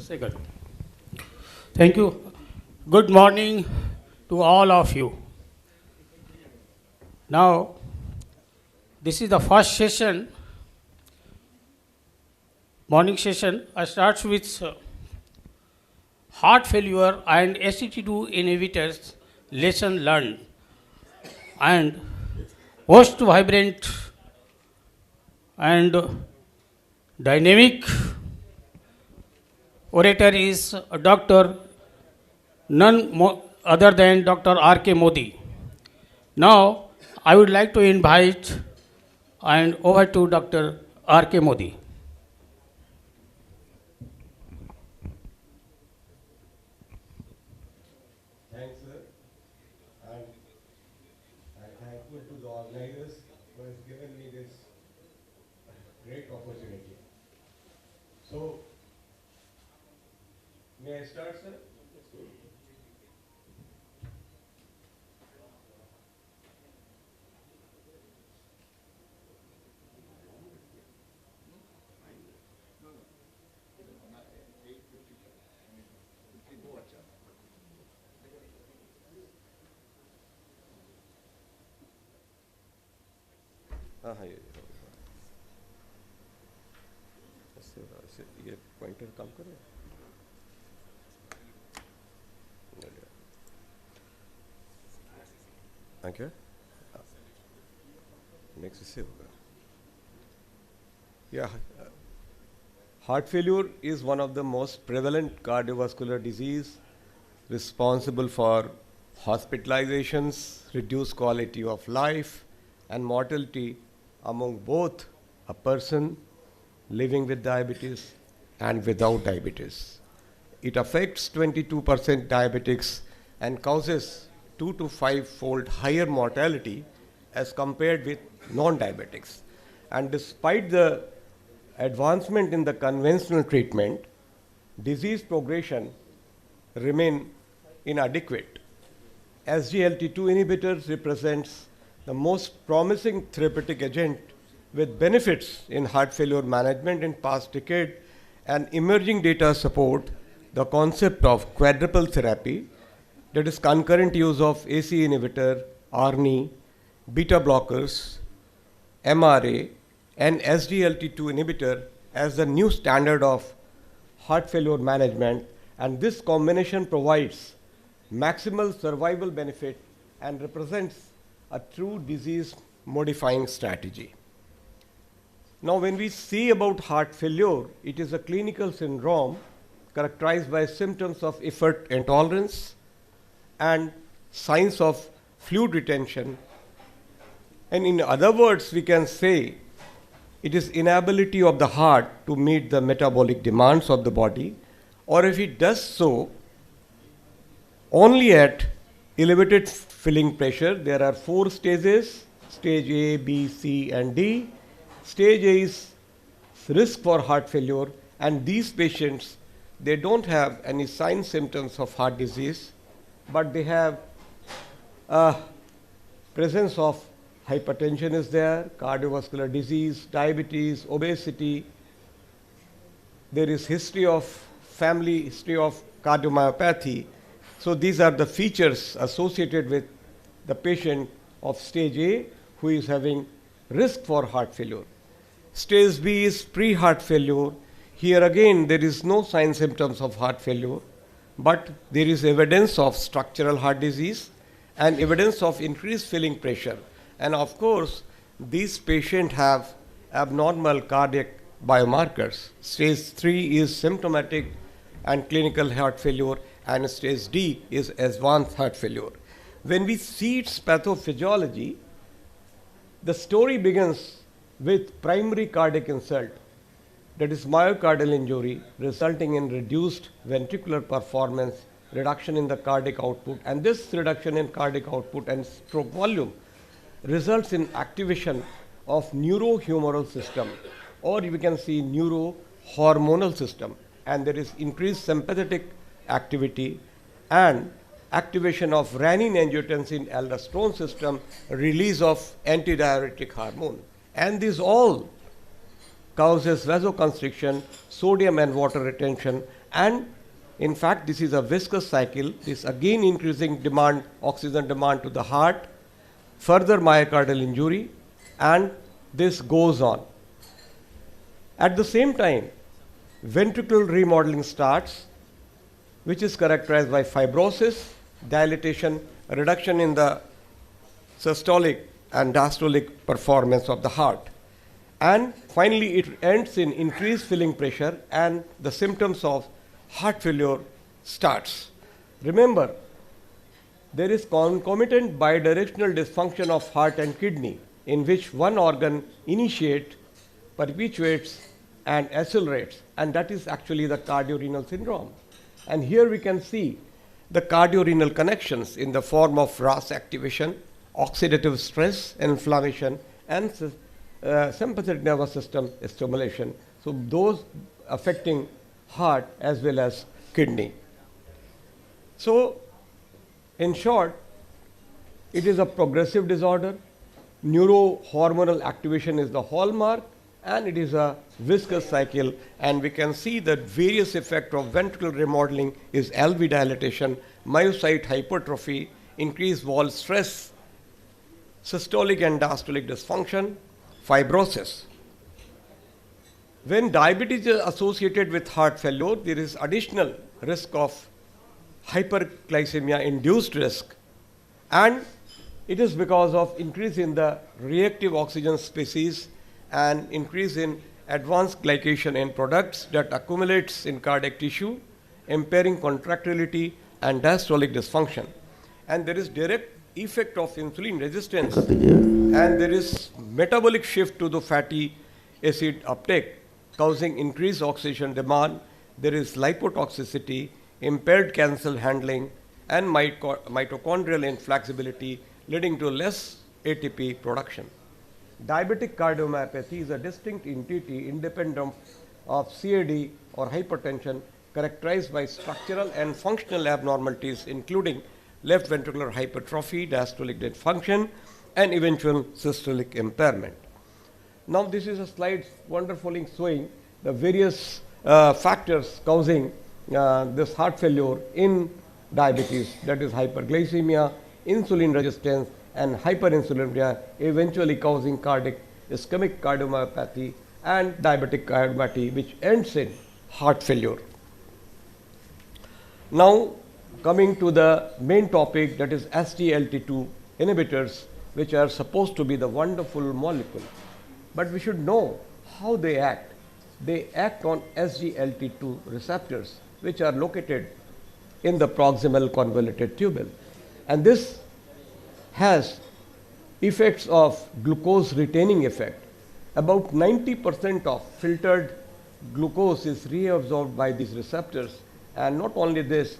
Second. Thank you. Good morning to all of you. Now, this is the first session, morning session. I start with heart failure and SCT2 inhibitors, lesson learned. And most vibrant and dynamic orator is Dr. Other than Dr. R.K. Modi. Now, I would like to invite and over to Dr. R.K. Modi. Thanks, sir. And I'm thankful to the organizers who has given me this great opportunity. So, may I start, sir? हाँ हाँ ये pointer काम कर रहे हैं क्या next इससे होगा Yeah, heart failure is one of the most prevalent cardiovascular disease responsible for hospitalizations, reduced quality of life, and mortality among both a person living with diabetes and without diabetes. It affects 22% diabetics and causes 2 to 5-fold higher mortality as compared with non-diabetics. And despite the advancement in the conventional treatment, disease progression remain inadequate. SGLT2 inhibitors represents the most promising therapeutic agent with benefits in heart failure management in past decade, and emerging data support the concept of quadruple therapy, that is concurrent use of AC inhibitor, ARNI, beta blockers, MRA, and SGLT2 inhibitor as the new standard of heart failure management, and this combination provides maximal survival benefit and represents a true disease modifying strategy. Now, when we see about heart failure, it is a clinical syndrome characterized by symptoms of effort intolerance and signs of fluid retention. And in other words, we can say it is inability of the heart to meet the metabolic demands of the body, or if it does so, only at elevated filling pressure. There are 4 stages, stage A, B, C, and D. Stage A is risk for heart failure, and these patients, they don't have any signs, symptoms of heart disease, but they have presence of hypertension is there, cardiovascular disease, diabetes, obesity. There is family history of cardiomyopathy. So these are the features associated with the patient of stage A who is having risk for heart failure. Stage B is pre-heart failure. Here again there is no sign symptoms of heart failure, but there is evidence of structural heart disease and evidence of increased filling pressure. And of course, these patients have abnormal cardiac biomarkers. Stage 3 is symptomatic and clinical heart failure, and stage D is advanced heart failure. When we see its pathophysiology, the story begins with primary cardiac insult, that is myocardial injury, resulting in reduced ventricular performance, reduction in the cardiac output, and this reduction in cardiac output and stroke volume results in activation of neurohumoral system, or we can see neurohormonal system, and there is increased sympathetic activity and activation of renin-angiotensin aldosterone system, release of antidiuretic hormone, and these all causes vasoconstriction, sodium and water retention, And in fact, this is a viscous cycle. This again increasing demand, oxygen demand to the heart, further myocardial injury, and this goes on. At the same time, ventricular remodeling starts, which is characterized by fibrosis, dilatation, a reduction in the systolic and diastolic performance of the heart. And finally, it ends in increased filling pressure and the symptoms of heart failure starts. Remember, there is concomitant bidirectional dysfunction of heart and kidney in which one organ initiates, perpetuates, and accelerates, and that is actually the cardiorenal syndrome. And here we can see the cardiorenal connections in the form of RAS activation, oxidative stress, inflammation, and sympathetic nervous system stimulation. So those affecting heart as well as kidney. So in short, it is a progressive disorder. Neurohormonal activation is the hallmark, and it is a viscous cycle, and we can see that various effects of ventricular remodeling is LV dilatation, myocyte hypertrophy, increased wall stress, systolic and diastolic dysfunction, fibrosis. When diabetes is associated with heart failure, there is additional risk of hyperglycemia induced risk, and it is because of increase in the reactive oxygen species and increase in advanced glycation end products that accumulates in cardiac tissue, impairing contractility and diastolic dysfunction. And there is direct effect of insulin resistance, and there is metabolic shift to the fatty acid uptake, causing increased oxygen demand. There is lipotoxicity, impaired cancer handling, and mitochondrial inflexibility, leading to less ATP production. Diabetic cardiomyopathy is a distinct entity independent of CAD or hypertension, characterized by structural and functional abnormalities, including left ventricular hypertrophy, diastolic dysfunction, and eventual systolic impairment. Now this is a slide wonderfully showing the various factors causing this heart failure in diabetes, that is hyperglycemia, insulin resistance, and hyperinsulinemia, eventually causing cardiac ischemic cardiomyopathy and diabetic cardiomyopathy, which ends in heart failure. Now coming to the main topic, that is SGLT2 inhibitors, which are supposed to be the wonderful molecule. But we should know how they act. They act on SGLT2 receptors, which are located in the proximal convoluted tubule. And this has effects of glucose retaining effect. About 90% of filtered glucose is reabsorbed by these receptors. And not only this,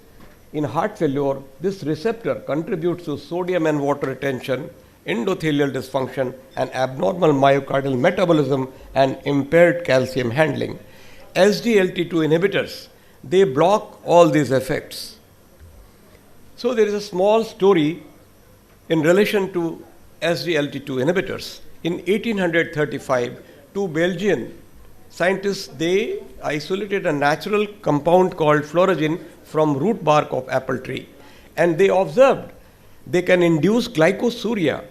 in heart failure, this receptor contributes to sodium and water retention, endothelial dysfunction, and abnormal myocardial metabolism and impaired calcium handling. SGLT2 inhibitors, they block all these effects. So there is a small story in relation to SGLT2 inhibitors. In 1835, two Belgian scientists, they isolated a natural compound called florogin from root bark of apple tree, and they observed they can induce glycosuria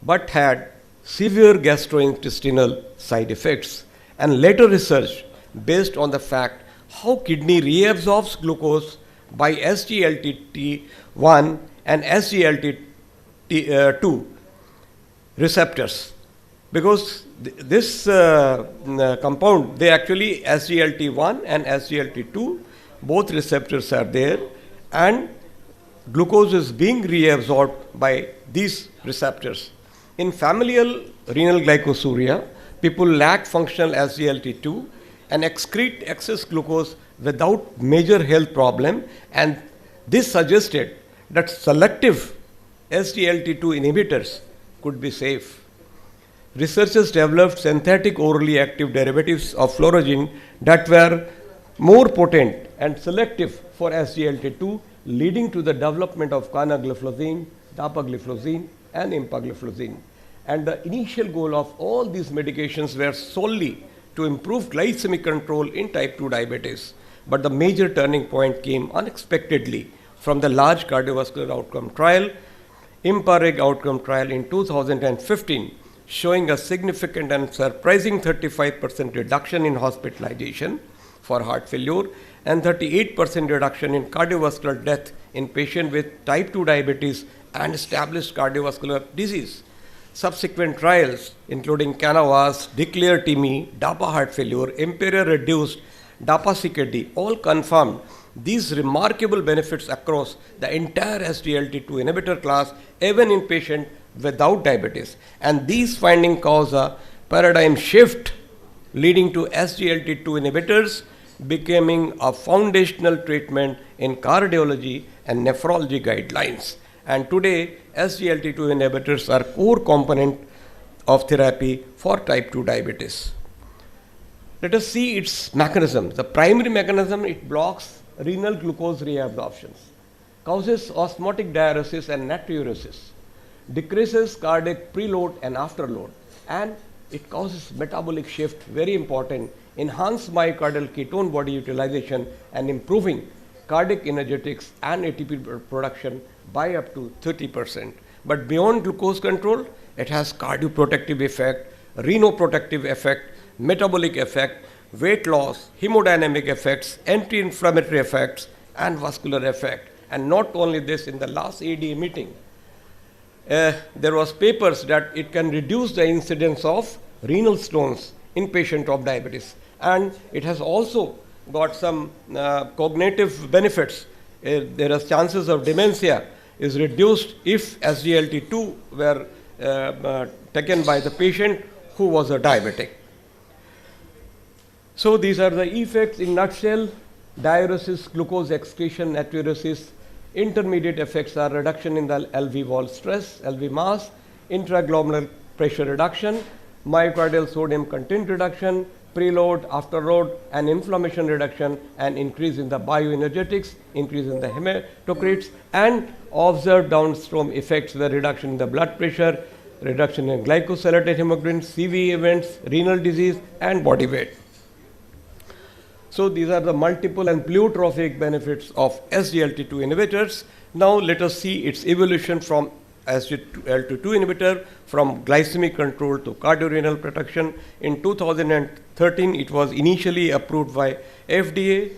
but had severe gastrointestinal side effects. And later research based on the fact how kidney reabsorbs glucose by SGLT1 and SGLT2 receptors, because this compound, they actually SGLT1 and SGLT2, both receptors are there, and glucose is being reabsorbed by these receptors. In familial renal glycosuria, people lack functional SGLT2 and excrete excess glucose without major health problem, and this suggested that selective SGLT2 inhibitors could be safe. Researchers developed synthetic orally active derivatives of florogin that were more potent and selective for SGLT2, leading to the development of canagliflozin, dapagliflozin, and empagliflozin. And the initial goal of all these medications were solely to improve glycemic control in type 2 diabetes. but the major turning point came unexpectedly from the large cardiovascular outcome trial, IMPA-REG outcome trial in 2015, showing a significant and surprising 35% reduction in hospitalization for heart failure and 38% reduction in cardiovascular death in patients with type 2 diabetes and established cardiovascular disease. Subsequent trials, including CANAVAS, DECLARE-TIMI, DAPA heart failure, IMPERIAL-reduced, DAPA-CKD, all confirmed these remarkable benefits across the entire SGLT2 inhibitor class, even in patients without diabetes. And these findings cause a paradigm shift, leading to SGLT2 inhibitors becoming a foundational treatment in cardiology and nephrology guidelines. And today, SGLT2 inhibitors are core component of therapy for type 2 diabetes. Let us see its mechanism. The primary mechanism, it blocks renal glucose reabsorption, causes osmotic diuresis and natriuresis, decreases cardiac preload and afterload, and it causes metabolic shift, very important, enhance myocardial ketone body utilization and improving cardiac energetics and ATP production by up to 30%. But beyond glucose control, it has cardioprotective effect, renoprotective effect, metabolic effect, weight loss, hemodynamic effects, anti-inflammatory effects, and vascular effect. And not only this, in the last ADA meeting, there was papers that it can reduce the incidence of renal stones in patients of diabetes. And it has also got some cognitive benefits. There are chances of dementia is reduced if SGLT2 were taken by the patient who was a diabetic. So these are the effects in nutshell: diuresis, glucose excretion, natriuresis. Intermediate effects are reduction in the LV wall stress, LV mass, intraglomerular pressure reduction, myocardial sodium content reduction, preload, afterload, and inflammation reduction, and increase in the bioenergetics, increase in the hematocrits, and observed downstream effects, the reduction in the blood pressure, reduction in glycosylated hemoglobin, CV events, renal disease, and body weight. So these are the multiple and pleiotropic benefits of SGLT2 inhibitors. Now let us see its evolution from SGLT2 inhibitor from glycemic control to cardiorenal protection. In 2013, it was initially approved by FDA.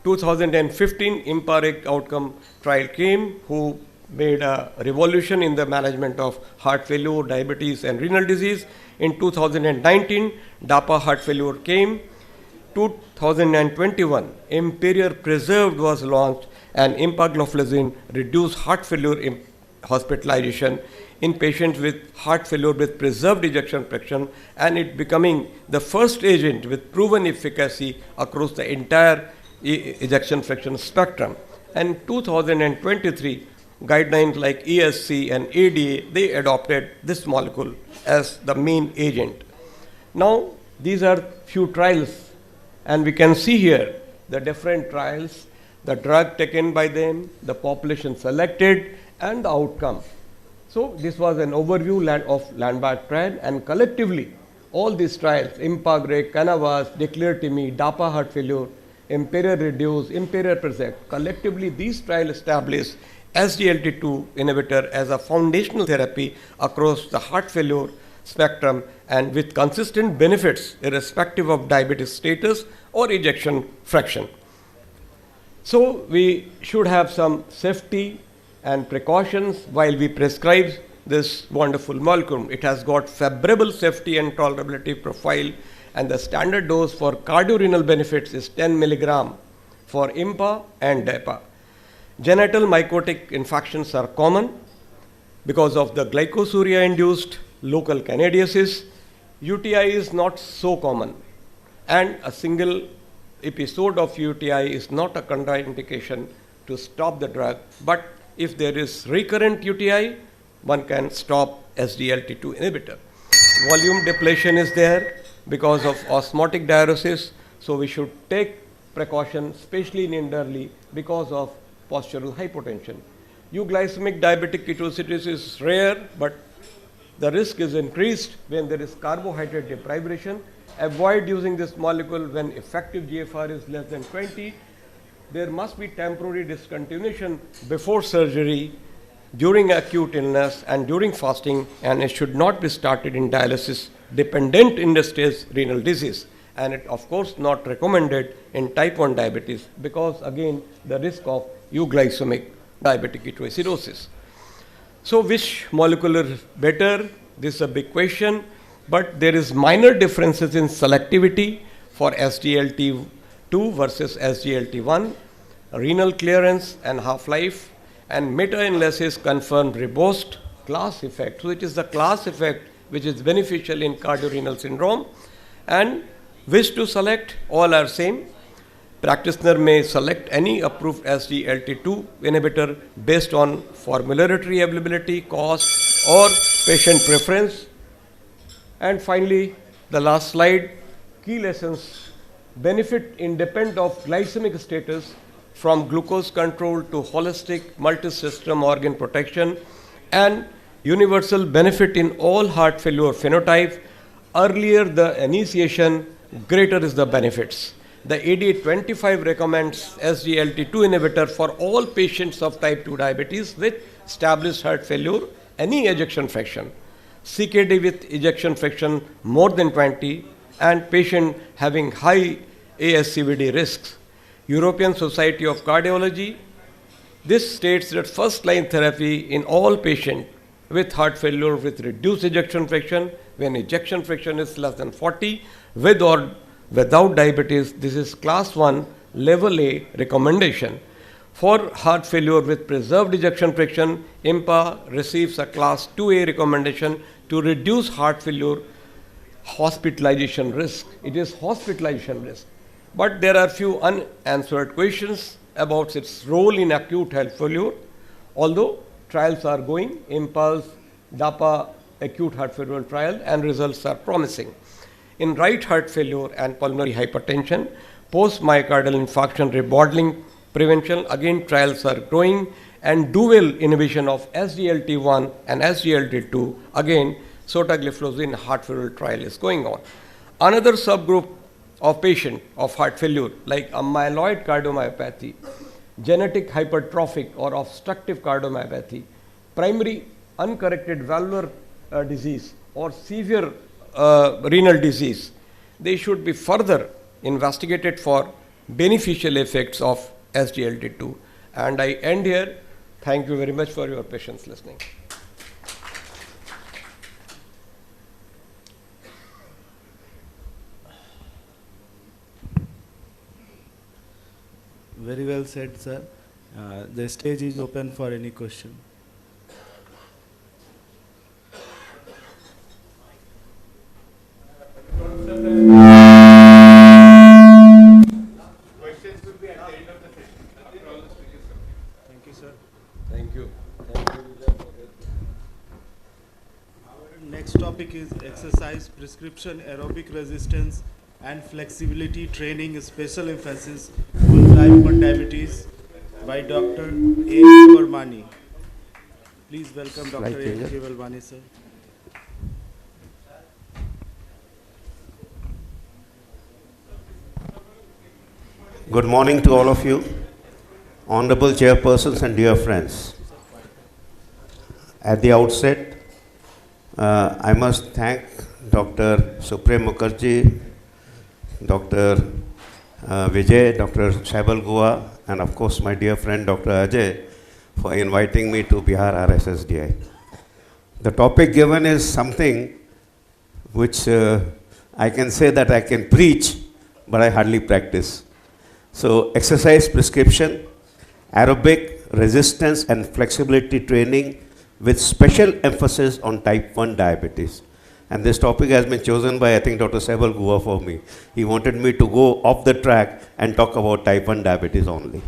2015, IMPA-REG outcome trial came, who made a revolution in the management of heart failure, diabetes, and renal disease. In 2019, DAPA heart failure came. 2021, Imperial Preserved was launched, and empagliflozin reduced heart failure hospitalization in patients with heart failure with preserved ejection fraction, and it becoming the first agent with proven efficacy across the entire ejection fraction spectrum. And 2023, guidelines like ESC and ADA, they adopted this molecule as the main agent. Now, these are few trials, and we can see here the different trials, the drug taken by them, the population selected, and the outcome. So this was an overview of landmark trial, and collectively, all these trials, IMPA-REG, CANAVAS, DECLARE-TIMI, DAPA heart failure, IMPERIAL-reduced, IMPERIAL-preserved, collectively these trials established SGLT2 inhibitor as a foundational therapy across the heart failure spectrum, and with consistent benefits irrespective of diabetes status or ejection fraction. So we should have some safety and precautions while we prescribe this wonderful molecule. It has got favorable safety and tolerability profile, and the standard dose for cardiorenal benefits is 10 milligram for IMPA and DAPA. Genital mycotic infections are common because of the glycosuria-induced local candidiasis. UTI is not so common, and a single episode of UTI is not a contraindication to stop the drug. But if there is recurrent UTI, one can stop SGLT2 inhibitor. Volume depletion is there because of osmotic diuresis, so we should take precaution, especially in elderly, because of postural hypotension. Euglycemic diabetic ketoacidosis is rare, but the risk is increased when there is carbohydrate deprivation. Avoid using this molecule when effective GFR is less than 20, there must be temporary discontinuation before surgery, during acute illness, and during fasting, and it should not be started in dialysis dependent end-stage renal disease. And it, of course, not recommended in type 1 diabetes because, again, the risk of euglycemic diabetic ketoacidosis. So, which molecule is better? This is a big question, but there is minor differences in selectivity for SGLT2 versus SGLT1, renal clearance and half-life, and meta-analysis confirmed robust class effect. So, it is the class effect which is beneficial in cardiorenal syndrome. And which to select? All are same. Practitioner may select any approved SGLT2 inhibitor based on formulary availability, cost, or patient preference. And finally, the last slide, key lessons. Benefit independent of glycemic status, from glucose control to holistic multi-system organ protection, and universal benefit in all heart failure phenotype. Earlier the initiation, greater is the benefits. The AD25 recommends SGLT2 inhibitor for all patients of type 2 diabetes with established heart failure, any ejection fraction, CKD with ejection fraction more than 20, and patient having high ASCVD risks. European Society of Cardiology, this states that first-line therapy in all patients with heart failure with reduced ejection fraction, when ejection fraction is less than 40, with or without diabetes, this is class 1 level A recommendation. For heart failure with preserved ejection fraction, IMPA receives a class 2A recommendation to reduce heart failure hospitalization risk. It is hospitalization risk. But there are few unanswered questions about its role in acute heart failure, although trials are going, IMPULSE, DAPA acute heart failure trial, and results are promising. In right heart failure and pulmonary hypertension, post-myocardial infarction remodeling prevention, again trials are growing, and dual inhibition of SGLT1 and SGLT2, again sotagliflozin heart failure trial is going on. Another subgroup of patient of heart failure like a myeloid cardiomyopathy, genetic hypertrophic or obstructive cardiomyopathy, primary uncorrected valvular disease or severe renal disease, they should be further investigated for beneficial effects of SGLT2. And I end here. Thank you very much for your patience listening. Very well said, sir. The stage is open for any question. Questions will be at the end of the session. After all the speakers come. Thank you, sir. Thank you. Our next topic is exercise prescription, aerobic resistance, and flexibility training, special emphasis on type 1 diabetes by Dr. A. Varmani. Please welcome Dr. A. Varmani, sir. Good morning to all of you, honorable chairpersons and dear friends. At the outset, I must thank Dr. Suprem Mukherjee, Dr. Vijay, Dr. Saibal Gua, and of course my dear friend Dr. Ajay for inviting me to Bihar RSSDI. The topic given is something which I can say that I can preach, but I hardly practice. So exercise prescription, aerobic resistance and flexibility training with special emphasis on type 1 diabetes. And this topic has been chosen by, I think, Dr. Saibal Gua for me. He wanted me to go off the track and talk about type 1 diabetes only.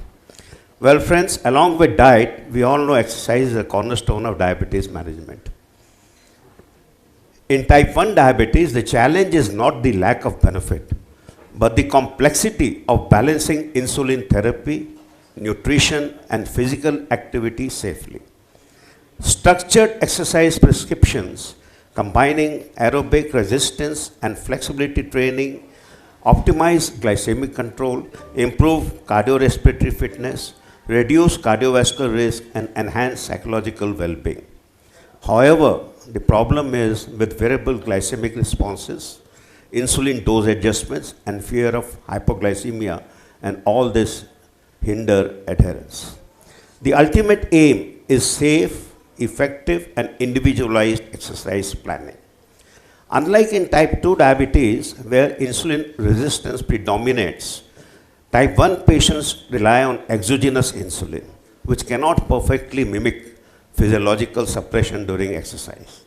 Well, friends, along with diet, we all know exercise is a cornerstone of diabetes management. In type 1 diabetes, the challenge is not the lack of benefit, but the complexity of balancing insulin therapy, nutrition, and physical activity safely. Structured exercise prescriptions combining aerobic resistance and flexibility training optimize glycemic control, improve cardiorespiratory fitness, reduce cardiovascular risk, and enhance psychological well-being. However, the problem is with variable glycemic responses, insulin dose adjustments, and fear of hypoglycemia, and all this hinder adherence. The ultimate aim is safe, effective, and individualized exercise planning. Unlike in type 2 diabetes, where insulin resistance predominates, type 1 patients rely on exogenous insulin, which cannot perfectly mimic physiological suppression during exercise.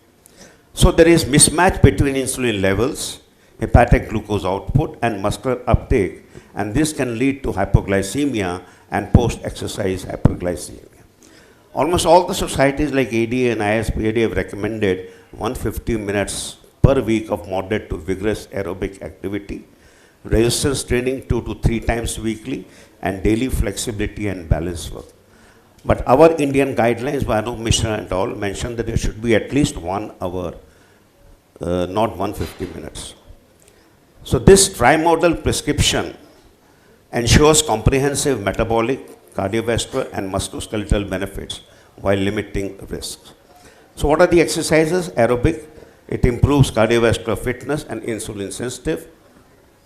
So there is mismatch between insulin levels, hepatic glucose output, and muscular uptake, and this can lead to hypoglycemia and post-exercise hyperglycemia. Almost all the societies like ADA and ISPAD have recommended 150 minutes per week of moderate to vigorous aerobic activity, resistance training 2 to 3 times weekly, and daily flexibility and balance work. But our Indian guidelines by Anup Mishra and all mention that there should be at least 1 hour, not 150 minutes. So this trimodal prescription ensures comprehensive metabolic, cardiovascular, and musculoskeletal benefits while limiting risks. So what are the exercises? Aerobic, it improves cardiovascular fitness and insulin sensitive.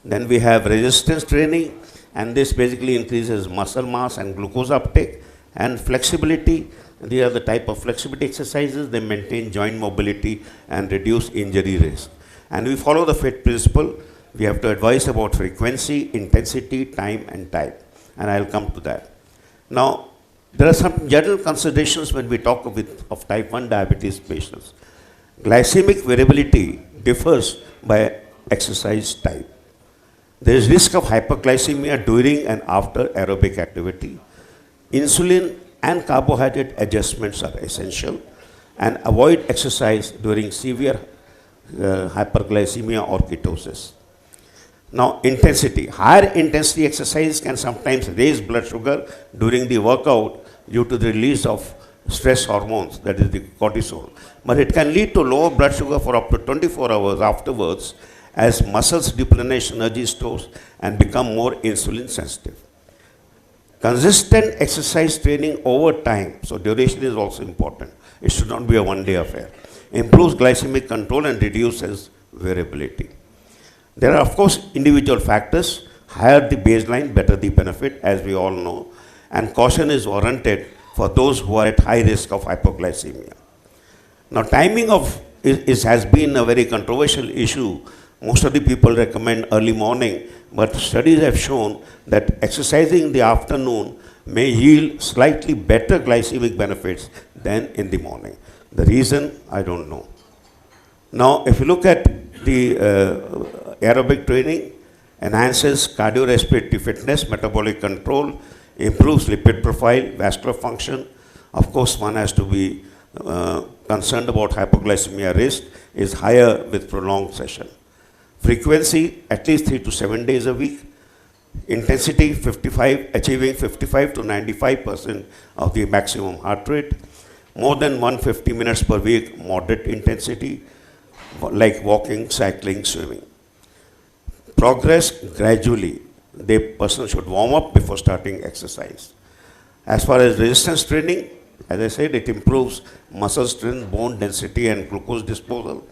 Then we have resistance training, and this basically increases muscle mass and glucose uptake. And flexibility, these are the type of flexibility exercises, they maintain joint mobility and reduce injury risk. And we follow the FIT principle. We have to advise about frequency, intensity, time, and type. And I'll come to that. Now, there are some general considerations when we talk of type 1 diabetes patients. Glycemic variability differs by exercise type. There is risk of hyperglycemia during and after aerobic activity. Insulin and carbohydrate adjustments are essential, and avoid exercise during severe hyperglycemia or ketosis. Now, intensity. Higher intensity exercise can sometimes raise blood sugar during the workout due to the release of stress hormones, that is the cortisol. But it can lead to lower blood sugar for up to 24 hours afterwards as muscles deplenish energy stores and become more insulin sensitive. Consistent exercise training over time, so duration is also important. It should not be a one-day affair. Improves glycemic control and reduces variability. There are, of course, individual factors. Higher the baseline, better the benefit, as we all know. And caution is warranted for those who are at high risk of hypoglycemia. Now, timing has been a very controversial issue. Most of the people recommend early morning, but studies have shown that exercising in the afternoon may yield slightly better glycemic benefits than in the morning. The reason, I don't know. Now, if you look at the aerobic training, enhances cardiorespiratory fitness, metabolic control, improves lipid profile, vascular function. Of course, one has to be concerned about hypoglycemia risk is higher with prolonged session. Frequency, at least 3 to 7 days a week. Intensity, achieving 55 to 95% of the maximum heart rate. More than 150 minutes per week, moderate intensity, like walking, cycling, swimming. Progress gradually. The person should warm up before starting exercise. As far as resistance training, as I said, it improves muscle strength, bone density, and glucose disposal.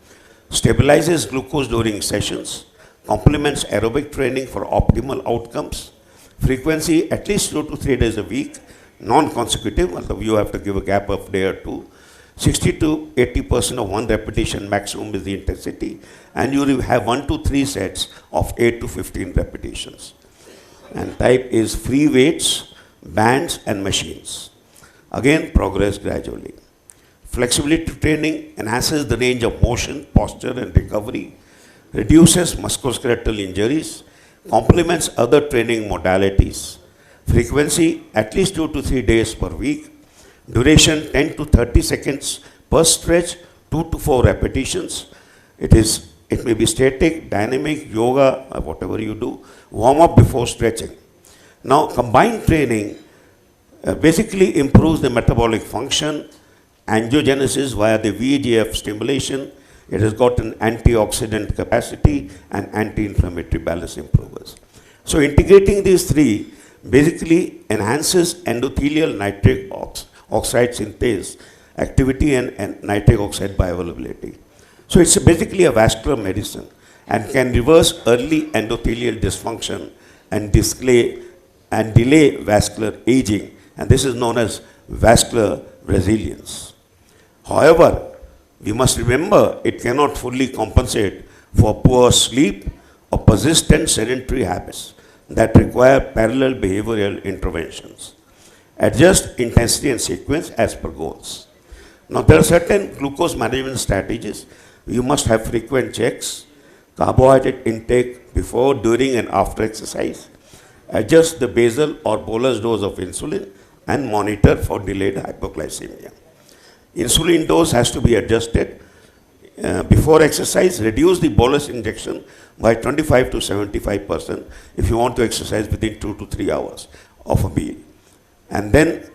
Stabilizes glucose during sessions, complements aerobic training for optimal outcomes. Frequency, at least 2 to 3 days a week, non-consecutive, although you have to give a gap of a day or two. 60 to 80% of one repetition maximum is the intensity, and you will have 1 to 3 sets of 8 to 15 repetitions. And type is free weights, bands, and machines. Again, progress gradually. Flexibility training enhances the range of motion, posture, and recovery, reduces musculoskeletal injuries, complements other training modalities. Frequency, at least 2 to 3 days per week. Duration, 10 to 30 seconds per stretch, 2 to 4 repetitions. It may be static, dynamic, yoga, or whatever you do. Warm up before stretching. Now, combined training basically improves the metabolic function, angiogenesis via the VEGF stimulation, It has got an antioxidant capacity and anti-inflammatory balance improvers. So integrating these three basically enhances endothelial nitric oxide synthase activity and nitric oxide bioavailability. So it's basically a vascular medicine and can reverse early endothelial dysfunction and delay vascular aging, and this is known as vascular resilience. However, we must remember it cannot fully compensate for poor sleep or persistent sedentary habits that require parallel behavioral interventions. Adjust intensity and sequence as per goals. Now, there are certain glucose management strategies. You must have frequent checks, carbohydrate intake before, during, and after exercise. Adjust the basal or bolus dose of insulin and monitor for delayed hypoglycemia. Insulin dose has to be adjusted before exercise. Reduce the bolus injection by 25 to 75% if you want to exercise within 2 to 3 hours of a meal. And then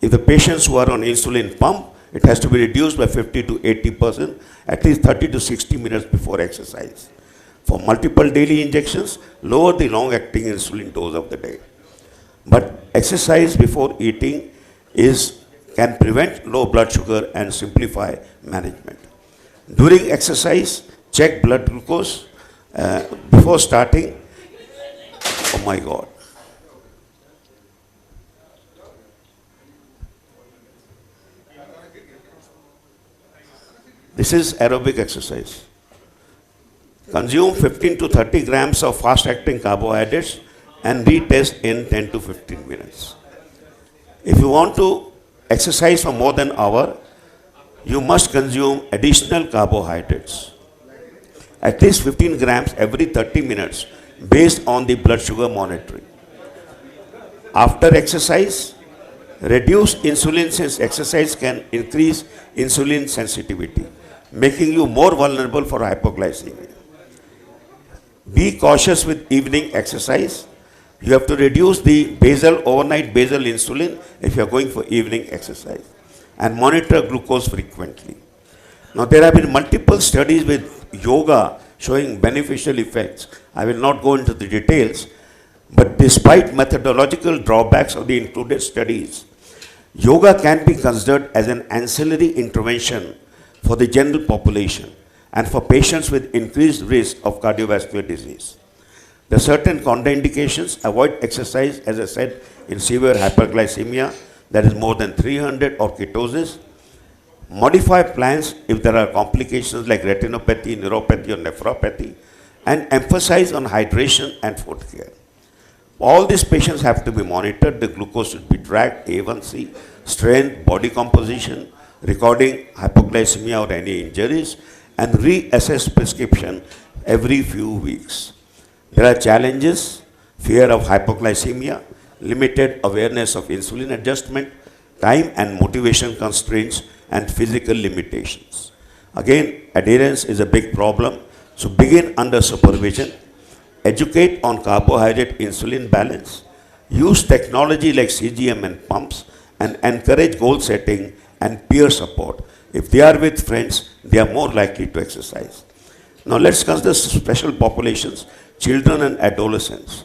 if the patients who are on insulin pump, it has to be reduced by 50 to 80%, at least 30 to 60 minutes before exercise. For multiple daily injections, lower the long-acting insulin dose of the day. But exercise before eating can prevent low blood sugar and simplify management. During exercise, check blood glucose before starting. Oh my God. This is aerobic exercise. Consume 15 to 30 grams of fast-acting carbohydrates and retest in 10 to 15 minutes. If you want to exercise for more than an hour, you must consume additional carbohydrates, at least 15 grams every 30 minutes based on the blood sugar monitoring. After exercise, reduce insulin since exercise can increase insulin sensitivity, making you more vulnerable for hypoglycemia. Be cautious with evening exercise. You have to reduce the overnight basal insulin if you are going for evening exercise, and monitor glucose frequently. Now, there have been multiple studies with yoga showing beneficial effects. I will not go into the details, but despite methodological drawbacks of the included studies, yoga can be considered as an ancillary intervention for the general population and for patients with increased risk of cardiovascular disease. There are certain contraindications. Avoid exercise, as I said, in severe hyperglycemia, that is more than 300, or ketosis. Modify plans if there are complications like retinopathy, neuropathy, or nephropathy, and emphasize on hydration and food care. All these patients have to be monitored. The glucose should be tracked, A1C, strength, body composition, recording hypoglycemia or any injuries, and reassess prescription every few weeks. There are challenges: fear of hypoglycemia, limited awareness of insulin adjustment, time and motivation constraints, and physical limitations. Again, adherence is a big problem, so begin under supervision. Educate on carbohydrate insulin balance. Use technology like CGM and pumps, and encourage goal setting and peer support. If they are with friends, they are more likely to exercise. Now let's consider special populations, children and adolescents.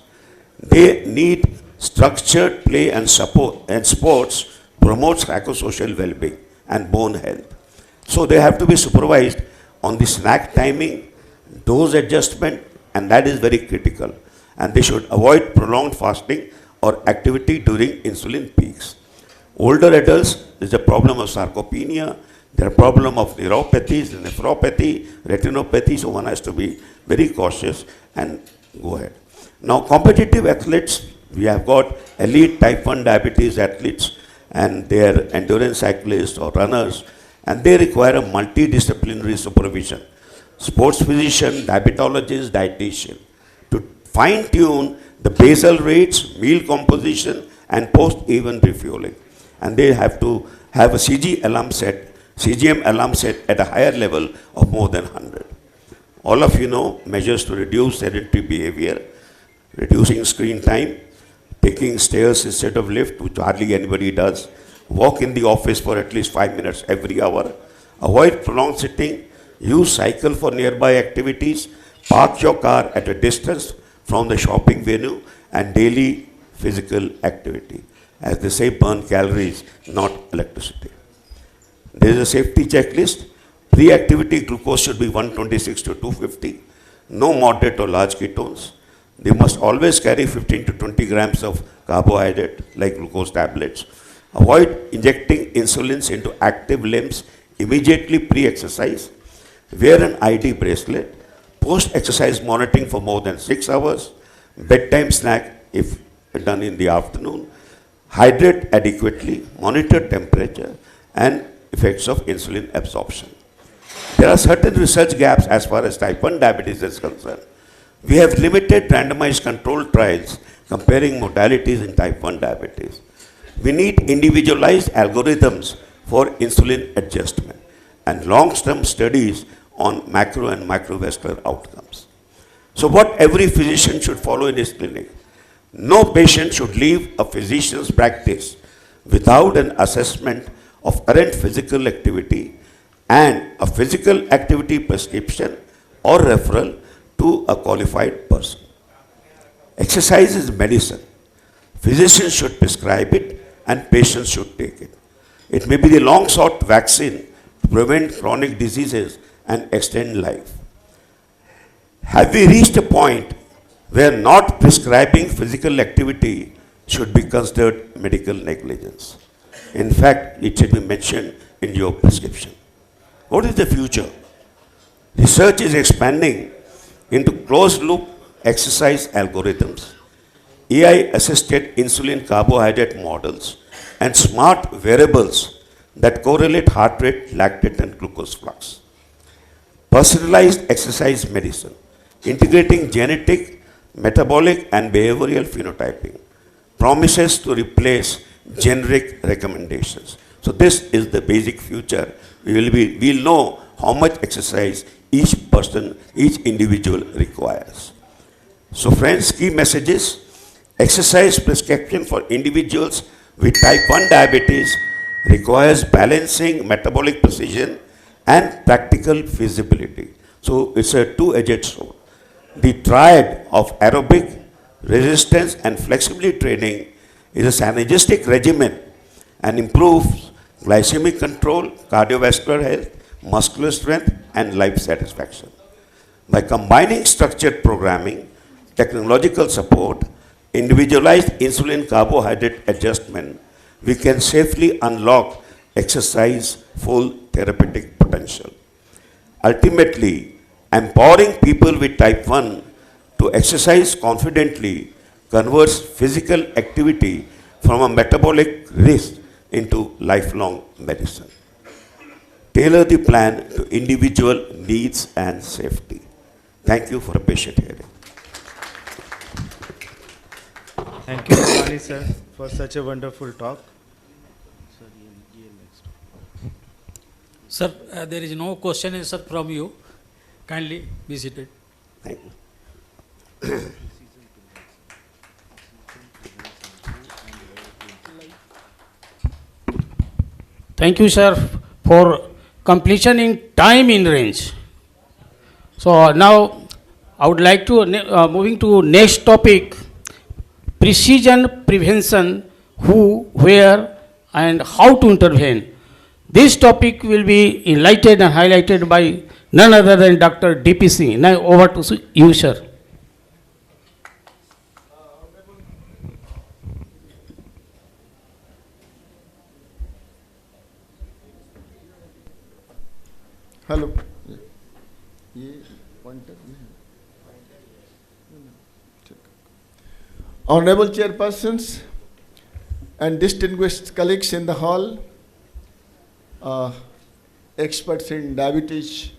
They need structured play and support, and sports promotes psychosocial well-being and bone health. So they have to be supervised on the snack timing, dose adjustment, and that is very critical. And they should avoid prolonged fasting or activity during insulin peaks. Older adults, there's a problem of sarcopenia, there are problem of neuropathies, nephropathy, retinopathy, so one has to be very cautious and go ahead. Now, competitive athletes, we have got elite type 1 diabetes athletes, and they are endurance cyclists or runners, and they require a multidisciplinary supervision. Sports physician, diabetologist, dietitian, to fine-tune the basal rates, meal composition, and post-event refueling. And they have to have a CGM alarm set at a higher level of more than 100. All of you know measures to reduce sedentary behavior, reducing screen time, taking stairs instead of lift, which hardly anybody does, walk in the office for at least 5 minutes every hour, avoid prolonged sitting, Use cycle for nearby activities. Park your car at a distance from the shopping venue, and daily physical activity. As they say, burn calories, not electricity. There is a safety checklist. Pre-activity glucose should be 126 to 250. No moderate or large ketones. They must always carry 15 to 20 grams of carbohydrate, like glucose tablets. Avoid injecting insulins into active limbs immediately pre-exercise. Wear an ID bracelet. Post-exercise monitoring for more than 6 hours. Bedtime snack if done in the afternoon. Hydrate adequately. Monitor temperature and effects of insulin absorption. There are certain research gaps as far as type 1 diabetes is concerned. We have limited randomized controlled trials comparing modalities in type 1 diabetes. We need individualized algorithms for insulin adjustment and long-term studies on macro and microvascular outcomes. So what every physician should follow in his clinic? No patient should leave a physician's practice without an assessment of current physical activity and a physical activity prescription or referral to a qualified person. Exercise is medicine. Physicians should prescribe it and patients should take it. It may be the long-sought vaccine to prevent chronic diseases and extend life. Have we reached a point where not prescribing physical activity should be considered medical negligence? In fact, it should be mentioned in your prescription. What is the future? Research is expanding into closed-loop exercise algorithms, AI-assisted insulin carbohydrate models, and smart wearables that correlate heart rate, lactate, and glucose flux. Personalized exercise medicine, integrating genetic, metabolic, and behavioral phenotyping, promises to replace generic recommendations. So this is the basic future. We'll know how much exercise each person, each individual requires. So friends, key messages: exercise prescription for individuals with type 1 diabetes requires balancing metabolic precision and practical feasibility. So it's a two-edged sword. The triad of aerobic, resistance, and flexibility training is a synergistic regimen and improves glycemic control, cardiovascular health, muscular strength, and life satisfaction. By combining structured programming, technological support, individualized insulin carbohydrate adjustment, we can safely unlock exercise full therapeutic potential. Ultimately, empowering people with type 1 to exercise confidently converts physical activity from a metabolic risk into lifelong medicine. Tailor the plan to individual needs and safety. Thank you for a patient hearing. Thank you, Pani sir, for such a wonderful talk. Sir, there is no question answer from you. Kindly be seated. Thank you. Thank you, sir, for completion in time in range. So now I would like to moving to next topic: precision prevention. Who, where, and how to intervene. This topic will be enlightened and highlighted by none other than Dr. D.P. Singh. Now over to you, sir. Hello. ये pointer Honorable chairpersons and distinguished colleagues in the hall, experts in diabetes,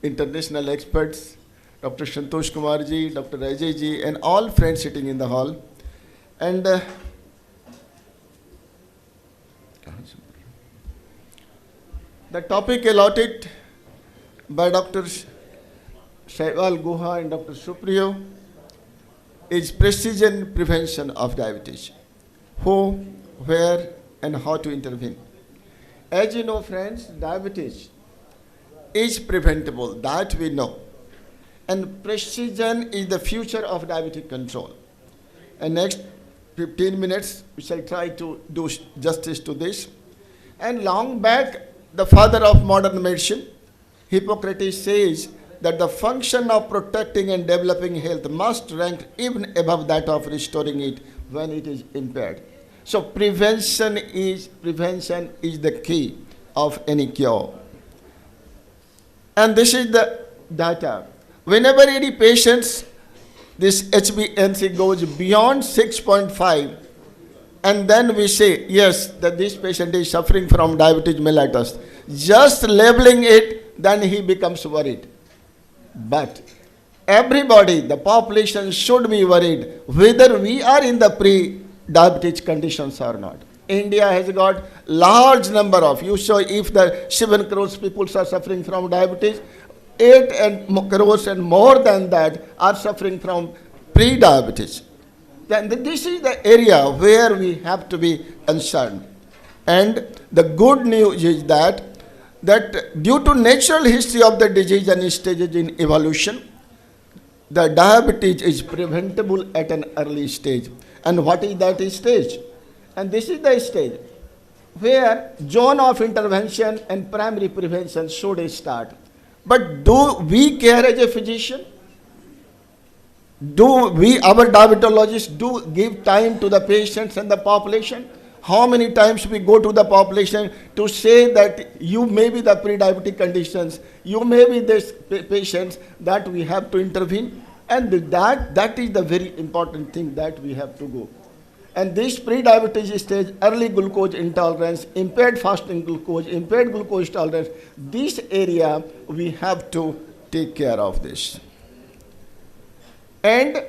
international experts, Dr. Santosh Kumar ji, Dr. Ajay ji, and all friends sitting in the hall. And the topic allotted by Dr. Saival Guha and Dr. Supriyo is precision prevention of diabetes. Who, where, and how to intervene. As you know, friends, diabetes is preventable, that we know. And precision is the future of diabetic control. And next 15 minutes, we shall try to do justice to this. And long back, the father of modern medicine, Hippocrates, says that the function of protecting and developing health must rank even above that of restoring it when it is impaired. So prevention is the key of any cure. And this is the data. Whenever any patients, this HbA1c goes beyond 6.5, and then we say, yes, that this patient is suffering from diabetes mellitus. Just labeling it, then he becomes worried. But everybody, the population should be worried whether we are in the pre-diabetes conditions or not. India has got large number of, you show if the 7 crores people are suffering from diabetes, 8 crores and more than that are suffering from pre-diabetes. Then this is the area where we have to be concerned. And the good news is that due to natural history of the disease and stages in evolution, the diabetes is preventable at an early stage. And what is that stage? And this is the stage where zone of intervention and primary prevention should start. But do we care as a physician? Do we, our diabetologists, do give time to the patients and the population? How many times we go to the population to say that you may be the pre-diabetic conditions, you may be this patients, that we have to intervene? And that is the very important thing that we have to go. And this pre-diabetes stage, early glucose intolerance, impaired fasting glucose, impaired glucose tolerance, this area we have to take care of this. And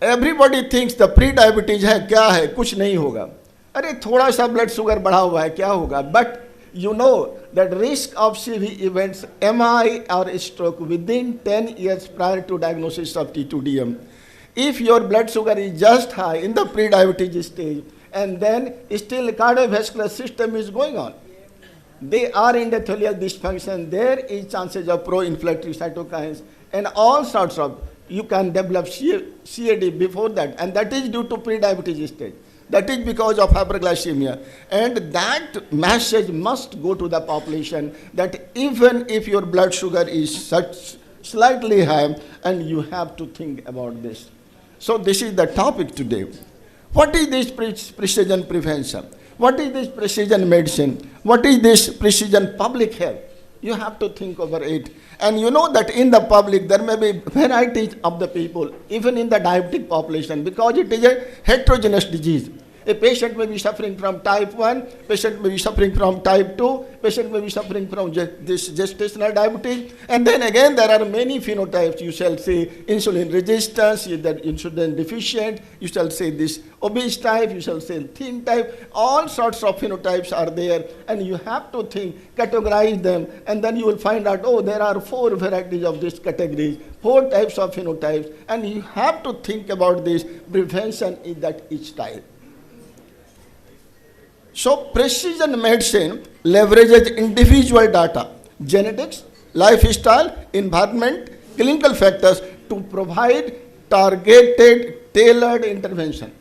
everybody thinks the pre-diabetes है क्या है, कुछ नहीं होगा. अरे थोड़ा सा blood sugar बढ़ा हुआ है, क्या होगा? But you know that risk of CV events, MI or stroke within 10 years prior to diagnosis of T2DM. If your blood sugar is just high in the pre-diabetes stage, and then still cardiovascular system is going on, they are endothelial dysfunction, there is chances of pro-inflammatory cytokines and all sorts of, you can develop CAD before that, and that is due to pre-diabetes stage. That is because of hyperglycemia. And that message must go to the population that even if your blood sugar is slightly high, and you have to think about this. So this is the topic today. What is this precision prevention? What is this precision medicine? What is this precision public health? You have to think over it. And you know that in the public there may be varieties of the people, even in the diabetic population, because it is a heterogeneous disease. A patient may be suffering from type 1, patient may be suffering from type 2, patient may be suffering from this gestational diabetes. And then again, there are many phenotypes. You shall say insulin resistance, that insulin deficient, you shall say this obese type, you shall say thin type. All sorts of phenotypes are there, and you have to think, categorize them, and then you will find out, oh, there are 4 varieties of this categories, 4 types of phenotypes, and you have to think about this prevention in that each type. So precision medicine leverages individual data, genetics, lifestyle, environment, clinical factors to provide targeted, tailored intervention.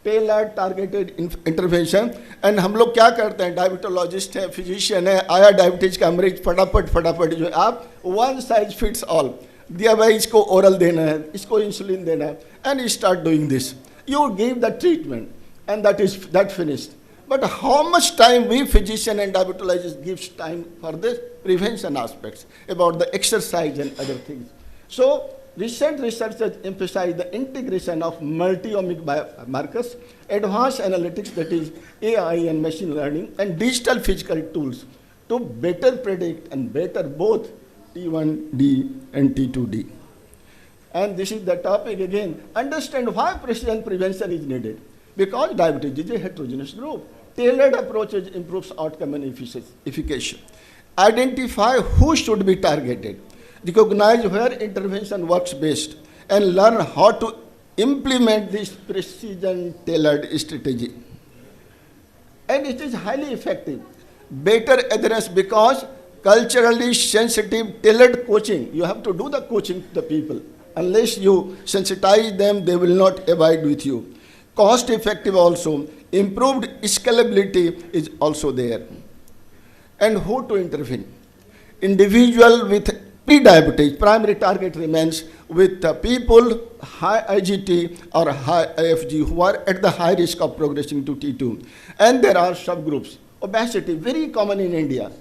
Tailored, targeted intervention. And हम लोग क्या करते हैं, diabetologist है, physician है, आया diabetes का मरीज फटाफट जो आप one size fits all दिया भाई, इसको ओरल देना है, इसको इंसुलिन देना है, and you start doing this. You give the treatment, and that finished. But how much time we physician and diabetologists gives time for the prevention aspects about the exercise and other things. So recent research has emphasized the integration of multi-omic biomarkers, advanced analytics, that is AI and machine learning, and digital physical tools to better predict and better both T1D and T2D. And this is the topic again. Understand why precision prevention is needed. Because diabetes is a heterogeneous group. Tailored approaches improves outcome and efficacy. Identify who should be targeted. Recognize where intervention works best. And learn how to implement this precision tailored strategy. And it is highly effective. Better adherence because culturally sensitive, tailored coaching. You have to do the coaching to the people. Unless you sensitize them, they will not abide with you. Cost effective also. Improved scalability is also there. And who to intervene? Individual with pre-diabetes, primary target remains with people high IGT or high IFG who are at the high risk of progressing to T2. And there are subgroups. Obesity, very common in India.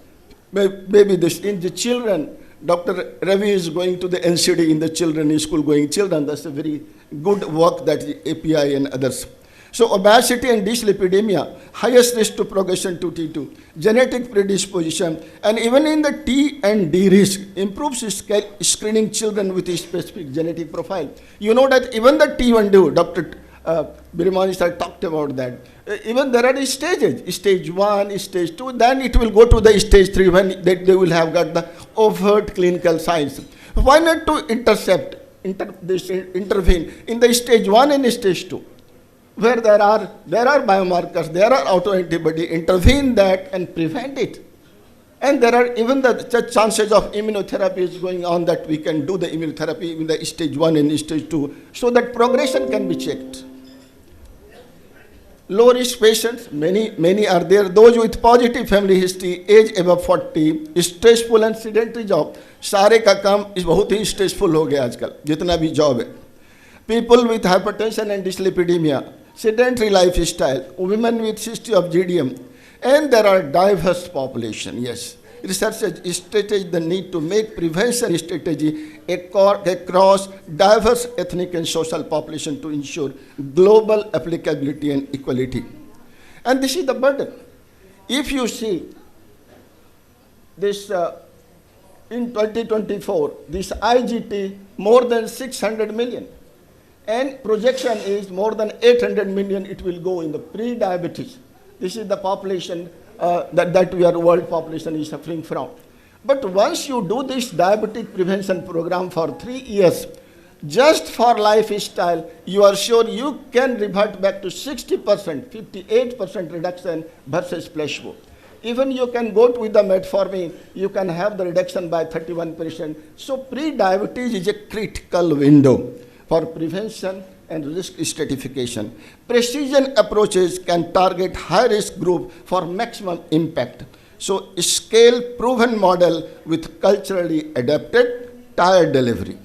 Maybe this in the children. Dr. Ravi is going to the NCD in the children, school going children. That's a very good work that the API and others. So obesity and dyslipidemia, highest risk to progression to T2, genetic predisposition, and even in the T and D risk, improves screening children with a specific genetic profile. You know that even the T1 do, Dr. Birimani sir talked about that. Even there are stages, stage 1, stage 2, then it will go to the stage 3 when they will have got the overt clinical signs. Why not to intervene in the stage 1 and stage 2? Where there are biomarkers, there are autoantibody, intervene that and prevent it. And there are even the chances of immunotherapy is going on that we can do the immunotherapy in the stage 1 and stage 2 so that progression can be checked. Low risk patients, many are there. Those with positive family history, age above 40, stressful and sedentary job. सारे का काम इस बहुत ही stressful हो गया आजकल, जितना भी job है. People with hypertension and dyslipidemia, sedentary lifestyle, women with history of GDM, and there are diverse population. Yes, researchers stated the need to make prevention strategy across diverse ethnic and social population to ensure global applicability and equality. And this is the burden. If you see this in 2024, this IGT more than 600 million. And projection is more than 800 million it will go in the pre-diabetes. This is the population that world population is suffering from. But once you do this diabetic prevention program for 3 years, just for lifestyle, you are sure you can revert back to 60%, 58% reduction versus placebo. Even you can go with the metformin, you can have the reduction by 31%. So pre-diabetes is a critical window for prevention and risk stratification. Precision approaches can target high-risk group for maximum impact. So scale proven model with culturally adapted tiered delivery.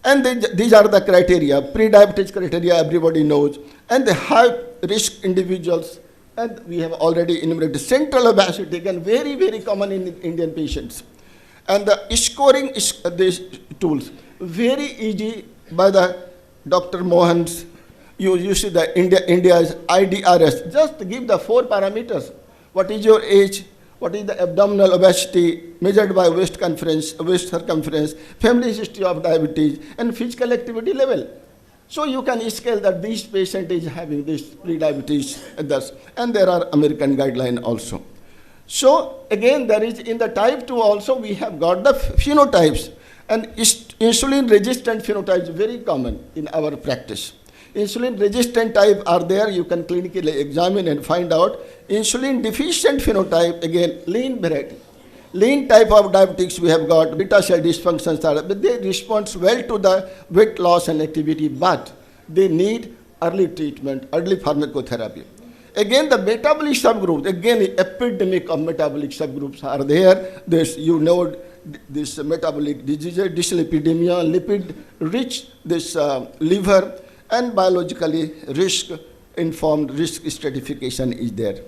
And these are the criteria, pre-diabetes criteria everybody knows, and the high-risk individuals, and we have already enumerated central obesity, again very, very common in Indian patients. And the scoring these tools, very easy by the Dr. Mohan's, you see the India's IDRS, just give the 4 parameters. What is your age? What is the abdominal obesity measured by waist circumference, family history of diabetes, and physical activity level? So you can scale that this patient is having this pre-diabetes and thus, and there are American guidelines also. So again, there is in the type 2 also we have got the phenotypes, and insulin resistant phenotype is very common in our practice. Insulin resistant type are there, you can clinically examine and find out. Insulin deficient phenotype, again, lean variety. Lean type of diabetics we have got, beta cell dysfunctions are, but they respond well to the weight loss and activity, but they need early treatment, early pharmacotherapy. Again, the metabolic subgroups, again, epidemic of metabolic subgroups are there. There's, you know, this metabolic disease, dyslipidemia, lipid-rich, this liver, and biologically risk-informed risk stratification is there.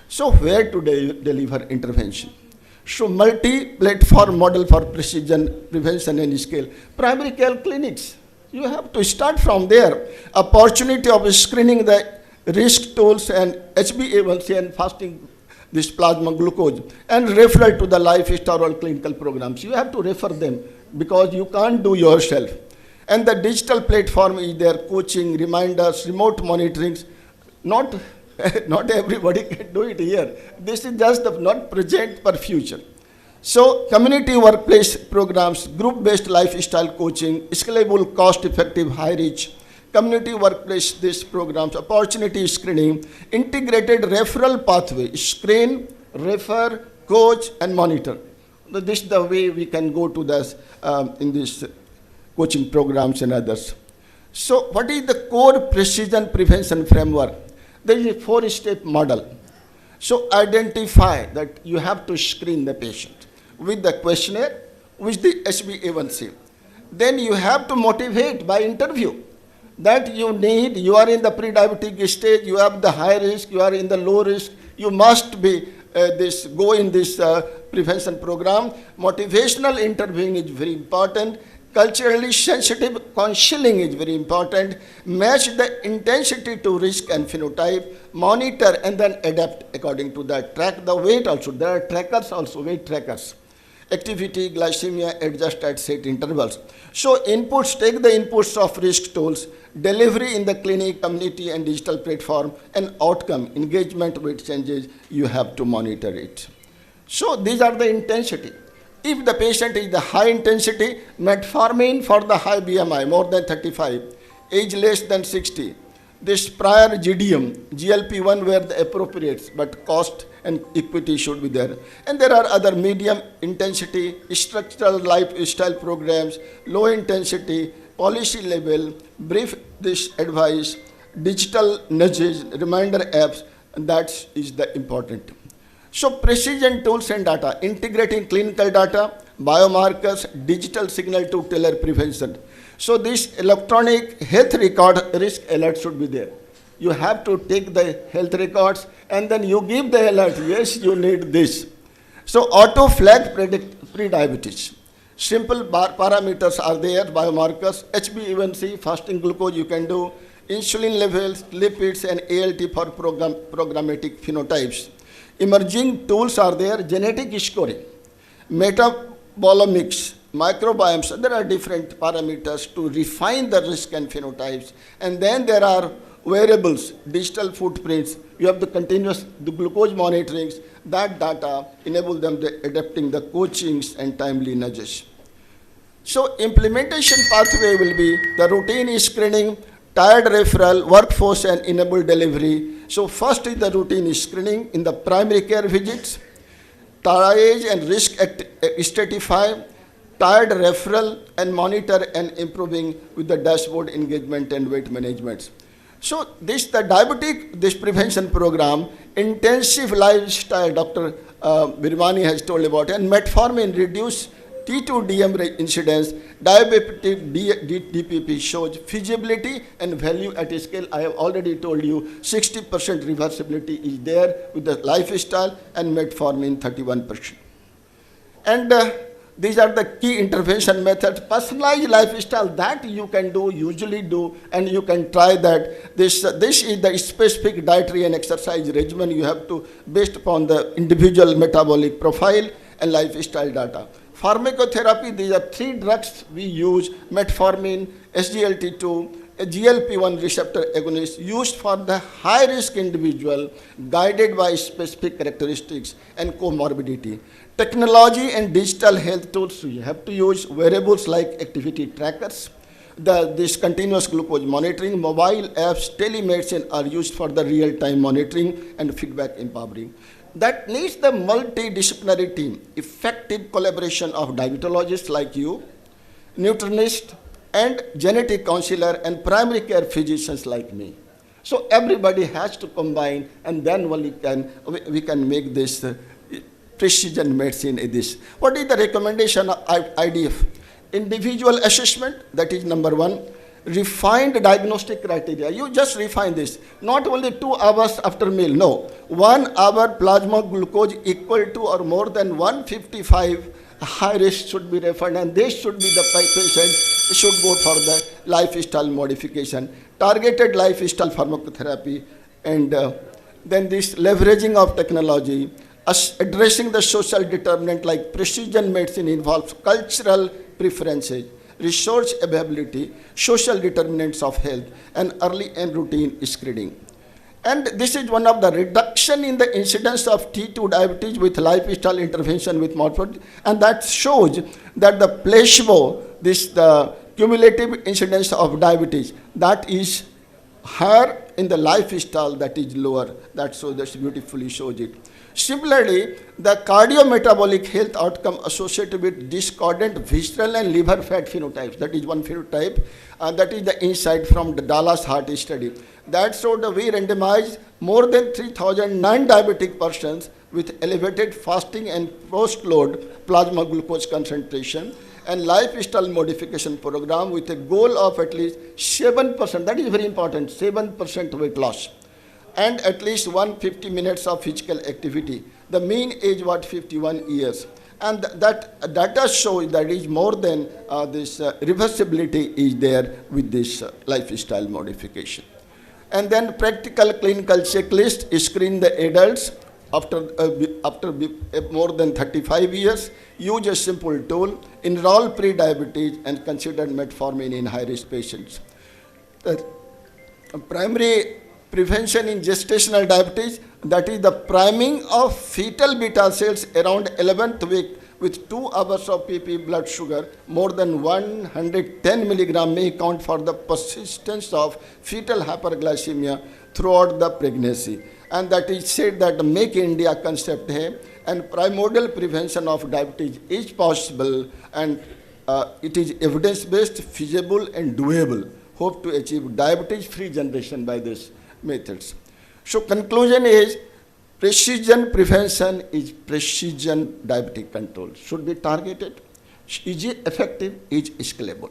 So where to deliver intervention? So multi-platform model for precision, prevention and scale. Primary care clinics, you have to start from there. Opportunity of screening the risk tools and HbA1c and fasting this plasma glucose, and referral to the lifestyle or clinical programs. You have to refer them because you can't do yourself. And the digital platform is there, coaching, reminders, remote monitorings. Not everybody can do it here. This is just not present but future. So community workplace programs, group-based lifestyle coaching, scalable, cost-effective, high-reach, community workplace these programs, opportunity screening, integrated referral pathway, screen, refer, coach, and monitor. This is the way we can go to this in these coaching programs and others. So what is the core precision prevention framework? There is a 4-step model. So identify that you have to screen the patient with the questionnaire, with the HbA1c. Then you have to motivate by interview that you are in the pre-diabetic stage, you have the high risk, you are in the low risk, you must be go in this prevention program. Motivational interviewing is very important. Culturally sensitive counseling is very important. Match the intensity to risk and phenotype, monitor and then adapt according to that. Track the weight also. There are trackers also, weight trackers. Activity, glycemia, adjust at set intervals. So inputs, take the inputs of risk tools, delivery in the clinic, community and digital platform, and outcome, engagement with changes, you have to monitor it. So these are the intensity. If the patient is the high intensity, metformin for the high BMI, more than 35, age less than 60, this prior GDM, GLP-1 were the appropriate, but cost and equity should be there. And there are other medium intensity, structural lifestyle programs, low intensity, policy level, brief this advice, digital nudges, reminder apps, and that is the important. So precision tools and data, integrating clinical data, biomarkers, digital signal to tailor prevention. So this electronic health record risk alert should be there. You have to take the health records and then you give the alert, yes, you need this. So auto flag predict pre-diabetes. Simple parameters are there, biomarkers, HbA1c, fasting glucose you can do, insulin levels, lipids and ALT for programmatic phenotypes. Emerging tools are there, genetic scoring, metabolomics, microbiomes. There are different parameters to refine the risk and phenotypes. And then there are wearables, digital footprints. You have the continuous glucose monitorings. That data enable them to adapting the coachings and timely nudges. So implementation pathway will be the routine screening, tired referral, workforce and enabled delivery. So first is the routine screening in the primary care visits, triage and risk stratify, tired referral and monitor and improving with the dashboard engagement and weight management. So this this prevention program, intensive lifestyle, Dr. Virmani has told about, and metformin reduce T2DM incidence, diabetic DPP shows feasibility and value at scale. I have already told you 60% reversibility is there with the lifestyle and metformin 31%. And these are the key intervention methods. Personalized lifestyle that you can do, usually do, and you can try that. This is the specific dietary and exercise regimen you have to, based upon the individual metabolic profile and lifestyle data. Pharmacotherapy, these are 3 drugs we use, metformin, SGLT2, a GLP-1 receptor agonist used for the high-risk individual, guided by specific characteristics and comorbidity. Technology and digital health tools, we have to use wearables like activity trackers, this continuous glucose monitoring, mobile apps, telemedicine are used for the real-time monitoring and feedback empowering. That needs the multidisciplinary team, effective collaboration of diabetologists like you, nutritionists, and genetic counselor and primary care physicians like me. So everybody has to combine, and then only we can make this precision medicine in this. What is the recommendation of IDF? Individual assessment, that is number 1. Refined diagnostic criteria. You just refine this. Not only 2 hours after meal, no. 1 hour plasma glucose equal to or more than 155, high risk should be referred, and this should be the patient should go for the lifestyle modification. Targeted lifestyle pharmacotherapy, and then this leveraging of technology, addressing the social determinant like precision medicine involves cultural preferences, resource availability, social determinants of health, and early and routine screening. And this is one of the reduction in the incidence of T2 diabetes with lifestyle intervention with morphology, and that shows that the placebo, the cumulative incidence of diabetes, that is higher in the lifestyle, that is lower. That beautifully shows it. Similarly, the cardiometabolic health outcome associated with discordant visceral and liver fat phenotypes, that is one phenotype, that is the insight from the Dallas Heart Study. That showed that we randomized more than 3,000 non-diabetic persons with elevated fasting and post-load plasma glucose concentration and lifestyle modification program with a goal of at least 7%, that is very important, 7% weight loss, and at least 150 minutes of physical activity. The mean age was 51 years. And that data shows that is more than this reversibility is there with this lifestyle modification. And then practical clinical checklist screen the adults after more than 35 years, use a simple tool, enroll pre-diabetes and consider metformin in high-risk patients. Primary prevention in gestational diabetes, that is the priming of fetal beta cells around 11th week with 2 hours of PP blood sugar, more than 110 milligram may account for the persistence of fetal hyperglycemia throughout the pregnancy. And that is said that the Make India concept hai, and primordial prevention of diabetes is possible, and it is evidence-based, feasible and doable. Hope to achieve diabetes-free generation by these methods. So conclusion is, precision prevention is precision diabetic control. Should be targeted, is effective, is scalable.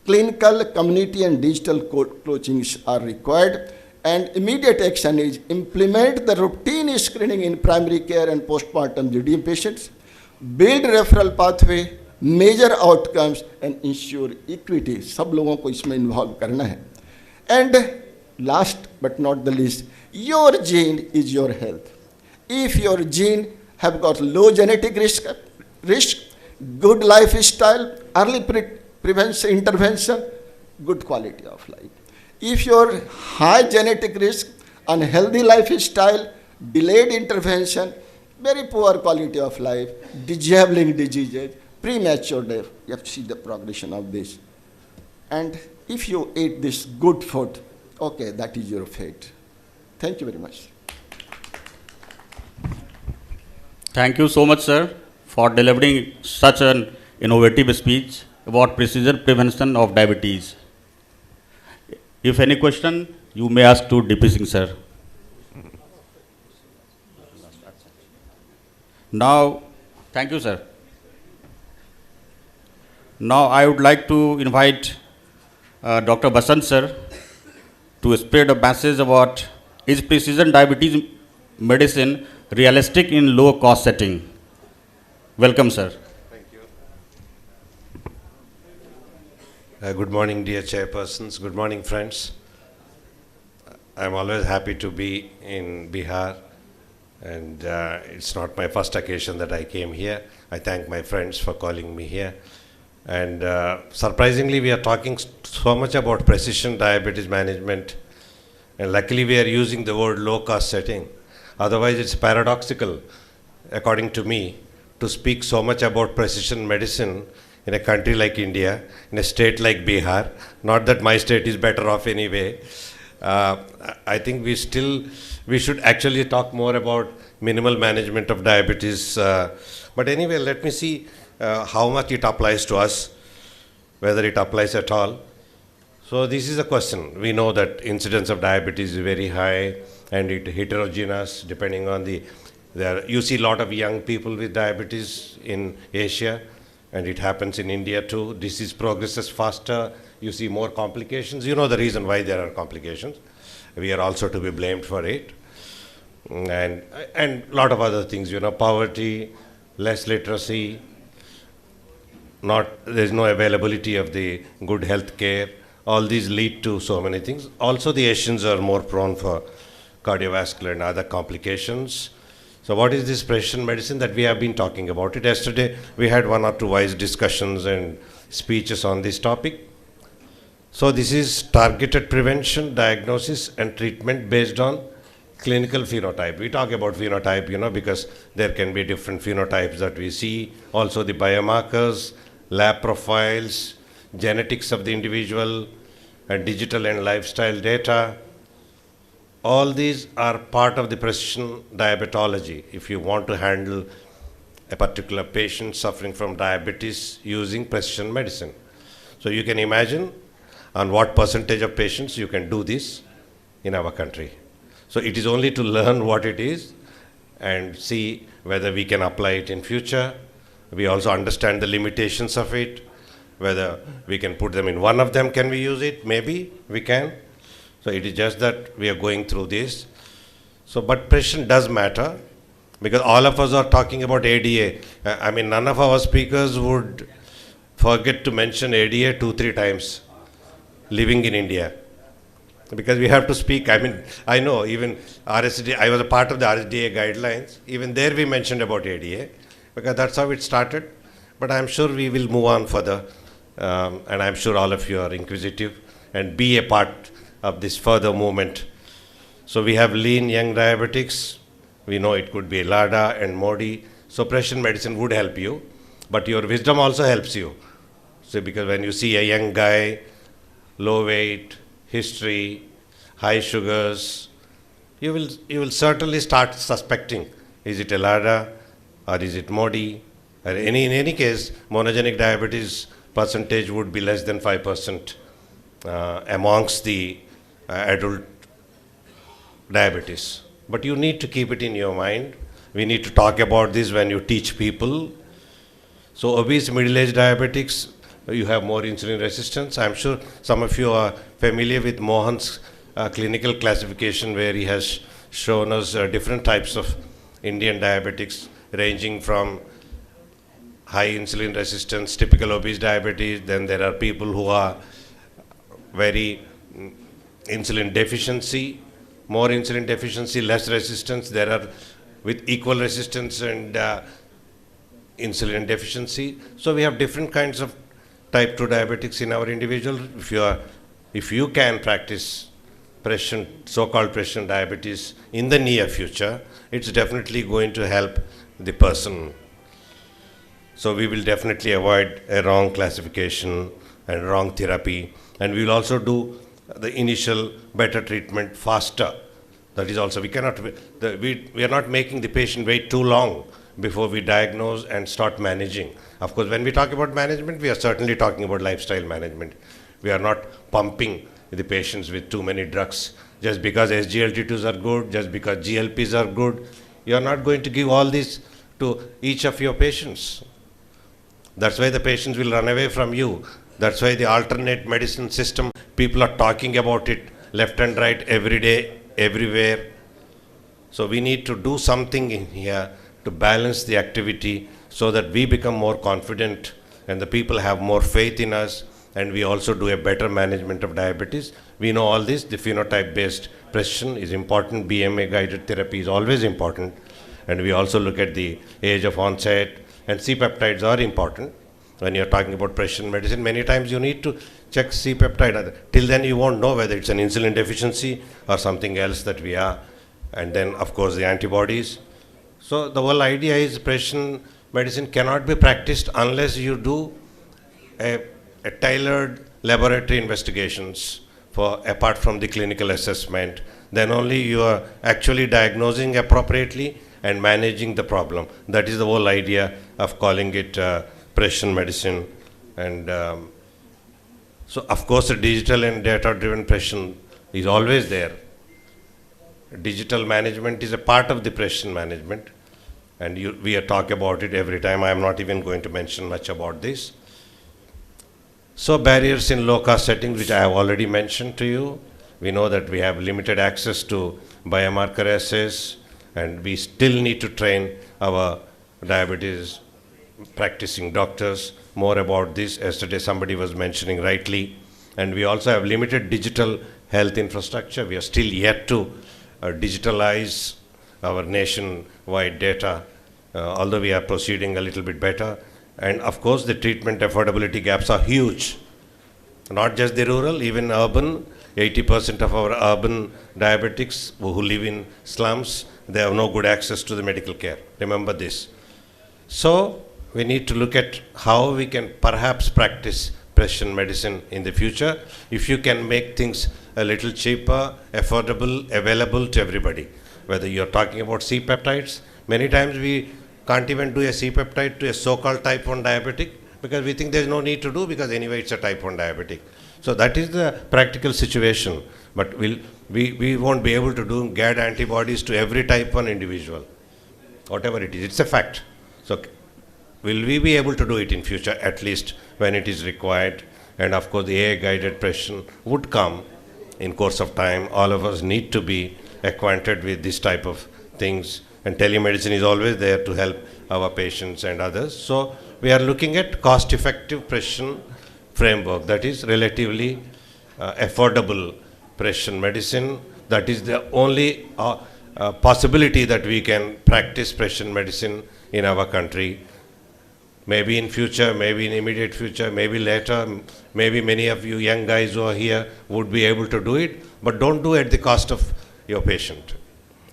Clinical, community and digital coachings are required, and immediate action is implement the routine screening in primary care and postpartum GDM patients, build referral pathway, measure outcomes and ensure equity. सब लोगों को इसमें involve करना है. And last but not the least, your gene is your health. If your gene have got low genetic risk, good lifestyle, early prevention, intervention, good quality of life. If your high genetic risk, unhealthy lifestyle, delayed intervention, very poor quality of life, disabling diseases, premature death, you have to see the progression of this. And if you eat this good food, okay, that is your fate. Thank you very much. Thank you so much, sir, for delivering such an innovative speech about precision prevention of diabetes. If any question, you may ask to DP Singh, sir. Now, thank you, sir. Now, I would like to invite Dr. Basant, sir, to spread a message about is precision diabetes medicine realistic in low cost setting. Welcome, sir. Thank you. Good morning, dear chairpersons. Good morning, friends. I'm always happy to be in Bihar, and it's not my first occasion that I came here. I thank my friends for calling me here. And surprisingly, we are talking so much about precision diabetes management, and luckily we are using the word low cost setting. Otherwise, it's paradoxical, according to me, to speak so much about precision medicine in a country like India, in a state like Bihar. Not that my state is better off anyway. I think we should actually talk more about minimal management of diabetes. But anyway, let me see how much it applies to us, whether it applies at all. So this is a question. We know that incidence of diabetes is very high, and it heterogeneous depending on you see a lot of young people with diabetes in Asia, and it happens in India too. Disease progresses faster, you see more complications. You know the reason why there are complications. We are also to be blamed for it. And a lot of other things, poverty, less literacy, there's no availability of the good health care. All these lead to so many things. Also, the Asians are more prone for cardiovascular and other complications. So what is this precision medicine that we have been talking about it? Yesterday, we had 1 or 2 wise discussions and speeches on this topic. So this is targeted prevention, diagnosis and treatment based on clinical phenotype. We talk about phenotype, because there can be different phenotypes that we see. Also the biomarkers, lab profiles, genetics of the individual, and digital and lifestyle data. All these are part of the precision diabetology. If you want to handle a particular patient suffering from diabetes using precision medicine. So you can imagine on what percentage of patients you can do this in our country. So it is only to learn what it is and see whether we can apply it in future. We also understand the limitations of it, whether we can put them in one of them, can we use it? Maybe we can. So it is just that we are going through this. So, but precision does matter because all of us are talking about ADA. I mean, none of our speakers would forget to mention ADA 2-3 times living in India. Because we have to speak, I mean, I know even RSSDI, I was a part of the RSSDI guidelines, even there we mentioned about ADA, because that's how it started. But I'm sure we will move on further, and I'm sure all of you are inquisitive and be a part of this further movement. So we have lean young diabetics, we know it could be LADA and MODI, so precision medicine would help you, but your wisdom also helps you. So because when you see a young guy, low weight, history, high sugars, you will certainly start suspecting, is it a LADA or is it MODI? Or in any case, monogenic diabetes percentage would be less than 5% amongst the adult diabetes. But you need to keep it in your mind. We need to talk about this when you teach people. So obese middle-aged diabetics, you have more insulin resistance. I'm sure some of you are familiar with Mohan's clinical classification where he has shown us different types of Indian diabetics ranging from high insulin resistance, typical obese diabetes, then there are people who are very insulin deficiency, more insulin deficiency, less resistance. There are with equal resistance and insulin deficiency. So we have different kinds of type 2 diabetics in our individual. If you can practice so-called precision diabetes in the near future, it's definitely going to help the person. So we will definitely avoid a wrong classification and wrong therapy, and we will also do the initial better treatment faster. That is also, we are not making the patient wait too long before we diagnose and start managing. Of course, when we talk about management, we are certainly talking about lifestyle management. We are not pumping the patients with too many drugs. Just because SGLT2s are good, just because GLPs are good, you are not going to give all this to each of your patients. That's why the patients will run away from you. That's why the alternate medicine system, people are talking about it left and right, every day, everywhere. So we need to do something in here to balance the activity so that we become more confident and the people have more faith in us, and we also do a better management of diabetes. We know all this, the phenotype-based precision is important, BMA-guided therapy is always important, and we also look at the age of onset, and C-peptides are important. When you're talking about precision medicine, many times you need to check C-peptide. Till then you won't know whether it's an insulin deficiency or something else that we are. And then, of course, the antibodies. So the whole idea is precision medicine cannot be practiced unless you do a tailored laboratory investigations apart from the clinical assessment. Then only you are actually diagnosing appropriately and managing the problem. That is the whole idea of calling it precision medicine. And so, of course, the digital and data-driven precision is always there. Digital management is a part of the precision management, and we are talking about it every time. I am not even going to mention much about this. So barriers in low-cost settings, which I have already mentioned to you. We know that we have limited access to biomarker assays, and we still need to train our diabetes practicing doctors more about this. Yesterday somebody was mentioning rightly, and we also have limited digital health infrastructure. We are still yet to digitalize our nationwide data, although we are proceeding a little bit better. And of course the treatment affordability gaps are huge. Not just the rural, even urban. 80% of our urban diabetics who live in slums, they have no good access to the medical care. Remember this. So we need to look at how we can perhaps practice precision medicine in the future if you can make things a little cheaper, affordable, available to everybody. Whether you're talking about C-peptides, many times we can't even do a C-peptide to a so-called type 1 diabetic because we think there's no need to do because anyway it's a type 1 diabetic. So that is the practical situation. But we won't be able to get antibodies to every type 1 individual, whatever it is. It's a fact. So will we be able to do it in future, at least when it is required? And of course, the AI-guided precision would come in course of time. All of us need to be acquainted with this type of things. And telemedicine is always there to help our patients and others. So we are looking at cost-effective precision framework, that is relatively affordable precision medicine. That is the only possibility that we can practice precision medicine in our country. Maybe in future, maybe in immediate future, maybe later, maybe many of you young guys who are here would be able to do it, but don't do it at the cost of your patient.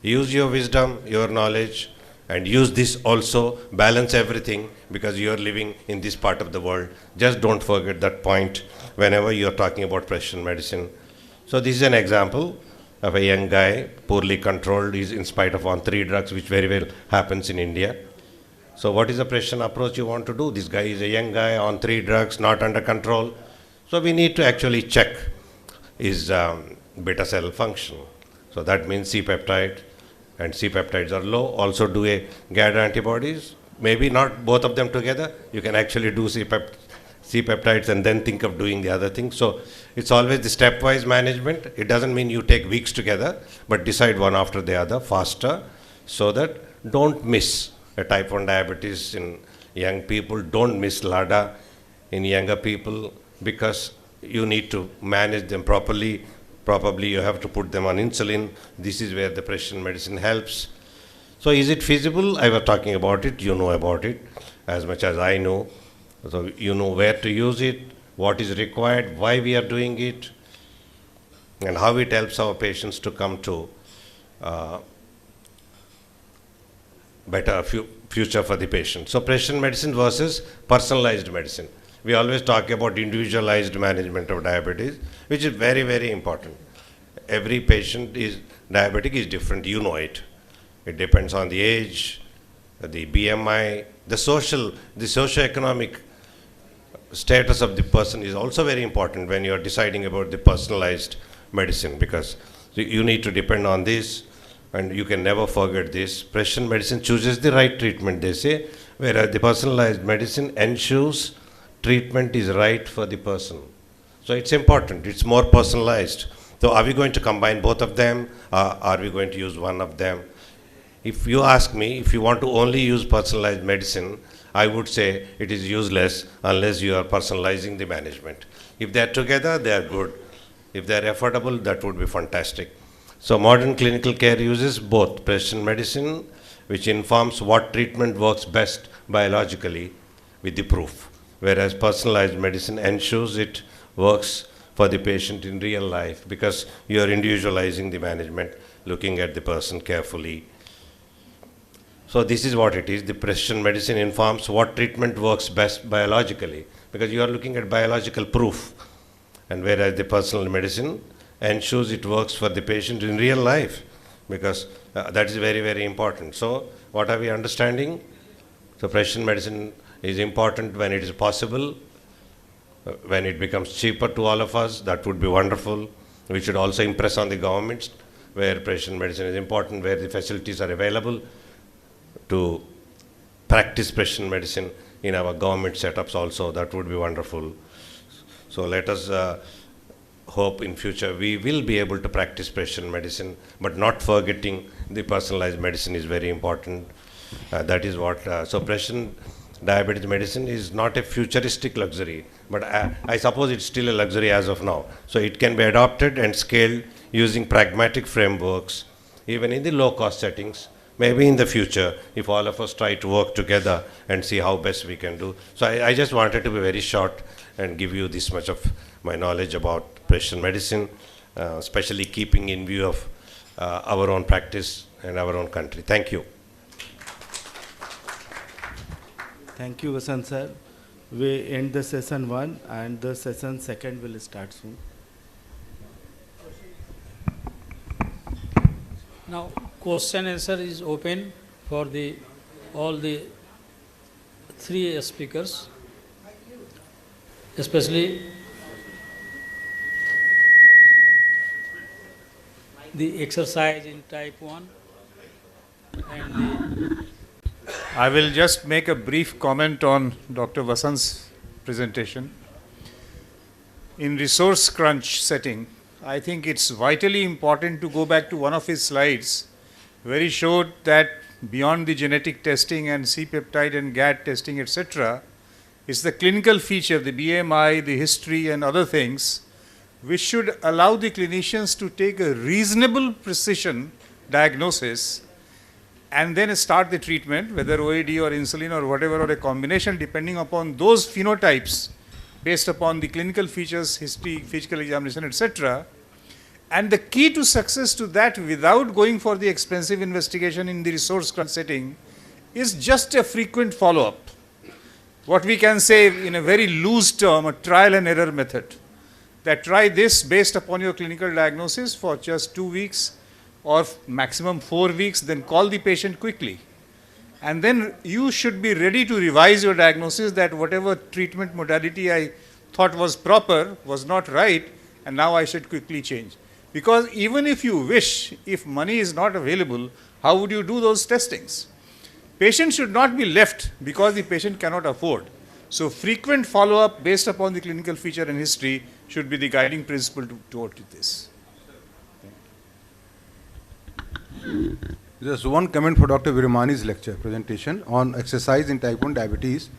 Use your wisdom, your knowledge, and use this also, balance everything, because you are living in this part of the world. Just don't forget that point whenever you are talking about precision medicine. So this is an example of a young guy, poorly controlled, is in spite of on 3 drugs, which very well happens in India. So what is the precision approach you want to do? This guy is a young guy on 3 drugs, not under control. So we need to actually check his beta cell function. So that means C-peptide, and C-peptides are low. Also do a GAD antibodies, maybe not both of them together. You can actually do C-peptides and then think of doing the other thing. So it's always the stepwise management. It doesn't mean you take weeks together, but decide one after the other faster, so that don't miss a type 1 diabetes in young people, don't miss LADA in younger people, because you need to manage them properly. Probably you have to put them on insulin. This is where the precision medicine helps. So is it feasible? I was talking about it. You know about it as much as I know. So you know where to use it, what is required, why we are doing it, and how it helps our patients to come to better future for the patient. So precision medicine versus personalized medicine. We always talk about individualized management of diabetes, which is very, very important. Every patient is diabetic is different, you know it. It depends on the age, the BMI, the socio-economic status of the person is also very important when you are deciding about the personalized medicine, because you need to depend on this, and you can never forget this. Precision medicine chooses the right treatment, they say, whereas the personalized medicine ensures treatment is right for the person. So it's important, it's more personalized. So are we going to combine both of them, or are we going to use one of them? If you ask me, if you want to only use personalized medicine, I would say it is useless unless you are personalizing the management. If they are together, they are good. If they are affordable, that would be fantastic. So modern clinical care uses both precision medicine, which informs what treatment works best biologically with the proof, whereas personalized medicine ensures it works for the patient in real life, because you are individualizing the management, looking at the person carefully. So this is what it is. The precision medicine informs what treatment works best biologically, because you are looking at biological proof, and whereas the personal medicine ensures it works for the patient in real life, because that is very, very important. So what are we understanding? So precision medicine is important when it is possible. When it becomes cheaper to all of us, that would be wonderful. We should also impress on the governments where precision medicine is important, where the facilities are available to practice precision medicine in our government setups also. That would be wonderful. So let us hope in future we will be able to practice precision medicine, but not forgetting the personalized medicine is very important. That is what, so precision diabetes medicine is not a futuristic luxury, but I suppose it's still a luxury as of now. So it can be adopted and scaled using pragmatic frameworks, even in the low-cost settings. Maybe in the future, if all of us try to work together and see how best we can do. So I just wanted to be very short and give you this much of my knowledge about precision medicine, especially keeping in view of our own practice and our own country. Thank you. Thank you, Vasant sir. we end the session 1 and the session 2 will start soon. Now, question answer is open for all the three speakers, especially the exercise in type 1 and the I will just make a brief comment on Dr. Vasant's presentation. In resource crunch setting, I think it's vitally important to go back to one of his slides where he showed that beyond the genetic testing and C-peptide and GAD testing, etc., it's the clinical feature, the BMI, the history and other things, which should allow the clinicians to take a reasonable precision diagnosis and then start the treatment, whether OAD or insulin or whatever, or a combination depending upon those phenotypes based upon the clinical features, history, physical examination, etc. And the key to success to that without going for the expensive investigation in the resource crunch setting is just a frequent follow-up. What we can say in a very loose term, a trial and error method. That try this based upon your clinical diagnosis for just 2 weeks or maximum 4 weeks, then call the patient quickly. And then you should be ready to revise your diagnosis that whatever treatment modality I thought was proper was not right, and now I should quickly change. Because even if you wish, if money is not available, how would you do those testings? Patient should not be left because the patient cannot afford. So frequent follow-up based upon the clinical feature and history should be the guiding principle toward this. Just one comment for Dr. Viramani's lecture presentation on exercise in type 1 diabetes.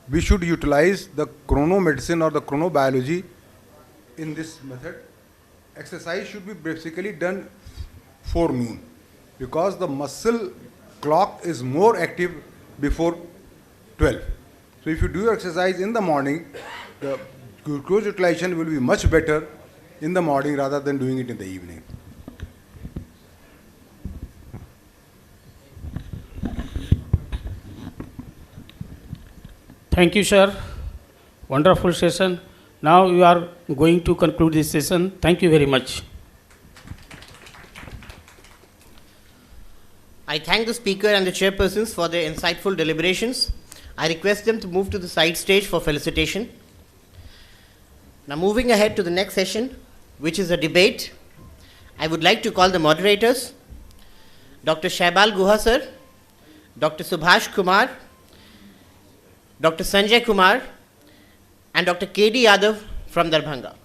We should utilize the chronomedicine or the chronobiology in this method. Exercise should be basically done before noon because the muscle clock is more active before 12. So if you do your exercise in the morning, the glucose utilization will be much better in the morning rather than doing it in the evening. Thank you, sir. Wonderful session. Now we are going to conclude this session. Thank you very much. I thank the speaker and the chairpersons for their insightful deliberations. I request them to move to the side stage for felicitation. Now moving ahead to the next session, which is a debate, I would like to call the moderators, Dr. Shaibal Guha sir, Dr. Subhash Kumar, Dr. Sanjay Kumar, and Dr. K.D. Yadav from Darbhanga.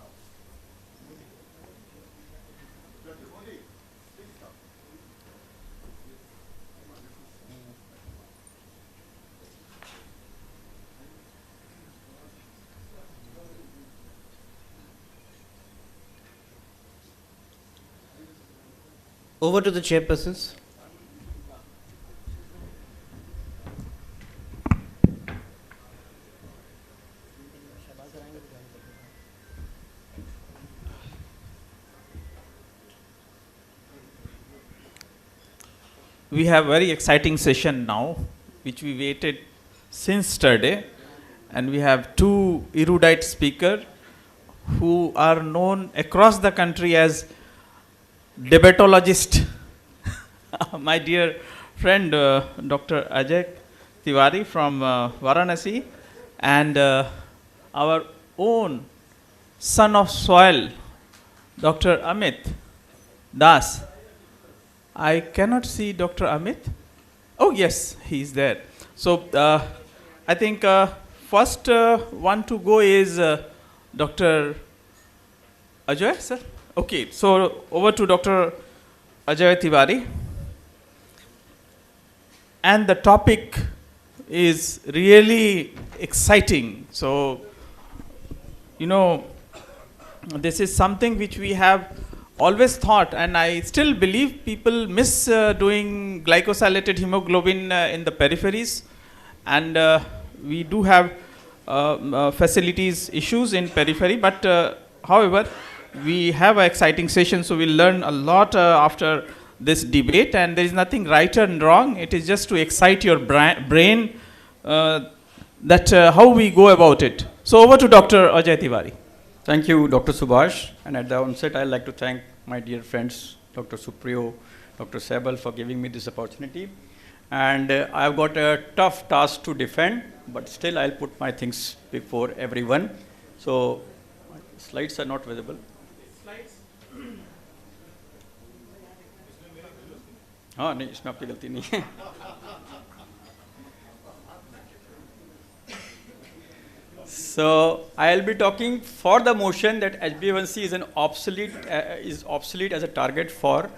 Over to the chairpersons. We have very exciting session now, which we waited since yesterday, and we have two erudite speakers who are known across the country as debatologists. My dear friend, Dr. Ajay Tiwari from Varanasi, and our own son of soil, Dr. Amit Das. I cannot see Dr. Amit. Oh, yes, he is there. So, I think first one to go is Dr. Ajay, sir? Okay, so over to Dr. Ajay Tiwari. And the topic is really exciting. So, you know, this is something which we have always thought, and I still believe people miss doing glycosylated hemoglobin in the peripheries, and we do have facilities issues in periphery, but however, we have an exciting session, so we'll learn a lot after this debate, and there is nothing right and wrong. It is just to excite your brain that how we go about it. So over to Dr. Ajay Tiwari. Thank you, Dr. Subhash. And at the onset, I'd like to thank my dear friends, Dr. Supriyo, Dr. Sabal, for giving me this opportunity. And I've got a tough task to defend, but still I'll put my things before everyone. So, slides are not visible. Slides? हाँ नहीं इसमें आपकी गलती नहीं है. So I'll be talking for the motion that HbA1c is obsolete as a target for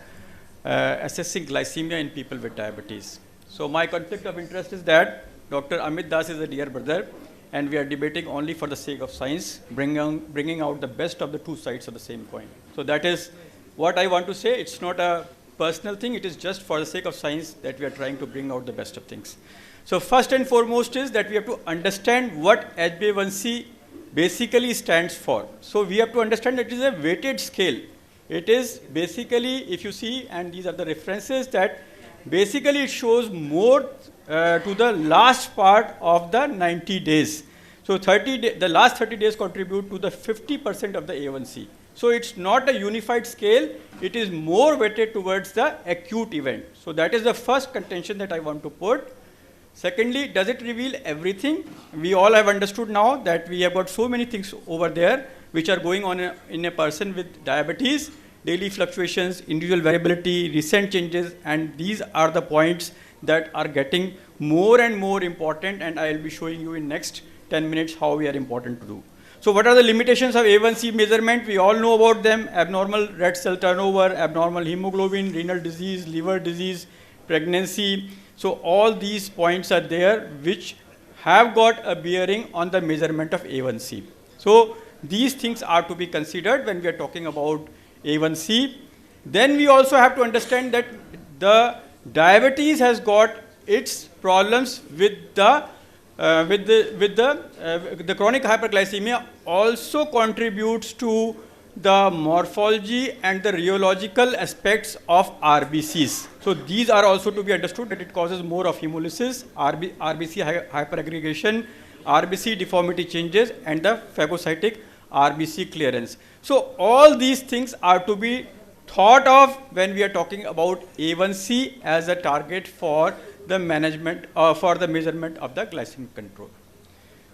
assessing glycemia in people with diabetes. So my conflict of interest is that Dr. Amit Das is a dear brother, and we are debating only for the sake of science, bringing out the best of the two sides of the same coin. So that is what I want to say. It's not a personal thing. It is just for the sake of science that we are trying to bring out the best of things. So first and foremost is that we have to understand what HbA1c basically stands for. So we have to understand that it is a weighted scale. It is basically, if you see, and these are the references, that basically it shows more to the last part of the 90 days. So the last 30 days contribute to the 50% of the A1C. So it's not a unified scale. It is more weighted towards the acute event. So that is the first contention that I want to put. Secondly, does it reveal everything? We all have understood now that we have got so many things over there which are going on in a person with diabetes, daily fluctuations, individual variability, recent changes, and these are the points that are getting more and more important, and I will be showing you in next 10 minutes how we are important to do. So what are the limitations of A1C measurement? We all know about them: abnormal red cell turnover, abnormal hemoglobin, renal disease, liver disease, pregnancy. So all these points are there which have got a bearing on the measurement of A1C. So these things are to be considered when we are talking about A1C. Then we also have to understand that the diabetes has got its problems with the chronic hyperglycemia also contributes to the morphology and the rheological aspects of RBCs. So these are also to be understood, that it causes more of hemolysis, RBC hyperaggregation, RBC deformity changes, and the phagocytic RBC clearance. So all these things are to be thought of when we are talking about A1C as a target for the management, for the measurement of the glycemic control.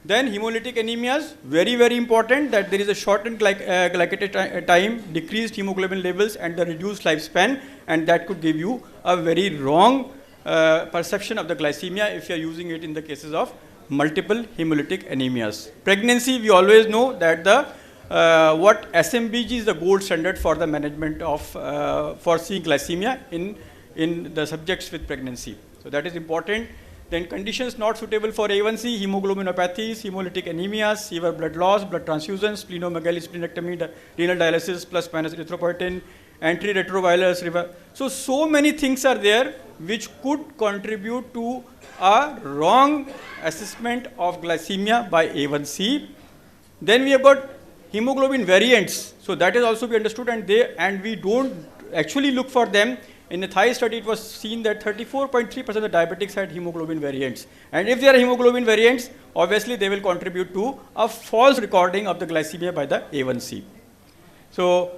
Then hemolytic anemias, very, very important, that there is a shortened glycated time, decreased hemoglobin levels, and the reduced lifespan, and that could give you a very wrong perception of the glycemia if you are using it in the cases of multiple hemolytic anemias. Pregnancy, we always know that the what SMBG is the gold standard for the management of for seeing glycemia in the subjects with pregnancy. So that is important. Then conditions not suitable for A1C: hemoglobinopathies, hemolytic anemias, severe blood loss, blood transfusions, splenomegaly, splenectomy, renal dialysis plus minus erythropoietin, antiretrovirus. So many things are there which could contribute to a wrong assessment of glycemia by A1C. Then we have got hemoglobin variants. So that is also be understood, and we don't actually look for them. In a Thai study, it was seen that 34.3% of the diabetics had hemoglobin variants. And if there are hemoglobin variants, obviously they will contribute to a false recording of the glycemia by the A1C. So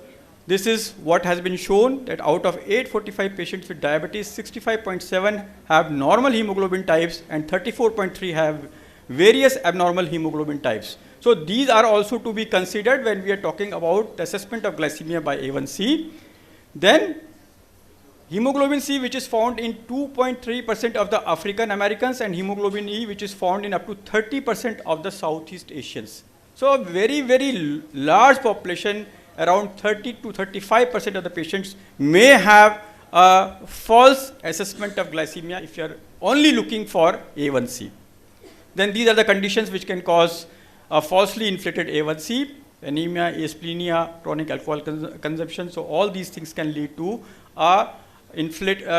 this is what has been shown, that out of 845 patients with diabetes, 65.7 have normal hemoglobin types and 34.3 have various abnormal hemoglobin types. So these are also to be considered when we are talking about the assessment of glycemia by A1C. Then hemoglobin C, which is found in 2.3% of the African Americans, and hemoglobin E, which is found in up to 30% of the Southeast Asians. So a very, very large population, around 30 to 35% of the patients may have a false assessment of glycemia if you are only looking for A1C. Then these are the conditions which can cause a falsely inflated A1C: anemia, asplenia, chronic alcohol consumption. So all these things can lead to a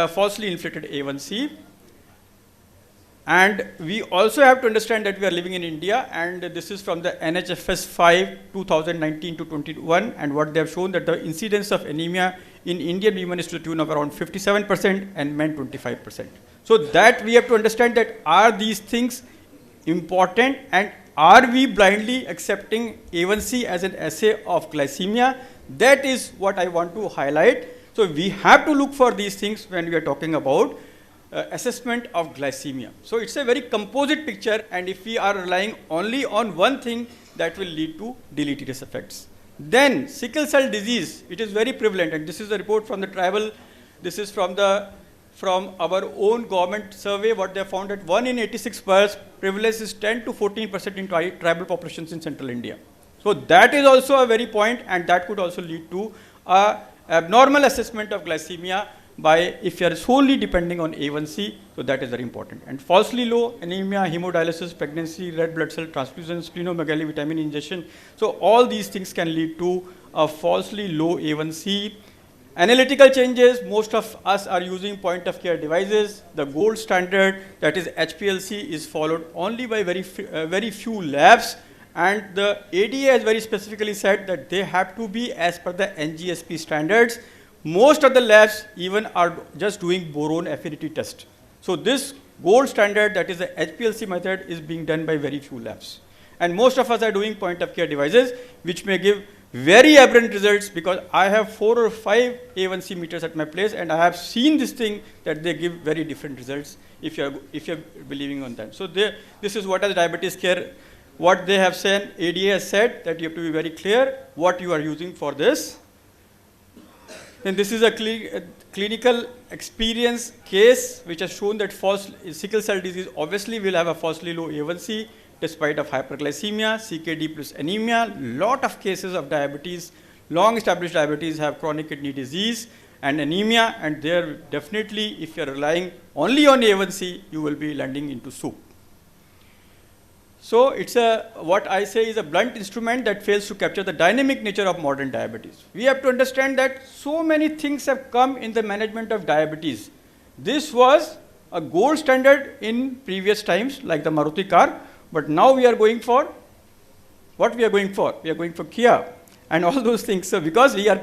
falsely inflated A1C. And we also have to understand that we are living in India, and this is from the NHFS 5 2019 to 21, and what they have shown that the incidence of anemia in Indian women is to the tune of around 57% and men 25%. So that we have to understand that are these things important, and are we blindly accepting A1C as an assay of glycemia? That is what I want to highlight. So we have to look for these things when we are talking about assessment of glycemia. So it's a very composite picture, and if we are relying only on one thing, that will lead to deleterious effects. Then sickle cell disease, it is very prevalent, and this is a report from the tribal, this is from our own government survey. What they found, that 1 in 86 births, prevalence is 10 to 14% in tribal populations in central India. So that is also a very point, and that could also lead to a abnormal assessment of glycemia by, if you are solely depending on A1C, so that is very important. And falsely low anemia, hemodialysis, pregnancy, red blood cell transfusion, splenomegaly, vitamin ingestion. So all these things can lead to a falsely low A1C. Analytical changes, most of us are using point of care devices. The gold standard, that is HPLC, is followed only by very few labs, and the ADA has very specifically said that they have to be as per the NGSP standards. Most of the labs even are just doing boron affinity test. So this gold standard, that is the HPLC method, is being done by very few labs. And most of us are doing point of care devices, which may give very aberrant results, because I have 4 or 5 A1C meters at my place, and I have seen this thing that they give very different results if you are believing on them. So this is what as diabetes care, what they have said, ADA has said, that you have to be very clear what you are using for this. And this is a clinical experience case which has shown that sickle cell disease obviously will have a falsely low A1C despite of hyperglycemia, CKD plus anemia. Lot of cases of diabetes, long established diabetes, have chronic kidney disease and anemia, and there definitely, if you are relying only on A1C, you will be landing into soup. So it's what I say is a blunt instrument that fails to capture the dynamic nature of modern diabetes. We have to understand that so many things have come in the management of diabetes. This was a gold standard in previous times, like the Maruti car, but now we are going for, what we are going for? We are going for Kia and all those things. So because we are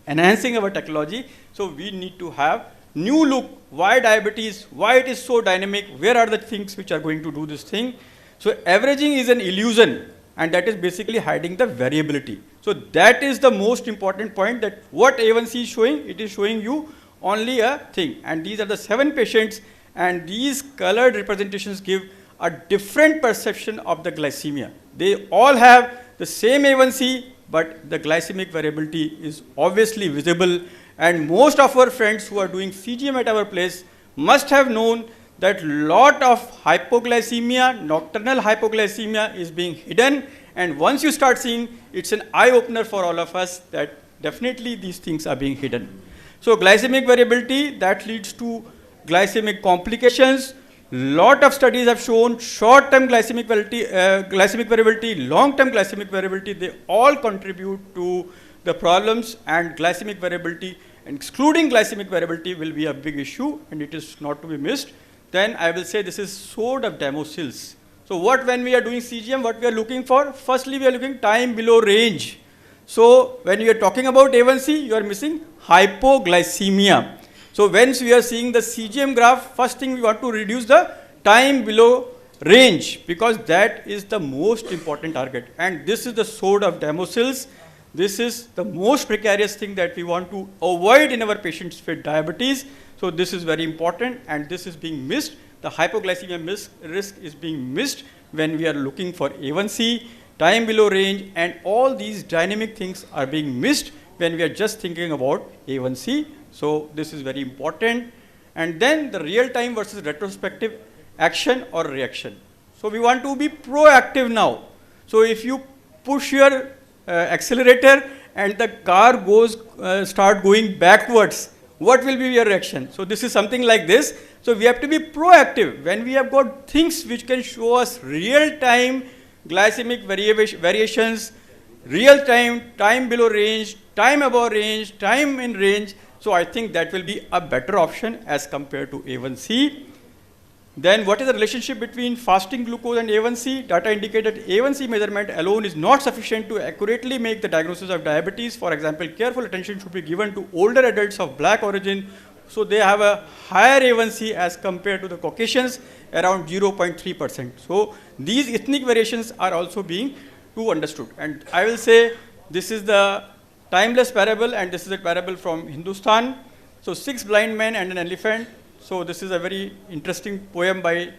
enhancing our technology, so we need to have new look. Why diabetes? Why it is so dynamic? Where are the things which are going to do this thing? So averaging is an illusion, and that is basically hiding the variability. So that is the most important point, that what A1C is showing, it is showing you only a thing. And these are the 7 patients, and these colored representations give a different perception of the glycemia. They all have the same A1C, but the glycemic variability is obviously visible. And most of our friends who are doing CGM at our place must have known that lot of hypoglycemia, nocturnal hypoglycemia is being hidden, and once you start seeing, it's an eye-opener for all of us that definitely these things are being hidden. So glycemic variability, that leads to glycemic complications. Lot of studies have shown short-term glycemic variability, long-term glycemic variability, they all contribute to the problems, and glycemic variability, and excluding glycemic variability, will be a big issue, and it is not to be missed. Then I will say this is sword of Damocles. So when we are doing CGM, what we are looking for? Firstly, we are looking time below range. So when you are talking about A1C, you are missing hypoglycemia. So once we are seeing the CGM graph, first thing we want to reduce the time below range, because that is the most important target. And this is the sword of Damocles. This is the most precarious thing that we want to avoid in our patients with diabetes. So this is very important, and this is being missed. The hypoglycemia risk is being missed when we are looking for A1C, time below range, and all these dynamic things are being missed when we are just thinking about A1C. So this is very important. And then the real time versus retrospective action or reaction. So we want to be proactive now. So if you push your accelerator and the car start going backwards, what will be your reaction? So this is something like this. So we have to be proactive. When we have got things which can show us real-time glycemic variations, real-time, time below range, time above range, time in range, so I think that will be a better option as compared to A1C. Then what is the relationship between fasting glucose and A1C? Data indicate that A1C measurement alone is not sufficient to accurately make the diagnosis of diabetes. For example, careful attention should be given to older adults of black origin So they have a higher A1C as compared to the Caucasians, around 0.3%. So these ethnic variations are also being understood. And I will say this is the timeless parable, and this is a parable from Hindustan. So 6 blind men and an elephant. So this is a very interesting poem by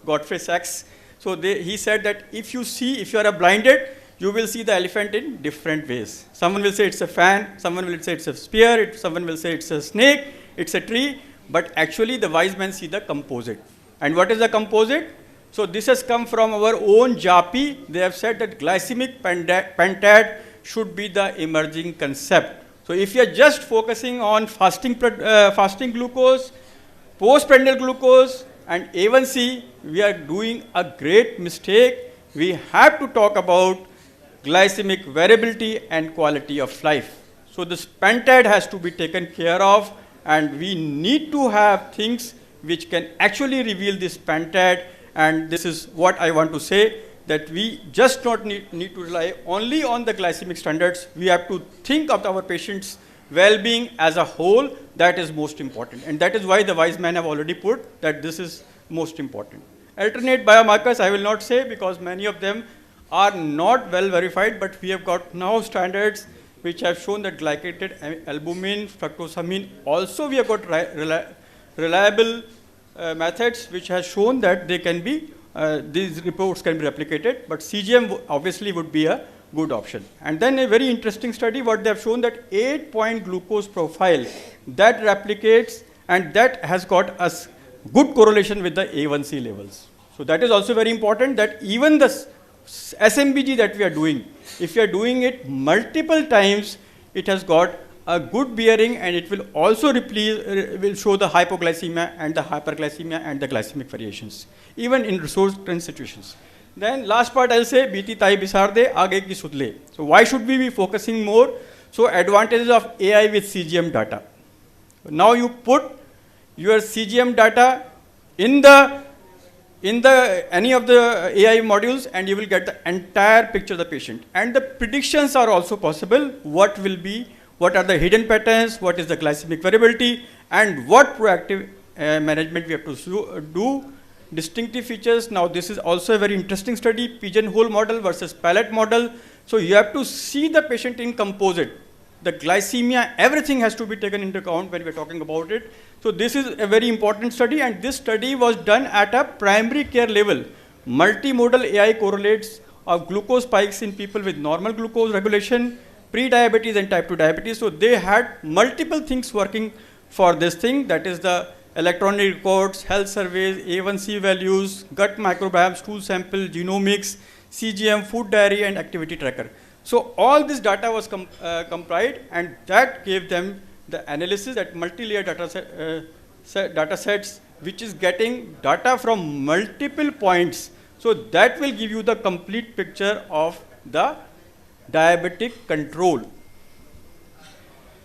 Godfrey Sachs. So he said that if you are blinded, you will see the elephant in different ways. Someone will say it's a fan, someone will say it's a spear, someone will say it's a snake, it's a tree, but actually the wise men see the composite. And what is the composite? So this has come from our own JAPI. They have said that glycemic pentad should be the emerging concept. So if you are just focusing on fasting glucose, postprandial glucose, and A1C, we are doing a great mistake. We have to talk about glycemic variability and quality of life. So this pentad has to be taken care of, and we need to have things which can actually reveal this pentad. And this is what I want to say, that we just not need to rely only on the glycemic standards. We have to think of our patients' well-being as a whole. That is most important. And that is why the wise men have already put that this is most important. Alternate biomarkers, I will not say, because many of them are not well verified, but we have got now standards which have shown that glycated albumin, fructosamine, also we have got reliable methods which has shown that they can be, these reports can be replicated, but CGM obviously would be a good option. And then a very interesting study, what they have shown that 8-point glucose profile that replicates, and that has got a good correlation with the A1C levels. So that is also very important, that even the SMBG that we are doing, if we are doing it multiple times, it has got a good bearing, and it will also will show the hypoglycemia and the hyperglycemia and the glycemic variations, even in resource-crunch situations. Then last part I'll say, BT tai bisarde, aage ki sudle. So why should we be focusing more? So advantages of AI with CGM data. Now you put your CGM data in any of the AI modules, and you will get the entire picture of the patient. And the predictions are also possible. What are the hidden patterns, what is the glycemic variability, and what proactive management we have to do. Distinctive features. Now this is also a very interesting study, pigeonhole model versus pallet model. So you have to see the patient in composite. The glycemia, everything has to be taken into account when we are talking about it. So this is a very important study, and this study was done at a primary care level. Multimodal AI correlates of glucose spikes in people with normal glucose regulation, pre-diabetes and type 2 diabetes. So they had multiple things working for this thing, that is the electronic records, health surveys, A1C values, gut microbiome, stool sample, genomics, CGM, food diary, and activity tracker. So all this data was compiled, and that gave them the analysis at multi-layer data sets, which is getting data from multiple points. So that will give you the complete picture of the diabetic control.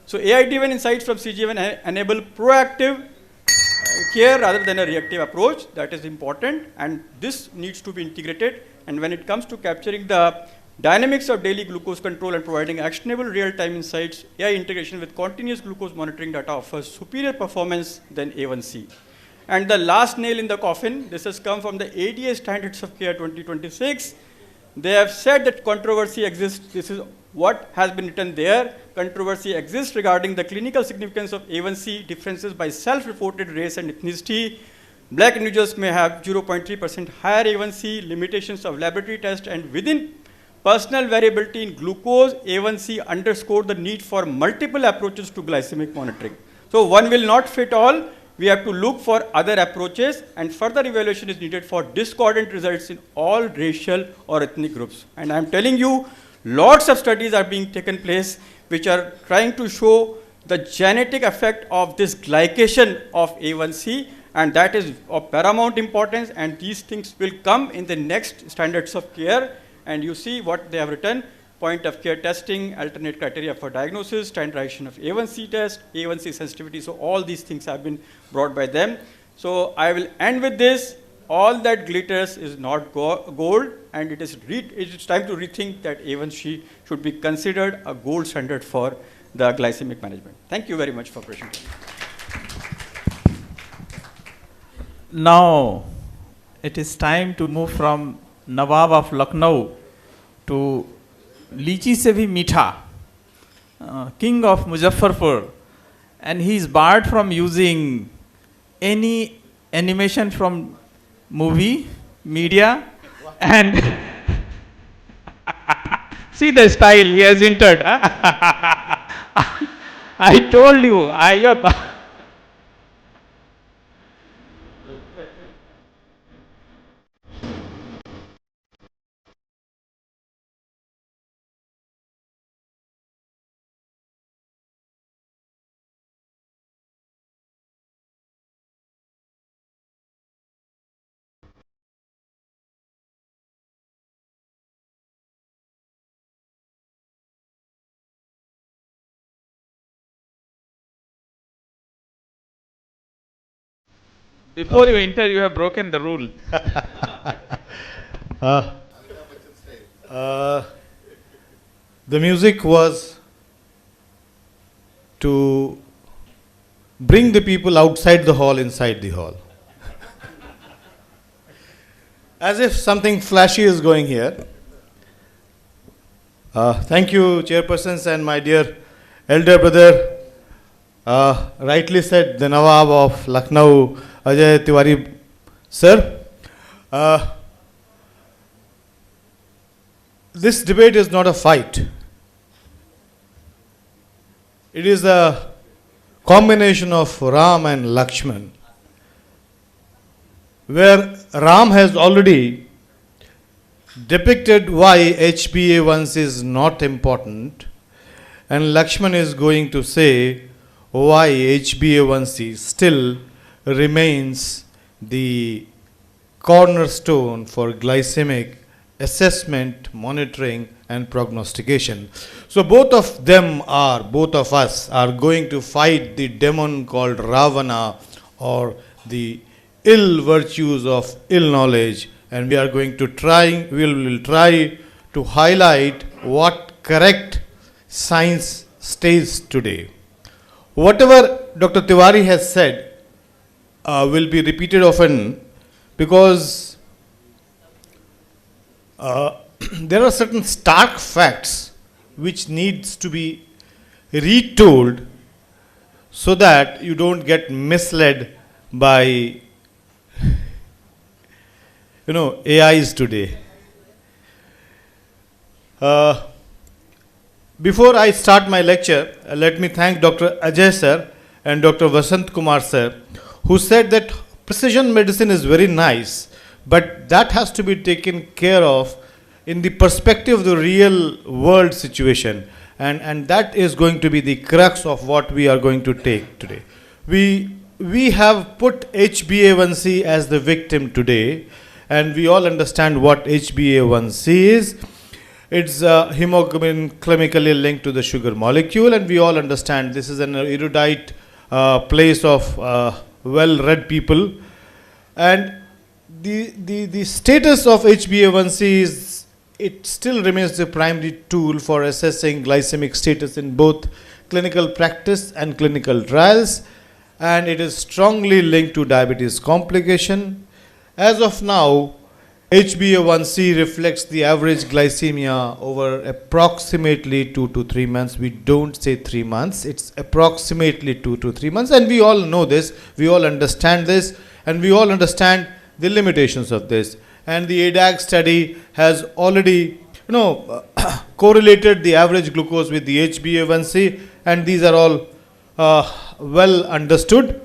So AI-driven insights from CGM enable proactive care rather than a reactive approach. That is important, and this needs to be integrated. And when it comes to capturing the dynamics of daily glucose control and providing actionable real-time insights, AI integration with continuous glucose monitoring data offers superior performance than A1C. And the last nail in the coffin, this has come from the ADA Standards of Care 2026. They have said that controversy exists. This is what has been written there. Controversy exists regarding the clinical significance of A1C differences by self-reported race and ethnicity. Black individuals may have 0.3% higher A1C, limitations of laboratory tests, and within personal variability in glucose, A1C underscore the need for multiple approaches to glycemic monitoring. So one will not fit all. We have to look for other approaches, and further evaluation is needed for discordant results in all racial or ethnic groups. And I'm telling you, lots of studies are being taken place which are trying to show the genetic effect of this glycation of A1C, and that is of paramount importance, and these things will come in the next standards of care. And you see what they have written: point of care testing, alternate criteria for diagnosis, standardization of A1C test, A1C sensitivity. So all these things have been brought by them. So I will end with this: all that glitters is not gold, and it is time to rethink that A1C should be considered a gold standard for the glycemic management. Thank you very much for presenting. Now, it is time to move from Nawab of Lucknow to Lichi se bhi meetha, king of Muzaffarpur, and he is barred from using any animation from movie, media, and see the style he has entered. I told you, before you enter, you have broken the rule. The music was to bring the people outside the hall inside the hall. As if something flashy is going here. Thank you, chairpersons, and my dear elder brother. Rightly said, the Nawab of Lucknow, Ajay Tiwari, sir. This debate is not a fight. It is a combination of Ram and Lakshman, where Ram has already depicted why HbA1c is not important, and Lakshman is going to say why HbA1c still remains the cornerstone for glycemic assessment, monitoring, and prognostication. So both of us are going to fight the demon called Ravana, or the ill virtues of ill knowledge, and we will try to highlight what correct science states today. Whatever Dr. Tiwari has said will be repeated often, because there are certain stark facts which needs to be retold so that you don't get misled by AIs today. Before I start my lecture, let me thank Dr. Ajay sir and Dr. Vasant Kumar sir, who said that precision medicine is very nice, but that has to be taken care of in the perspective of the real world situation, and that is going to be the crux of what we are going to take today. We have put HbA1c as the victim today, and we all understand what HbA1c is. It's hemoglobin chemically linked to the sugar molecule, and we all understand this is an erudite place of well-read people. And the status of HbA1c is, it still remains the primary tool for assessing glycemic status in both clinical practice and clinical trials, and it is strongly linked to diabetes complication. As of now, HbA1c reflects the average glycemia over approximately 2 to 3 months. We don't say 3 months, it's approximately 2 to 3 months, and we all know this, we all understand this, and we all understand the limitations of this. And the ADAG study has already correlated the average glucose with the HbA1c, and these are all well understood.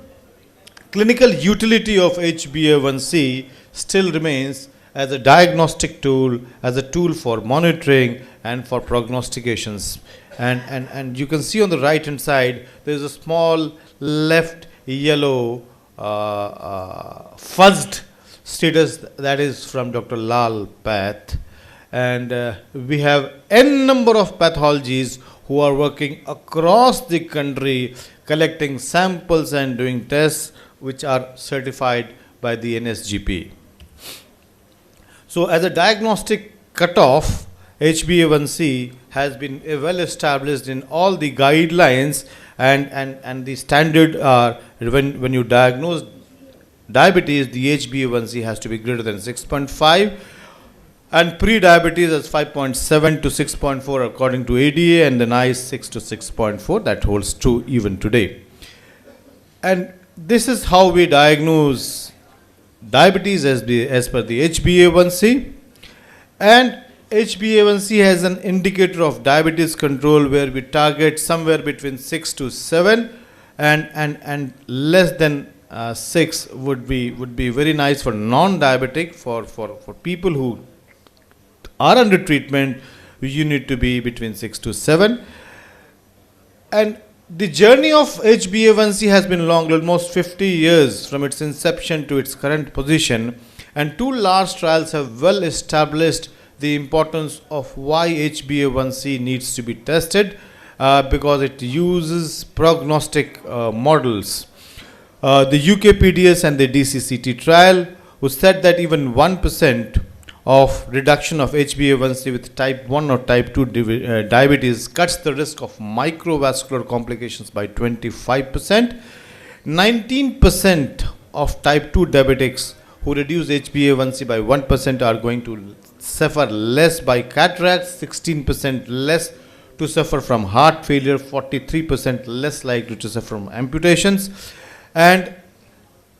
Clinical utility of HbA1c still remains as a diagnostic tool, as a tool for monitoring and for prognostications. And you can see on the right hand side, there is a small left yellow fuzzed status that is from Dr. Lal Path. And we have n number of pathologies who are working across the country collecting samples and doing tests which are certified by the NSGP. So as a diagnostic cutoff, HbA1c has been well established in all the guidelines, and the standard are when you diagnose diabetes, the HbA1c has to be greater than 6.5, and pre-diabetes is 5.7 to 6.4 according to ADA, and then I 6 to 6.4. That holds true even today. And this is how we diagnose diabetes as per the HbA1c. And HbA1c has an indicator of diabetes control where we target somewhere between 6 to 7, and less than 6 would be very nice for non-diabetic. For people who are under treatment, you need to be between 6 to 7. And the journey of HbA1c has been long, almost 50 years from its inception to its current position, and 2 large trials have well established the importance of why HbA1c needs to be tested, because it uses prognostic models. The UKPDS and the DCCT trial, who said that even 1% of reduction of HbA1c with type 1 or type 2 diabetes cuts the risk of microvascular complications by 25%. 19% of type 2 diabetics who reduce HbA1c by 1% are going to suffer less by cataracts, 16% less to suffer from heart failure, 43% less likely to suffer from amputations, and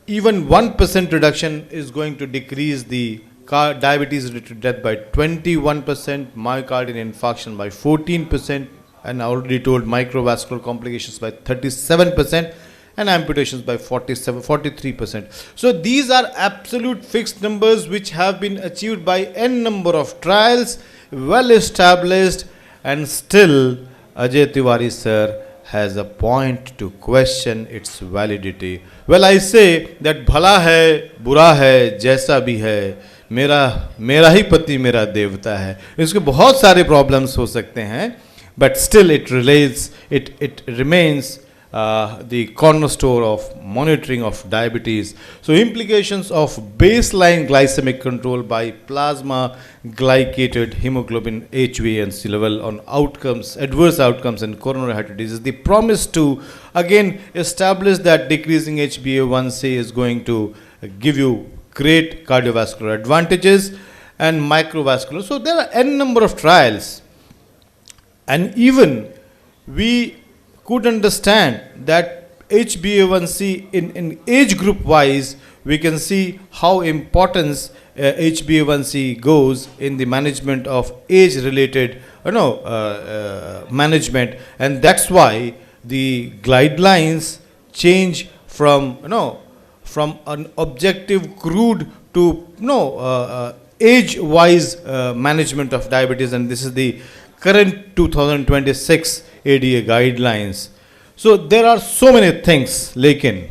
even 1% reduction is going to decrease the diabetes related death by 21%, myocardial infarction by 14%, and I already told microvascular complications by 37%, and amputations by 43%. So these are absolute fixed numbers which have been achieved by n number of trials, well established, and still Ajay Tiwari sir has a point to question its validity. Well, I say that bhala hai, bura hai, jaisa bhi hai, मेरा ही पति मेरा देवता है. इसके बहुत सारे problems हो सकते हैं, but still it remains the cornerstone of monitoring of diabetes. So implications of baseline glycemic control by plasma glycated hemoglobin HbA1c level on outcomes, adverse outcomes in coronary heart disease is the promise to again establish that decreasing HbA1c is going to give you great cardiovascular advantages and microvascular. So there are n number of trials, and even we could understand that HbA1c in age group wise, we can see how importance HbA1c goes in the management of age related management, and that's why the guidelines change from an objective crude to age wise management of diabetes, and this is the current 2026 ADA guidelines. So there are so many things, lekin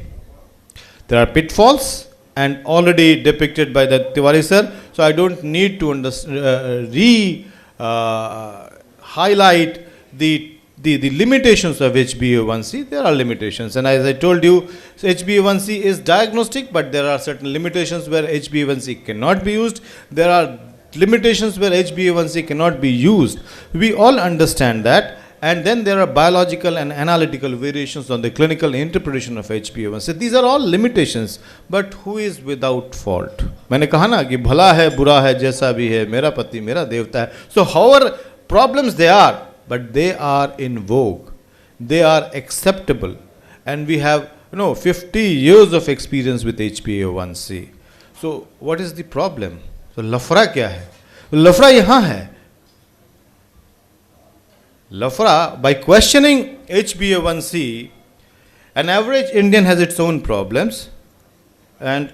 there are pitfalls and already depicted by the Tiwari sir, so I don't need to highlight the limitations of HbA1c. There are limitations, and as I told you, HbA1c is diagnostic, but there are certain limitations where HbA1c cannot be used. There are limitations where HbA1c cannot be used. We all understand that. And then there are biological and analytical variations on the clinical interpretation of HbA1c. These are all limitations, but who is without fault? मैंने कहा ना कि भला है, बुरा है, जैसा भी है, मेरा पति मेरा देवता है. So however problems they are, but they are in vogue, they are acceptable, and we have 50 years of experience with HbA1c. So what is the problem? So लफड़ा क्या है? लफड़ा यहाँ है. Lafra, by questioning HbA1c, an average Indian has its own problems, and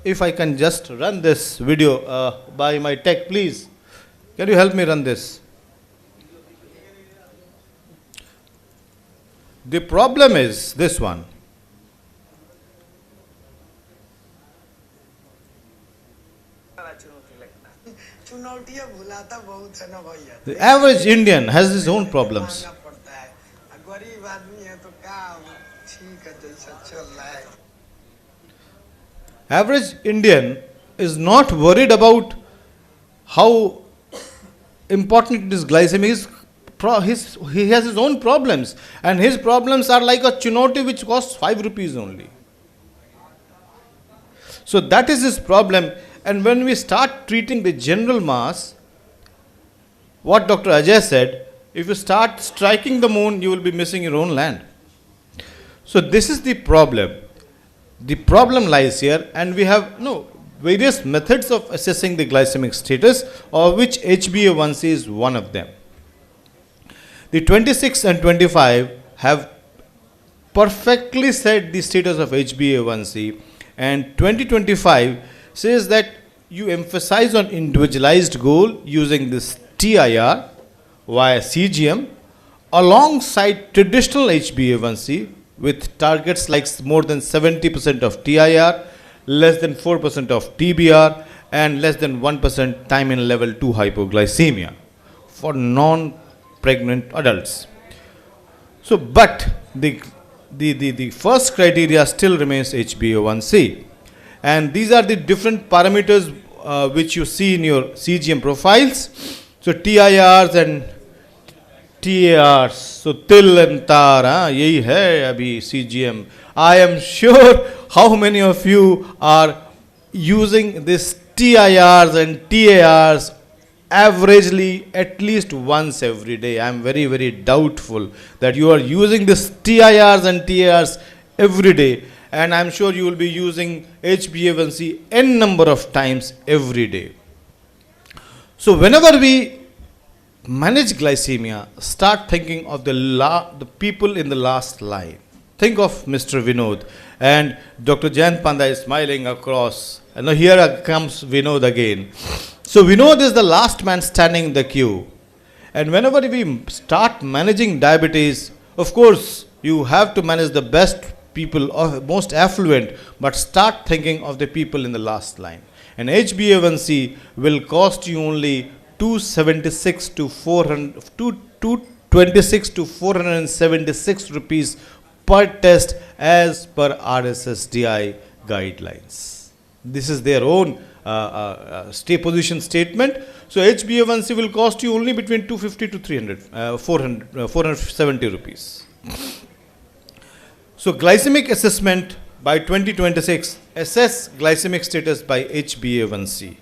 if I can just run this video by my tech, please, can you help me run this? The problem is this one. The average Indian has his own problems. Average Indian is not worried about how important it is glycemic is he has his own problems, and his problems are like a chinoti which costs 5 rupees only. So that is his problem. And when we start treating the general mass, what Dr. Ajay said, if you start striking the moon, you will be missing your own land. So this is the problem. The problem lies here, and we have various methods of assessing the glycemic status, of which HbA1c is one of them. The 26 and 25 have perfectly set the status of HbA1c, and 2025 says that you emphasize on individualized goal using this TIR via CGM alongside traditional HbA1c with targets like more than 70% of TIR, less than 4% of TBR, and less than 1% time in level 2 hypoglycemia for non-pregnant adults. So, but the first criteria still remains HbA1c, and these are the different parameters which you see in your CGM profiles. So TIRs and TARs, so till and tar, yahi hai abhi CGM. I am sure how many of you are using this TIRs and TARs averagely at least once every day. I am very, very doubtful that you are using this TIRs and TARs every day, and I am sure you will be using HbA1c n number of times every day. So whenever we manage glycemia, start thinking of the people in the last line. Think of Mr. Vinod, and Dr. Jayant Panda is smiling across. And now here comes Vinod again. So Vinod is the last man standing in the queue. And whenever we start managing diabetes, of course, you have to manage the best people, or most affluent, but start thinking of the people in the last line. And HbA1c will cost you only 226 to 476 rupees per test as per RSSDI guidelines. This is their own position statement. So HbA1c will cost you only between 250 to 470 rupees. So glycemic assessment by 2026, assess glycemic status by HbA1c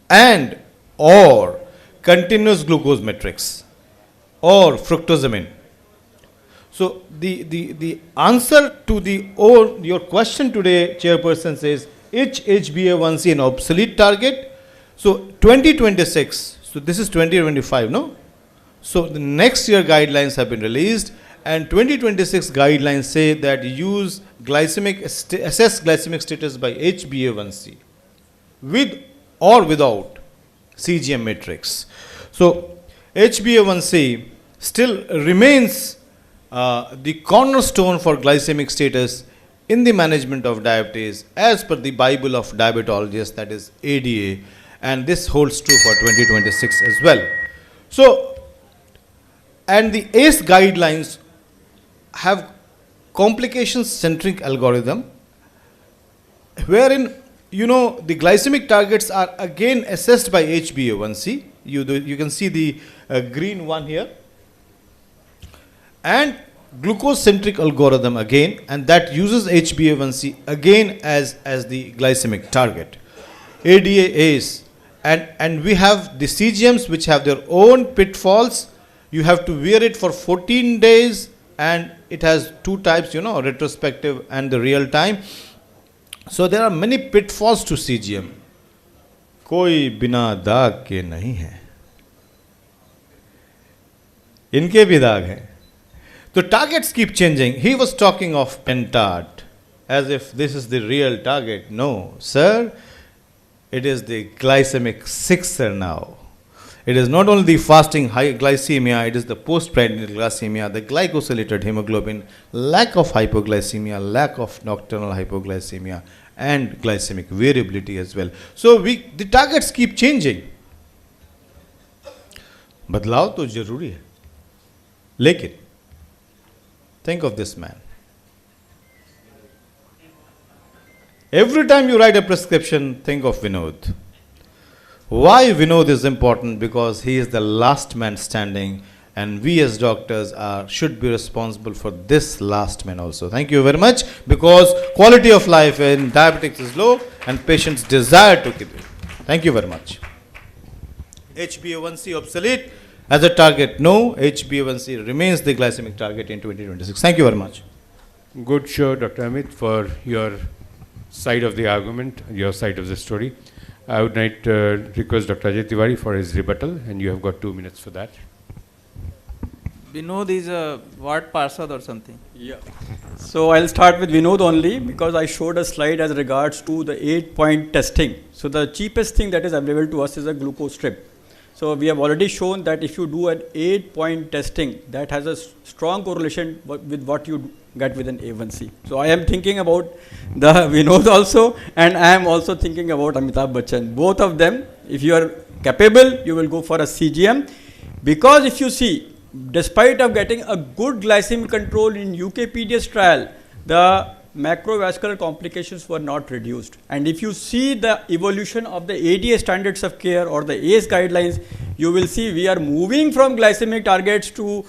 and or continuous glucose matrix or fructosamine. So the answer to your question today, Chairperson, says HbA1c an obsolete target. So 2026, so this is 2025, no? So the next year guidelines have been released, and 2026 guidelines say that use assess glycemic status by HbA1c with or without CGM matrix. So HbA1c still remains the cornerstone for glycemic status in the management of diabetes as per the Bible of diabetologists, that is ADA, and this holds true for 2026 as well. So, and the ACE guidelines have complications-centric algorithm wherein the glycemic targets are again assessed by HbA1c. You can see the green one here, and glucose-centric algorithm again, and that uses HbA1c again as the glycemic target. ADA ACE, and we have the CGMs which have their own pitfalls. You have to wear it for 14 days, and it has two types, retrospective and the real time. So there are many pitfalls to CGM. कोई बिना दाग के नहीं है, इनके भी दाग हैं. The targets keep changing. He was talking of pentad as if this is the real target. No, sir, it is the glycemic sixer now. It is not only the fasting high glycemia, it is the post-prandial glycemia, the glycosylated hemoglobin, lack of hypoglycemia, lack of nocturnal hypoglycemia, and glycemic variability as well. So the targets keep changing. बदलाव तो जरूरी है, लेकिन think of this man. Every time you write a prescription, think of Vinod. Why Vinod is important? Because he is the last man standing, and we as doctors should be responsible for this last man also. Thank you very much, because quality of life in diabetics is low and patients desire to keep it. Thank you very much. HbA1c obsolete as a target? No, HbA1c remains the glycemic target in 2026. Thank you very much. Good show, Dr. Amit, for your side of the argument, your side of the story. I would like to request Dr. Ajay Tiwari for his rebuttal, and you have got 2 minutes for that. Vinod is a ward parsad or something. Yeah. So I'll start with Vinod only, because I showed a slide as regards to the 8-point testing. So the cheapest thing that is available to us is a glucose strip. So we have already shown that if you do an 8-point testing, that has a strong correlation with what you get with an A1C. So I am thinking about the Vinod also, and I am also thinking about Amitabh Bachchan. Both of them, if you are capable, you will go for a CGM, because if you see, despite of getting a good glycemic control in UKPDS trial, the macrovascular complications were not reduced. And if you see the evolution of the ADA standards of care or the ACE guidelines, you will see we are moving from glycemic targets to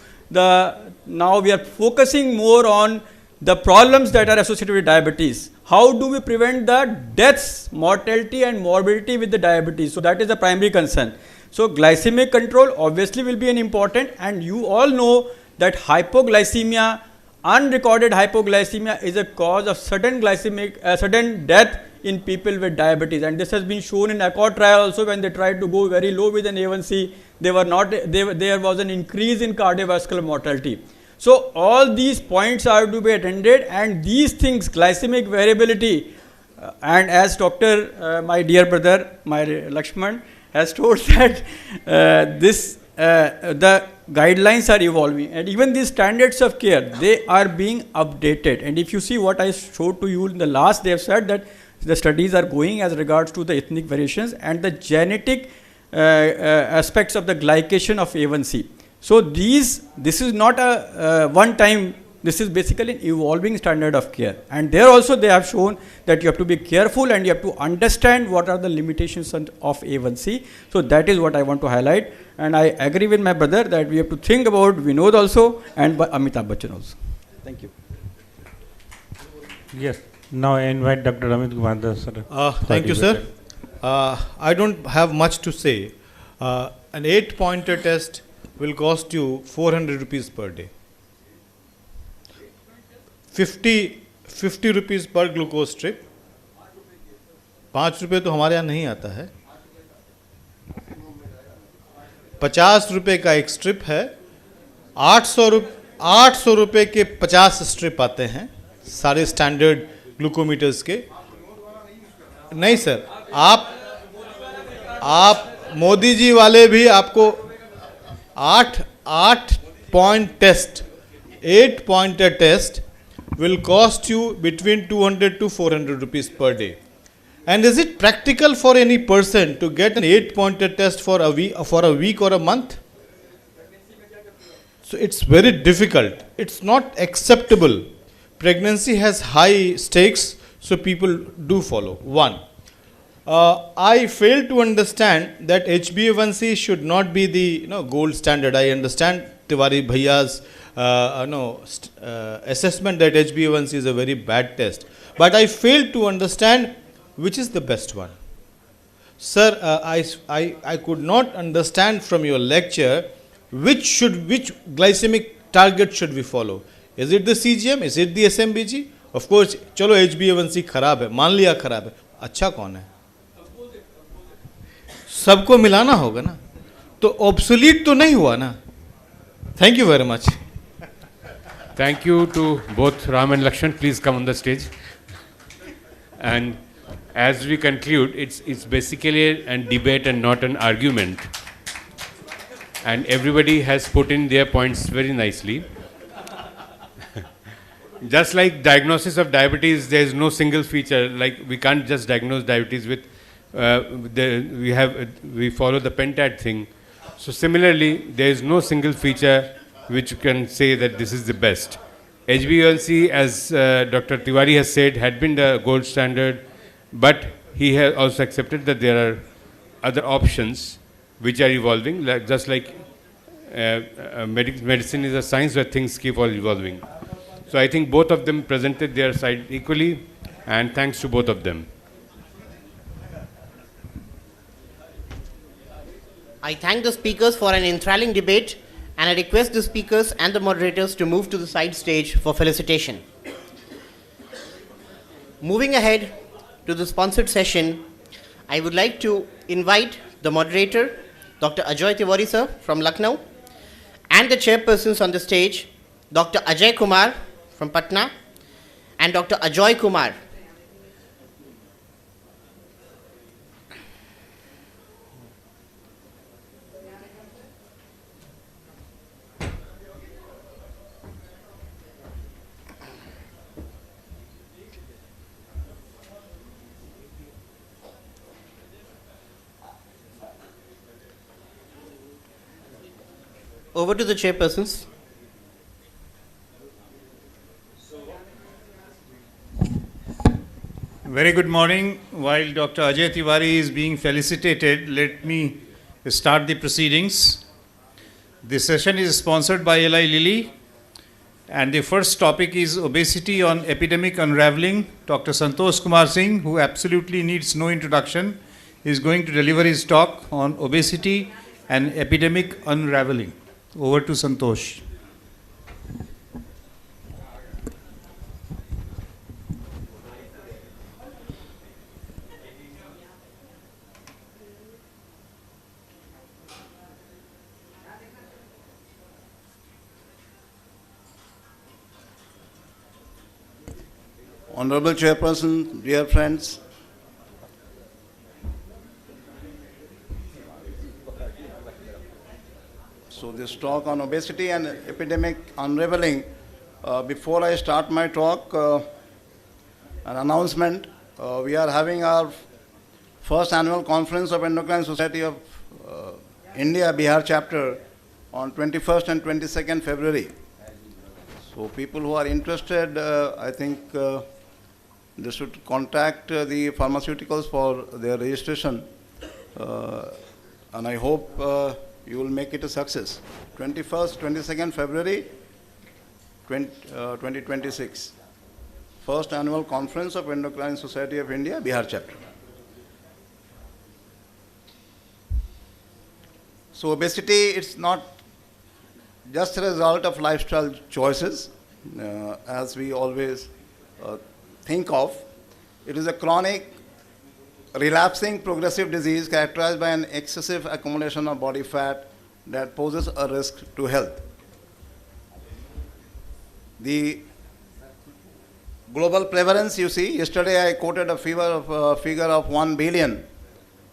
now we are focusing more on the problems that are associated with diabetes. How do we prevent the deaths, mortality and morbidity with the diabetes? So that is the primary concern. So glycemic control obviously will be an important, and you all know that hypoglycemia, unrecorded hypoglycemia is a cause of sudden death in people with diabetes, and this has been shown in Accord trial also. When they tried to go very low with an A1C, there was an increase in cardiovascular mortality. So all these points are to be attended, and these things, glycemic variability, and as Dr. My dear brother, my Lakshman has told that the guidelines are evolving, and even these standards of care, they are being updated. And if you see what I showed to you in the last, they have said that the studies are going as regards to the ethnic variations and the genetic aspects of the glycation of A1C. So this is not a one-time, this is basically an evolving standard of care. And there also they have shown that you have to be careful and you have to understand what are the limitations of A1C. So that is what I want to highlight. And I agree with my brother that we have to think about Vinod also and Amitabh Bachchan also. Thank you. Yes. Now I invite Dr. Amit Kumar sir. Thank you, sir. I don't have much to say. An 8-pointer test will cost you 400 rupees per day. 50 rupees per glucose strip. 5 रुपये तो हमारे यहाँ नहीं आता है. 50 रुपये का एक स्ट्रिप है. 800 रुपये के 50 स्ट्रिप आते हैं सारे स्टैंडर्ड ग्लूकोमीटर्स के. नहीं सर, आप मोदी जी वाले भी आपको 8 point test, 8-pointer test will cost you between 200 to 400 rupees per day. And is it practical for any person to get an 8-pointer test for a week or a month? So it's very difficult. It's not acceptable. Pregnancy has high stakes, so people do follow. One, I fail to understand that HbA1c should not be the gold standard. I understand Tiwari Bhaiya's assessment that HbA1c is a very bad test, but I fail to understand which is the best one. Sir, I could not understand from your lecture which glycemic target should we follow. Is it the CGM? Is it the SMBG? Of course, चलो HbA1c खराब है, मान लिया खराब है, अच्छा कौन है? सबको मिलाना होगा ना, तो obsolete तो नहीं हुआ ना. Thank you very much. Thank you to both Ram and Lakshman. Please come on the stage. And as we conclude, it's basically a debate and not an argument. And everybody has put in their points very nicely. Just like diagnosis of diabetes, there is no single feature. Like we can't just diagnose diabetes with we follow the pentad thing. So similarly, there is no single feature which you can say that this is the best. HbA1c, as Dr. Tiwari has said, had been the gold standard, but he has also accepted that there are other options which are evolving, just like medicine is a science where things keep on evolving. So I think both of them presented their side equally, and thanks to both of them. I thank the speakers for an enthralling debate, and I request the speakers and the moderators to move to the side stage for felicitation. Moving ahead to the sponsored session, I would like to invite the moderator, Dr. Ajoy Tiwari sir from Lucknow, and the chairpersons on the stage, Dr. Ajay Kumar from Patna and Dr. Ajoy Kumar. Over to the chairpersons. Very good morning. While Dr. Ajay Tiwari is being felicitated, let me start the proceedings. This session is sponsored by Eli Lilly, and the first topic is obesity on epidemic unraveling. Dr. Santosh Kumar Singh, who absolutely needs no introduction, is going to deliver his talk on obesity and epidemic unraveling. Over to Santosh. Honorable Chairperson, dear friends, so this talk on obesity and epidemic unraveling, before I start my talk, an announcement. We are having our first annual conference of Endocrine Society of India Bihar chapter on 21st and 22nd February. So people who are interested, I think they should contact the pharmaceuticals for their registration, and I hope you will make it a success. 21st, 22nd February 2026. First annual conference of Endocrine Society of India, Bihar chapter. So obesity, it's not just a result of lifestyle choices, as we always think of. It is a chronic, relapsing, progressive disease characterized by an excessive accumulation of body fat that poses a risk to health. The global prevalence, you see, yesterday I quoted a figure of 1 billion.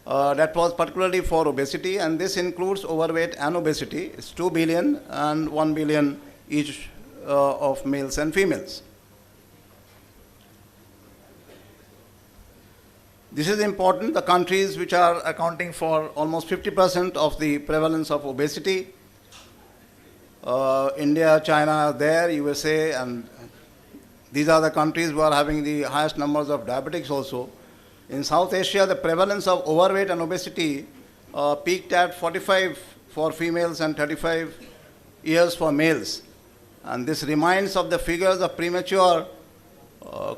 That was particularly for obesity, and this includes overweight and obesity. It's 2 billion and 1 billion each of males and females. This is important. The countries which are accounting for almost 50% of the prevalence of obesity, India, China are there, USA, and these are the countries who are having the highest numbers of diabetics also. In South Asia, the prevalence of overweight and obesity peaked at 45 for females and 35 years for males. And this reminds of the figures of premature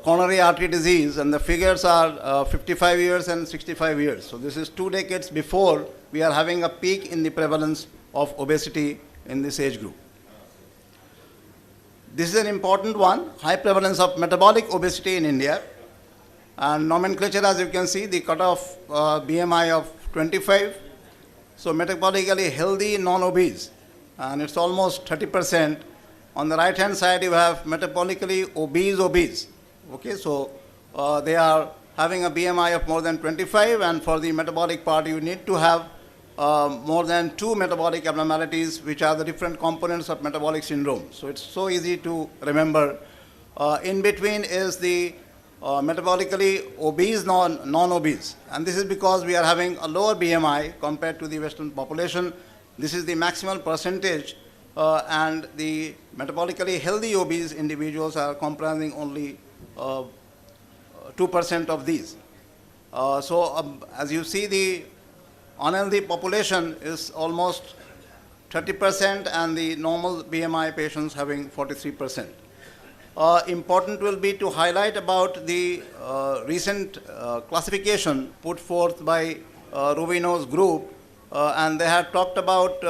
coronary artery disease, and the figures are 55 years and 65 years. So this is 2 decades before we are having a peak in the prevalence of obesity in this age group. This is an important one, high prevalence of metabolic obesity in India. And nomenclature, as you can see, the cutoff BMI of 25. So metabolically healthy, non-obese, and it's almost 30%. On the right-hand side, you have metabolically obese. Okay, so they are having a BMI of more than 25, and for the metabolic part, you need to have more than 2 metabolic abnormalities, which are the different components of metabolic syndrome. So it's so easy to remember. In between is the metabolically obese, non-obese. And this is because we are having a lower BMI compared to the Western population. This is the maximal percentage, and the metabolically healthy obese individuals are comprising only 2% of these. As you see, the unhealthy population is almost 30% and the normal BMI patients having 43%. Important will be to highlight about the recent classification put forth by Rubino's group, and they have talked about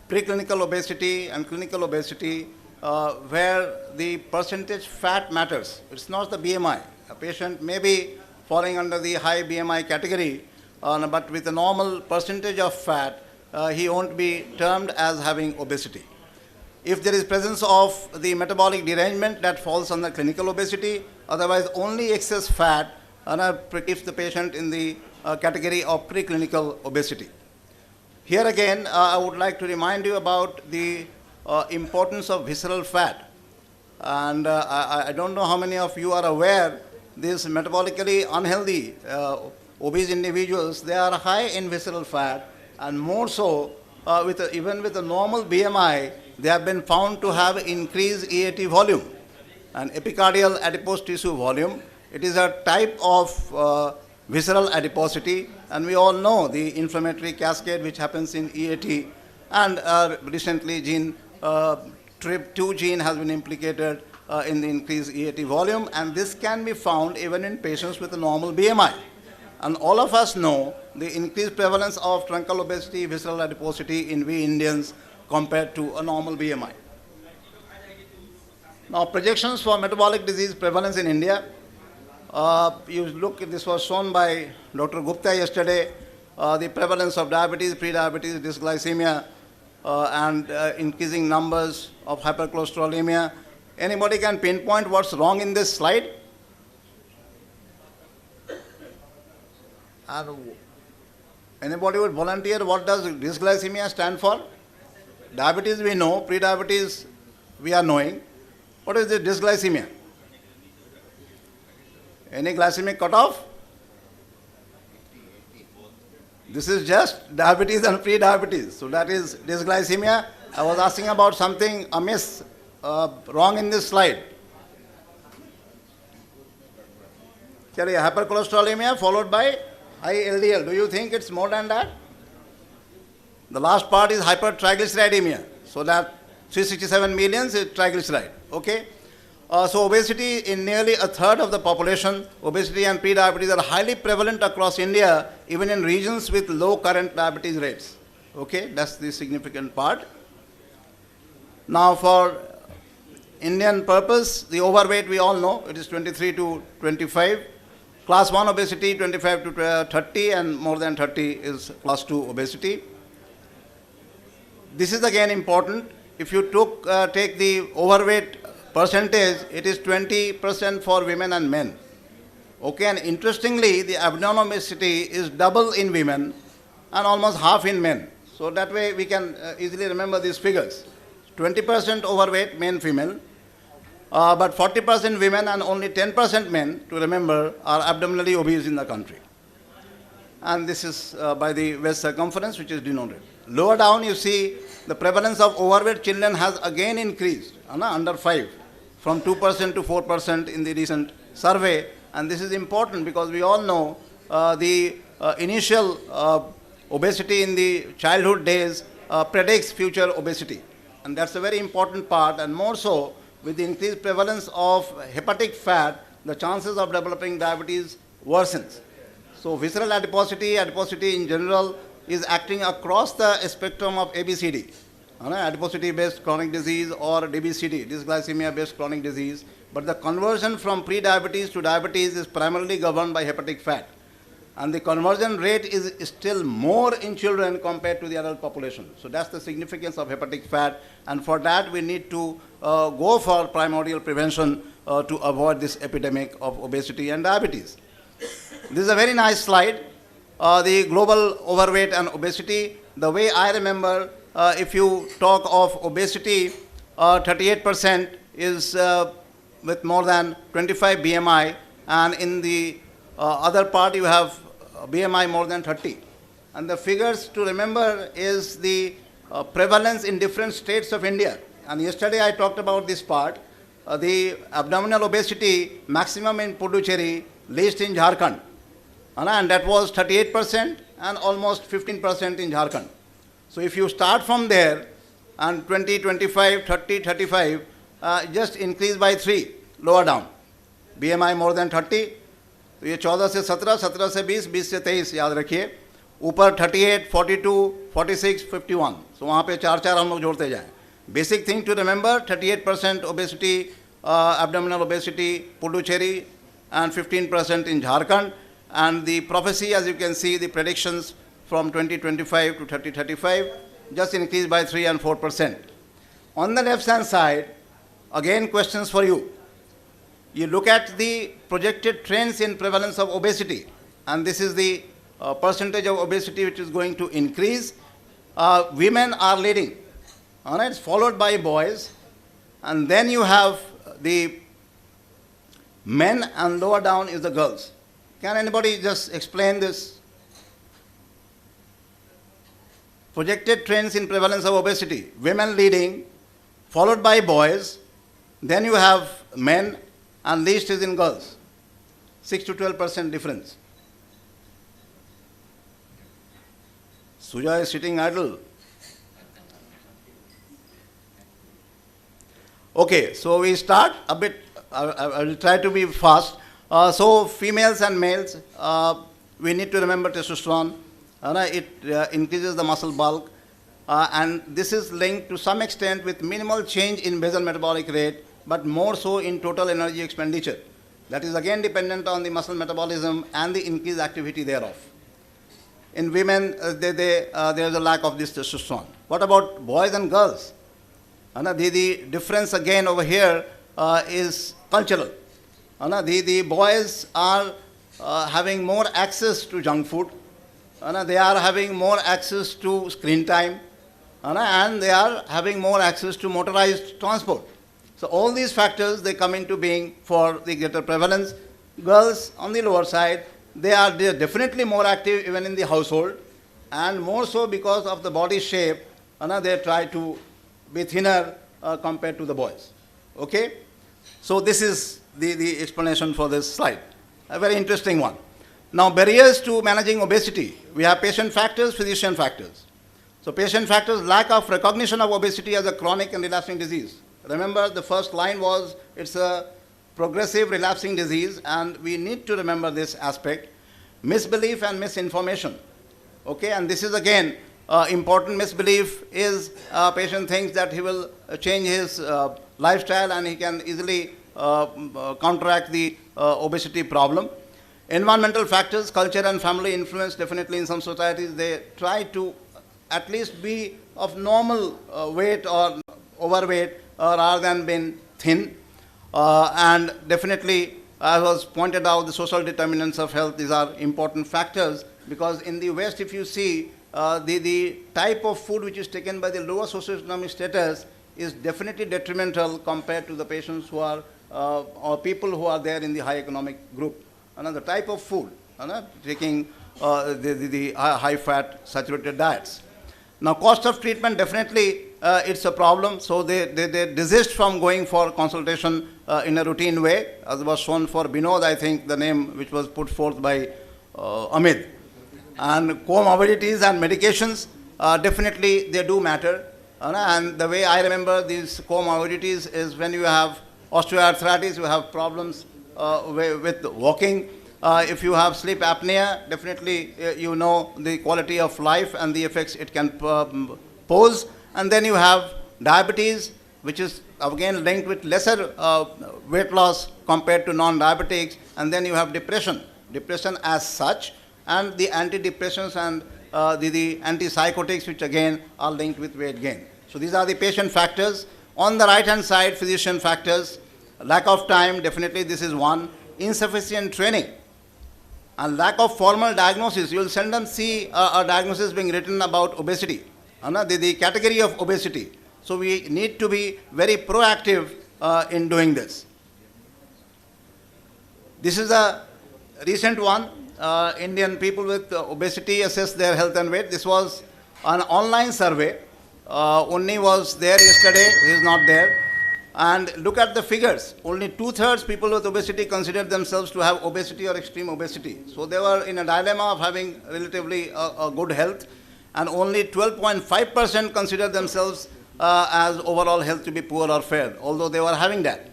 preclinical obesity and clinical obesity, where the percentage fat matters. It's not the BMI. A patient may be falling under the high BMI category, but with a normal percentage of fat, he won't be termed as having obesity. If there is presence of the metabolic derangement, that falls under clinical obesity. Otherwise, only excess fat keeps the patient in the category of preclinical obesity. Here again, I would like to remind you about the importance of visceral fat. And I don't know how many of you are aware, these metabolically unhealthy obese individuals, they are high in visceral fat, and more so even with a normal BMI, they have been found to have increased EAT volume and epicardial adipose tissue volume. It is a type of visceral adiposity, and we all know the inflammatory cascade which happens in EAT, and recently TRP2 gene has been implicated in the increased EAT volume, and this can be found even in patients with a normal BMI. And all of us know the increased prevalence of truncal obesity, visceral adiposity in we Indians compared to a normal BMI. Now, projections for metabolic disease prevalence in India. You look, this was shown by Dr. Gupta yesterday, the prevalence of diabetes, pre-diabetes, dysglycemia, and increasing numbers of hypercholesterolemia. Anybody can pinpoint what's wrong in this slide? And anybody would volunteer what does dysglycemia stand for? Diabetes we know, pre-diabetes we are knowing. What is the dysglycemia? Any glycemic cutoff? This is just diabetes and pre-diabetes. So that is dysglycemia. I was asking about something amiss, wrong in this slide. Hypercholesterolemia followed by high LDL. Do you think it's more than that? The last part is hypertriglyceridemia. So that 367 million is triglyceride. Okay? So obesity in nearly a third of the population, obesity and pre-diabetes are highly prevalent across India, even in regions with low current diabetes rates. Okay? That's the significant part. Now for Indian purpose, the overweight we all know, it is 23 to 25. Class 1 obesity, 25 to 30, and more than 30 is class 2 obesity. This is again important. If you take the overweight percentage, it is 20% for women and men. Okay, and interestingly, the abdominal obesity is double in women and almost half in men. So that way we can easily remember these figures. 20% overweight, men, female. But 40% women and only 10% men, to remember, are abdominally obese in the country. And this is by the waist circumference, which is denoted. Lower down, you see the prevalence of overweight children has again increased, under 5, from 2% to 4% in the recent survey. And this is important because we all know the initial obesity in the childhood days predicts future obesity. And that's a very important part, and more so with the increased prevalence of hepatic fat, the chances of developing diabetes worsens. So visceral adiposity, adiposity in general, is acting across the spectrum of ABCD. Adiposity-based chronic disease or DBCD, dysglycemia-based chronic disease. But the conversion from pre-diabetes to diabetes is primarily governed by hepatic fat. And the conversion rate is still more in children compared to the adult population. So that's the significance of hepatic fat. And for that, we need to go for primordial prevention to avoid this epidemic of obesity and diabetes. This is a very nice slide. The global overweight and obesity. The way I remember, if you talk of obesity, 38% is with more than 25 BMI, and in the other part you have BMI more than 30. And the figures to remember is the prevalence in different states of India. And yesterday I talked about this part. The abdominal obesity maximum in Puducherry, least in Jharkhand. and that was 38% and almost 15% in Jharkhand. So if you start from there and 20, 25, 30, 35, just increase by 3, lower down. BMI more than 30, तो ये 14 से 17, 17 से 20, 20 से 23 याद रखिए. ऊपर 38, 42, 46, 51. So वहाँ पे 4 हम लोग जोड़ते जाएं. Basic thing to remember, 38% obesity, abdominal obesity, Puducherry, and 15% in Jharkhand. And the prophecy, as you can see, the predictions from 2025 to 3035 just increased by 3 and 4%. On the left hand side, again questions for you. You look at the projected trends in prevalence of obesity, and this is the percentage of obesity which is going to increase. Women are leading, all right, followed by boys, and then you have the men, and lower down is the girls. Can anybody just explain this? Projected trends in prevalence of obesity. Women leading, followed by boys, then you have men, and least is in girls. 6 to 12% difference. Suja is sitting idle. Okay, so we start a bit, I will try to be fast. So females and males, we need to remember testosterone. It increases the muscle bulk, and this is linked to some extent with minimal change in basal metabolic rate, but more so in total energy expenditure. That is again dependent on the muscle metabolism and the increased activity thereof. In women, there is a lack of this testosterone. What about boys and girls? The difference again over here is cultural. The boys are having more access to junk food. They are having more access to screen time. And they are having more access to motorized transport. So all these factors, they come into being for the greater prevalence. Girls on the lower side, they are definitely more active even in the household, and more so because of the body shape, they try to be thinner compared to the boys. Okay? So this is the explanation for this slide. A very interesting one. Now, barriers to managing obesity. We have patient factors, physician factors. So patient factors, lack of recognition of obesity as a chronic and relapsing disease. Remember, the first line was it's a progressive relapsing disease, and we need to remember this aspect. Misbelief and misinformation. Okay, and this is again important misbelief is patient thinks that he will change his lifestyle and he can easily counteract the obesity problem. Environmental factors, culture and family influence, definitely in some societies they try to at least be of normal weight or overweight rather than being thin. And definitely, as was pointed out, the social determinants of health, these are important factors, because in the West, if you see, the type of food which is taken by the lower socioeconomic status is definitely detrimental compared to the patients who are, or people who are there in the high economic group. Another type of food, taking the high-fat saturated diets. Now, cost of treatment, definitely it's a problem, so they desist from going for consultation in a routine way, as was shown for Binod, I think, the name which was put forth by Amit. And comorbidities and medications, definitely they do matter. And the way I remember these comorbidities is when you have osteoarthritis, you have problems with walking. If you have sleep apnea, definitely you know the quality of life and the effects it can pose. And then you have diabetes, which is again linked with lesser weight loss compared to non-diabetics. And then you have depression as such, and the antidepressants and the antipsychotics, which again are linked with weight gain. So these are the patient factors. On the right-hand side, physician factors. Lack of time, definitely this is one. Insufficient training and lack of formal diagnosis. You will seldom see a diagnosis being written about obesity, the category of obesity. So we need to be very proactive in doing this. This is a recent one. Indian people with obesity assess their health and weight. This was an online survey. Unni was there yesterday, he is not there. And look at the figures. Only 2/3 people with obesity considered themselves to have obesity or extreme obesity. So they were in a dilemma of having relatively a good health, and only 12.5% considered themselves as overall health to be poor or fair, although they were having that.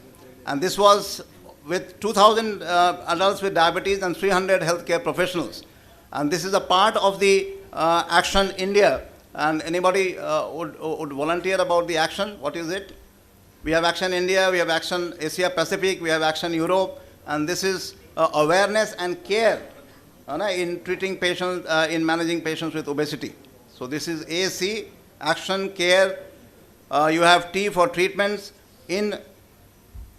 And this was with 2,000 adults with diabetes and 300 healthcare professionals. And this is a part of the Action India. And anybody would volunteer about the action? What is it? We have Action India, we have Action Asia Pacific, we have Action Europe, and this is awareness and care in treating patients, in managing patients with obesity. So this is AC, Action, Care. You have T for treatments in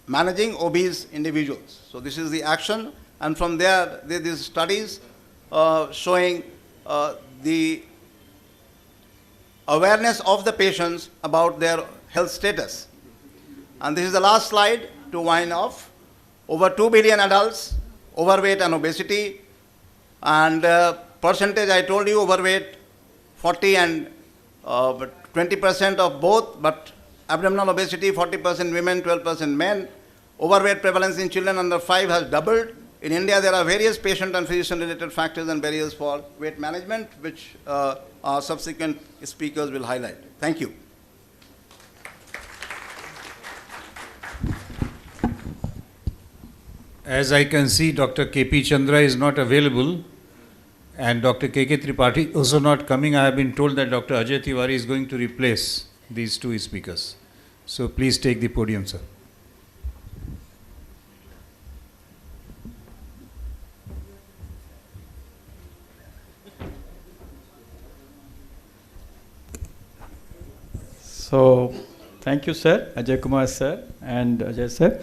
managing obese individuals. So this is the action, and from there, these studies showing the awareness of the patients about their health status. And this is the last slide to wind off. Over 2 billion adults, overweight and obesity, and percentage I told you, overweight 40 and 20% of both, but abdominal obesity 40% women, 12% men. Overweight prevalence in children under 5 has doubled. In India, there are various patient and physician-related factors and barriers for weight management, which our subsequent speakers will highlight. Thank you. As I can see, Dr. K.P. Chandra is not available, and Dr. K.K. Tripathi also not coming. I have been told that Dr. Ajay Tiwari is going to replace these two speakers. So please take the podium, sir. So, thank you, sir, Ajay Kumar sir and Ajay sir.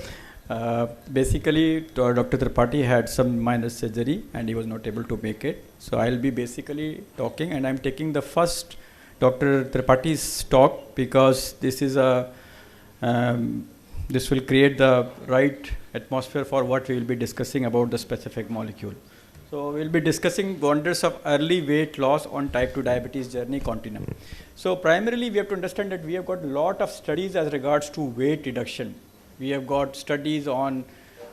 Basically, Dr. Tripathi had some minor surgery and he was not able to make it. So, I'll be basically talking, and I'm taking the first Dr. Tripathi's talk because this is a this will create the right atmosphere for what we will be discussing about the specific molecule. So, we'll be discussing wonders of early weight loss on type 2 diabetes journey continuum. So, primarily we have to understand that we have got a lot of studies as regards to weight reduction. We have got studies on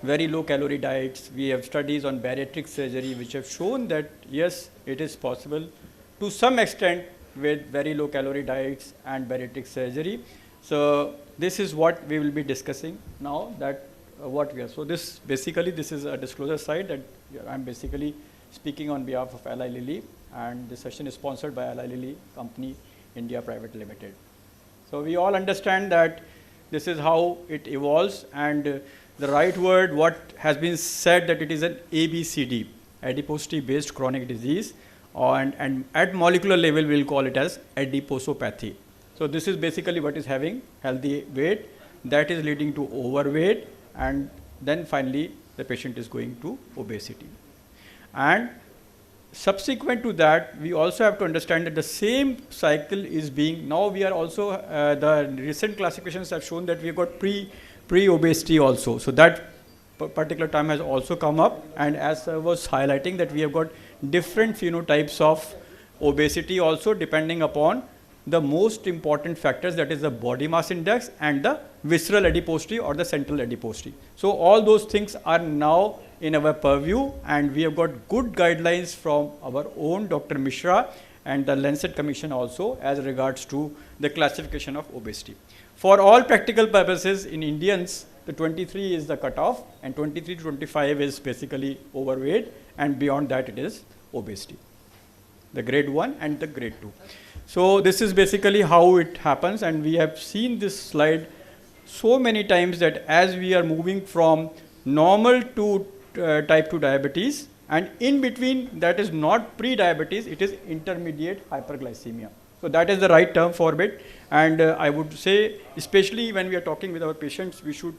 very low calorie diets. We have studies on bariatric surgery which have shown that yes, it is possible to some extent with very low calorie diets and bariatric surgery. So, this is what we will be discussing now, that what we are. So, this basically this is a disclosure side that I am basically speaking on behalf of Eli Lilly, and this session is sponsored by Eli Lilly Company India Private Limited. So, we all understand that this is how it evolves, and the right word what has been said that it is an ABCD, adiposity based chronic disease, and at molecular level we will call it as adiposopathy. So, this is basically what is having healthy weight that is leading to overweight, and then finally the patient is going to obesity. And subsequent to that, we also have to understand that the same cycle is being, now we are also, the recent classifications have shown that we have got pre-obesity also. So, that particular time has also come up, and as I was highlighting that we have got different phenotypes of obesity also depending upon the most important factors, that is the body mass index and the visceral adiposity or the central adiposity. So, all those things are now in our purview, and we have got good guidelines from our own Dr. Mishra and the Lancet Commission also as regards to the classification of obesity. For all practical purposes, in Indians, the 23 is the cutoff, and 23 to 25 is basically overweight, and beyond that it is obesity, the grade 1 and the grade 2. So, this is basically how it happens, and we have seen this slide so many times that as we are moving from normal to type 2 diabetes, and in between that is not pre-diabetes, it is intermediate hyperglycemia. So, that is the right term for it, and I would say especially when we are talking with our patients, we should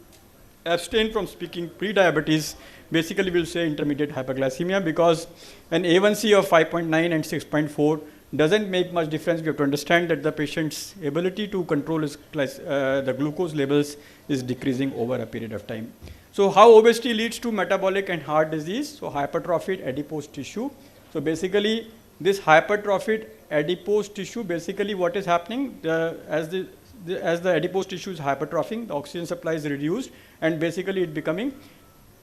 abstain from speaking pre-diabetes. Basically, we will say intermediate hyperglycemia, because an A1C of 5.9 and 6.4 doesn't make much difference. We have to understand that the patient's ability to control his the glucose levels is decreasing over a period of time. So, how obesity leads to metabolic and heart disease? So, hypertrophied adipose tissue. So, basically this hypertrophied adipose tissue, basically what is happening, as as the adipose tissue is hypertrophying, the oxygen supply is reduced, and basically it becoming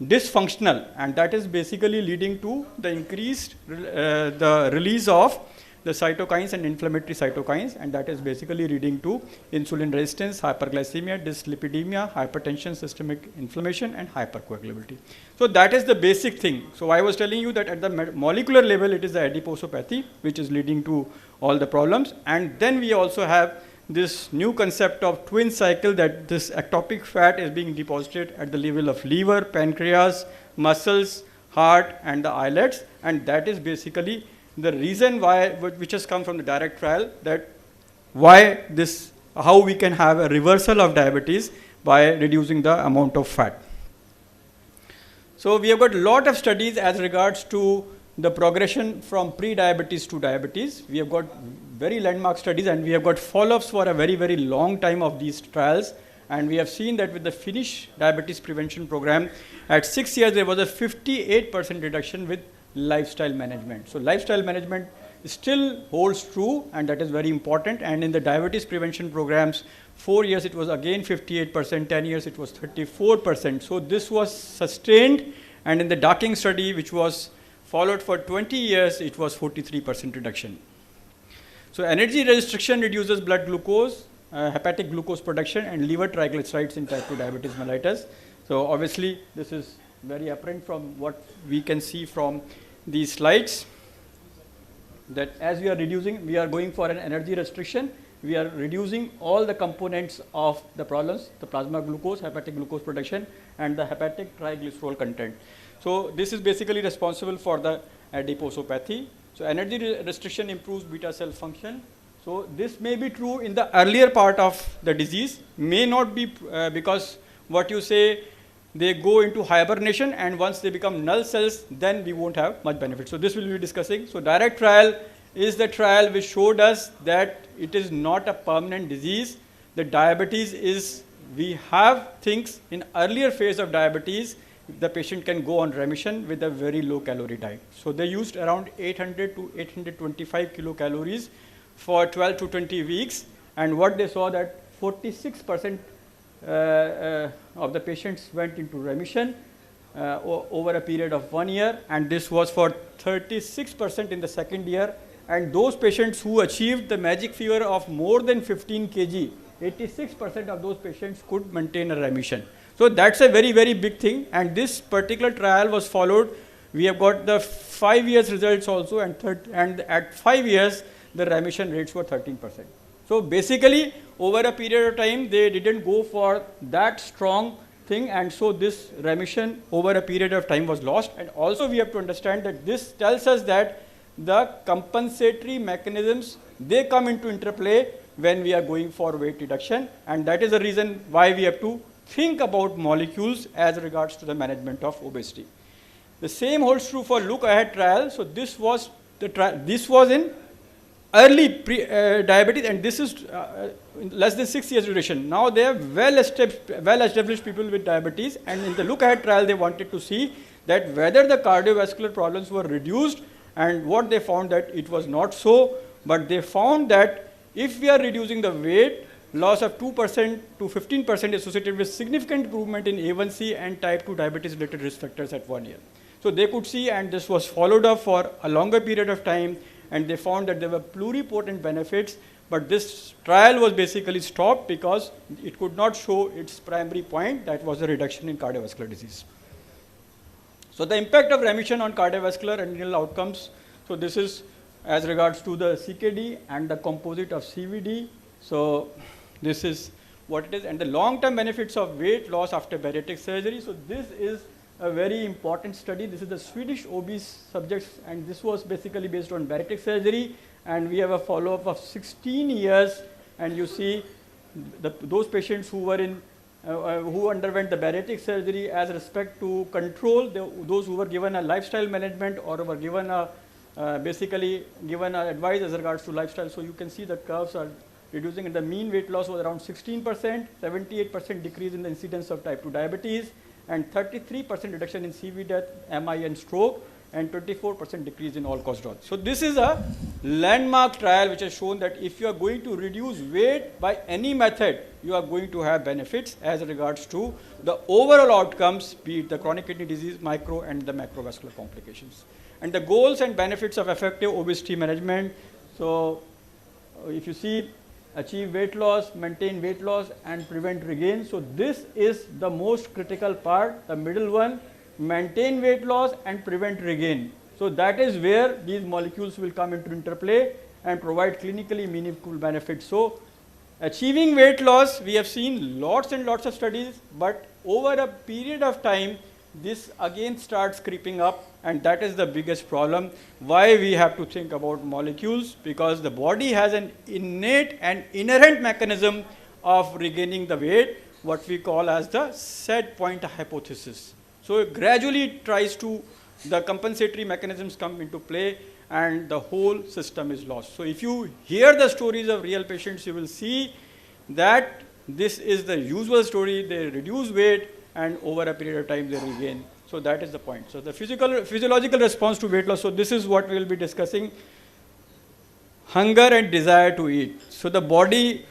dysfunctional, and that is basically leading to the increased the release of the cytokines and inflammatory cytokines, and that is basically leading to insulin resistance, hyperglycemia, dyslipidemia, hypertension, systemic inflammation, and hypercoagulability. So that is the basic thing. So I was telling you that at the molecular level, it is the adiposopathy which is leading to all the problems, and then we also have this new concept of twin cycle, that this ectopic fat is being deposited at the level of liver, pancreas, muscles, heart, and the islets, and that is basically the reason why, which has come from the direct trial, that why this, how we can have a reversal of diabetes by reducing the amount of fat. So we have got a lot of studies as regards to the progression from pre-diabetes to diabetes. We have got very landmark studies, and we have got follow-ups for a very, very long time of these trials. And we have seen that with the Finnish diabetes prevention program, at 6 years there was a 58% reduction with lifestyle management. So lifestyle management still holds true, and that is very important. And in the diabetes prevention programs, 4 years it was again 58%, 10 years it was 34%. So this was sustained, and in the Docking study, which was followed for 20 years, it was 43% reduction. So energy restriction reduces blood glucose, hepatic glucose production, and liver triglycerides in type 2 diabetes mellitus. So obviously this is very apparent from what we can see from these slides, that as we are reducing, we are going for an energy restriction, we are reducing all the components of the problems, the plasma glucose, hepatic glucose production, and the hepatic triglycerol content. So this is basically responsible for the adiposopathy. So energy restriction improves beta cell function. So this may be true in the earlier part of the disease, may not be because what you say, they go into hibernation, and once they become null cells, then we won't have much benefit. So this will be discussing. So direct trial is the trial which showed us that it is not a permanent disease. The diabetes is, we have things in earlier phase of diabetes, the patient can go on remission with a very low calorie diet. So they used around 800 to 825 kilocalories for 12 to 20 weeks, and what they saw that 46% of the patients went into remission over a period of 1 year, and this was for 36% in the second year. And those patients who achieved the magic figure of more than 15 kg, 86% of those patients could maintain a remission. So that's a very, very big thing, and this particular trial was followed. We have got the 5 years results also, and at 5 years the remission rates were 13%. So basically over a period of time they didn't go for that strong thing, and so this remission over a period of time was lost. And also we have to understand that this tells us that the compensatory mechanisms, they come into interplay when we are going for weight reduction, and that is the reason why we have to think about molecules as regards to the management of obesity. The same holds true for look ahead trial. So this was the trial, this was in early diabetes, and this is less than 6 years duration. Now they are well established people with diabetes, and in the look ahead trial they wanted to see that whether the cardiovascular problems were reduced, and what they found that it was not so, but they found that if we are reducing the weight, loss of 2% to 15% associated with significant improvement in A1C and type 2 diabetes related risk factors at 1 year. So they could see, and this was followed up for a longer period of time, and they found that there were pluripotent benefits, but this trial was basically stopped because it could not show its primary point, that was a reduction in cardiovascular disease. So the impact of remission on cardiovascular and renal outcomes. So this is as regards to the CKD and the composite of CVD. So this is what it is, and the long-term benefits of weight loss after bariatric surgery. So this is a very important study. This is the Swedish obese subjects, and this was basically based on bariatric surgery, and we have a follow-up of 16 years, and you see those patients who were in who underwent the bariatric surgery as respect to control, those who were given a lifestyle management or were given a basically given advice as regards to lifestyle. So you can see the curves are reducing, and the mean weight loss was around 16%, 78% decrease in the incidence of type 2 diabetes, and 33% reduction in CV death, MI, and stroke. and 24% decrease in all-cause death. So this is a landmark trial which has shown that if you are going to reduce weight by any method, you are going to have benefits as regards to the overall outcomes, be it the chronic kidney disease, micro and the macrovascular complications. And the goals and benefits of effective obesity management. So if you see, achieve weight loss, maintain weight loss and prevent regain. So this is the most critical part, the middle one, maintain weight loss and prevent regain. So that is where these molecules will come into interplay and provide clinically meaningful benefits. So achieving weight loss, we have seen lots and lots of studies, but over a period of time, this again starts creeping up, and that is the biggest problem. Why we have to think about molecules? Because the body has an innate and inherent mechanism of regaining the weight, what we call as the set point hypothesis. So it gradually tries to, the compensatory mechanisms come into play and the whole system is lost. So if you hear the stories of real patients, you will see that this is the usual story. They reduce weight and over a period of time they regain. So that is the point. So the physiological response to weight loss. So this is what we will be discussing. Hunger and desire to eat. So the body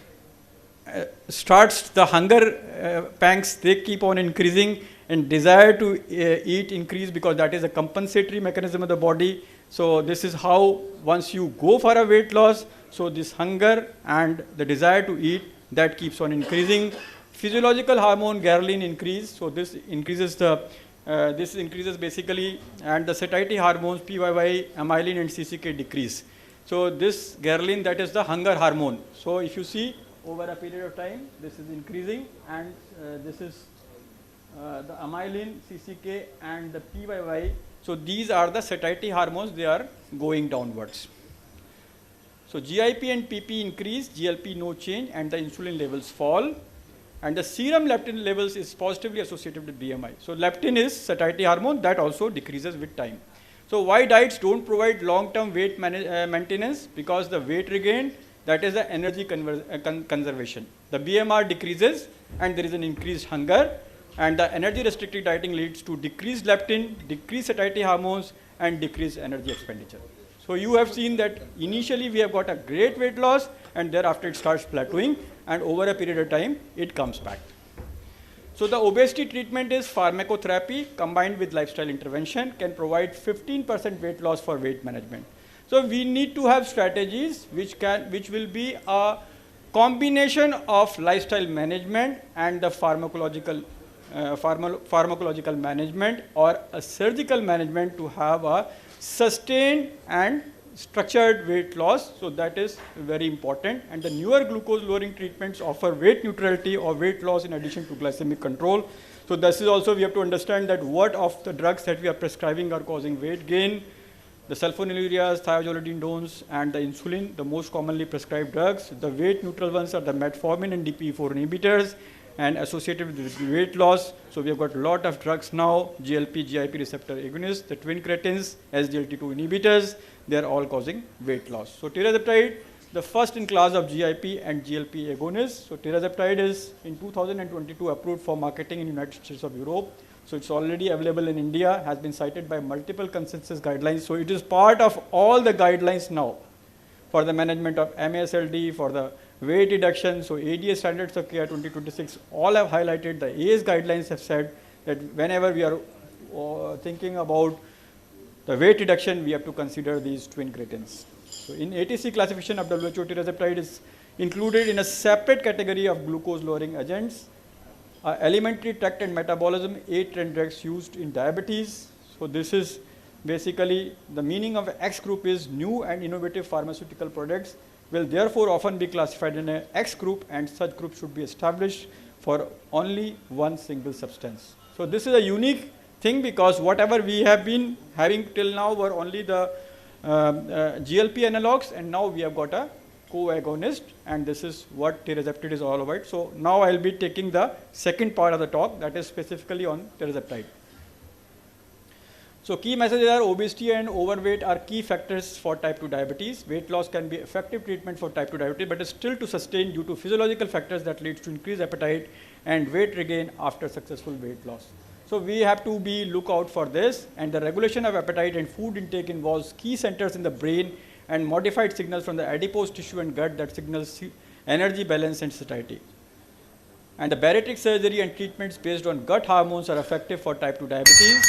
starts, the hunger pangs, they keep on increasing, and desire to eat increase because that is a compensatory mechanism of the body. So this is how once you go for a weight loss, so this hunger and the desire to eat, that keeps on increasing. Physiological hormone ghrelin increase, so this increases the this increases basically, and the satiety hormones PYY, amylin and CCK decrease. So this ghrelin, that is the hunger hormone. So if you see over a period of time, this is increasing, and this is the amylin, CCK and the PYY. So these are the satiety hormones, they are going downwards. So GIP and PP increase, GLP no change, and the insulin levels fall. And the serum leptin levels is positively associated with BMI. So leptin is satiety hormone, that also decreases with time. So why diets don't provide long-term weight maintenance? Because the weight regain, that is the energy conservation. The BMR decreases and there is an increased hunger, and the energy restricted dieting leads to decreased leptin, decreased satiety hormones and decreased energy expenditure. So you have seen that initially we have got a great weight loss and thereafter it starts plateauing, and over a period of time it comes back. So the obesity treatment is pharmacotherapy combined with lifestyle intervention can provide 15% weight loss for weight management. So we need to have strategies which will be a combination of lifestyle management and the pharmacological management or a surgical management to have a sustained and structured weight loss. So that is very important, and the newer glucose lowering treatments offer weight neutrality or weight loss in addition to glycemic control. So this is also, we have to understand that what of the drugs that we are prescribing are causing weight gain. The sulfonylureas, thiazolidinones and the insulin, the most commonly prescribed drugs. The weight neutral ones are the metformin and DPE4 inhibitors and associated with weight loss. So we have got a lot of drugs now, GLP, GIP receptor agonists, the twin cretins, SGLT2 inhibitors, they are all causing weight loss. So tirzepatide, the first in class of GIP and GLP agonists. So tirzepatide is in 2022 approved for marketing in United States of Europe. So it's already available in India, has been cited by multiple consensus guidelines. So it is part of all the guidelines now for the management of MASLD, for the weight reduction. So ADA standards of care 2026 all have highlighted, the AS guidelines have said that whenever we are thinking about the weight reduction, we have to consider these twin cretins. So in ATC classification of WHO, tirzepatide is included in a separate category of glucose lowering agents. Alimentary tract and metabolism, 8 trend drugs used in diabetes. So this is basically the meaning of X group is new and innovative pharmaceutical products will therefore often be classified in an X group, and such group should be established for only one single substance. So this is a unique thing because whatever we have been having till now were only the GLP analogs, and now we have got a co-agonist, and this is what tirzepatide is all about. So now I'll be taking the second part of the talk, that is specifically on tirzepatide. So key messages are obesity and overweight are key factors for type 2 diabetes. Weight loss can be effective treatment for type 2 diabetes, but is still to sustain due to physiological factors that leads to increased appetite and weight regain after successful weight loss. So we have to be look out for this, and the regulation of appetite and food intake involves key centers in the brain and modified signals from the adipose tissue and gut that signals energy balance and satiety. And the bariatric surgery and treatments based on gut hormones are effective for type 2 diabetes.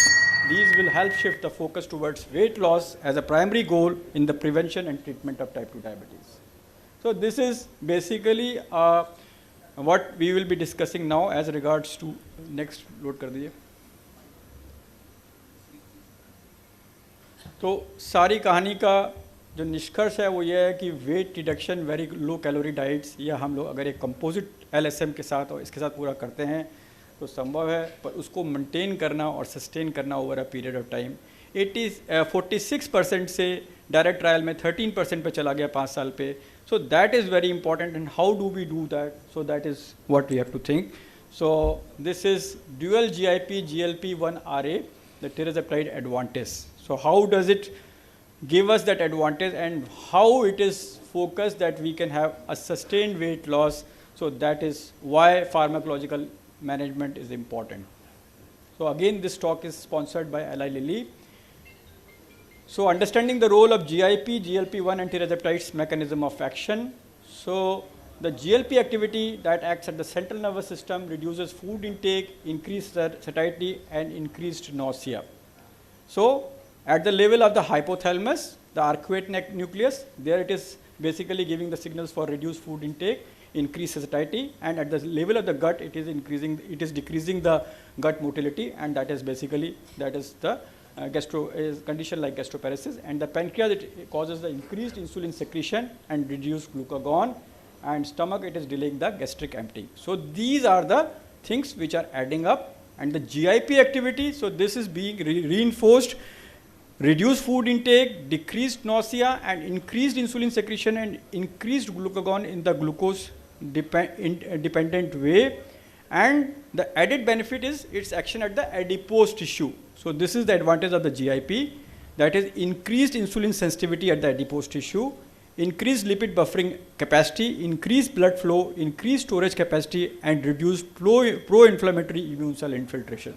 These will help shift the focus towards weight loss as a primary goal in the prevention and treatment of type 2 diabetes. So this is basically what we will be discussing now as regards to next load कर दीजिए. तो सारी कहानी का जो निष्कर्ष है वो ये है कि weight reduction very low calorie diets या हम लोग अगर एक कंपोजिट LSM के साथ और इसके साथ पूरा करते हैं तो संभव है, पर उसको मेंटेन करना और सस्टेन करना over a period of time 46% से डायरेक्ट ट्रायल में 13% पे चला गया 5 साल पे. So that is very important and how do we do that. So that is what we have to think. So this is dual GIP GLP-1 RA the tirzepatide advantage. So how does it give us that advantage and how it is focused that we can have a sustained weight loss. So that is why pharmacological management is important. So again this talk is sponsored by Eli Lilly. So understanding the role of GIP, GLP-1 and tirzepatide's mechanism of action. So the GLP activity that acts at the central nervous system reduces food intake, increased satiety and increased nausea. So at the level of the hypothalamus, the arcuate nucleus, there it is basically giving the signals for reduced food intake, increased satiety, and at the level of the gut, it is decreasing the gut motility, and that is basically the condition like gastroparesis. And the pancreas, it causes the increased insulin secretion and reduced glucagon, and stomach, it is delaying the gastric emptying. So these are the things which are adding up. And the GIP activity, so this is being reinforced. Reduced food intake, decreased nausea, and increased insulin secretion and increased glucagon in the glucose dependent way. And the added benefit is its action at the adipose tissue. So this is the advantage of the GIP, that is increased insulin sensitivity at the adipose tissue, increased lipid buffering capacity, increased blood flow, increased storage capacity, and reduced pro-inflammatory immune cell infiltration.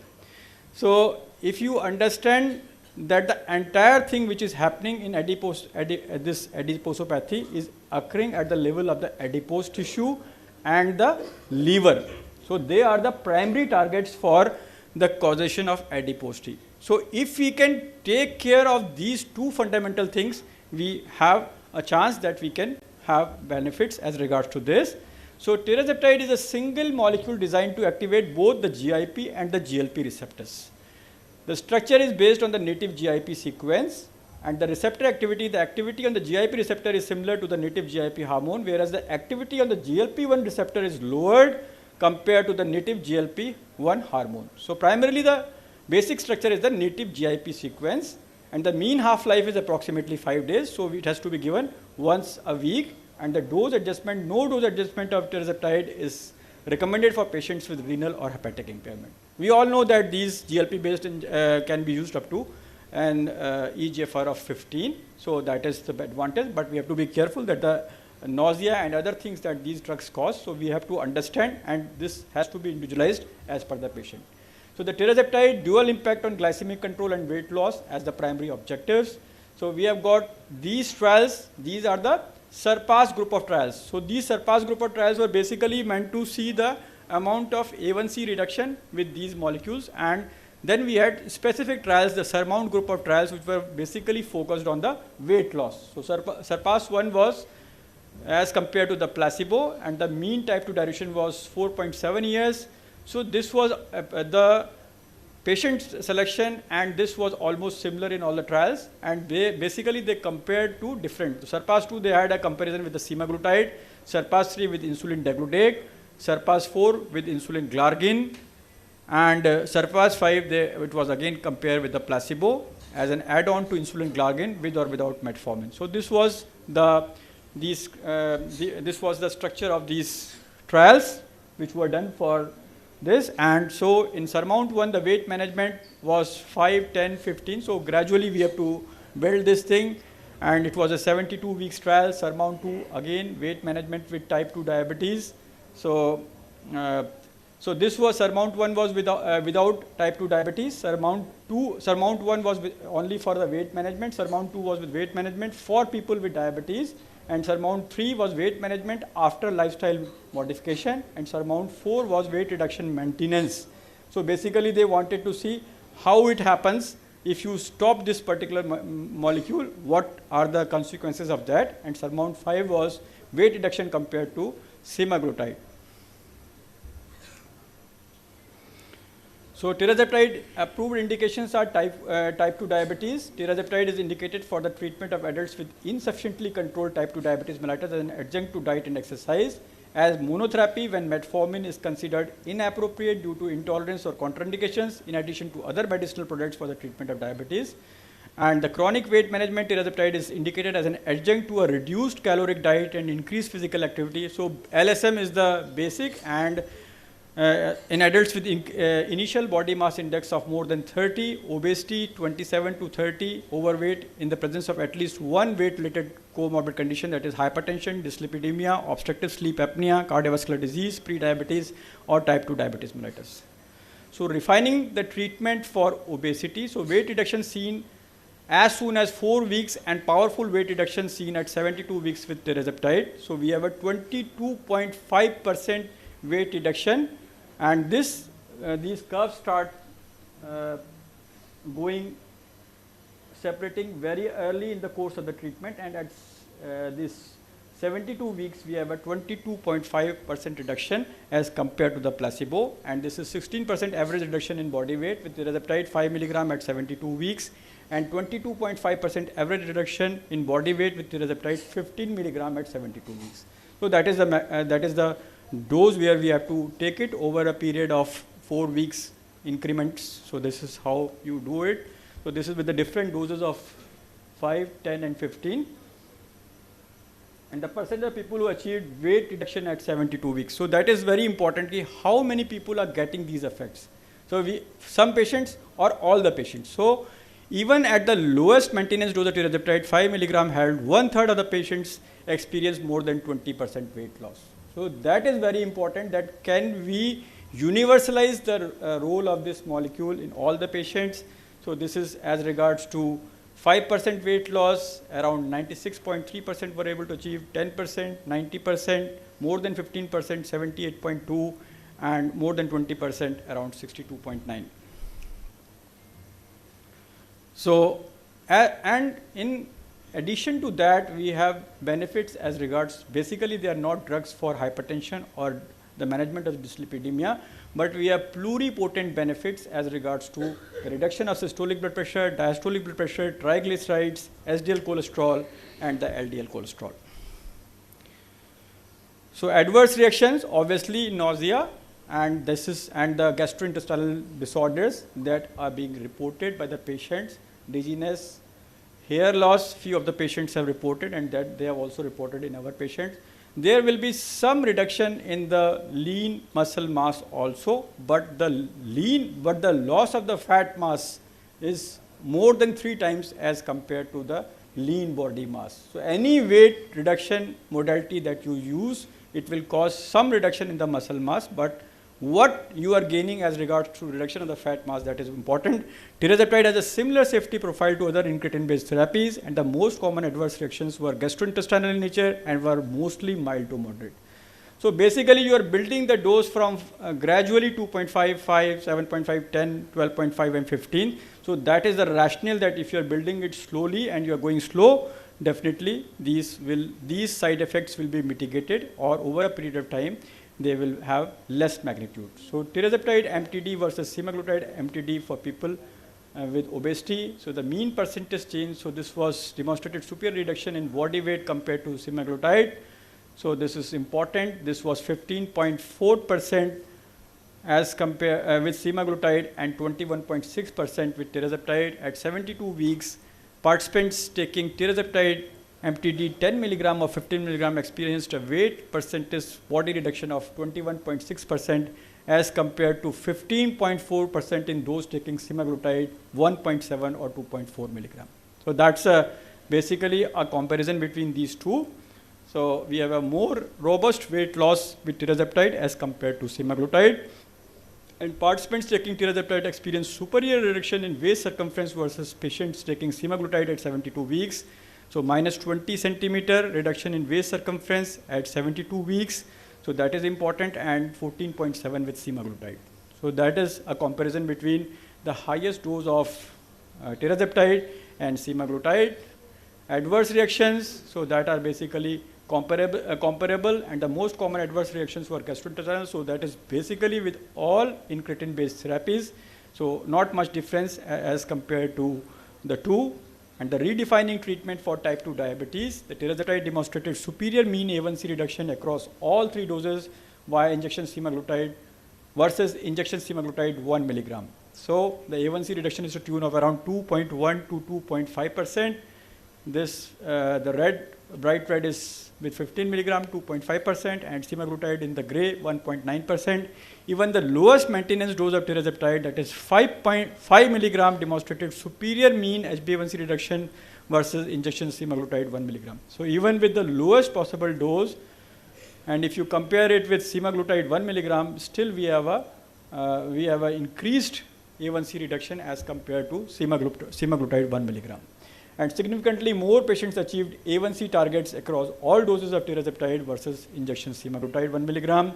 So if you understand that the entire thing which is happening in this adiposopathy is occurring at the level of the adipose tissue and the liver. So they are the primary targets for the causation of adiposity. So if we can take care of these two fundamental things, we have a chance that we can have benefits as regards to this. So tirzepatide is a single molecule designed to activate both the GIP and the GLP receptors. The structure is based on the native GIP sequence, and the receptor activity, the activity on the GIP receptor is similar to the native GIP hormone, whereas the activity on the GLP-1 receptor is lowered compared to the native GLP-1 hormone. So primarily the basic structure is the native GIP sequence, and the mean half-life is approximately 5 days, so it has to be given once a week, and the dose adjustment, no dose adjustment of tirzepatide is recommended for patients with renal or hepatic impairment. We all know that these GLP based can be used up to an eGFR of 15, so that is the advantage, but we have to be careful that the nausea and other things that these drugs cause, so we have to understand, and this has to be individualized as per the patient. So the tirzepatide dual impact on glycemic control and weight loss as the primary objectives. So we have got these trials, these are the SURPASS group of trials. So these SURPASS group of trials were basically meant to see the amount of A1C reduction with these molecules, and then we had specific trials, the SURMOUNT group of trials, which were basically focused on the weight loss. So SURPASS 1 was as compared to the placebo, and the mean type 2 duration was 4.7 years. So this was the patient selection, and this was almost similar in all the trials, and they compared to different. So SURPASS 2, they had a comparison with the semaglutide, SURPASS 3 with insulin degludec, SURPASS 4 with insulin glargine, and SURPASS 5, it was again compared with the placebo as an add-on to insulin glargine with or without metformin. So this was this was the structure of these trials which were done for this. And so in SURMOUNT 1, the weight management was 5, 10, 15. So gradually we have to build this thing, and it was a 72 weeks trial. SURMOUNT 2, again weight management with type 2 diabetes. So So this was surmount 1 was without type 2 diabetes. Surmount 1 was only for the weight management. Surmount 2 was with weight management for people with diabetes. And surmount 3 was weight management after lifestyle modification. And surmount 4 was weight reduction maintenance. So basically they wanted to see how it happens if you stop this particular molecule, what are the consequences of that. And surmount 5 was weight reduction compared to semaglutide. So tirzepatide approved indications are type 2 diabetes. Tirzepatide is indicated for the treatment of adults with insufficiently controlled type 2 diabetes mellitus as an adjunct to diet and exercise. As monotherapy when metformin is considered inappropriate due to intolerance or contraindications, in addition to other medicinal products for the treatment of diabetes. And the chronic weight management, tirzepatide is indicated as an adjunct to a reduced caloric diet and increased physical activity. So LSM is the basic, and in adults with initial body mass index of more than 30, obesity 27 to 30, overweight in the presence of at least one weight-related comorbid condition, that is hypertension, dyslipidemia, obstructive sleep apnea, cardiovascular disease, prediabetes, or type 2 diabetes mellitus. So refining the treatment for obesity, so weight reduction seen as soon as 4 weeks and powerful weight reduction seen at 72 weeks with tirzepatide. So we have a 22.5% weight reduction, and this these curves start going separating very early in the course of the treatment, and at this 72 weeks we have a 22.5% reduction as compared to the placebo, and this is 16% average reduction in body weight with tirzepatide 5 mg at 72 weeks, and 22.5% average reduction in body weight with tirzepatide 15 mg at 72 weeks. So that is the dose where we have to take it over a period of 4 weeks increments. So this is how you do it. So this is with the different doses of 5, 10 and 15. And the percentage of people who achieved weight reduction at 72 weeks. So that is very importantly how many people are getting these effects. So some patients or all the patients. So even at the lowest maintenance dose of tirzepatide 5 mg held, 1/3 of the patients experienced more than 20% weight loss. So that is very important, that can we universalize the role of this molecule in all the patients. So this is as regards to 5% weight loss, around 96.3% were able to achieve, 10%, 90%, more than 15%, 78.2%, and more than 20%, around 62.9%. So, and in addition to that, we have benefits as regards, basically they are not drugs for hypertension or the management of dyslipidemia, but we have pluripotent benefits as regards to the reduction of systolic blood pressure, diastolic blood pressure, triglycerides, SDL cholesterol, and the LDL cholesterol. So adverse reactions, obviously nausea, and the gastrointestinal disorders that are being reported by the patients, dizziness, hair loss, few of the patients have reported, and that they have also reported in our patients. There will be some reduction in the lean muscle mass also, but the loss of the fat mass is more than 3 times as compared to the lean body mass. So any weight reduction modality that you use, it will cause some reduction in the muscle mass, but what you are gaining as regards to reduction of the fat mass, that is important. Tirzepatide has a similar safety profile to other incretin-based therapies, and the most common adverse reactions were gastrointestinal in nature and were mostly mild to moderate. So basically you are building the dose from gradually 2.5, 5, 7.5, 10, 12.5 and 15. So that is the rationale, that if you are building it slowly and you are going slow, definitely these side effects will be mitigated, or over a period of time they will have less magnitude. So tirzepatide MTD versus semaglutide MTD for people with obesity. So the mean percentage change, so this was demonstrated superior reduction in body weight compared to semaglutide. So this is important. This was 15.4% as compared with semaglutide, and 21.6% with tirzepatide at 72 weeks. Participants taking tirzepatide MTD 10 mg or 15 mg experienced a weight percentage body reduction of 21.6% as compared to 15.4% in those taking semaglutide 1.7 or 2.4 mg. So that's basically a comparison between these two. So we have a more robust weight loss with tirzepatide as compared to semaglutide. And participants taking tirzepatide experienced superior reduction in waist circumference versus patients taking semaglutide at 72 weeks. So minus 20 centimeter reduction in waist circumference at 72 weeks. So that is important, and 14.7 with semaglutide. So that is a comparison between the highest dose of tirzepatide and semaglutide. Adverse reactions, so that are basically comparable, and the most common adverse reactions were gastrointestinal. So that is basically with all incretin-based therapies. So not much difference as compared to the two. And the redefining treatment for type 2 diabetes, the tirzepatide demonstrated superior mean A1C reduction across all 3 doses via injection semaglutide versus injection semaglutide 1 milligram. So the A1C reduction is to tune of around 2.1 to 2.5%. This, the red, bright red is with 15 milligram, 2.5%, and semaglutide in the gray, 1.9%. Even the lowest maintenance dose of tirzepatide, that is 5.5 milligram, demonstrated superior mean HbA1c reduction versus injection semaglutide 1 milligram. So even with the lowest possible dose, and if you compare it with semaglutide 1 milligram, still we have a increased A1C reduction as compared to semaglutide 1 milligram. And significantly more patients achieved A1C targets across all doses of tirzepatide versus injection semaglutide 1 milligram.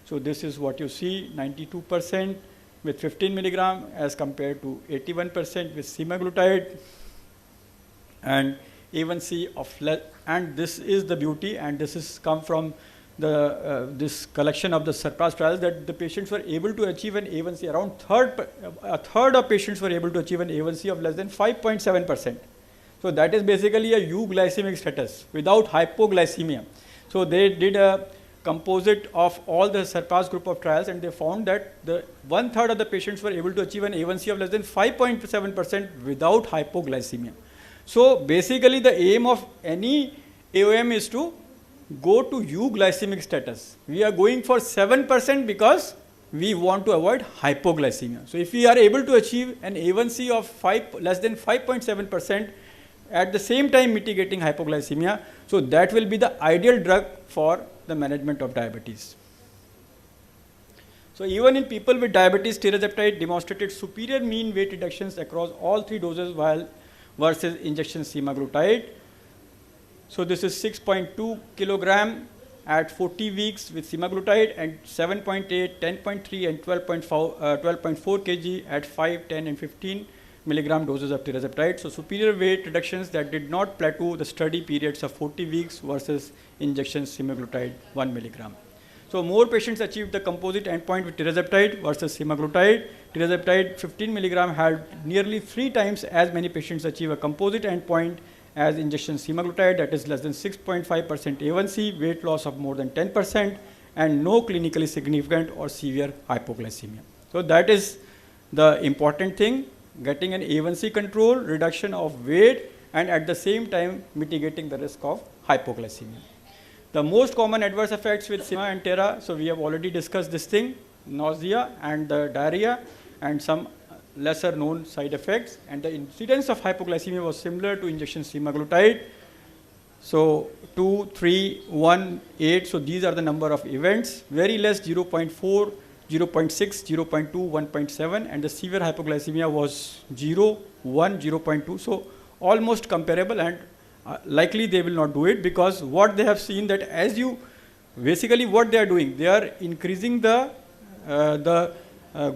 So this is what you see, 92% with 15 milligram as compared to 81% with semaglutide. And A1C of less, and this is the beauty, and this is come from the this collection of the SURPASS trials, that the patients were able to achieve an A1C, around a third of patients were able to achieve an A1C of less than 5.7%. So that is basically a euglycemic status without hypoglycemia. So they did a composite of all the SURPASS group of trials, and they found that the 1/3 of the patients were able to achieve an A1C of less than 5.7% without hypoglycemia. So basically the aim of any AOM is to go to euglycemic status. We are going for 7% because we want to avoid hypoglycemia. So if we are able to achieve an A1C of less than 5.7%, at the same time mitigating hypoglycemia, so that will be the ideal drug for the management of diabetes. So even in people with diabetes, tirzepatide demonstrated superior mean weight reductions across all 3 doses while versus injection semaglutide. So this is 6.2 kilogram at 40 weeks with semaglutide, and 7.8, 10.3 and 12.4 kg at 5, 10 and 15 milligram doses of tirzepatide. So superior weight reductions that did not plateau the study periods of 40 weeks versus injection semaglutide 1 milligram. So more patients achieved the composite endpoint with tirzepatide versus semaglutide. Tirzepatide 15 milligram had nearly 3 times as many patients achieve a composite endpoint as injection semaglutide, that is less than 6.5% A1C, weight loss of more than 10%, and no clinically significant or severe hypoglycemia. So that is the important thing, getting an A1C control, reduction of weight, and at the same time mitigating the risk of hypoglycemia. The most common adverse effects with sema and tera, so we have already discussed this thing, nausea and diarrhea and some lesser known side effects, and the incidence of hypoglycemia was similar to injection semaglutide. So 2, 3, 1, 8, so these are the number of events, very less 0.4, 0.6, 0.2, 1.7, and the severe hypoglycemia was 0, 1, 0.2, so almost comparable, and likely they will not do it, because what they have seen that as you, basically what they are doing, they are increasing the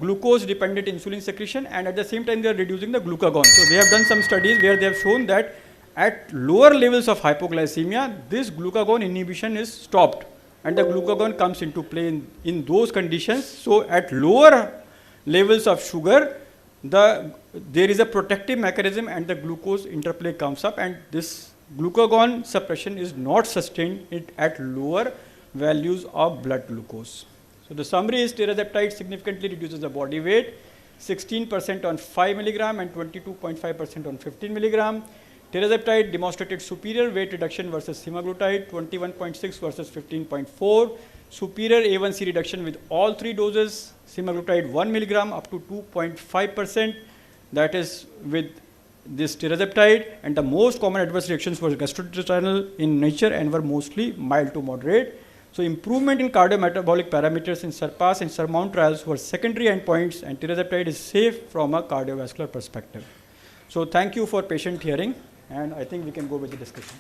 glucose dependent insulin secretion, and at the same time they are reducing the glucagon. So they have done some studies where they have shown that at lower levels of hypoglycemia, this glucagon inhibition is stopped, and the glucagon comes into play in those conditions. So at lower levels of sugar, there is a protective mechanism and the glucose interplay comes up, and this glucagon suppression is not sustained at lower values of blood glucose. So the summary is tirzepatide significantly reduces the body weight, 16% on 5 milligram and 22.5% on 15 milligram. Tirzepatide demonstrated superior weight reduction versus semaglutide, 21.6 versus 15.4. Superior A1C reduction with all 3 doses, semaglutide 1 milligram up to 2.5%, that is with this tirzepatide, and the most common adverse reactions were gastrointestinal in nature and were mostly mild to moderate. So improvement in cardiometabolic parameters in SURPASS and SURMOUNT trials were secondary endpoints, and tirzepatide is safe from a cardiovascular perspective. So thank you for patient hearing, and I think we can go with the discussion.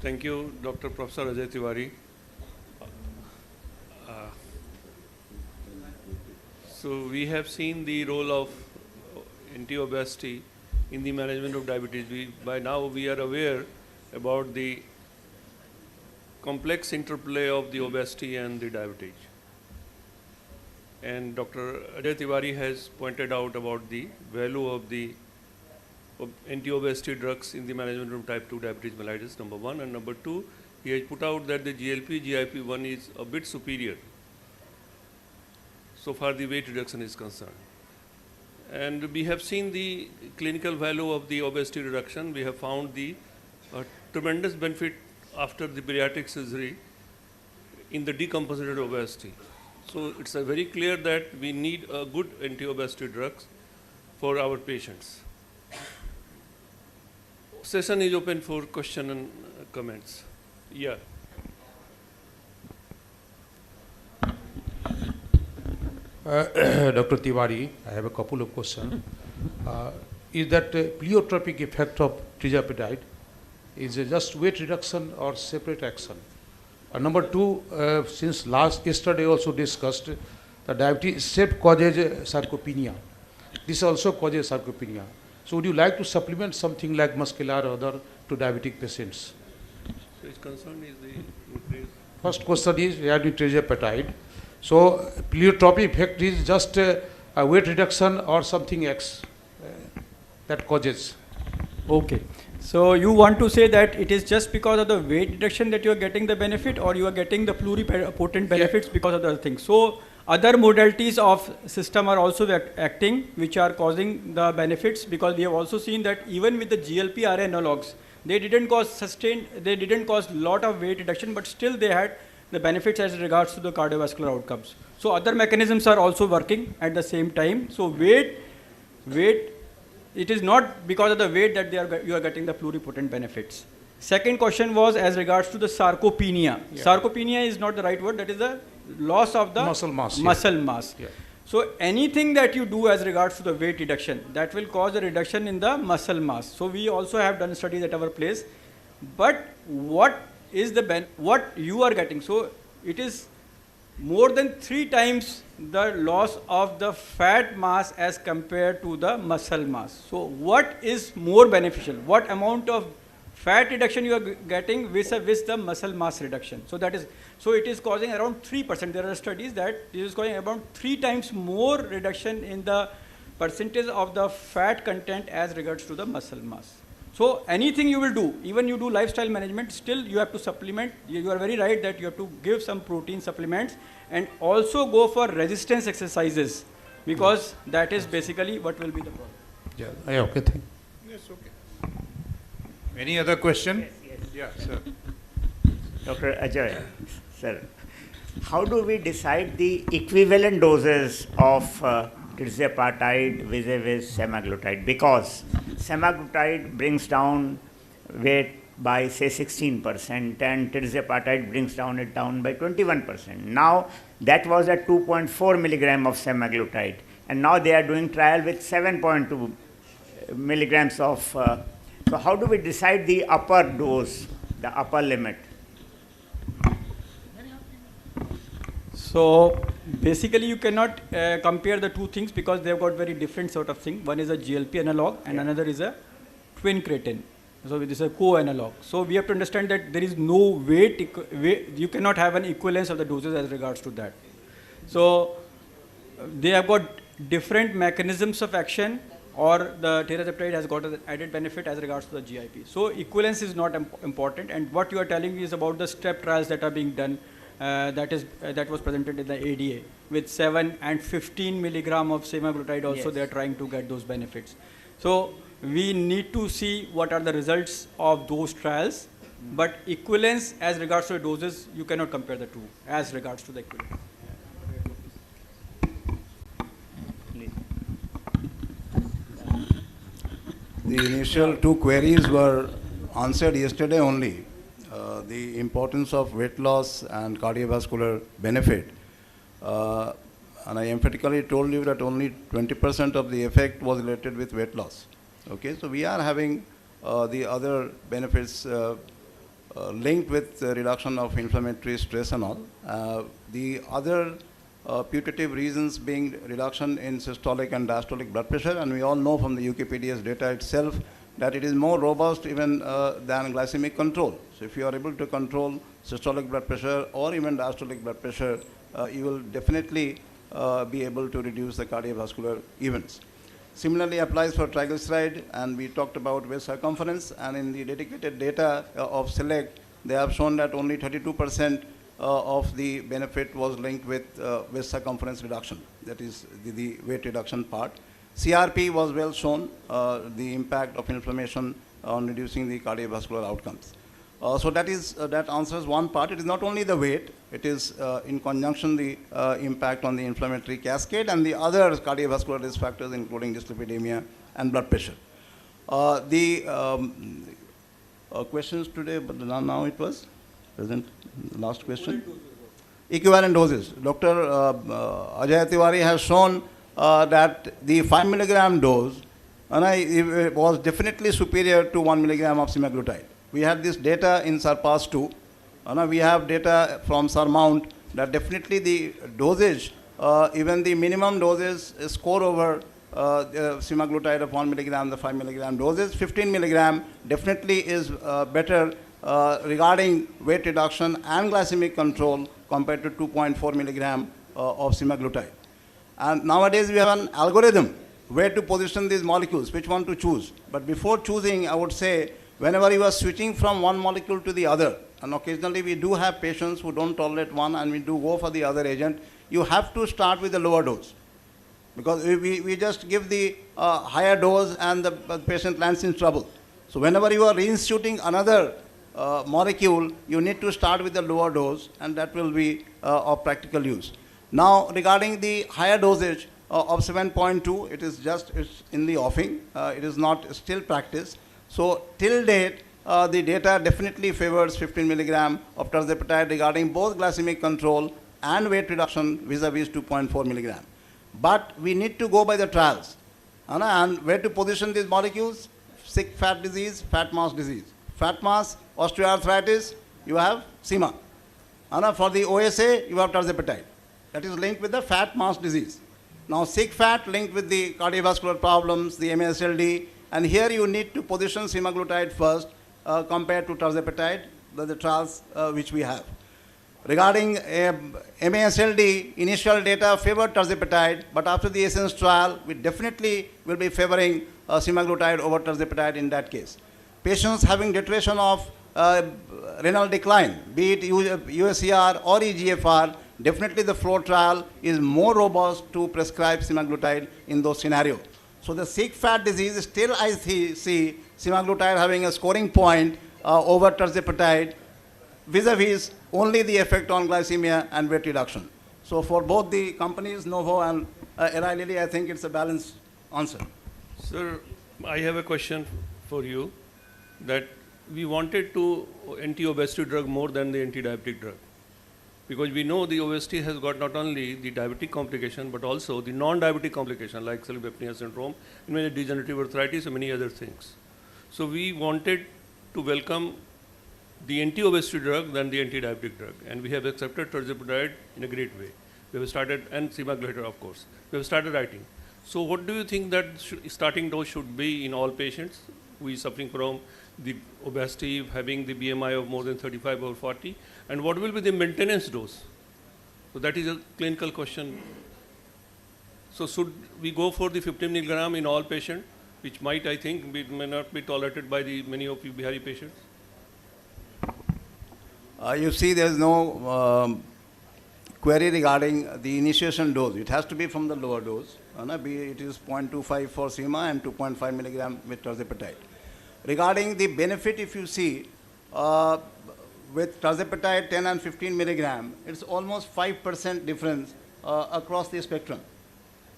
Thank you, Dr. Professor Ajay Tiwari. So we have seen the role of anti-obesity in the management of diabetes. By now we are aware about the complex interplay of the obesity and the diabetes. And Dr. Ajay Tiwari has pointed out about the value of the anti-obesity drugs in the management of type 2 diabetes mellitus, number one. And number two, he has put out that the GLP, GIP-1 is a bit superior so far the weight reduction is concerned. And we have seen the clinical value of the obesity reduction. We have found the tremendous benefit after the bariatric surgery in the decompensated obesity. So it's very clear that we need a good anti-obesity drugs for our patients. Session is open for question and comments. Yeah. Dr. Tiwari, I have a couple of questions. Is that pleiotropic effect of tirzepatide is it just weight reduction or separate action? Number two, since yesterday also discussed, the diabetes itself causes sarcopenia. This also causes sarcopenia. So would you like to supplement something like muscular or other to diabetic patients? So his concern is the increase. First question is regarding tirzepatide. So pleiotropic effect is just a weight reduction or something else that causes. Okay. So you want to say that it is just because of the weight reduction that you are getting the benefit, or you are getting the pluripotent benefits because of the other things. So other modalities of system are also acting, which are causing the benefits, because we have also seen that even with the GLP-RA analogs, they didn't cause lot of weight reduction, but still they had the benefits as regards to the cardiovascular outcomes. So other mechanisms are also working at the same time. So weight, it is not because of the weight that you are getting the pluripotent benefits. Second question was as regards to the sarcopenia. Yeah. Sarcopenia is not the right word, that is the loss of the muscle mass. Yeah. So anything that you do as regards to the weight reduction, that will cause a reduction in the muscle mass. So we also have done studies at our place. But what is what you are getting? So it is more than 3 times the loss of the fat mass as compared to the muscle mass. So what is more beneficial? What amount of fat reduction you are getting vis-a-vis the muscle mass reduction? So it is causing around 3%. There are studies that it is causing around 3 times more reduction in the percentage of the fat content as regards to the muscle mass. So anything you will do, even you do lifestyle management, still you have to supplement. You are very right that you have to give some protein supplements and also go for resistance exercises, because that is basically what will be the problem. Yeah, okay, thank you. Yes, okay. Any other question? Yes. Yeah, sir. Dr. Ajay, sir, how do we decide the equivalent doses of tirzepatide vis-a-vis semaglutide? Because semaglutide brings down weight by say 16% and tirzepatide brings down by 21%. Now that was at 2.4 milligram of semaglutide, and now they are doing trial with 7.2 milligrams of. So how do we decide the upper dose, the upper limit? So basically you cannot compare the two things, because they have got very different sort of thing. One is a GLP analog and another is a twin creatine. So this is a co-analog. So we have to understand that there is no weight, you cannot have an equivalence of the doses as regards to that. So they have got different mechanisms of action, or the tirzepatide has got an added benefit as regards to the GIP. So equivalence is not important, and what you are telling me is about the step trials that are being done. That was presented in the ADA with 7 and 15 milligram of semaglutide also. Yes. They are trying to get those benefits. So we need to see what are the results of those trials, but equivalence as regards to the doses, you cannot compare the two as regards to the equivalence. The initial two queries were answered yesterday only. The importance of weight loss and cardiovascular benefit. And I emphatically told you that only 20% of the effect was related with weight loss. Okay, so we are having the other benefits linked with reduction of inflammatory stress and all. The other putative reasons being reduction in systolic and diastolic blood pressure, and we all know from the UKPDS data itself that it is more robust even than glycemic control. So if you are able to control systolic blood pressure or even diastolic blood pressure, you will definitely be able to reduce the cardiovascular events. Similarly applies for triglyceride, and we talked about waist circumference, and in the dedicated data of SELECT, they have shown that only 32% of the benefit was linked with waist circumference reduction, that is the weight reduction part. CRP was well shown, the impact of inflammation on reducing the cardiovascular outcomes. So that answers one part. It is not only the weight, it is in conjunction the impact on the inflammatory cascade and the other cardiovascular risk factors including dyslipidemia and blood pressure. Questions today, but now it was present. Last question. Equivalent doses. Dr. Ajay Tiwari has shown that the 5 milligram dose was definitely superior to 1 milligram of semaglutide. We had this data in SURPASS 2. We have data from SURMOUNT that definitely the dosage, even the minimum doses score over semaglutide of 1 milligram, the 5 milligram doses. 15 milligram definitely is better regarding weight reduction and glycemic control compared to 2.4 milligram of semaglutide. And nowadays we have an algorithm where to position these molecules, which one to choose. But before choosing, I would say, whenever you are switching from one molecule to the other, and occasionally we do have patients who don't tolerate one and we do go for the other agent, you have to start with the lower dose. Because we just give the higher dose and the patient lands in trouble. So whenever you are reinstituting another molecule, you need to start with the lower dose, and that will be of practical use. Now regarding the higher dosage of 7.2, it's in the offing. It is not still practiced. So till date, the data definitely favors 15 milligram of tirzepatide regarding both glycemic control and weight reduction vis-a-vis 2.4 milligram. But we need to go by the trials. And where to position these molecules? Sick fat disease, fat mass disease. Fat mass, osteoarthritis, you have SEMA. For the OSA, you have tirzepatide. That is linked with the fat mass disease. Now sick fat linked with the cardiovascular problems, the MASLD, and here you need to position semaglutide first compared to tirzepatide, the trials which we have. Regarding MASLD, initial data favored tirzepatide, but after the ESSENCE trial, we definitely will be favoring semaglutide over tirzepatide in that case. Patients having deterioration of renal decline, be it USCR or EGFR, definitely the FLOW trial is more robust to prescribe semaglutide in those scenarios. So the sick fat disease, still I see semaglutide having a scoring point over tirzepatide, vis-a-vis only the effect on glycemia and weight reduction. So for both the companies, Novo and Eli Lilly, I think it's a balanced answer. Sir, I have a question for you, that we wanted to anti-obesity drug more than the anti-diabetic drug. Because we know the obesity has got not only the diabetic complication, but also the non-diabetic complication like celiac apnea syndrome, many degenerative arthritis and many other things. So we wanted to welcome the anti-obesity drug than the anti-diabetic drug, and we have accepted tirzepatide in a great way. We have started, and semaglutide of course, we have started writing. So what do you think that starting dose should be in all patients who is suffering from the obesity, having the BMI of more than 35 or 40, and what will be the maintenance dose? So that is a clinical question. So should we go for the 15 milligram in all patients, which might, I think, may not be tolerated by the many of you Bihari patients? You see, there is no query regarding the initiation dose. It has to be from the lower dose. It is 0.25 for SEMA and 2.5 milligram with tirzepatide. Regarding the benefit, if you see, with tirzepatide 10 and 15 milligram, it's almost 5% difference across the spectrum.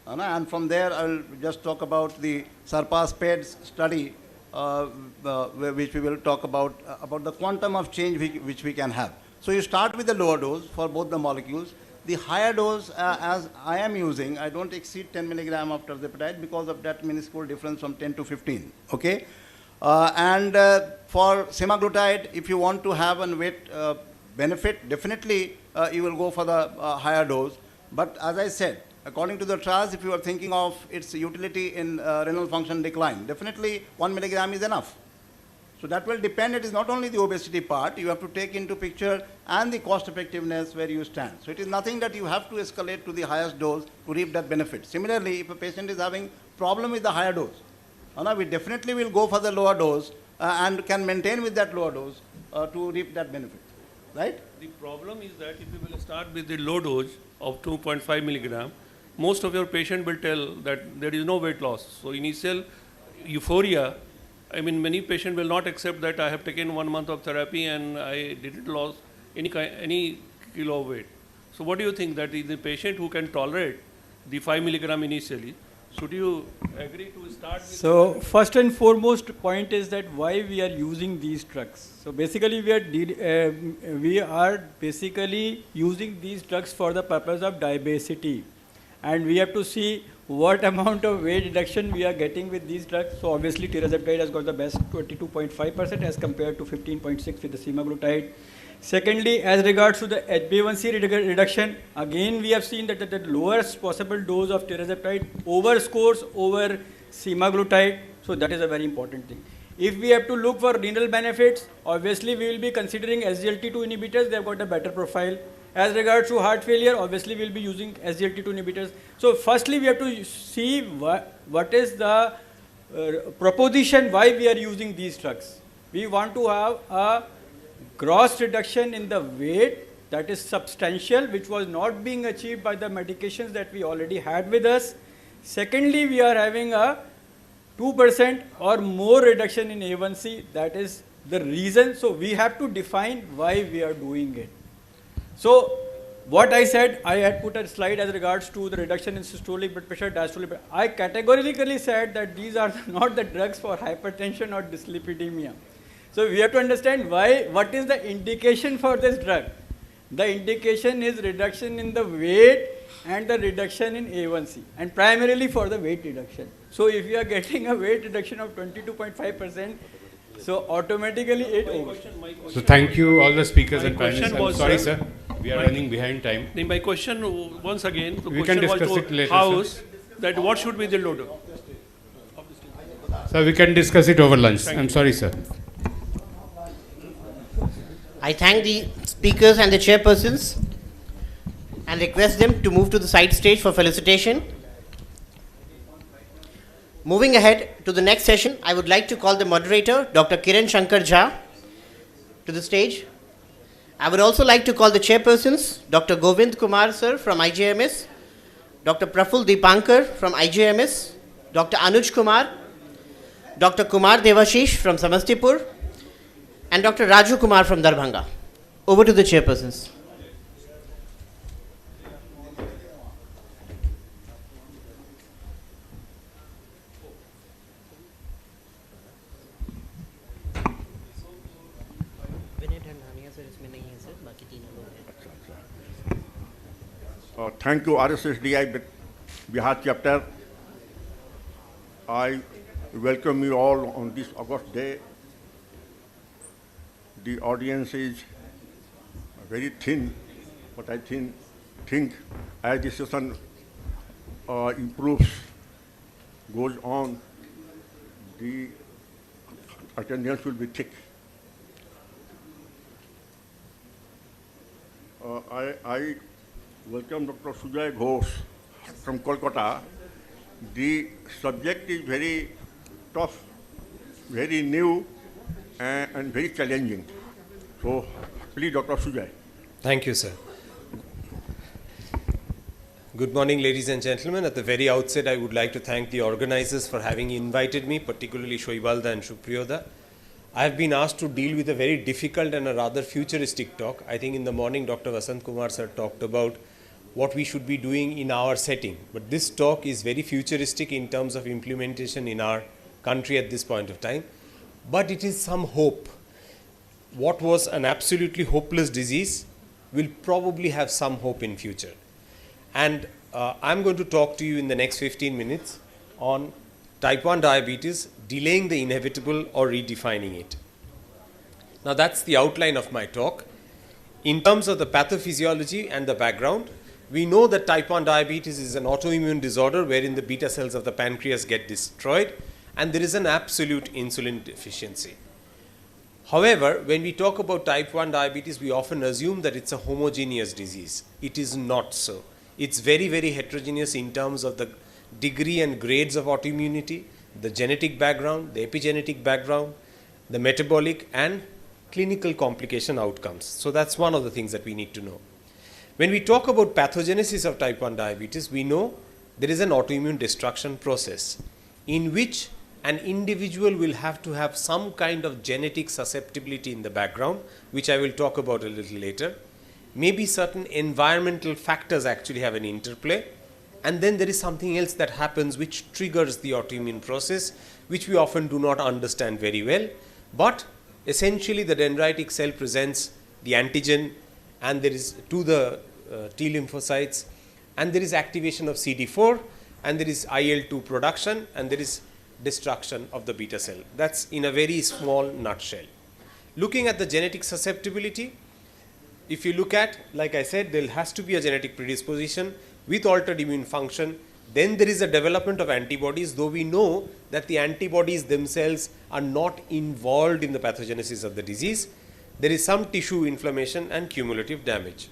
And from there, I'll just talk about the surpass PEDS study, which we will talk about the quantum of change which we can have. So you start with the lower dose for both the molecules. The higher dose, as I am using, I don't exceed 10 milligram of tirzepatide because of that minuscule difference from 10 to 15. Okay, for semaglutide, if you want to have a weight benefit, definitely you will go for the higher dose. But as I said, according to the trials, if you are thinking of its utility in renal function decline, definitely 1 milligram is enough. So that will depend. It is not only the obesity part, you have to take into picture and the cost effectiveness where you stand. So it is nothing that you have to escalate to the highest dose to reap that benefit. Similarly, if a patient is having problem with the higher dose, we definitely will go for the lower dose and can maintain with that lower dose to reap that benefit, right? The problem is that if you will start with the low dose of 2.5 milligram, most of your patient will tell that there is no weight loss. So initial euphoria, I mean, many patients will not accept that I have taken 1 month of therapy and I didn't lose any kilo of weight. So what do you think, that is the patient who can tolerate the 5 milligram initially? Should you agree to start with? So first and foremost point is that why we are using these drugs. So basically we are basically using these drugs for the purpose of diabetes, and we have to see what amount of weight reduction we are getting with these drugs. So obviously tirzepatide has got the best 22.5% as compared to 15.6 with the semaglutide. Secondly, as regards to the HbA1c reduction, again we have seen that the lowest possible dose of tirzepatide overscores over semaglutide. So that is a very important thing. If we have to look for renal benefits, obviously we will be considering SGLT2 inhibitors. They have got a better profile. As regards to heart failure, obviously we will be using SGLT2 inhibitors. So firstly, we have to see what is the proposition why we are using these drugs. We want to have a gross reduction in the weight that is substantial, which was not being achieved by the medications that we already had with us. Secondly, we are having a 2% or more reduction in A1C. That is the reason. So we have to define why we are doing it. So what I said, I had put a slide as regards to the reduction in systolic blood pressure, diastolic blood. I categorically said that these are not the drugs for hypertension or dyslipidemia. So we have to understand what is the indication for this drug. The indication is reduction in the weight and the reduction in A1C, and primarily for the weight reduction. So if you are getting a weight reduction of 22.5%, so automatically it overs. So thank you all the speakers and panelists. I'm sorry, sir. We are running behind time. My question, once again, we can discuss it later, house, that what should be the low dose? Sir, we can discuss it over lunch. I'm sorry, sir. I thank the speakers and the chairpersons and request them to move to the side stage for felicitation. Moving ahead to the next session, I would like to call the moderator, Dr. Kiran Shankar Jha, to the stage. I would also like to call the chairpersons, Dr. Govind Kumar sir from IJMS, Dr. Praful Deepankar from IJMS, Dr. Anuj Kumar, Dr. Kumar Devashish from Samastipur, and Dr. Raju Kumar from Darbhanga. Over to the chairpersons. Thank you, RSSDI BIHAR chapter. I welcome you all on this August day. The audience is very thin, but I think as the session improves, goes on, the attendance will be thick. I welcome Dr. Sujay Ghosh from Kolkata. The subject is very tough, very new, and very challenging. So, please, Dr. Sujay. Thank you, sir. Good morning, ladies and gentlemen. At the very outset, I would like to thank the organizers for having invited me, particularly Shoibalda and Supriyoda. I have been asked to deal with a very difficult and a rather futuristic talk. I think in the morning, Dr. Vasant Kumar sir talked about what we should be doing in our setting. But this talk is very futuristic in terms of implementation in our country at this point of time. But it is some hope. What was an absolutely hopeless disease will probably have some hope in future. And I'm going to talk to you in the next 15 minutes on type 1 diabetes, delaying the inevitable or redefining it. Now that's the outline of my talk. In terms of the pathophysiology and the background, we know that type 1 diabetes is an autoimmune disorder wherein the beta cells of the pancreas get destroyed and there is an absolute insulin deficiency. However, when we talk about type 1 diabetes, we often assume that it's a homogeneous disease. It is not so. It's very, very heterogeneous in terms of the degree and grades of autoimmunity, the genetic background, the epigenetic background, the metabolic and clinical complication outcomes. So that's one of the things that we need to know. When we talk about pathogenesis of type 1 diabetes, we know there is an autoimmune destruction process in which an individual will have to have some kind of genetic susceptibility in the background, which I will talk about a little later. Maybe certain environmental factors actually have an interplay, and then there is something else that happens which triggers the autoimmune process, which we often do not understand very well. But essentially the dendritic cell presents the antigen and there is to the T lymphocytes, and there is activation of CD4 and there is IL-2 production and there is destruction of the beta cell. That's in a very small nutshell. Looking at the genetic susceptibility, if you look at, like I said, there has to be a genetic predisposition with altered immune function. Then there is a development of antibodies, though we know that the antibodies themselves are not involved in the pathogenesis of the disease. There is some tissue inflammation and cumulative damage.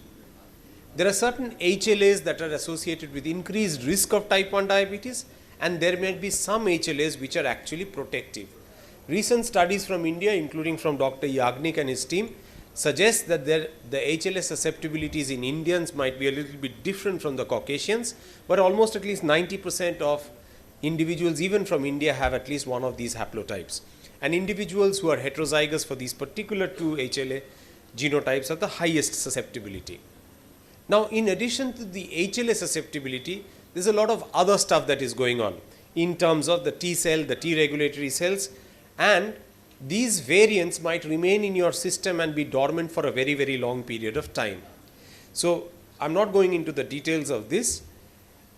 There are certain HLAs that are associated with increased risk of type 1 diabetes, and there may be some HLAs which are actually protective. Recent studies from India, including from Dr. Yagnik and his team, suggest that the HLA susceptibilities in Indians might be a little bit different from the Caucasians, but almost at least 90% of individuals even from India have at least one of these haplotypes. And individuals who are heterozygous for these particular two HLA genotypes have the highest susceptibility. Now, in addition to the HLA susceptibility, there's a lot of other stuff that is going on in terms of the T cell, the T regulatory cells, and these variants might remain in your system and be dormant for a very, very long period of time. So I'm not going into the details of this.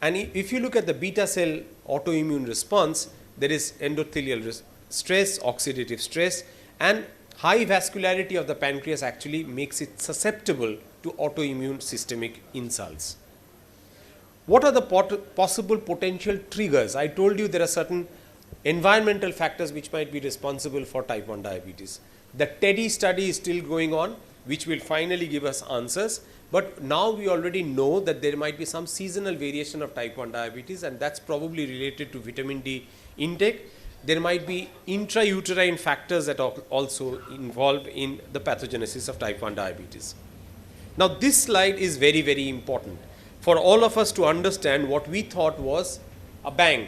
And if you look at the beta cell autoimmune response, there is endothelial stress, oxidative stress, and high vascularity of the pancreas actually makes it susceptible to autoimmune systemic insults. What are the possible potential triggers? I told you there are certain environmental factors which might be responsible for type 1 diabetes. The TEDdy study is still going on, which will finally give us answers. But now we already know that there might be some seasonal variation of type 1 diabetes, and that's probably related to vitamin D intake. There might be intrauterine factors that are also involved in the pathogenesis of type 1 diabetes. Now this slide is very, very important for all of us to understand what we thought was a bang.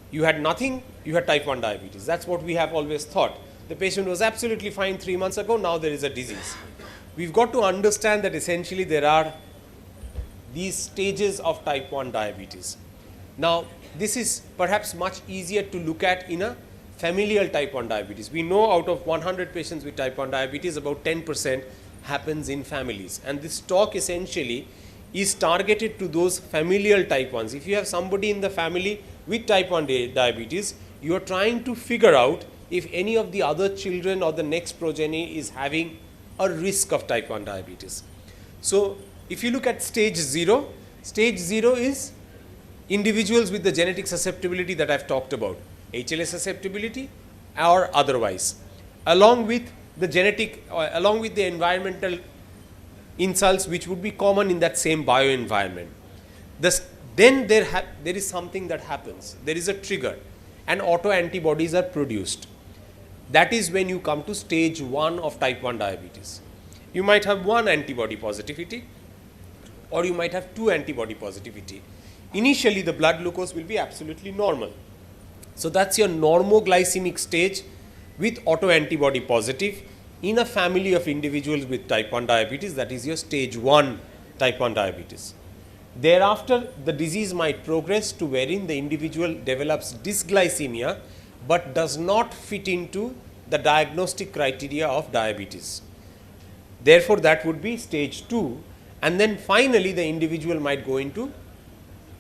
You had nothing, you had type 1 diabetes. That's what we have always thought. The patient was absolutely fine 3 months ago, now there is a disease. We've got to understand that essentially there are these stages of type 1 diabetes. Now, this is perhaps much easier to look at in a familial type 1 diabetes. We know out of 100 patients with type 1 diabetes, about 10% happens in families. And this talk essentially is targeted to those familial type 1s. If you have somebody in the family with type 1 diabetes, you are trying to figure out if any of the other children or the next progeny is having a risk of type 1 diabetes. So if you look at stage 0 is individuals with the genetic susceptibility that I've talked about, HLA susceptibility or otherwise, along with the genetic, along with the environmental insults which would be common in that same bioenvironment. Then there is something that happens. There is a trigger and autoantibodies are produced. That is when you come to stage 1 of type 1 diabetes. You might have 1 antibody positivity or you might have 2 antibody positivity. Initially, the blood glucose will be absolutely normal. So that's your normoglycemic stage with autoantibody positive in a family of individuals with type 1 diabetes. That is your stage 1 type 1 diabetes. Thereafter, the disease might progress to wherein the individual develops dysglycemia but does not fit into the diagnostic criteria of diabetes. Therefore, that would be stage 2, and then finally the individual might go into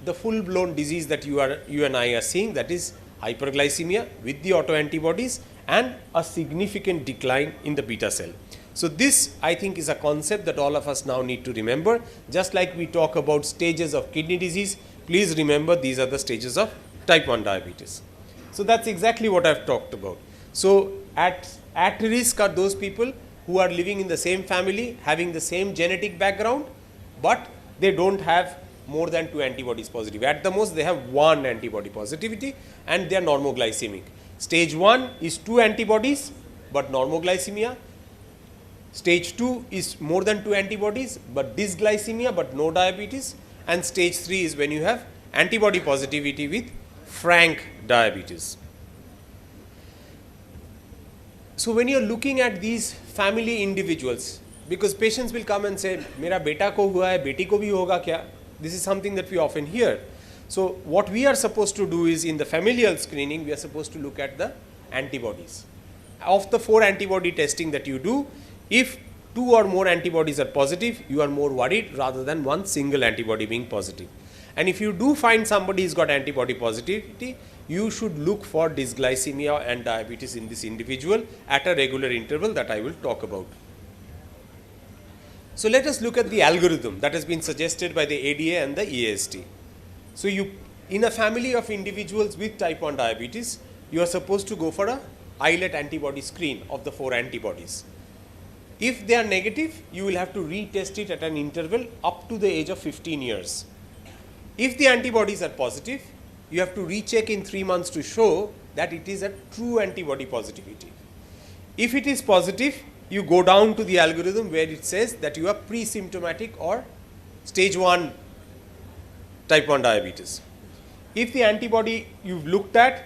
the full blown disease that you and I are seeing, that is hyperglycemia with the autoantibodies and a significant decline in the beta cell. So this, I think, is a concept that all of us now need to remember. Just like we talk about stages of kidney disease, please remember these are the stages of type 1 diabetes. So that's exactly what I've talked about. So at risk are those people who are living in the same family, having the same genetic background, but they don't have more than 2 antibodies positive. At the most, they have 1 antibody positivity and they are normoglycemic. Stage 1 is 2 antibodies but normoglycemia. Stage 2 is more than 2 antibodies but dysglycemia but no diabetes. And stage 3 is when you have antibody positivity with frank diabetes. So when you're looking at these family individuals, because patients will come and say, "Mera beta ko hua hai, beti ko bhi hoga kya?" This is something that we often hear. So what we are supposed to do is, in the familial screening, we are supposed to look at the antibodies. Of the 4 antibody testing that you do, if 2 or more antibodies are positive, you are more worried rather than 1 single antibody being positive. And if you do find somebody has got antibody positivity, you should look for dysglycemia and diabetes in this individual at a regular interval that I will talk about. So let us look at the algorithm that has been suggested by the ADA and the EASD. So in a family of individuals with type 1 diabetes, you are supposed to go for a islet antibody screen of the 4 antibodies. If they are negative, you will have to retest it at an interval up to the age of 15 years. If the antibodies are positive, you have to recheck in 3 months to show that it is a true antibody positivity. If it is positive, you go down to the algorithm where it says that you are pre-symptomatic or stage 1 type 1 diabetes. If the antibody you've looked at,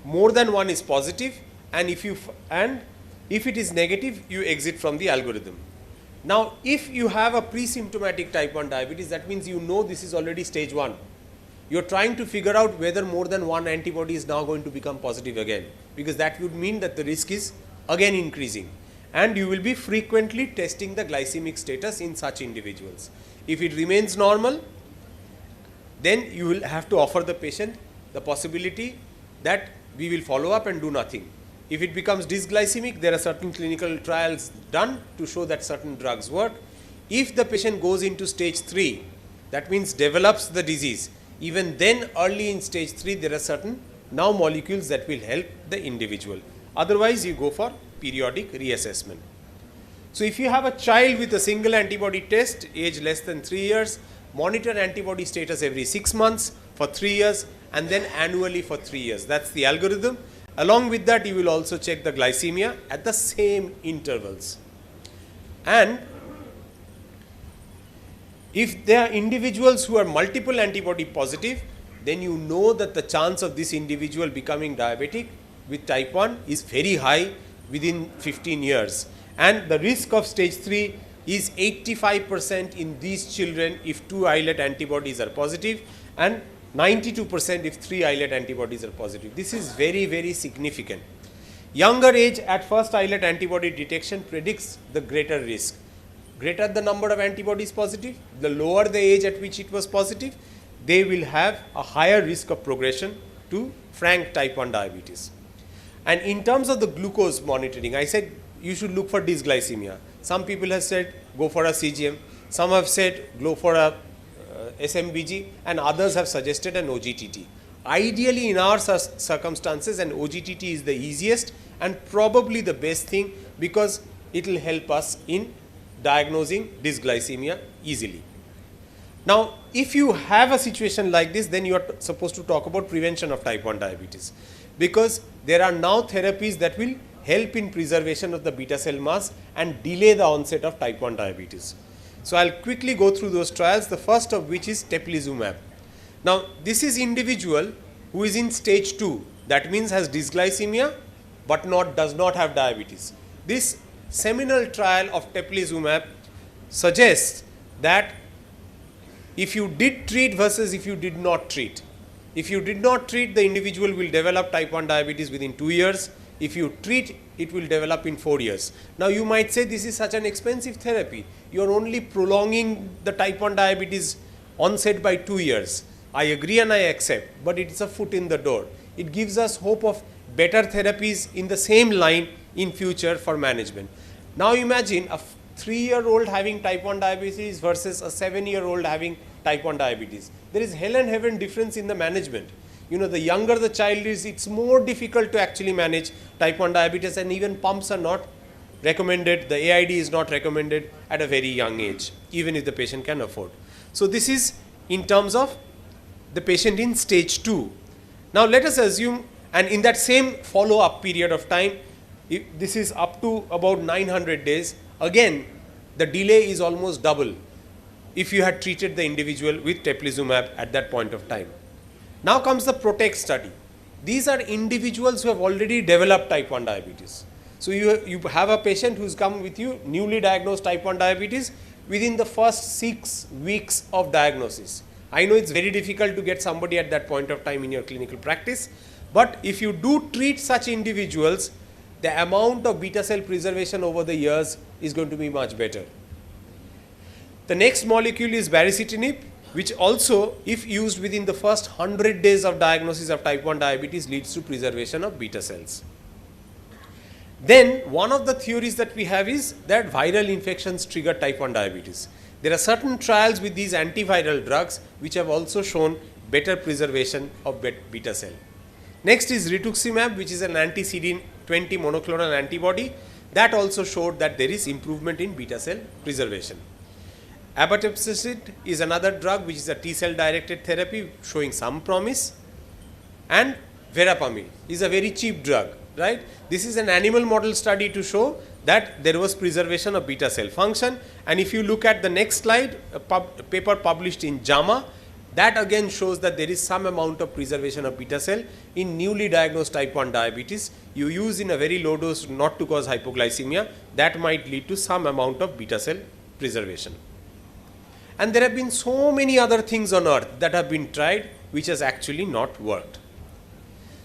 more than 1 is positive, and if it is negative, you exit from the algorithm. Now, if you have a pre-symptomatic type 1 diabetes, that means you know this is already stage 1. You're trying to figure out whether more than 1 antibody is now going to become positive again, because that would mean that the risk is again increasing. And you will be frequently testing the glycemic status in such individuals. If it remains normal, then you will have to offer the patient the possibility that we will follow up and do nothing. If it becomes dysglycemic, there are certain clinical trials done to show that certain drugs work. If the patient goes into stage 3, that means develops the disease, even then early in stage 3, there are certain now molecules that will help the individual. Otherwise, you go for periodic reassessment. So if you have a child with a single antibody test, age less than 3 years, monitor antibody status every 6 months for 3 years and then annually for 3 years. That's the algorithm. Along with that, you will also check the glycemia at the same intervals. And if there are individuals who are multiple antibody positive, then you know that the chance of this individual becoming diabetic with type 1 is very high within 15 years. And the risk of stage 3 is 85% in these children if 2 islet antibodies are positive, and 92% if 3 islet antibodies are positive. This is very, very significant. Younger age at first islet antibody detection predicts the greater risk. Greater the number of antibodies positive, the lower the age at which it was positive, they will have a higher risk of progression to frank type 1 diabetes. And in terms of the glucose monitoring, I said you should look for dysglycemia. Some people have said go for a CGM, some have said go for a SMBG, and others have suggested an OGTT. Ideally, in our circumstances, an OGTT is the easiest and probably the best thing because it will help us in diagnosing dysglycemia easily. Now, if you have a situation like this, then you are supposed to talk about prevention of type 1 diabetes, because there are now therapies that will help in preservation of the beta cell mass and delay the onset of type 1 diabetes. So I'll quickly go through those trials, the first of which is teplizumab. Now, this is individual who is in stage 2, that means has dysglycemia but does not have diabetes. This seminal trial of teplizumab suggests that if you did treat versus if you did not treat. If you did not treat, the individual will develop type 1 diabetes within 2 years. If you treat, it will develop in 4 years. Now you might say this is such an expensive therapy. You are only prolonging the type 1 diabetes onset by 2 years. I agree and I accept, but it's a foot in the door. It gives us hope of better therapies in the same line in future for management. Now imagine a 3-year-old having type 1 diabetes versus a 7-year-old having type 1 diabetes. There is hell and heaven difference in the management. You know, the younger the child is, it's more difficult to actually manage type 1 diabetes, and even pumps are not recommended. The AID is not recommended at a very young age, even if the patient can afford. So this is in terms of the patient in stage 2. Now let us assume, and in that same follow-up period of time, if this is up to about 900 days, again the delay is almost double if you had treated the individual with teplizumab at that point of time. Now comes the PROTECT study. These are individuals who have already developed type 1 diabetes. So you have a patient who's come with you, newly diagnosed type 1 diabetes, within the first 6 weeks of diagnosis. I know it's very difficult to get somebody at that point of time in your clinical practice, but if you do treat such individuals, the amount of beta cell preservation over the years is going to be much better. The next molecule is baricitinib, which also, if used within the first 100 days of diagnosis of type 1 diabetes, leads to preservation of beta cells. Then, one of the theories that we have is that viral infections trigger type 1 diabetes. There are certain trials with these antiviral drugs which have also shown better preservation of beta cell. Next is rituximab, which is an anti-CD20 monoclonal antibody. That also showed that there is improvement in beta cell preservation. Abatacept is another drug which is a T-cell directed therapy showing some promise, and verapamil is a very cheap drug, right? This is an animal model study to show that there was preservation of beta cell function, and if you look at the next slide, a paper published in JAMA, that again shows that there is some amount of preservation of beta cell in newly diagnosed type 1 diabetes. You use in a very low dose not to cause hypoglycemia, that might lead to some amount of beta cell preservation. And there have been so many other things on earth that have been tried which has actually not worked.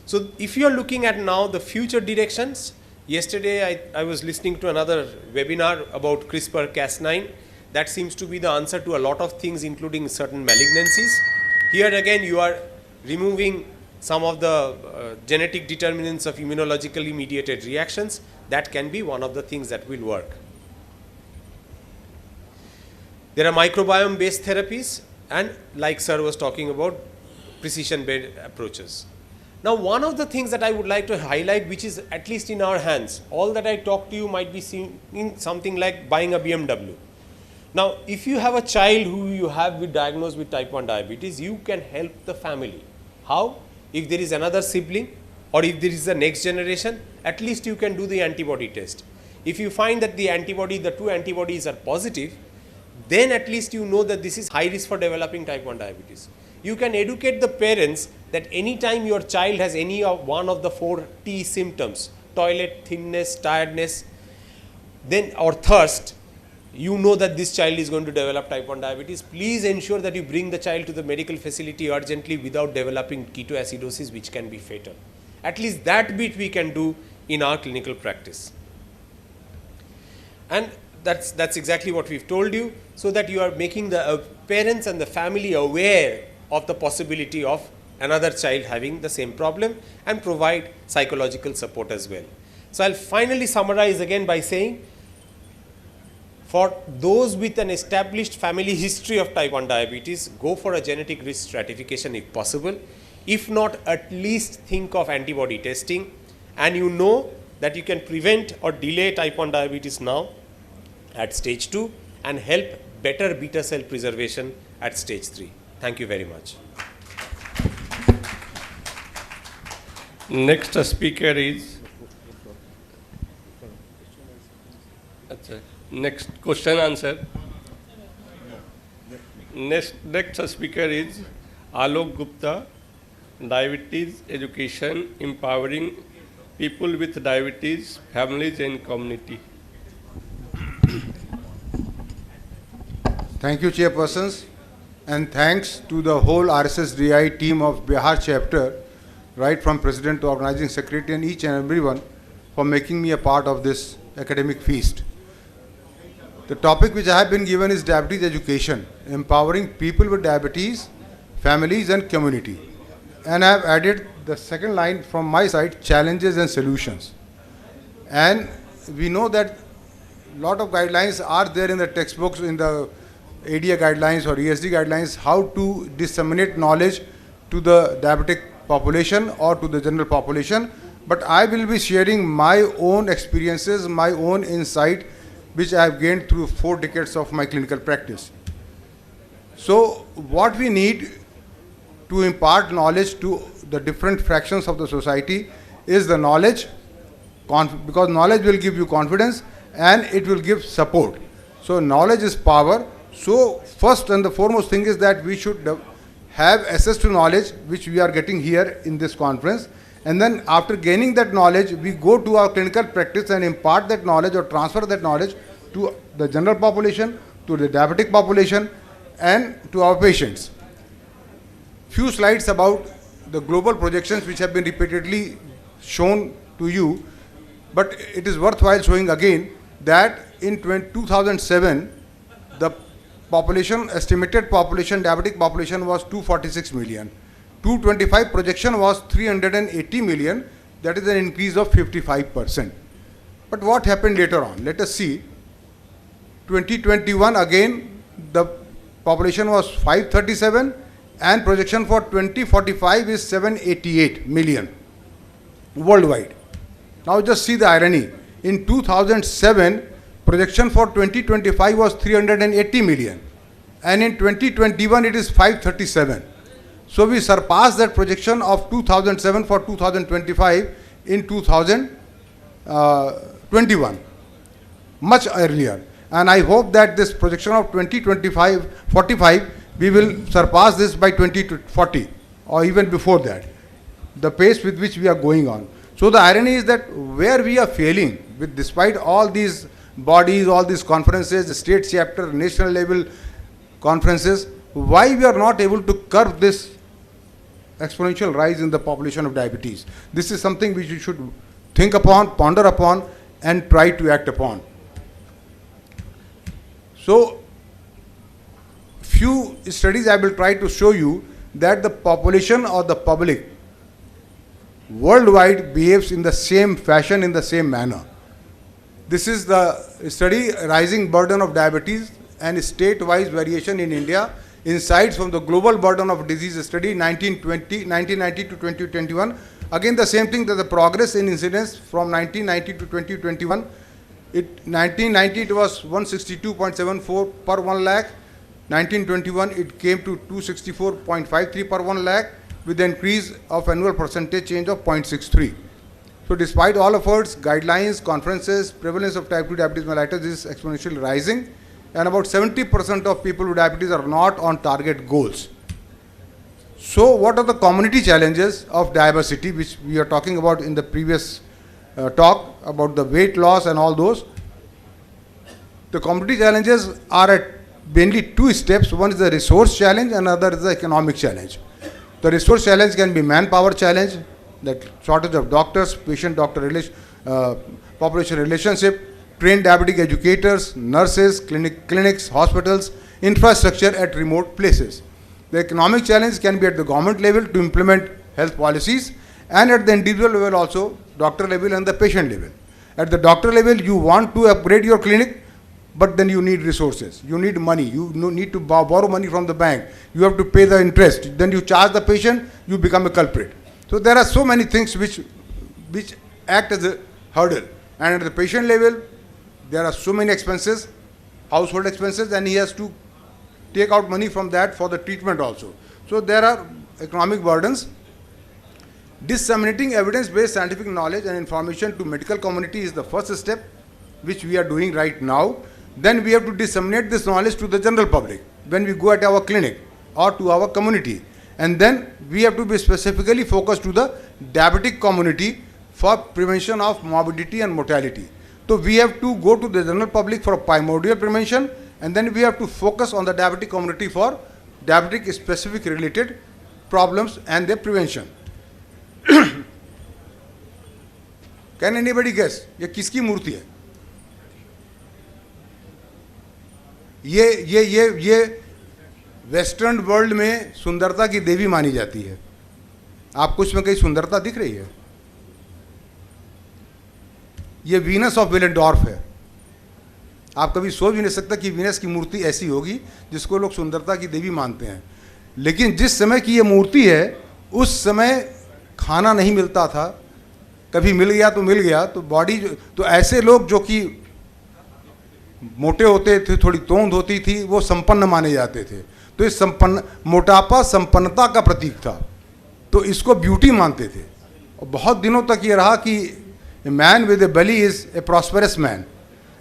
So if you are looking at now the future directions, yesterday I was listening to another webinar about CRISPR-Cas9. That seems to be the answer to a lot of things, including certain malignancies. Here again you are removing some of the genetic determinants of immunologically mediated reactions. That can be one of the things that will work. There are microbiome based therapies, and like sir was talking about, precision based approaches. Now one of the things that I would like to highlight, which is at least in our hands, all that I talk to you might be seen in something like buying a BMW. Now if you have a child who you have diagnosed with type 1 diabetes, you can help the family. How? If there is another sibling, or if there is a next generation, at least you can do the antibody test. If you find that the two antibodies are positive, then at least you know that this is high risk for developing type 1 diabetes. You can educate the parents that anytime your child has any of one of the 4 T symptoms, toilet, thinness, tiredness, then or thirst, you know that this child is going to develop type 1 diabetes. Please ensure that you bring the child to the medical facility urgently without developing ketoacidosis, which can be fatal. At least that bit we can do in our clinical practice. And that's exactly what we've told you, so that you are making the parents and the family aware of the possibility of another child having the same problem, and provide psychological support as well. So I'll finally summarize again by saying, for those with an established family history of type 1 diabetes, go for a genetic risk stratification if possible. If not, at least think of antibody testing, and you know that you can prevent or delay type 1 diabetes now at stage 2 and help better beta cell preservation at stage 3. Thank you very much. Next speaker is next question answer. Next speaker is Alok Gupta, Diabetes Education, Empowering People with Diabetes, Families and Community. Thank you, chairpersons and thanks to the whole RSSDI team of Bihar chapter, right from President to Organizing Secretary and each and everyone for making me a part of this academic feast. The topic which I have been given is diabetes education, empowering people with diabetes, families and community. And I have added the second line from my side, challenges and solutions. And we know that a lot of guidelines are there in the textbooks, in the ADA guidelines or ESD guidelines, how to disseminate knowledge to the diabetic population or to the general population. But I will be sharing my own experiences, my own insight, which I have gained through 4 decades of my clinical practice. So what we need to impart knowledge to the different fractions of the society is the knowledge, because knowledge will give you confidence and it will give support. So knowledge is power. So first and the foremost thing is that we should have access to knowledge, which we are getting here in this conference. And then after gaining that knowledge, we go to our clinical practice and impart that knowledge or transfer that knowledge to the general population, to the diabetic population, and to our patients. Few slides about the global projections which have been repeatedly shown to you, but it is worthwhile showing again that in 2007, the population, estimated population, diabetic population was 246 million. 2025 projection was 380 million, that is an increase of 55%. But what happened later on? Let us see. 2021 again, the population was 537 and projection for 2045 is 788 million worldwide. Now just see the irony. In 2007, projection for 2025 was 380 million and in 2021 it is 537. So we surpassed that projection of 2007 for 2025 in 2021, much earlier. And I hope that this projection of 2045, we will surpass this by 2040 or even before that, the pace with which we are going on. So the irony is that where we are failing, with despite all these bodies, all these conferences, the state chapter, national level conferences, why we are not able to curb this exponential rise in the population of diabetes. This is something which you should think upon, ponder upon, and try to act upon. So, few studies I will try to show you that the population or the public worldwide behaves in the same fashion, in the same manner. This is the study, Rising Burden of Diabetes and State-wise Variation in India, Insights from the Global Burden of Disease Study 1990 to 2021. Again the same thing, that the progress in incidence from 1990 to 2021. 1990 it was 162.74 per 1 lakh. 1921 it came to 264.53 per 1 lakh with an increase of annual percentage change of 0.63. So despite all efforts, guidelines, conferences, prevalence of type 2 diabetes mellitus is exponentially rising, and about 70% of people with diabetes are not on target goals. So what are the community challenges of diabesity, which we are talking about in the previous talk about the weight loss and all those? The community challenges are at mainly 2 steps. One is the resource challenge and another is the economic challenge. The resource challenge can be manpower challenge, that shortage of doctors, patient-doctor population relationship, trained diabetic educators, nurses, clinics, hospitals, infrastructure at remote places. The economic challenge can be at the government level to implement health policies, and at the individual level also, doctor level and the patient level. At the doctor level, you want to upgrade your clinic, but then you need resources, you need money, you need to borrow money from the bank, you have to pay the interest, then you charge the patient, you become a culprit. So there are so many things which act as a hurdle, and at the patient level, there are so many expenses, household expenses, and he has to take out money from that for the treatment also. So there are economic burdens. Disseminating evidence-based scientific knowledge and information to medical community is the first step, which we are doing right now. Then we have to disseminate this knowledge to the general public when we go at our clinic or to our community. And then we have to be specifically focused to the diabetic community for prevention of morbidity and mortality. So we have to go to the general public for primordial prevention, and then we have to focus on the diabetic community for diabetic specific related problems and their prevention. Can anybody guess ये किसकी मूर्ति है? ये western world में सुंदरता की देवी मानी जाती है. आपको इसमें कहीं सुंदरता दिख रही है? ये वीनस ऑफ विलेंडॉर्फ है. आप कभी सोच भी नहीं सकता कि वीनस की मूर्ति ऐसी होगी जिसको लोग सुंदरता की देवी मानते हैं. लेकिन जिस समय की ये मूर्ति है उस समय खाना नहीं मिलता था, कभी मिल गया तो मिल गया. तो बॉडी तो ऐसे लोग जो कि मोटे होते थे, थोड़ी तोंद होती थी, वो संपन्न माने जाते थे. तो इस संपन्न मोटापा संपन्नता का प्रतीक था, तो इसको ब्यूटी मानते थे. और बहुत दिनों तक ये रहा कि man with A belly is a prosperous man.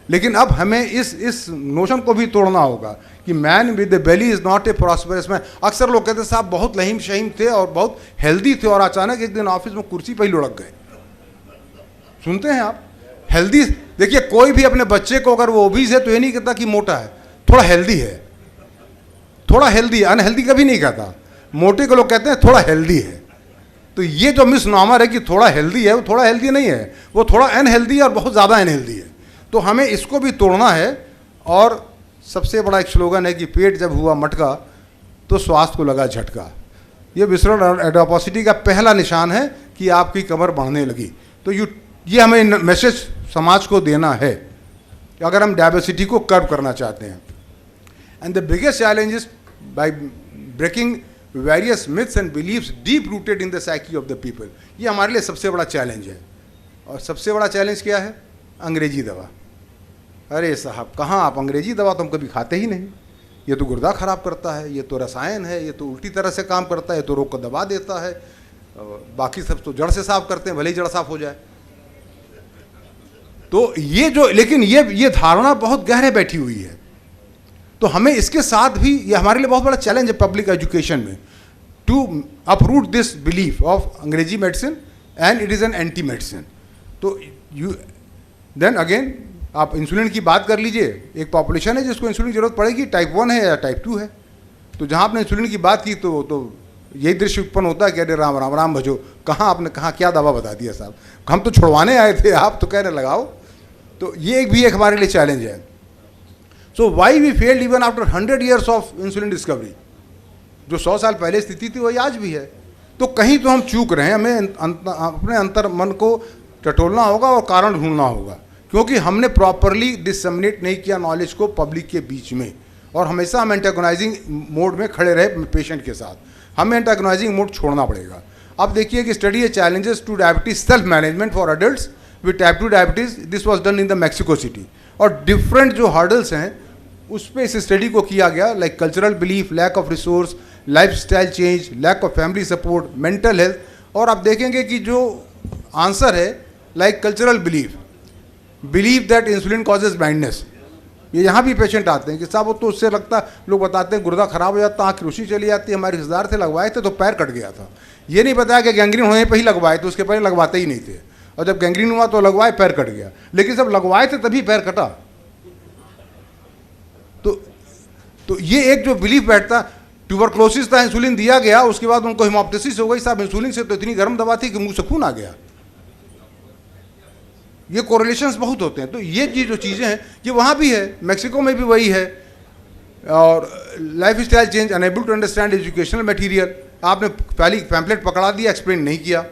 लेकिन अब हमें इस नोशन को भी तोड़ना होगा कि man with A belly is not a prosperous man. अक्सर लोग कहते साहब बहुत लहीम शहीम थे और बहुत हेल्दी थे और अचानक एक दिन ऑफिस में कुर्सी पर ही लुढ़क गए. सुनते हैं आप? हेल्दी. देखिए, कोई भी अपने बच्चे को अगर वो ओबीज है तो ये नहीं कहता कि मोटा है, थोड़ा हेल्दी है. थोड़ा हेल्दी, अनहेल्दी कभी नहीं कहता. मोटे को लोग कहते हैं थोड़ा हेल्दी है. तो ये जो मिसनॉमर है कि थोड़ा हेल्दी है, वो थोड़ा हेल्दी नहीं है, वो थोड़ा अनहेल्दी है और बहुत ज़्यादा अनहेल्दी है. तो हमें इसको भी तोड़ना है. और सबसे बड़ा एक स्लोगन है कि पेट जब हुआ मटका तो स्वास्थ्य को लगा झटका. ये विसरल एडिपोसिटी का पहला निशान है कि आपकी कमर बढ़ने लगी. तो ये हमें मैसेज समाज को देना है कि अगर हम डायबिसिटी को कर्व करना चाहते हैं. And the biggest challenge is by breaking various myths and beliefs deep rooted in the psyche of the people. ये हमारे लिए सबसे बड़ा चैलेंज है. और सबसे बड़ा चैलेंज क्या है? अंग्रेजी दवा. अरे साहब, कहाँ आप? अंग्रेजी दवा तो हम कभी खाते ही नहीं. ये तो गुर्दा खराब करता है, ये तो रसायन है, ये तो उल्टी तरह से काम करता है, ये तो रोग को दबा देता है. बाकी सब तो जड़ से साफ करते हैं, भले ही जड़ साफ हो जाए. तो ये जो, लेकिन ये धारणा बहुत गहरे बैठी हुई है. तो हमें इसके साथ भी, ये हमारे लिए बहुत बड़ा चैलेंज है पब्लिक एजुकेशन में, to uproot this belief of अंग्रेजी medicine and it is an anti medicine. तो देन अगेन आप इंसुलिन की बात कर लीजिए. एक पॉपुलेशन है जिसको इंसुलिन की जरूरत पड़ेगी, टाइप 1 है या टाइप 2 है. तो जहाँ आपने इंसुलिन की बात की तो यही दृश्य उत्पन्न होता है कि अरे राम राम राम भजो. कहाँ आपने कहाँ क्या दवा बता दिया साहब, हम तो छुड़वाने आए थे, आप तो कह रहे लगाओ. तो ये भी एक हमारे लिए चैलेंज है. So why we failed even after 100 years of insulin discovery. जो 100 साल पहले स्थिति थी वही आज भी है. तो कहीं तो हम चूक रहे हैं. हमें अपने अंतर मन को टटोलना होगा और कारण ढूंढना होगा, क्योंकि हमने प्रॉपरली डिसमिनेट नहीं किया नॉलेज को पब्लिक के बीच में. और हमेशा हम एंटागोनाइजिंग मोड में खड़े रहे पेशेंट के साथ. हमें एंटागोनाइजिंग मोड छोड़ना पड़ेगा. अब देखिए कि स्टडी है challenges to diabetes self management for adults with type 2 diabetes. This was done in the Mexico City. और डिफरेंट जो हर्डल्स हैं उस पर इस स्टडी को किया गया, like cultural belief, lack of resource, life style change, lack of family support, mental health. और आप देखेंगे कि जो आंसर है, like cultural believe that insulin causes blindness. ये यहाँ भी पेशेंट आते हैं कि साहब वो तो उससे लगता, लोग बताते हैं गुर्दा खराब हो जाता, आँख रोशनी चली जाती है. हमारे रिश्तेदार थे, लगवाए थे तो पैर कट गया था. ये नहीं बताया कि गैंग्रीन होने पर ही लगवाए थे, उसके पहले लगवाते ही नहीं थे. और जब गैंग्रीन हुआ तो लगवाए, पैर कट गया. लेकिन जब लगवाए थे तभी पैर कटा. तो ये एक जो बिलीफ बैठता, ट्यूबरक्लोसिस था, इंसुलिन दिया गया, उसके बाद उनको हिमोप्टेसिस हो गई. साहब इंसुलिन से तो इतनी गर्म दवा थी कि मुंह से खून आ गया. ये कोरिलेशंस बहुत होते हैं. तो ये जो चीज़ें हैं ये वहाँ भी है, मैक्सिको में भी वही है. और life style change, unable to understand educational material. आपने पहली पैम्पलेट पकड़ा दिया, एक्सप्लेन नहीं किया.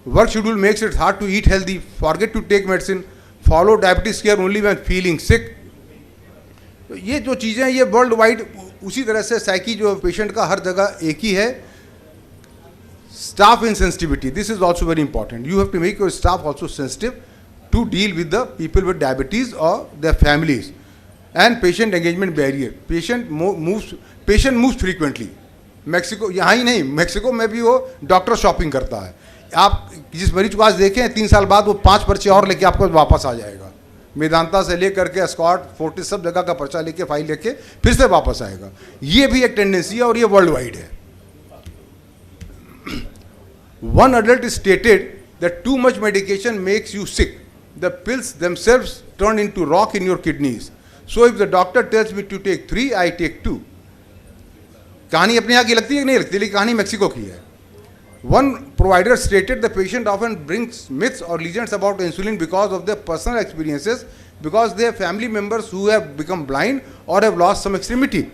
Work schedule makes it hard to eat healthy, forget to take medicine, follow diabetes care only when feeling sick. तो ये जो चीज़ें ये वर्ल्ड वाइड उसी तरह से साइकी जो पेशेंट का हर जगह एक ही है. Staff insensitivity, this is also very important. You have to make your staff also sensitive to deal with the people with diabetes or their families. And patient engagement barrier. Patient moves frequently. Mexico यहाँ ही नहीं, Mexico में भी वो doctor shopping करता है. आप जिस मरीज को आज देखें 3 साल बाद वो 5 पर्चे और लेके आपको वापस आ जाएगा. मेदांता से लेकर के स्कॉट, फोर्टिस सब जगह का पर्चा लेके, फाइल लेके फिर से वापस आएगा. ये भी एक टेंडेंसी है और ये वर्ल्ड वाइड है. One adult stated that too much medication makes you sick. The pills themselves turn into rock in your kidneys. So if the doctor tells me to take 3, I take 2. कहानी अपने यहाँ की लगती है कि नहीं लगती, लेकिन कहानी मैक्सिको की है। One provider stated the patient often brings myths or legends about insulin because of their personal experiences, because they have family members who have become blind or have lost some extremity.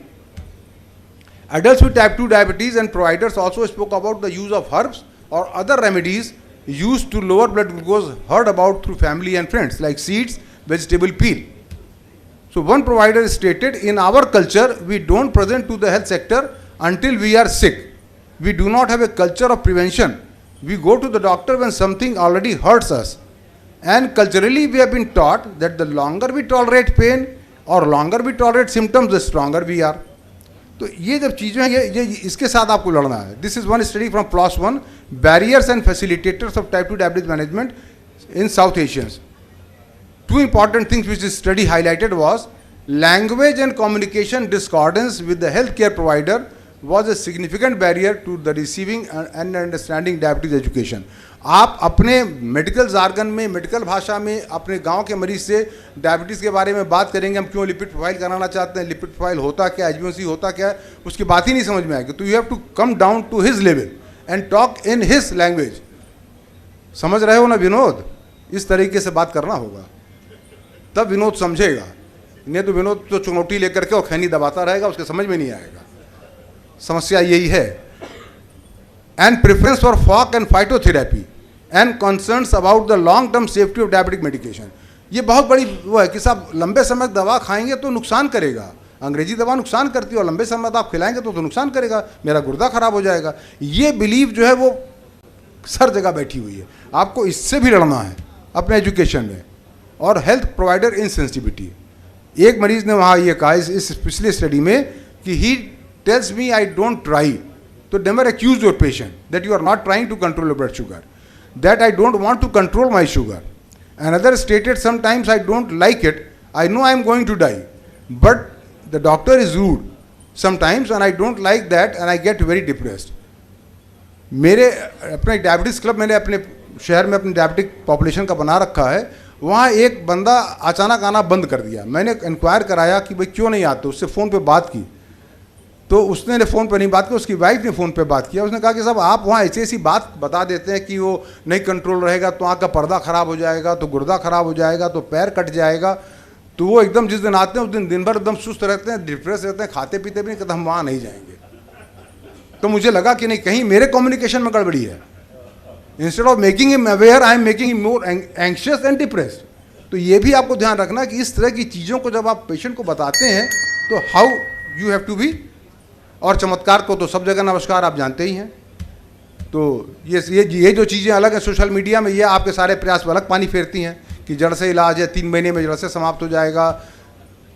Adults with type 2 diabetes and providers also spoke about the use of herbs or other remedies used to lower blood glucose heard about through family and friends, like seeds, vegetable peel. So one provider stated, in our culture, we don't present to the health sector until we are sick. We do not have a culture of prevention. We go to the doctor when something already hurts us. And culturally we have been taught that the longer we tolerate pain or longer we tolerate symptoms, the stronger we are. तो ये जब चीज़ें हैं, ये इसके साथ आपको लड़ना है. This is one study from PLOS 1, Barriers and Facilitators of Type 2 Diabetes Management in South Asians. Two important things which this study highlighted was language and communication discordance with the healthcare provider was a significant barrier to the receiving and understanding diabetes education. आप अपने medical jargon में, medical भाषा में अपने गांव के मरीज से डायबिटीज़ के बारे में बात करेंगे, हम क्यों लिपिड प्रोफाइल कराना चाहते हैं, लिपिड प्रोफाइल होता क्या, HbA1c होता क्या है, उसकी बात ही नहीं समझ में आएगी. तो you have to come down to his level and talk in his language. समझ रहे हो ना विनोद? इस तरीके से बात करना होगा, तब विनोद समझेगा. नहीं तो विनोद तो चुनौती लेकर के और खैनी दबाता रहेगा, उसके समझ में नहीं आएगा. समस्या यही है. And preference for folk and phytotherapy and concerns about the long term safety of diabetic medication. ये बहुत बड़ी वो है कि साहब लंबे समय दवा खाएंगे तो नुकसान करेगा. अंग्रेजी दवा नुकसान करती है और लंबे समय आप खिलाएंगे तो नुकसान करेगा, मेरा गुर्दा खराब हो जाएगा. ये बिलीव जो है वो हर जगह बैठी हुई है. आपको इससे भी लड़ना है अपने एजुकेशन में. और हेल्थ प्रोवाइडर इनसेंसिटिविटी. एक मरीज ने वहाँ ये कहा इस पिछले स्टडी में कि ही tells me I don't try. So never accuse your patient that you are not trying to control your blood sugar, that I don't want to control my sugar. Another stated, sometimes I don't like it, I know I am going to die, but the doctor is rude sometimes and I don't like that and I get very depressed. मेरे अपने diabetes club मैंने अपने शहर में अपनी diabetic population का बना रखा है. वहाँ एक बंदा अचानक आना बंद कर दिया. मैंने इंक्वायर कराया कि भाई क्यों नहीं आते, उससे फ़ोन पे बात की तो उसने फ़ोन पे नहीं बात की, उसकी वाइफ ने फ़ोन पे बात किया. उसने कहा कि साहब आप वहाँ ऐसी बात बता देते हैं कि वो नहीं कंट्रोल रहेगा तो आँख का पर्दा ख़राब हो जाएगा, तो गुर्दा ख़राब हो जाएगा, तो पैर कट जाएगा. तो वो एकदम जिस दिन आते हैं उस दिन भर एकदम सुस्त रहते हैं, डिप्रेस रहते हैं, खाते पीते भी नहीं, कहते हम वहाँ नहीं जाएंगे. तो मुझे लगा कि नहीं, कहीं मेरे कम्युनिकेशन में गड़बड़ी है. Instead of making him aware I am making him more anxious and depressed. तो ये भी आपको ध्यान रखना कि इस तरह की चीज़ों को जब आप पेशेंट को बताते हैं तो how you have to be. और चमत्कार को तो सब जगह नमस्कार आप जानते ही हैं. तो ये जो चीज़ें अलग हैं सोशल मीडिया में, ये आपके सारे प्रयास पर अलग पानी फेरती हैं कि जड़ से इलाज है, 3 महीने में जड़ से समाप्त हो जाएगा,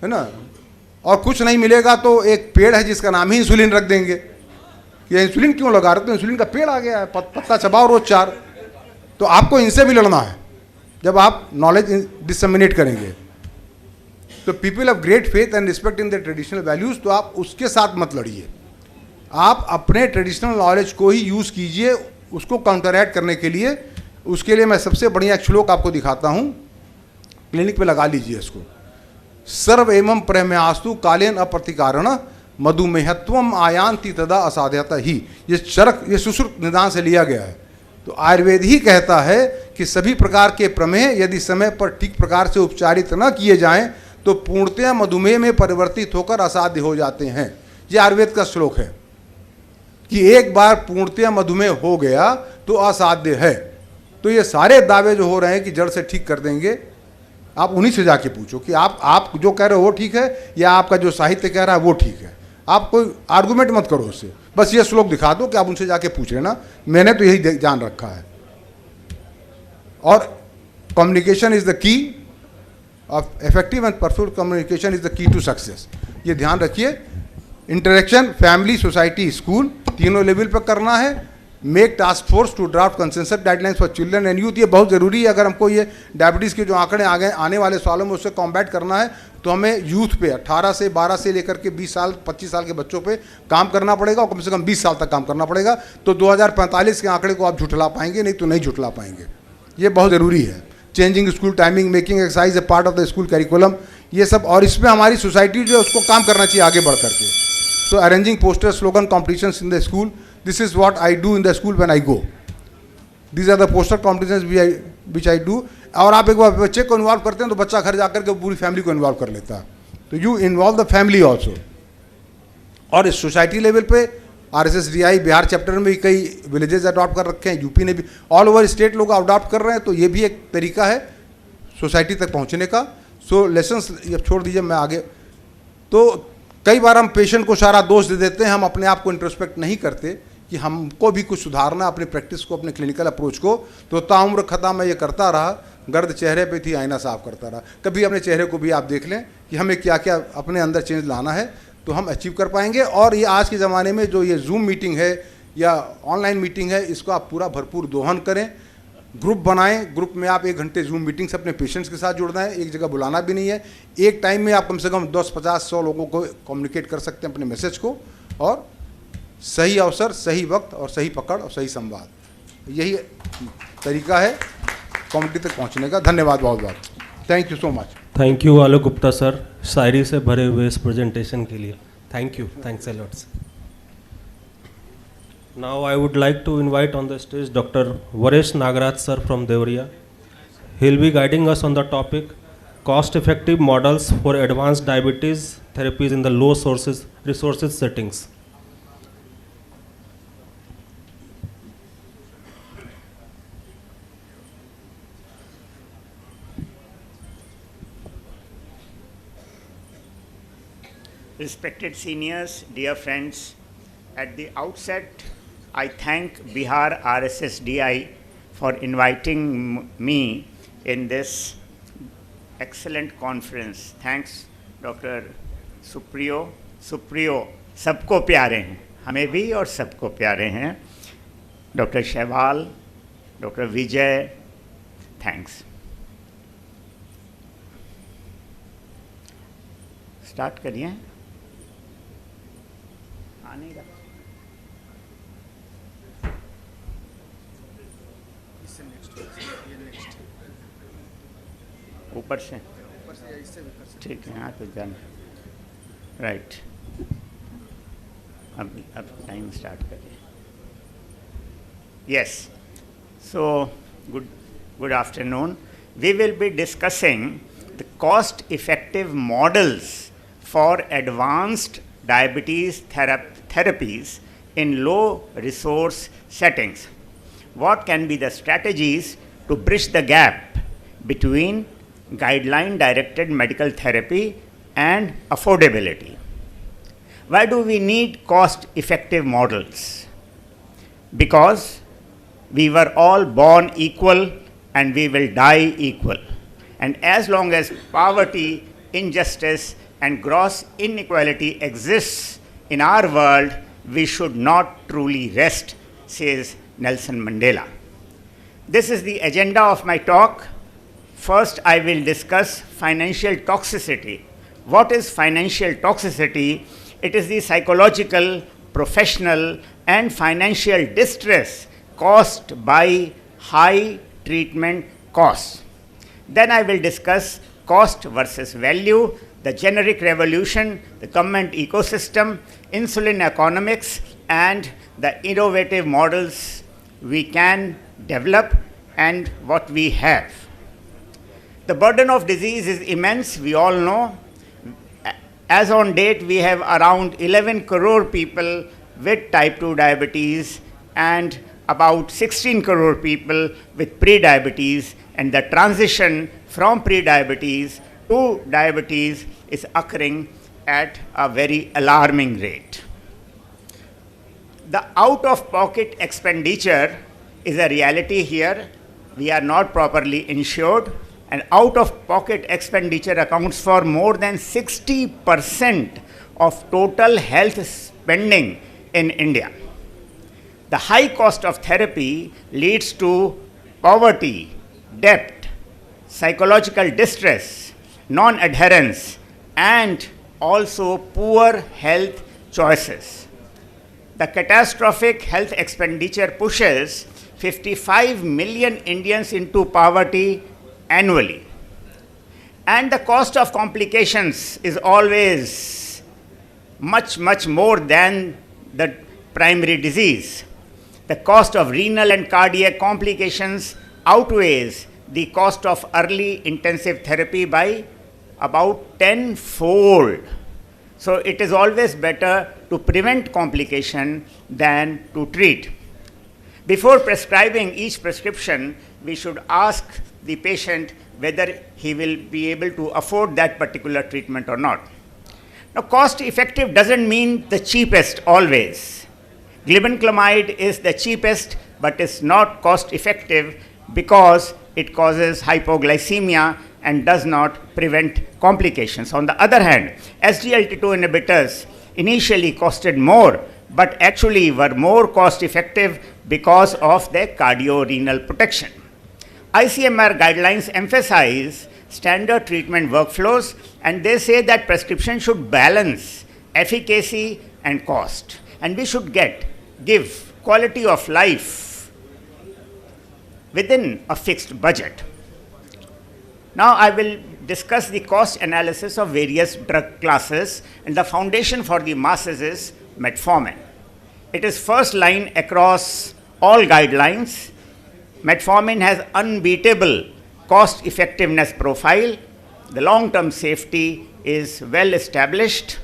है ना. और कुछ नहीं मिलेगा तो एक पेड़ है जिसका नाम ही इंसुलिन रख देंगे. ये इंसुलिन क्यों लगा रहे, तो इंसुलिन का पेड़ आ गया है, पत्ता चबाओ रोज 4. तो आपको इनसे भी लड़ना है जब आप नॉलेज डिसमिनेट करेंगे. तो people of great faith and respect in the traditional values, तो आप उसके साथ मत लड़िए. आप अपने ट्रेडिशनल नॉलेज को ही यूज़ कीजिए उसको काउंटरैक्ट करने के लिए. उसके लिए मैं सबसे बढ़िया एक श्लोक आपको दिखाता हूँ, क्लिनिक पे लगा लीजिए इसको. सर्व एवं प्रमेयास्तु कालेन अप्रतिकारण मधुमेहत्वम आयांति तदा असाध्यता ही. ये चरक, ये सुश्रुत निदान से लिया गया है. तो आयुर्वेद ही कहता है कि सभी प्रकार के प्रमेह यदि समय पर ठीक प्रकार से उपचारित न किए जाएं तो पूर्णतया मधुमेह में परिवर्तित होकर असाध्य हो जाते हैं. ये आयुर्वेद का श्लोक है कि एक बार पूर्णतया मधुमेह हो गया तो असाध्य है. तो ये सारे दावे जो हो रहे हैं कि जड़ से ठीक कर देंगे, आप उन्हीं से जाके पूछो कि आप जो कह रहे हो वो ठीक है या आपका जो साहित्य कह रहा है वो ठीक है. आप कोई आर्गुमेंट मत करो उससे, बस ये श्लोक दिखा दो कि आप उनसे जाके पूछ लेना. मैंने तो यही जान रखा है. और communication is the key of effective and perfect communication is the key to success. ये ध्यान रखिए. इंटरेक्शन फैमिली, सोसाइटी, स्कूल, तीनों लेवल पर करना है. Make task force to draft consensus guidelines for children and youth. ये बहुत ज़रूरी है. अगर हमको ये डायबिटीज़ के जो आंकड़े आ गए आने वाले सालों में उससे कॉम्बैट करना है तो हमें यूथ पे 18 से 12 से लेकर के 20 साल 25 साल के बच्चों पे काम करना पड़ेगा और कम से कम 20 साल तक काम करना पड़ेगा. तो 2045 के आंकड़े को आप झुठला पाएंगे, नहीं तो नहीं झुठला पाएंगे. ये बहुत ज़रूरी है. Changing school timing, making exercise A part of the school curriculum, ये सब. और इसमें हमारी सोसाइटी जो है उसको काम करना चाहिए आगे बढ़ करके. So arranging posters, slogan competitions in the school. This is what I do in the school when I go. These are the poster competitions which I do. और आप एक बार बच्चे को इन्वॉल्व करते हैं तो बच्चा घर जाकर के पूरी फैमिली को इन्वॉल्व कर लेता है. तो you involve the family also. और इस सोसाइटी लेवल पे RSSDI बिहार चैप्टर में भी कई विलेजेस अडॉप्ट कर रखे हैं, यूपी ने भी, ऑल ओवर स्टेट लोग अडॉप्ट कर रहे हैं. तो ये भी एक तरीका है सोसाइटी तक पहुंचने का. सो लेसन्स अब छोड़ दीजिए, मैं आगे. तो कई बार हम पेशेंट को सारा दोष दे देते हैं, हम अपने आप को इंट्रोस्पेक्ट नहीं करते कि हमको भी कुछ सुधारना, अपनी प्रैक्टिस को, अपने क्लिनिकल अप्रोच को. तो ताउम्र खता मैं ये करता रहा, गर्द चेहरे पे थी आईना साफ करता रहा. कभी अपने चेहरे को भी आप देख लें कि हमें क्या क्या अपने अंदर चेंज लाना है, तो हम अचीव कर पाएंगे. और ये आज के ज़माने में जो ये जूम मीटिंग है या ऑनलाइन मीटिंग है, इसको आप पूरा भरपूर दोहन करें. ग्रुप बनाएं, ग्रुप में आप 1 घंटे जूम मीटिंग से अपने पेशेंट्स के साथ जुड़ना है. एक जगह बुलाना भी नहीं है. एक टाइम में आप कम से कम 10, 50, 100 लोगों को कम्युनिकेट कर सकते हैं अपने मैसेज को. और सही अवसर, सही वक्त और सही पकड़ और सही संवाद, यही तरीका है कम्युनिटी तक पहुंचने का. धन्यवाद बहुत बहुत. Thank you so much. Thank you Alok Gupta sir, शायरी से भरे हुए इस प्रेजेंटेशन के लिए. Thank you, thanks a lot. Now I would like to invite on the stage doctor Varesh Nagraj sir from Deoria. He will be guiding us on the topic cost effective models for advanced diabetes therapies in the low resources settings. Respected seniors, dear friends, at the outset, I thank Bihar RSSDI for inviting me in this excellent conference. Thanks, Dr. Supriyo, सबको प्यारे हैं, हमें भी और सबको प्यारे हैं. Dr. Shehwal, Dr. Vijay, thanks. Start करिए. आनेगा ऊपर से, ठीक है. हाँ तो जाना. राइट, अब टाइम स्टार्ट करिए. Yes, so good afternoon. We will be discussing the cost effective models for advanced diabetes therapies in low resource settings. What can be the strategies to bridge the gap between guideline directed medical therapy and affordability? Why do we need cost effective models? Because we were all born equal and we will die equal. And as long as poverty, injustice and gross inequality exists in our world, we should not truly rest, says Nelson Mandela. This is the agenda of my talk. First, I will discuss financial toxicity. What is financial toxicity? It is the psychological, professional, and financial distress caused by high treatment costs. Then I will discuss cost versus value, the generic revolution, the government ecosystem, insulin economics, and the innovative models we can develop and what we have. The burden of disease is immense, we all know. As on date, we have around 11 crore people with type 2 diabetes and about 16 crore people with pre-diabetes, and the transition from pre-diabetes to diabetes is occurring at a very alarming rate. The out-of-pocket expenditure is a reality here. We are not properly insured, and out-of-pocket expenditure accounts for more than 60% of total health spending in India. The high cost of therapy leads to poverty, debt, psychological distress, non-adherence, and also poor health choices. The catastrophic health expenditure pushes 55 million Indians into poverty annually. And the cost of complications is always much, much more than the primary disease. The cost of renal and cardiac complications outweighs the cost of early intensive therapy by about 10-fold. So it is always better to prevent complication than to treat. Before prescribing each prescription, we should ask the patient whether he will be able to afford that particular treatment or not. Now, cost effective doesn't mean the cheapest always. Glibenclamide is the cheapest, but is not cost effective because it causes hypoglycemia and does not prevent complications. On the other hand, SGLT2 inhibitors initially costed more, but actually were more cost effective because of their cardiorenal protection. ICMR guidelines emphasize standard treatment workflows, and they say that prescription should balance efficacy and cost, and we should give quality of life within a fixed budget. Now I will discuss the cost analysis of various drug classes, and the foundation for the masses is metformin. It is first line across all guidelines. Metformin has unbeatable cost effectiveness profile. The long-term safety is well established.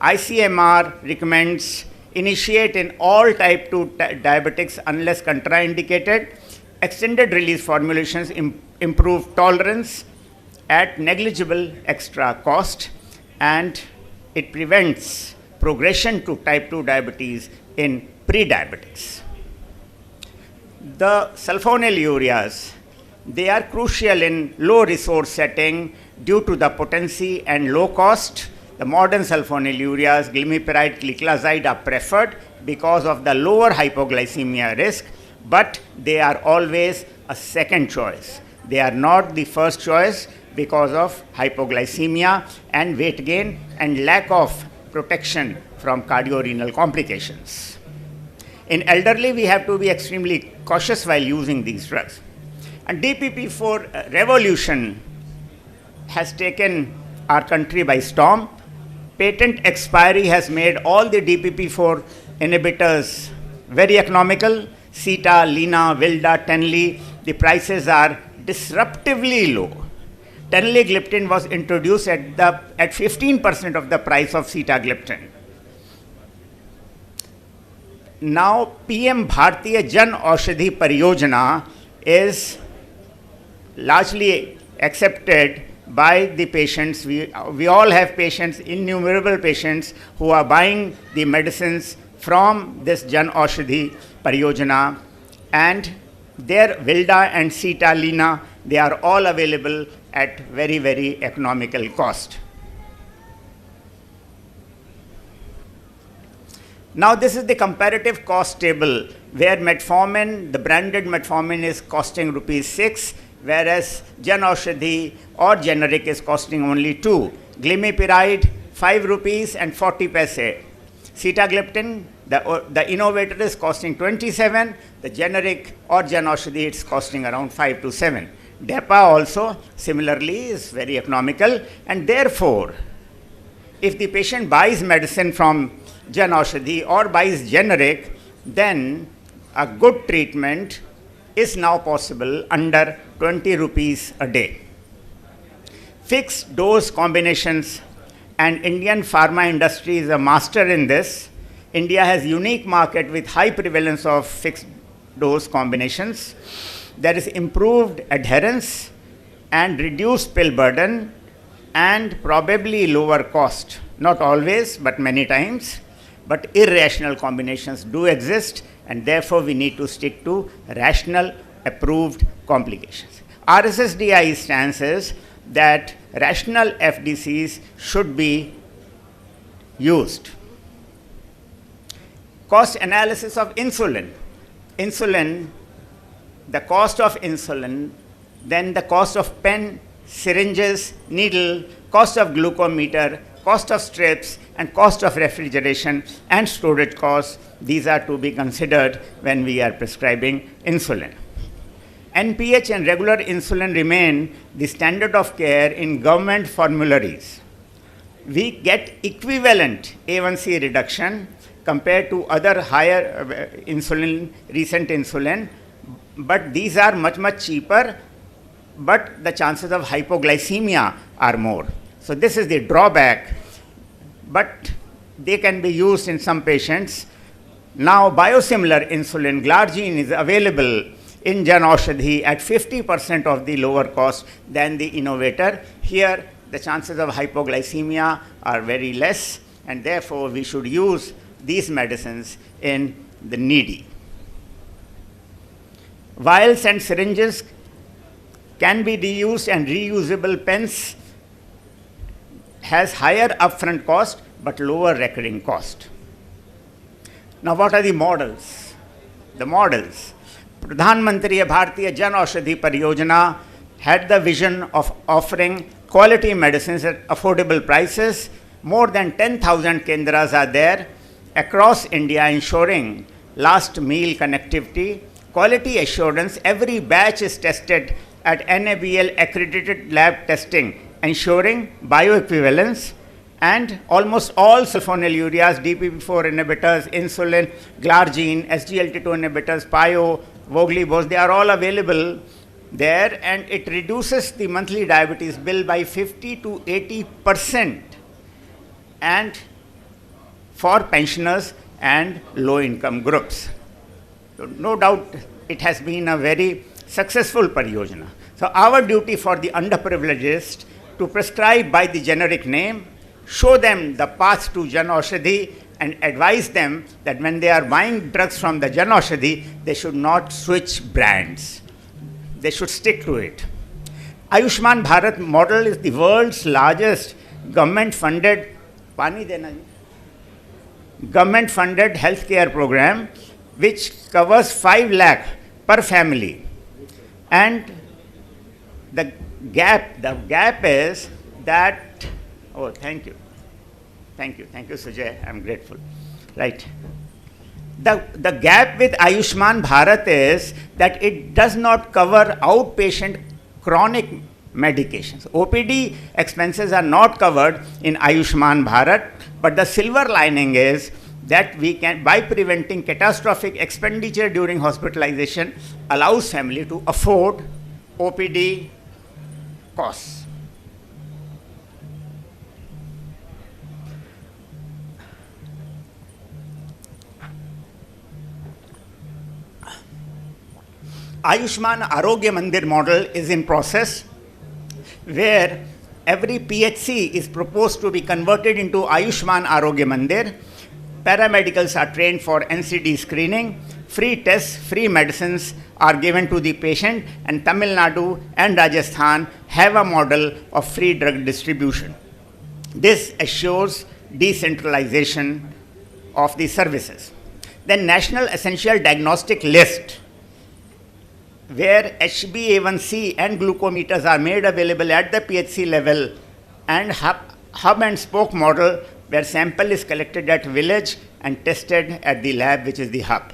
ICMR recommends initiate in all type 2 diabetics unless contraindicated. Extended release formulations improve tolerance at negligible extra cost, and it prevents progression to type 2 diabetes in pre-diabetics. The sulfonylureas, they are crucial in low resource setting due to the potency and low cost. The modern sulfonylureas, glimepiride, gliclazide are preferred because of the lower hypoglycemia risk, but they are always a second choice. They are not the first choice because of hypoglycemia and weight gain and lack of protection from cardiorenal complications. In elderly, we have to be extremely cautious while using these drugs. And DPP-4 revolution has taken our country by storm. Patent expiry has made all the DPP-4 inhibitors very economical. Sita, Lina, Vilda, Tenli, the prices are disruptively low. Teneligliptin was introduced at 15% of the price of sitagliptin. Now, PM Bharatiya Jan Aushadhi Pariyojana is largely accepted by the patients. We all have patients, innumerable patients, who are buying the medicines from this Jan Aushadhi Pariyojana, and their Vilda and Sita, Lina, they are all available at very, very economical cost. Now this is the comparative cost table where metformin, the branded metformin is costing ₹6, whereas Jan Aushadhi or generic is costing only 2. Glimepiride, ₹5.40. Sitagliptin, the innovator is costing 27. The generic or Jan Aushadhi, it's costing around 5 to 7. Depa also similarly is very economical, and therefore, if the patient buys medicine from Jan Aushadhi or buys generic, then a good treatment is now possible under 20 rupees a day. Fixed dose combinations, and Indian pharma industry is a master in this. India has unique market with high prevalence of fixed dose combinations. There is improved adherence and reduced pill burden and probably lower cost. Not always, but many times. But irrational combinations do exist, and therefore we need to stick to rational approved complications. RSSDI stance is that rational FDCs should be used. Cost analysis of insulin. Insulin, the cost of insulin, then the cost of pen, syringes, needle, cost of glucometer, cost of strips, and cost of refrigeration and storage costs. These are to be considered when we are prescribing insulin. NPH and regular insulin remain the standard of care in government formularies. we get equivalent A1C reduction compared to other higher insulin, recent insulin, but these are much, much cheaper, but the chances of hypoglycemia are more. So this is the drawback, but they can be used in some patients. Now biosimilar insulin, glargine, is available in Jan Aushadhi at 50% of the lower cost than the innovator. Here the chances of hypoglycemia are very less, and therefore we should use these medicines in the needy. Vials and syringes can be reused, and reusable pens has higher upfront cost but lower recurring cost. Now what are the models? The models. Pradhan Mantri Bharatiya Jan Aushadhi Pariyojana had the vision of offering quality medicines at affordable prices. More than 10,000 kendras are there across India, ensuring last meal connectivity, quality assurance. Every batch is tested at NABL accredited lab testing, ensuring bioequivalence, and almost all sulfonylureas, DPP4 inhibitors, insulin, glargine, SGLT2 inhibitors, PIO, Voglibos, they are all available there, and it reduces the monthly diabetes bill by 50 to 80%, and for pensioners and low income groups. So no doubt it has been a very successful pariyojana. So our duty for the underprivileged is to prescribe by the generic name, show them the path to Jan Aushadhi, and advise them that when they are buying drugs from the Jan Aushadhi, they should not switch brands. They should stick to it. Ayushman Bharat model is the world's largest government-funded healthcare program, which covers 5 lakh per family. And the gap is that, oh, thank you, Sujay, I'm grateful. Right. The gap with Ayushman Bharat is that it does not cover outpatient chronic medications. OPD expenses are not covered in Ayushman Bharat, but the silver lining is that we can, by preventing catastrophic expenditure during hospitalization, allows family to afford OPD costs. Ayushman Arogya Mandir model is in process, where every PHC is proposed to be converted into Ayushman Arogya Mandir. Paramedicals are trained for NCD screening. Free tests, free medicines are given to the patient, and Tamil Nadu and Rajasthan have a model of free drug distribution. This assures decentralization of the services. The National Essential Diagnostic List, where HbA1c and glucometers are made available at the PHC level, and hub and spoke model, where sample is collected at village and tested at the lab, which is the hub.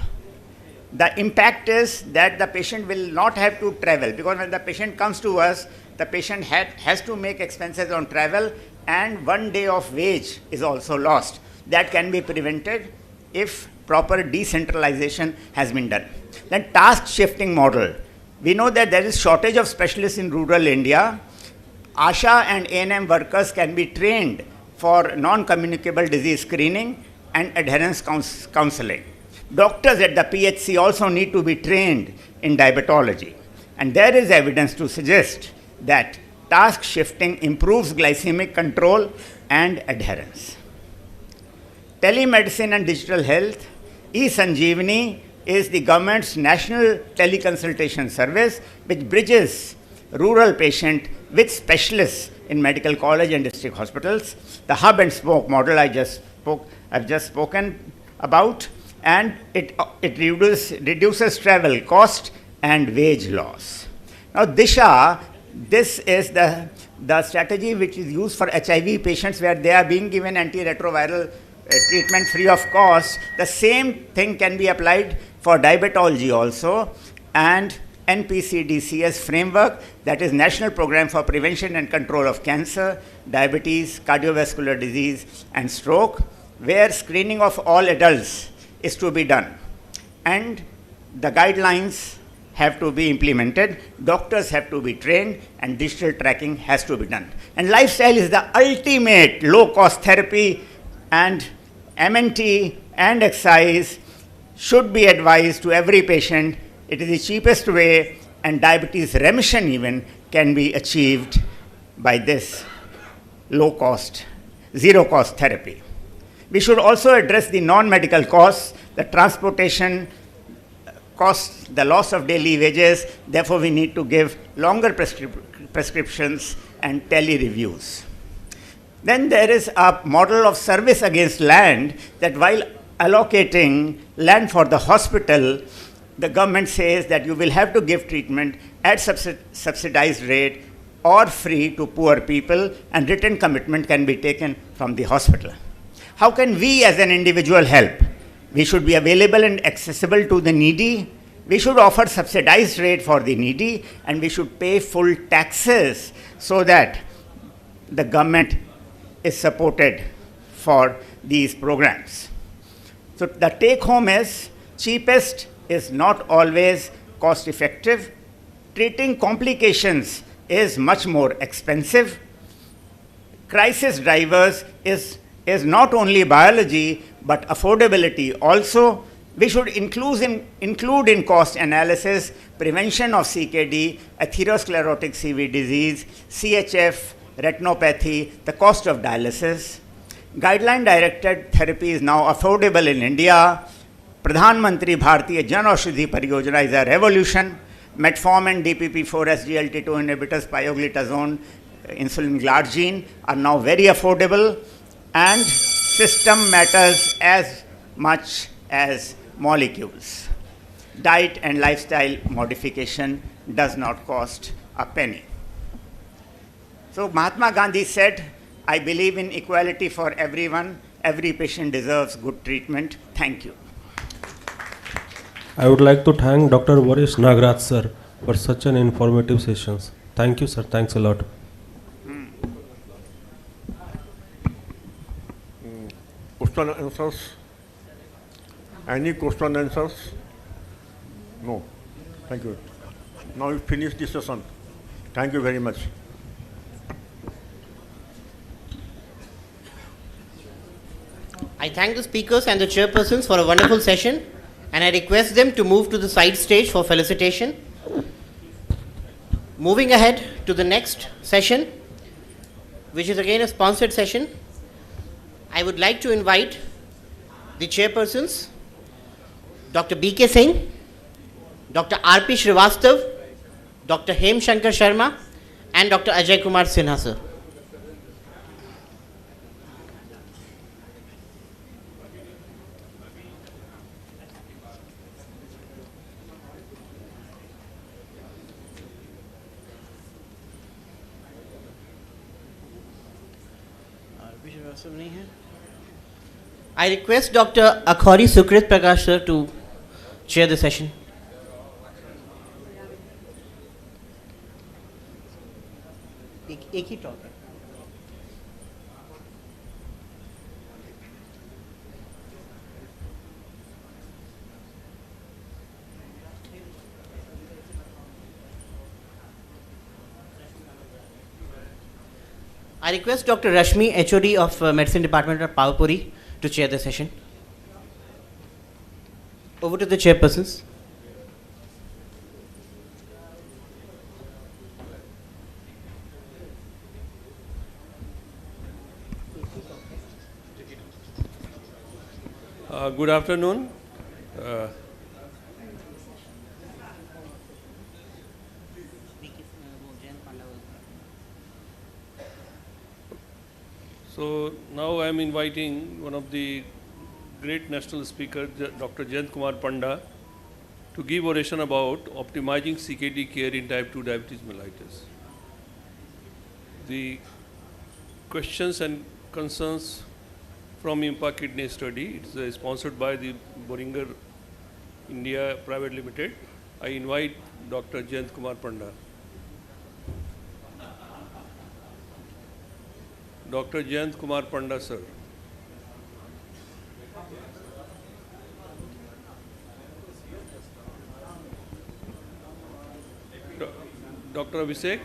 The impact is that the patient will not have to travel, because when the patient comes to us, the patient has to make expenses on travel, and 1 day of wage is also lost. That can be prevented if proper decentralization has been done. Then task shifting model. We know that there is shortage of specialists in rural India. ASHA and A&M workers can be trained for non-communicable disease screening and adherence counseling. Doctors at the PHC also need to be trained in diabetology. And there is evidence to suggest that task shifting improves glycemic control and adherence. Telemedicine and digital health. eSanjeevani is the government's national teleconsultation service, which bridges rural patient with specialists in medical college and district hospitals. The hub and spoke model I've just spoken about, and it reduces travel cost and wage loss. Now Disha, this is the strategy which is used for HIV patients, where they are being given antiretroviral treatment free of cost. The same thing can be applied for diabetology also, and NPCDCS framework, that is National Program for Prevention and Control of Cancer, Diabetes, Cardiovascular Disease, and Stroke, where screening of all adults is to be done. And the guidelines have to be implemented, doctors have to be trained, and digital tracking has to be done. And lifestyle is the ultimate low-cost therapy, and MNT and exercise should be advised to every patient. It is the cheapest way, and diabetes remission even can be achieved by this low-cost, zero-cost therapy. We should also address the non-medical costs, the transportation costs, the loss of daily wages. Therefore, we need to give longer prescriptions and tele-reviews. Then there is a model of service against land, that while allocating land for the hospital, the government says that you will have to give treatment at subsidized rate or free to poor people, and written commitment can be taken from the hospital. How can we as an individual help? We should be available and accessible to the needy. We should offer subsidized rate for the needy, and we should pay full taxes so that the government is supported for these programs. So the take home is, cheapest is not always cost effective. Treating complications is much more expensive. Crisis drivers is not only biology, but affordability also. We should include in cost analysis prevention of CKD, atherosclerotic CV disease, CHF, retinopathy, the cost of dialysis. Guideline-directed therapy is now affordable in India. Pradhan Mantri Bharatiya Jan Aushadhi Pariyojana is a revolution. Metformin, DPP-4, SGLT2 inhibitors, pioglitazone, insulin glargine are now very affordable, and system matters as much as molecules. Diet and lifestyle modification does not cost a penny. So Mahatma Gandhi said, I believe in equality for everyone. Every patient deserves good treatment. Thank you. I would like to thank Dr. Varesh Nagraj sir for such an informative sessions. Thank you, sir. Thanks a lot. Question and answers? Any question and answers? No. Thank you. Now we finish this session. Thank you very much. I thank the speakers and the chairpersons for a wonderful session, and I request them to move to the side stage for felicitation. Moving ahead to the next session, which is again a sponsored session, I would like to invite the chairpersons, Dr. B.K. Singh, Dr. R.P. Srivastav, Dr. Hem Shankar Sharma, and Dr. Ajay Kumar Sinha, sir. I request Dr. Akhori Sukrit Prakash sir to chair the session. एक ही talk है. I request Dr. Rashmi, HOD of Medicine Department at Pavapuri, to chair the session. Over to the chairpersons. Good afternoon. So now I am inviting one of the great national speakers, Dr. Jayant Kumar Panda, to give oration about optimizing CKD care in type 2 diabetes mellitus. The questions and concerns from IMPA Kidney Study, it's sponsored by the Boehringer India Private Limited. I invite Dr. Jayant Kumar Panda. Dr. Jayant Kumar Panda, sir. Dr. Abhishek.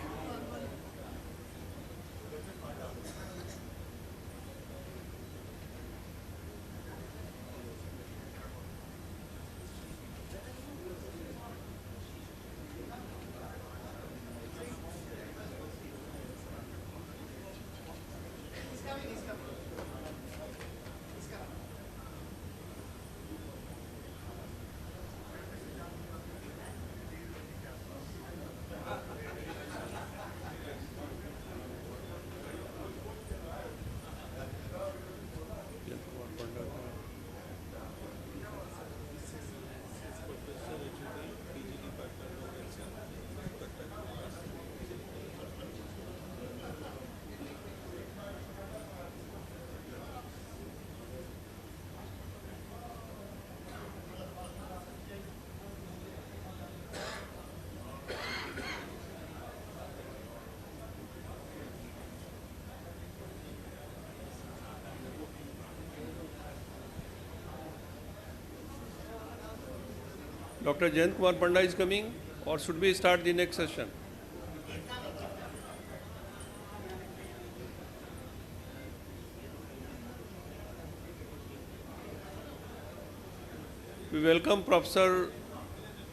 Dr. Jayant Kumar Panda is coming, or should we start the next session? We welcome Professor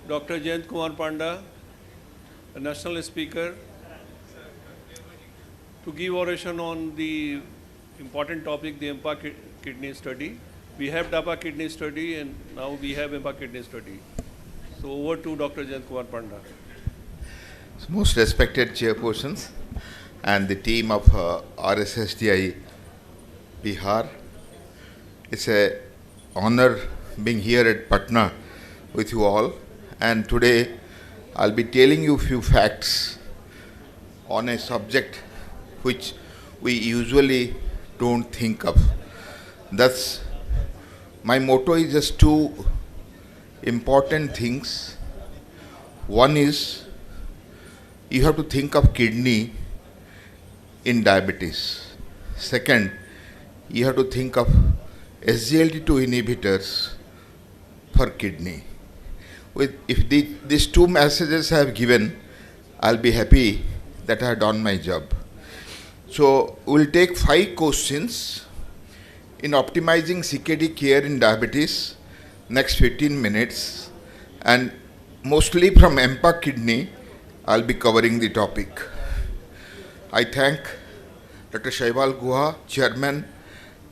Dr. Jayant Kumar Panda, a national speaker, to give oration on the important topic, the EMPA kidney study. We have DAPA kidney study and now we have EMPA kidney study. So over to Dr. Jayant Kumar Panda. Most respected chairpersons and the team of RSSDI BIHAR. It's an honor being here at Patna with you all, and today I'll be telling you a few facts on a subject which we usually don't think of. Thus, my motto is just two important things. One is you have to think of kidney in diabetes. Second, you have to think of SGLT2 inhibitors for kidney. If these two messages I have given, I'll be happy that I have done my job. So we'll take 5 questions in optimizing CKD care in diabetes, next 15 minutes, and mostly from EMPA kidney, I'll be covering the topic. I thank Dr. Shaibal Guha, Chairman,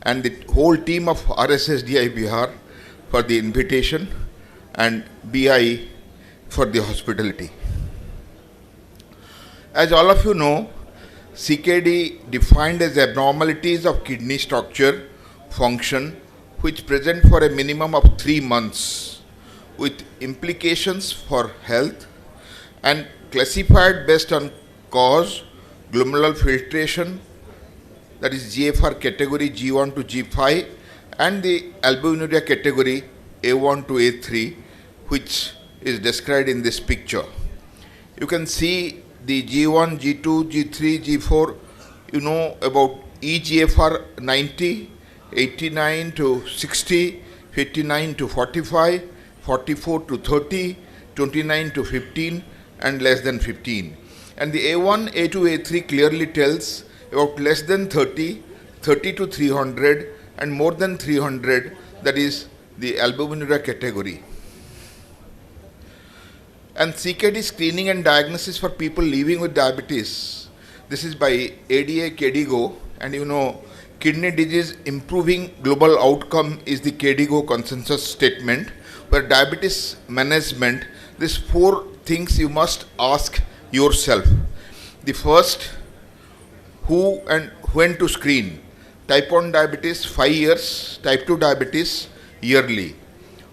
and the whole team of RSSDI BIHAR for the invitation, and BI for the hospitality. As all of you know, CKD defined as abnormalities of kidney structure, function, which present for a minimum of 3 months with implications for health and classified based on cause, glomerular filtration, that is GFR category G1 to G5, and the albuminuria category A1 to A3, which is described in this picture. You can see the G1, G2, G3, G4, you know about eGFR 90, 89 to 60, 59 to 45, 44 to 30, 29 to 15, and less than 15. And the A1, A2, A3 clearly tells about less than 30, 30 to 300, and more than 300, that is the albuminuria category. And CKD screening and diagnosis for people living with diabetes. This is by ADA KDIGO, and you know, kidney disease improving global outcome is the KDIGO consensus statement, where diabetes management, these 4 things you must ask yourself. The first, who and when to screen. Type 1 diabetes 5 years, type 2 diabetes yearly.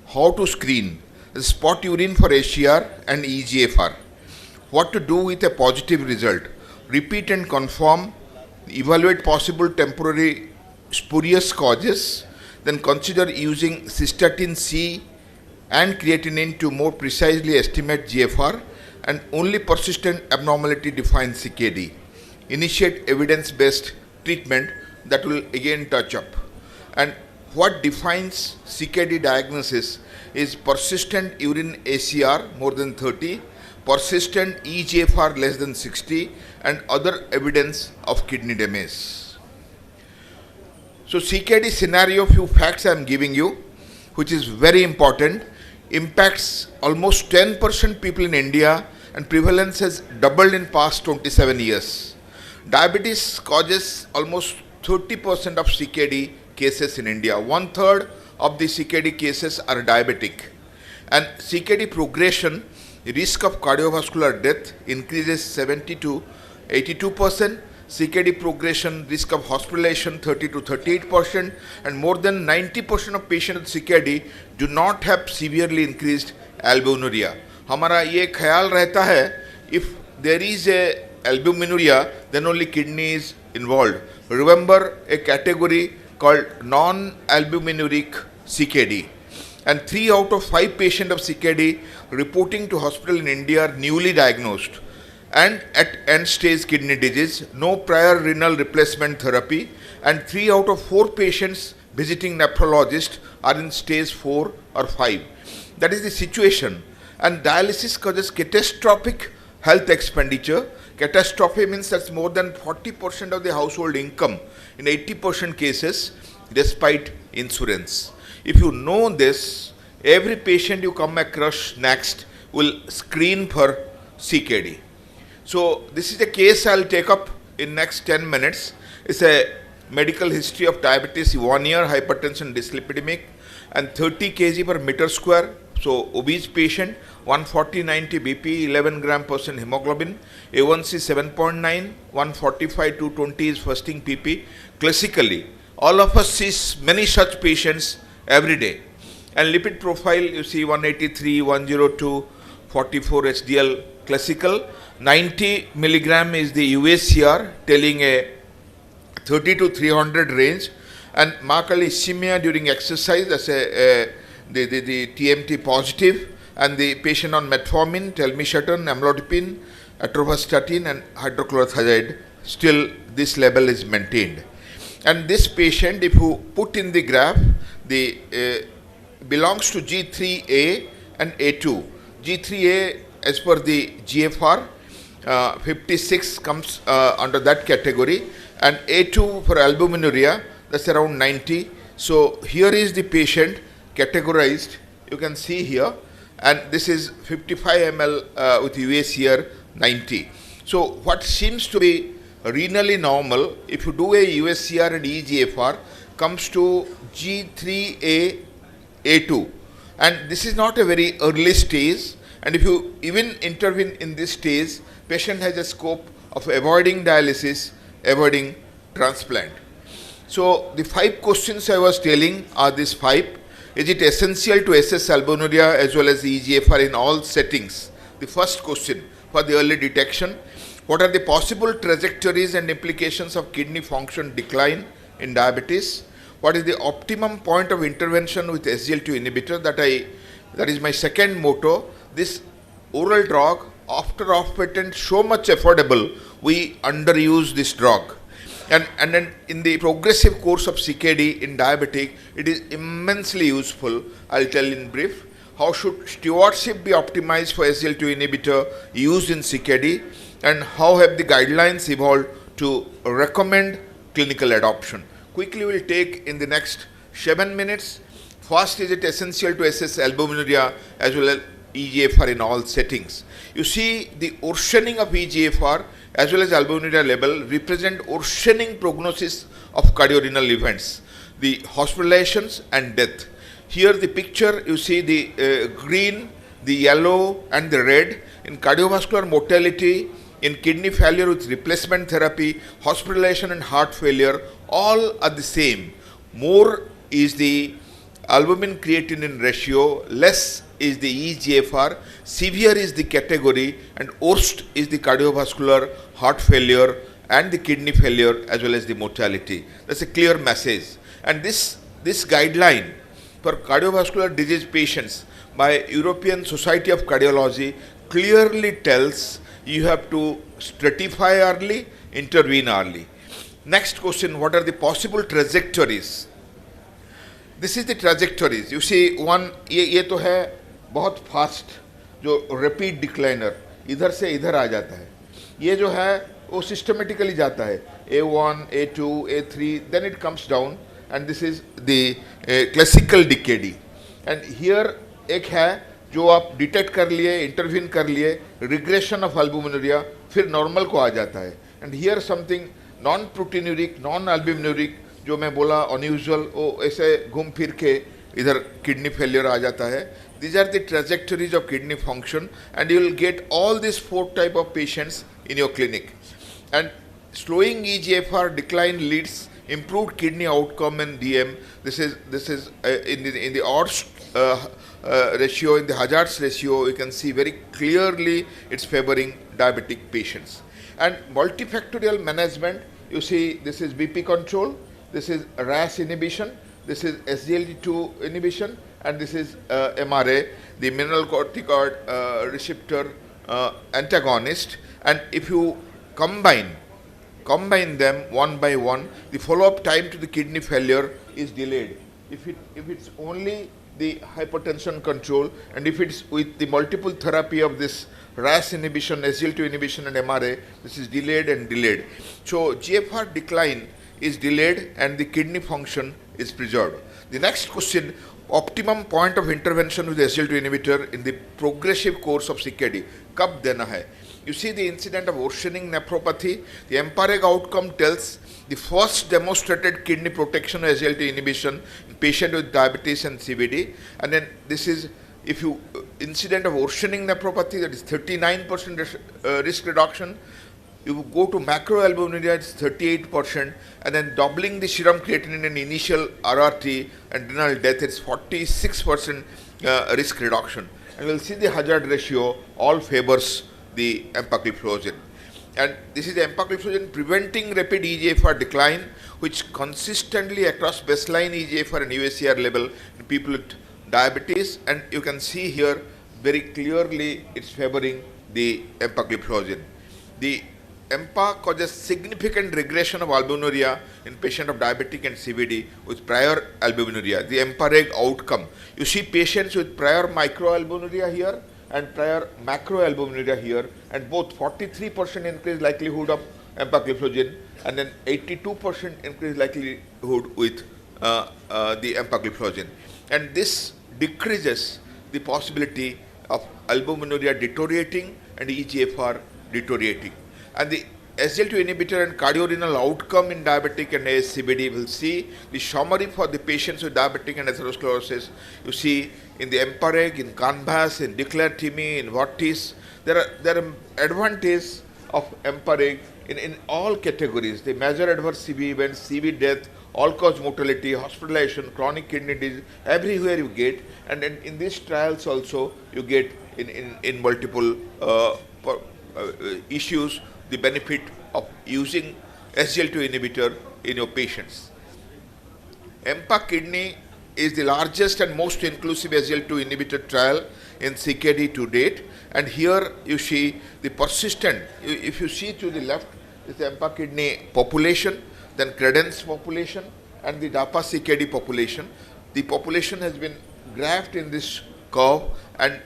How to screen? Spot urine for HCR and eGFR. What to do with a positive result? Repeat and confirm. Evaluate possible temporary spurious causes. Then consider using cystatin C and creatinine to more precisely estimate GFR. and only persistent abnormality defines CKD. Initiate evidence-based treatment that will again touch up. And what defines CKD diagnosis is persistent urine ACR more than 30, persistent eGFR less than 60, and other evidence of kidney damage. So CKD scenario, few facts I am giving you, which is very important, impacts almost 10% people in India, and prevalence has doubled in past 27 years. Diabetes causes almost 30% of CKD cases in India. 1/3 of the CKD cases are diabetic. And CKD progression, risk of cardiovascular death increases 70 to 82%. CKD progression, risk of hospitalization 30 to 38%, and more than 90% of patients with CKD do not have severely increased albuminuria. हमारा ये ख्याल रहता है, if there is a albuminuria, then only kidney is involved. Remember a category called non-albuminuric CKD. And 3 out of 5 patients of CKD reporting to hospital in India are newly diagnosed and at end-stage kidney disease, no prior renal replacement therapy, and 3 out of 4 patients visiting nephrologist are in stage 4 or 5. That is the situation. And dialysis causes catastrophic health expenditure. Catastrophe means that's more than 40% of the household income in 80% cases despite insurance. If you know this, every patient you come across next will screen for CKD. So this is a case I'll take up in next 10 minutes. It's a medical history of diabetes, 1 year, hypertension, dyslipidemic, and 30 kg per meter square. So obese patient, 140/90 BP, 11 gram % hemoglobin, A1C 7.9, 145/220 is fasting PP. Classically, all of us see many such patients every day. And lipid profile, you see 183, 102, 44 HDL classical. 90 milligram is the UACR, telling a 30 to 300 range. And marked ischemia during exercise, that's the TMT positive. And the patient on metformin, telmisartan, amlodipine, atorvastatin, and hydrochlorothiazide, still this level is maintained. And this patient, if you put in the graph, belongs to G3A and A2. G3A, as per the GFR, 56 comes under that category, and A2 for albuminuria, that's around 90. So here is the patient categorized, you can see here, and this is 55 ml with UACR 90. So what seems to be renally normal, if you do a UACR and eGFR, comes to G3A, A2. And this is not a very early stage, and if you even intervene in this stage, patient has a scope of avoiding dialysis, avoiding transplant. So the 5 questions I was telling are these 5. Is it essential to assess albuminuria as well as eGFR in all settings? The first question for the early detection. What are the possible trajectories and implications of kidney function decline in diabetes? What is the optimum point of intervention with SGLT2 inhibitor? That is my second motto. This oral drug, after off patent, so much affordable, we underuse this drug. And then in the progressive course of CKD in diabetic, it is immensely useful. I'll tell in brief. How should stewardship be optimized for SGLT2 inhibitor used in CKD? And how have the guidelines evolved to recommend clinical adoption? Quickly we'll take in the next 7 minutes. First, is it essential to assess albuminuria as well as eGFR in all settings? You see the worsening of eGFR as well as albuminuria level represent worsening prognosis of cardiorenal events, the hospitalizations and death. Here the picture, you see the green, the yellow and the red. In cardiovascular mortality, in kidney failure with replacement therapy, hospitalization and heart failure, all are the same. More is the albumin creatinine ratio, less is the eGFR, severe is the category, and worst is the cardiovascular, heart failure and the kidney failure as well as the mortality. That's a clear message. And this guideline for cardiovascular disease patients by European Society of Cardiology clearly tells you have to stratify early, intervene early. Next question, what are the possible trajectories? This is the trajectories. You see, one, ये तो है बहुत fast, जो rapid decliner, इधर से इधर आ जाता है. ये जो है, वो systematically जाता है. A1, A2, A3, then it comes down, and this is the classical decay. And here एक है जो आप डिटेक्ट कर लिए, इंटरवीन कर लिए, रिग्रेशन ऑफ अल्बुमिनुरिया, फिर नॉर्मल को आ जाता है. And here something non proteinuric, non albuminuric, जो मैं बोला अनयूजुअल, वो ऐसे घूम फिर के इधर किडनी फेलियर आ जाता है. These are the trajectories of kidney function, and you will get all this 4 type of patients in your clinic. एंड slowing EGFR decline leads improved kidney outcome in DM. This is in the odds ratio, in the hazards ratio, you can see very clearly it's favoring diabetic patients. And multifactorial management, you see this is BP control, this is RAS inhibition, this is SGLT2 inhibition, and this is MRA, the mineralocorticoid receptor antagonist. And if you combine them one by one, the follow-up time to the kidney failure is delayed. If it's only the hypertension control, and if it's with the multiple therapy of this RAS inhibition, SGLT2 inhibition and MRA, this is delayed and delayed. So GFR decline is delayed and the kidney function is preserved. The next question, optimum point of intervention with the SGLT2 inhibitor in the progressive course of CKD, कब देना है? You see the incident of worsening nephropathy. The empiric outcome tells the first demonstrated kidney protection of SGLT inhibition in patient with diabetes and CVD. And then this is, if you incident of worsening nephropathy, that is 39% risk reduction. You go to macroalbuminuria, it's 38%, and then doubling the serum creatinine in initial RRT and renal death, it's 46% risk reduction. And we'll see the hazard ratio all favors the empagliflozin. And this is the empagliflozin preventing rapid EGFR decline, which consistently across baseline EGFR and UACR level in people with diabetes. And you can see here very clearly it's favoring the empagliflozin. The EMPA causes significant regression of albuminuria in patient of diabetic and CVD with prior albuminuria. The EMPA-reg outcome. You see patients with prior microalbuminuria here and prior macroalbuminuria here, and both 43% increased likelihood of empagliflozin and then 82% increased likelihood with the empagliflozin. And this decreases the possibility of albuminuria deteriorating and EGFR deteriorating. And the SGLT2 inhibitor and cardiorenal outcome in diabetic and ASCVD will see the summary for the patients with diabetic and atherosclerosis. You see in the EMPA-reg, in CANVAS, in DECLARE-TIMI, in VORTIS, there are advantages of EMPA-reg in all categories. The major adverse CV events, CV death, all-cause mortality, hospitalization, chronic kidney disease, everywhere you get. And in these trials also you get in multiple issues the benefit of using SGLT2 inhibitor in your patients. EMPA kidney is the largest and most inclusive SGLT2 inhibitor trial in CKD to date. And here you see the persistent, if you see to the left, is the EMPA kidney population, then credence population, and the DAPA CKD population. The population has been graphed in this curve, and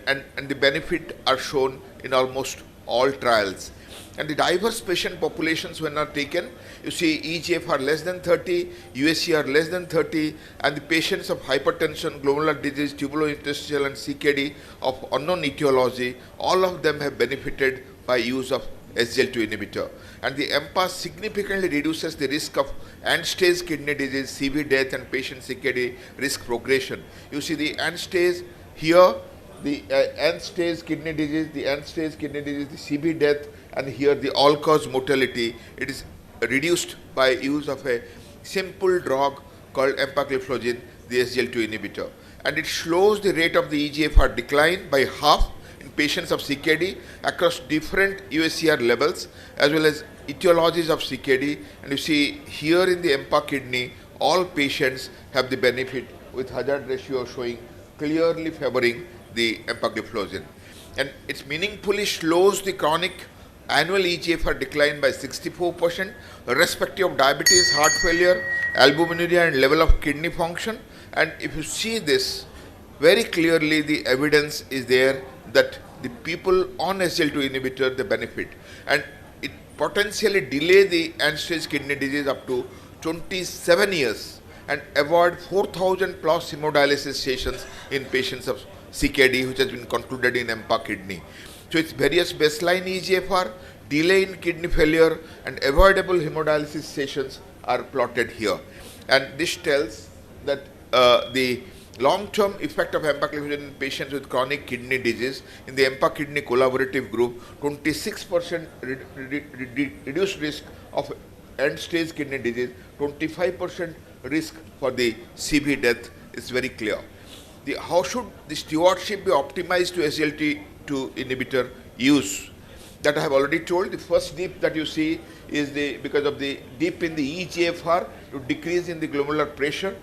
the benefit are shown in almost all trials. And the diverse patient populations when are taken, you see EGFR less than 30, UACR less than 30, and the patients of hypertension, glomerular disease, tubulointerstitial and CKD of unknown etiology, all of them have benefited by use of SGLT2 inhibitor. And the EMPA significantly reduces the risk of end-stage kidney disease, CV death and patient CKD risk progression. You see the end-stage here, the end-stage kidney disease, the CV death, and here the all-cause mortality, it is reduced by use of a simple drug called empagliflozin, the SGLT2 inhibitor. And it slows the rate of the EGFR decline by half in patients of CKD across different UACR levels as well as etiologies of CKD. And you see here in the EMPA kidney, all patients have the benefit with hazard ratio showing clearly favoring the empagliflozin. and it meaningfully slows the chronic annual EGFR decline by 64%, irrespective of diabetes, heart failure, albuminuria, and level of kidney function. And if you see this, very clearly the evidence is there that the people on SGLT2 inhibitor, they benefit. And it potentially delay the end-stage kidney disease up to 27 years and avoid 4,000 plus hemodialysis sessions in patients of CKD, which has been concluded in EMPA kidney. So its various baseline EGFR, delay in kidney failure, and avoidable hemodialysis sessions are plotted here. And this tells that the long-term effect of empagliflozin in patients with chronic kidney disease in the EMPA kidney collaborative group, 26% reduced risk of end-stage kidney disease, 25% risk for the CV death is very clear. How should the stewardship be optimized to SGLT2 inhibitor use? That I have already told. The first dip that you see is because of the dip in the EGFR to decrease in the glomerular pressure,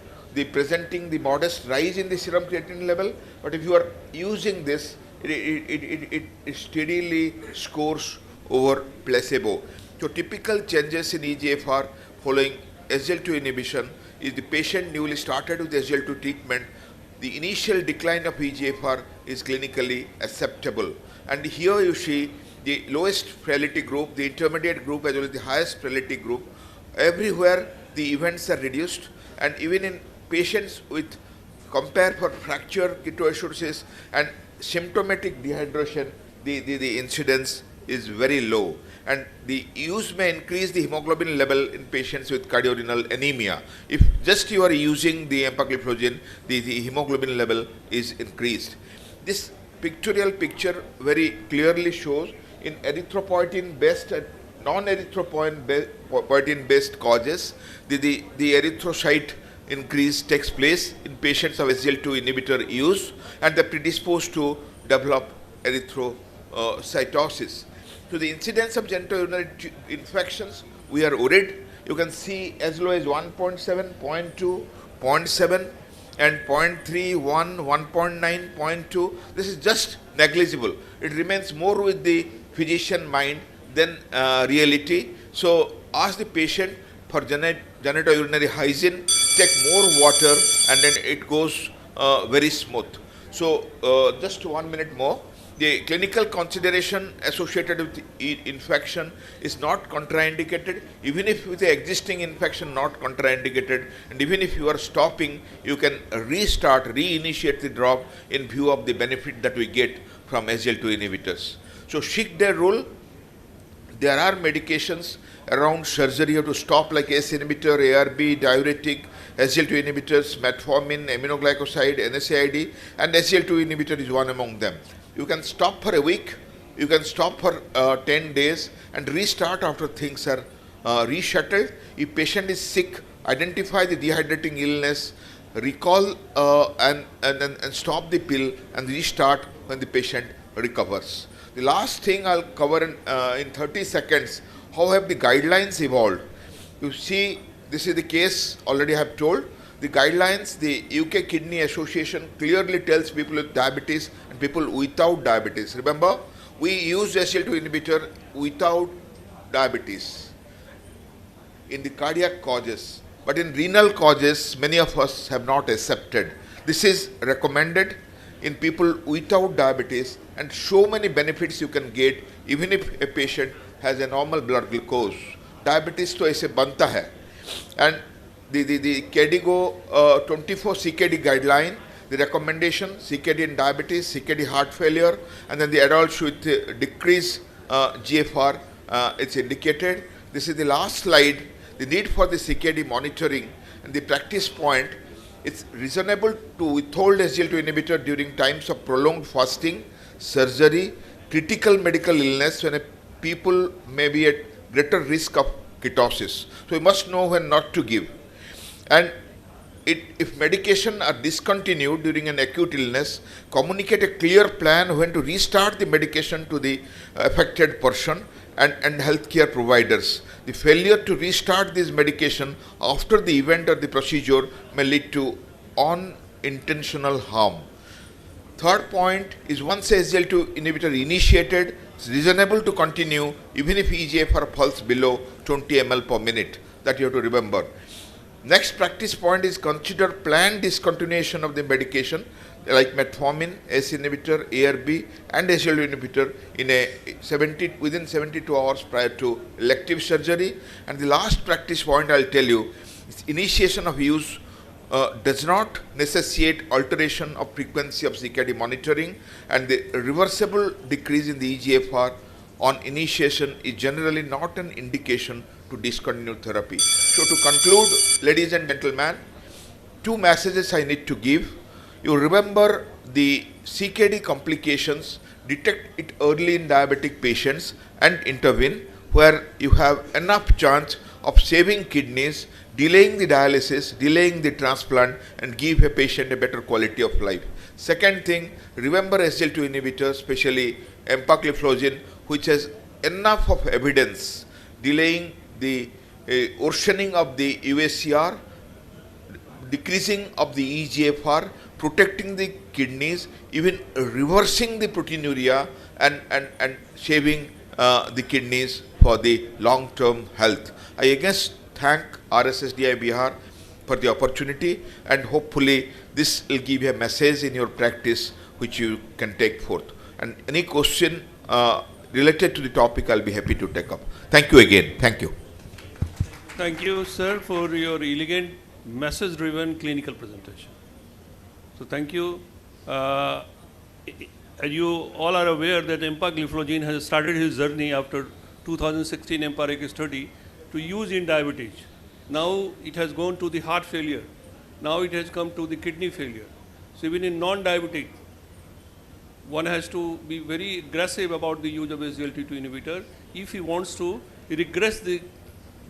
presenting the modest rise in the serum creatinine level. But if you are using this, it steadily scores over placebo. So typical changes in EGFR following SGLT2 inhibition is the patient newly started with SGLT2 treatment. The initial decline of EGFR is clinically acceptable. And here you see the lowest frailty group, the intermediate group, as well as the highest frailty group. Everywhere the events are reduced, and even in patients with compare for fracture, ketoacidosis, and symptomatic dehydration, the incidence is very low. And the use may increase the hemoglobin level in patients with cardiorenal anemia. If just you are using the empagliflozin, the hemoglobin level is increased. This pictorial picture very clearly shows in erythropoietin-based and non-erythropoietin-based causes, the erythrocyte increase takes place in patients of SGLT2 inhibitor use, and they're predisposed to develop erythrocytosis. So the incidence of genitourinary infections, we are worried. You can see as low as 1.7, 0.2, 0.7, and 0.3, 1, 1.9, 0.2. This is just negligible. It remains more with the physician mind than reality. So ask the patient for genitourinary hygiene, take more water, and then it goes very smooth. So just 1 minute more. The clinical consideration associated with infection is not contraindicated, even if with the existing infection not contraindicated, and even if you are stopping, you can reinitiate the drug in view of the benefit that we get from SGLT2 inhibitors. So Schick-Day rule, there are medications around surgery you have to stop, like ACE inhibitor, ARB, diuretic, SGLT2 inhibitors, metformin, aminoglycoside, NSAID, and SGLT2 inhibitor is one among them. You can stop for a week, you can stop for 10 days and restart after things are resettled. If patient is sick, identify the dehydrating illness, recall and stop the pill and restart when the patient recovers. The last thing I'll cover in 30 seconds, how have the guidelines evolved? You see, this is the case already I have told. The guidelines, the UK Kidney Association clearly tells people with diabetes and people without diabetes. Remember, we use SGLT2 inhibitor without diabetes in the cardiac causes, but in renal causes, many of us have not accepted. This is recommended in people without diabetes, and so many benefits you can get even if a patient has a normal blood glucose. Diabetes to aise banta hai. And the KDIGO 24 CKD guideline, the recommendation, CKD in diabetes, CKD heart failure, and then the adults with decreased GFR, it's indicated. This is the last slide, the need for the CKD monitoring and the practice point. It's reasonable to withhold SGLT2 inhibitor during times of prolonged fasting, surgery, critical medical illness when people may be at greater risk of ketosis. So we must know when not to give. And if medication are discontinued during an acute illness, communicate a clear plan when to restart the medication to the affected person and healthcare providers. The failure to restart this medication after the event or the procedure may lead to unintentional harm. Third point is once SGLT2 inhibitor initiated, it's reasonable to continue even if EGFR falls below 20 ml per minute. That you have to remember. Next practice point is consider planned discontinuation of the medication like metformin, ACE inhibitor, ARB and SGLT2 inhibitor in within 72 hours prior to elective surgery. And the last practice point I'll tell you is initiation of use does not necessitate alteration of frequency of CKD monitoring, and the reversible decrease in the EGFR on initiation is generally not an indication to discontinue therapy. So to conclude, ladies and gentlemen, two messages I need to give. You remember the CKD complications, detect it early in diabetic patients and intervene where you have enough chance of saving kidneys, delaying the dialysis, delaying the transplant and give a patient a better quality of life. Second thing, remember SGLT2 inhibitors, especially empagliflozin, which has enough of evidence delaying the worsening of the UACR, decreasing of the EGFR, protecting the kidneys, even reversing the proteinuria and saving the kidneys for the long-term health. I again thank RSSDI BIHAR for the opportunity, and hopefully this will give you a message in your practice which you can take forth. And any question related to the topic, I'll be happy to take up. Thank you again. Thank you. Thank you, sir, for your elegant message-driven clinical presentation. So thank you. As you all are aware that empagliflozin has started his journey after 2016 empirical study to use in diabetes. Now it has gone to the heart failure. Now it has come to the kidney failure. So even in non-diabetic, one has to be very aggressive about the use of SGLT2 inhibitor if he wants to regress the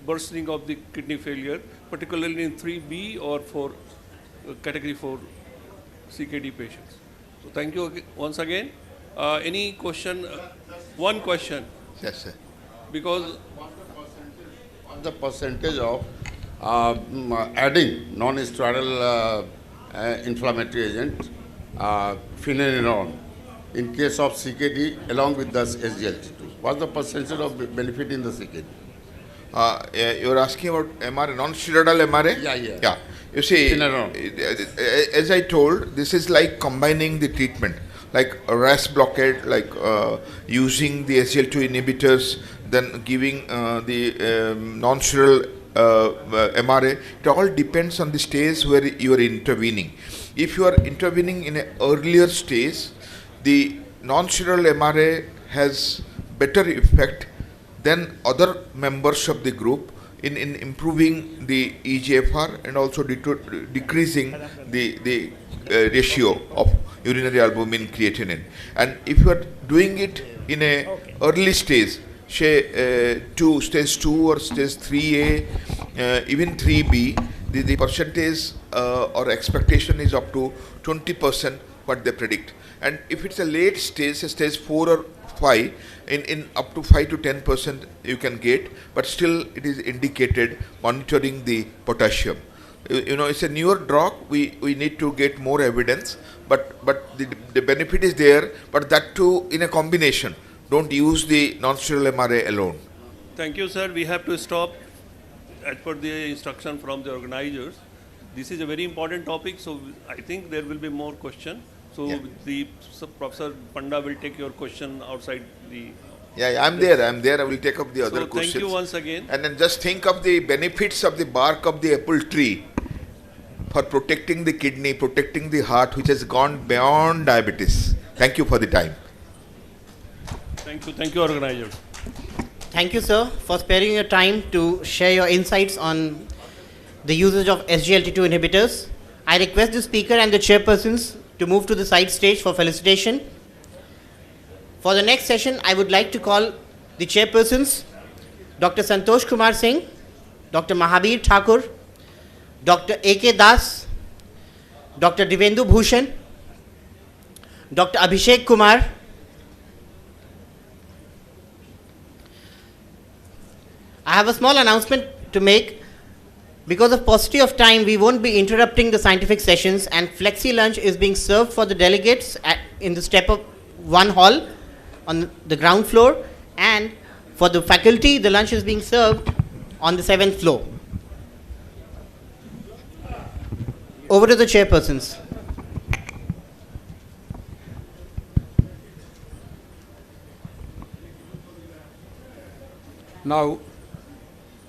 worsening of the kidney failure, particularly in 3B or for category 4 CKD patients. So thank you once again. Any question? One question. Yes, sir. Because what's the percentage of adding non-steroidal inflammatory agent, phenylenedione, in case of CKD along with the SGLT2? What's the percentage of benefit in the CKD? You're asking about MRA, non-steroidal MRA? Yeah. You see, as I told, this is like combining the treatment, like a RAS blockade, like using the SGLT2 inhibitors, then giving the non-steroidal MRA. It all depends on the stage where you are intervening. If you are intervening in an earlier stage, the non-steroidal MRA has better effect than other members of the group in improving the EGFR and also decreasing the ratio of urinary albumin creatinine. And if you are doing it in a early stage, say stage 2 or stage 3A, even 3B, the percentage or expectation is up to 20% what they predict. And if it's a late stage, stage 4 or 5, in up to 5 to 10% you can get, but still it is indicated monitoring the potassium. You know, it's a newer drug, we need to get more evidence, but the benefit is there, but that too in a combination. Don't use the non-steroidal MRA alone. thank you, sir. We have to stop as per the instruction from the organizers. This is a very important topic, so I think there will be more questions. So the Professor Panda will take your question outside the... Yeah, I'm there. I will take up the other questions. Thank you once again. And then just think of the benefits of the bark of the apple tree for protecting the kidney, protecting the heart, which has gone beyond diabetes. Thank you for the time. Thank you, organizers. Thank you, sir, for sparing your time to share your insights on the usage of SGLT2 inhibitors. I request the speaker and the chairpersons to move to the side stage for felicitation. For the next session, I would like to call the chairpersons, Dr. Santosh Kumar Singh, Dr. Mahabir Thakur, Dr. A.K. Das, Dr. Divendu Bhushan, Dr. Abhishek Kumar, I have a small announcement to make. Because of paucity of time, we won't be interrupting the scientific sessions, and Flexi Lunch is being served for the delegates at in the step of 1 hall on the ground floor, and for the faculty, the lunch is being served on the 7th floor. Over to the chairpersons. Now,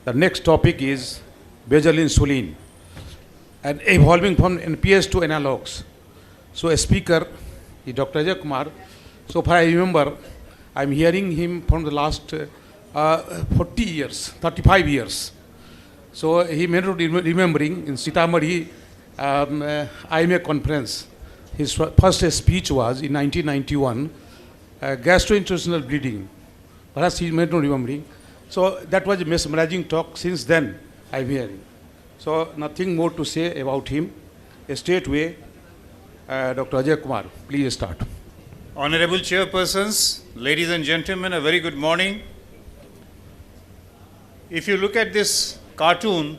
the next topic is basal insulin and evolving from NPS to analogs. So, a speaker is Dr. Ajay Kumar. So far I remember, I'm hearing him from the last 40 years, 35 years. So he may not remembering in Sitamarhi IMA conference. His first speech was in 1991, gastrointestinal bleeding. Perhaps he may not remembering. So that was a mesmerizing talk. Since then, I'm hearing. So nothing more to say about him. Straightway, Dr. Ajay Kumar, please start. Honorable chairpersons, ladies and gentlemen, a very good morning. If you look at this cartoon,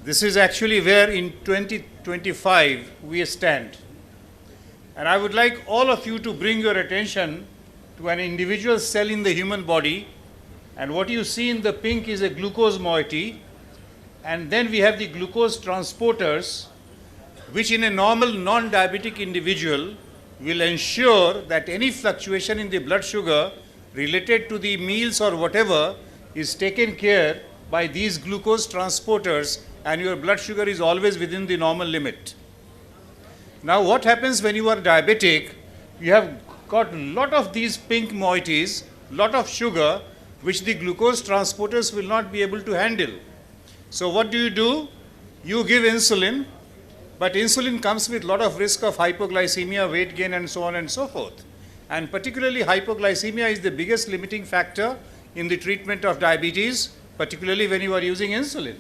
this is actually where in 2025 we stand. And I would like all of you to bring your attention to an individual cell in the human body, and what you see in the pink is a glucose moiety, and then we have the glucose transporters, which in a normal non-diabetic individual will ensure that any fluctuation in the blood sugar related to the meals or whatever is taken care by these glucose transporters, and your blood sugar is always within the normal limit. Now what happens when you are diabetic? You have got a lot of these pink moieties, lot of sugar, which the glucose transporters will not be able to handle. So what do? You give insulin, but insulin comes with a lot of risk of hypoglycemia, weight gain, and so on and so forth. And particularly hypoglycemia is the biggest limiting factor in the treatment of diabetes, particularly when you are using insulin.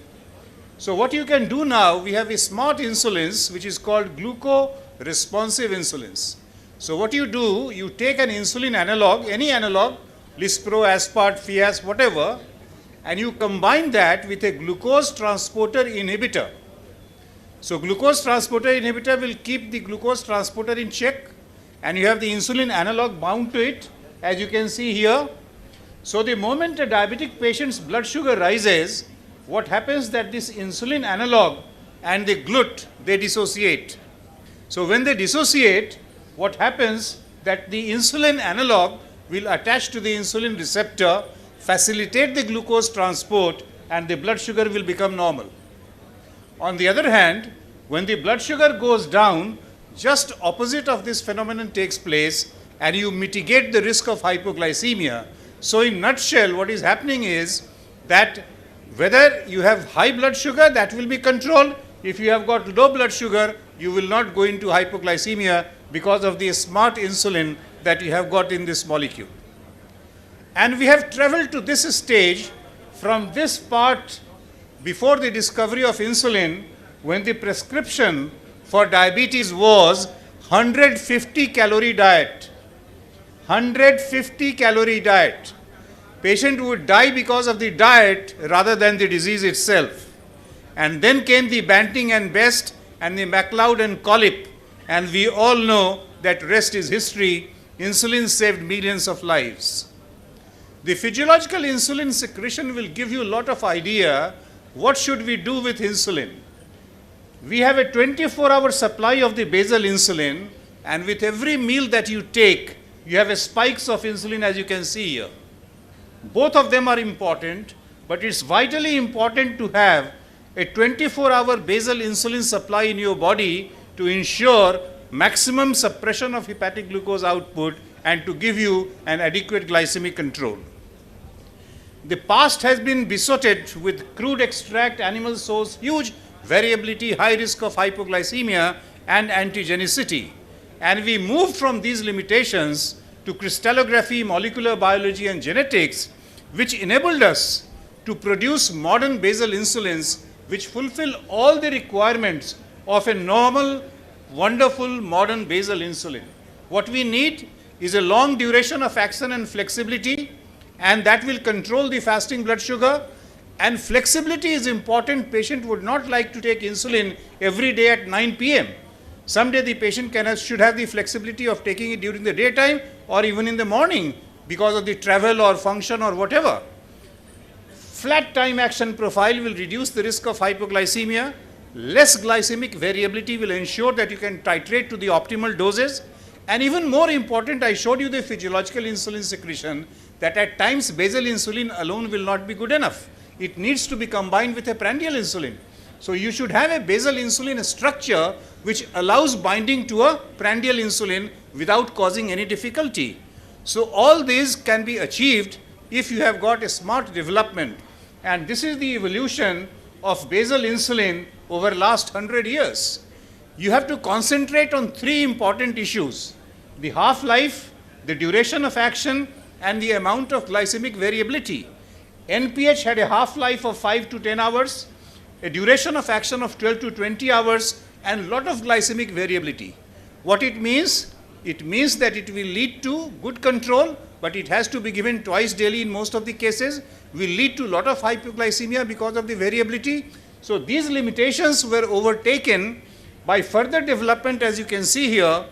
So what you can do now, we have a smart insulins, which is called gluco-responsive insulins. So what you do, you take an insulin analog, any analog, Lispro, Aspart, Fias, whatever, and you combine that with a glucose transporter inhibitor. So glucose transporter inhibitor will keep the glucose transporter in check, and you have the insulin analog bound to it, as you can see here. So the moment a diabetic patient's blood sugar rises, what happens that this insulin analog and the GLUT, they dissociate. So when they dissociate, what happens that the insulin analog will attach to the insulin receptor, facilitate the glucose transport, and the blood sugar will become normal. On the other hand, when the blood sugar goes down, just opposite of this phenomenon takes place, and you mitigate the risk of hypoglycemia. So in nutshell, what is happening is that whether you have high blood sugar, that will be controlled. If you have got low blood sugar, you will not go into hypoglycemia because of the smart insulin that you have got in this molecule. And we have traveled to this stage from this part before the discovery of insulin, when the prescription for diabetes was 150 calorie diet. 150 calorie diet. Patient would die because of the diet rather than the disease itself. And then came the Banting and Best and the MacLeod and Collip, and we all know that rest is history. Insulin saved millions of lives. The physiological insulin secretion will give you a lot of idea what should we do with insulin. We have a 24-hour supply of the basal insulin, and with every meal that you take, you have a spikes of insulin, as you can see here. Both of them are important, but it's vitally important to have a 24-hour basal insulin supply in your body to ensure maximum suppression of hepatic glucose output and to give you an adequate glycemic control. The past has been besotted with crude extract, animal source, huge variability, high risk of hypoglycemia and antigenicity. And we moved from these limitations to crystallography, molecular biology and genetics, which enabled us to produce modern basal insulins which fulfill all the requirements of a normal, wonderful, modern basal insulin. What we need is a long duration of action and flexibility, and that will control the fasting blood sugar. And flexibility is important. Patient would not like to take insulin every day at 9 p.m. Someday the patient should have the flexibility of taking it during the daytime or even in the morning because of the travel or function or whatever. Flat time action profile will reduce the risk of hypoglycemia. Less glycemic variability will ensure that you can titrate to the optimal doses. And even more important, I showed you the physiological insulin secretion, that at times basal insulin alone will not be good enough. It needs to be combined with a prandial insulin. So you should have a basal insulin structure which allows binding to a prandial insulin without causing any difficulty. So all these can be achieved if you have got a smart development. And this is the evolution of basal insulin over last 100 years. You have to concentrate on three important issues: the half-life, the duration of action, and the amount of glycemic variability. NPH had a half-life of 5 to 10 hours, a duration of action of 12 to 20 hours, and lot of glycemic variability. What it means? It means that it will lead to good control, but it has to be given twice daily in most of the cases, will lead to lot of hypoglycemia because of the variability. So these limitations were overtaken by further development, as you can see here,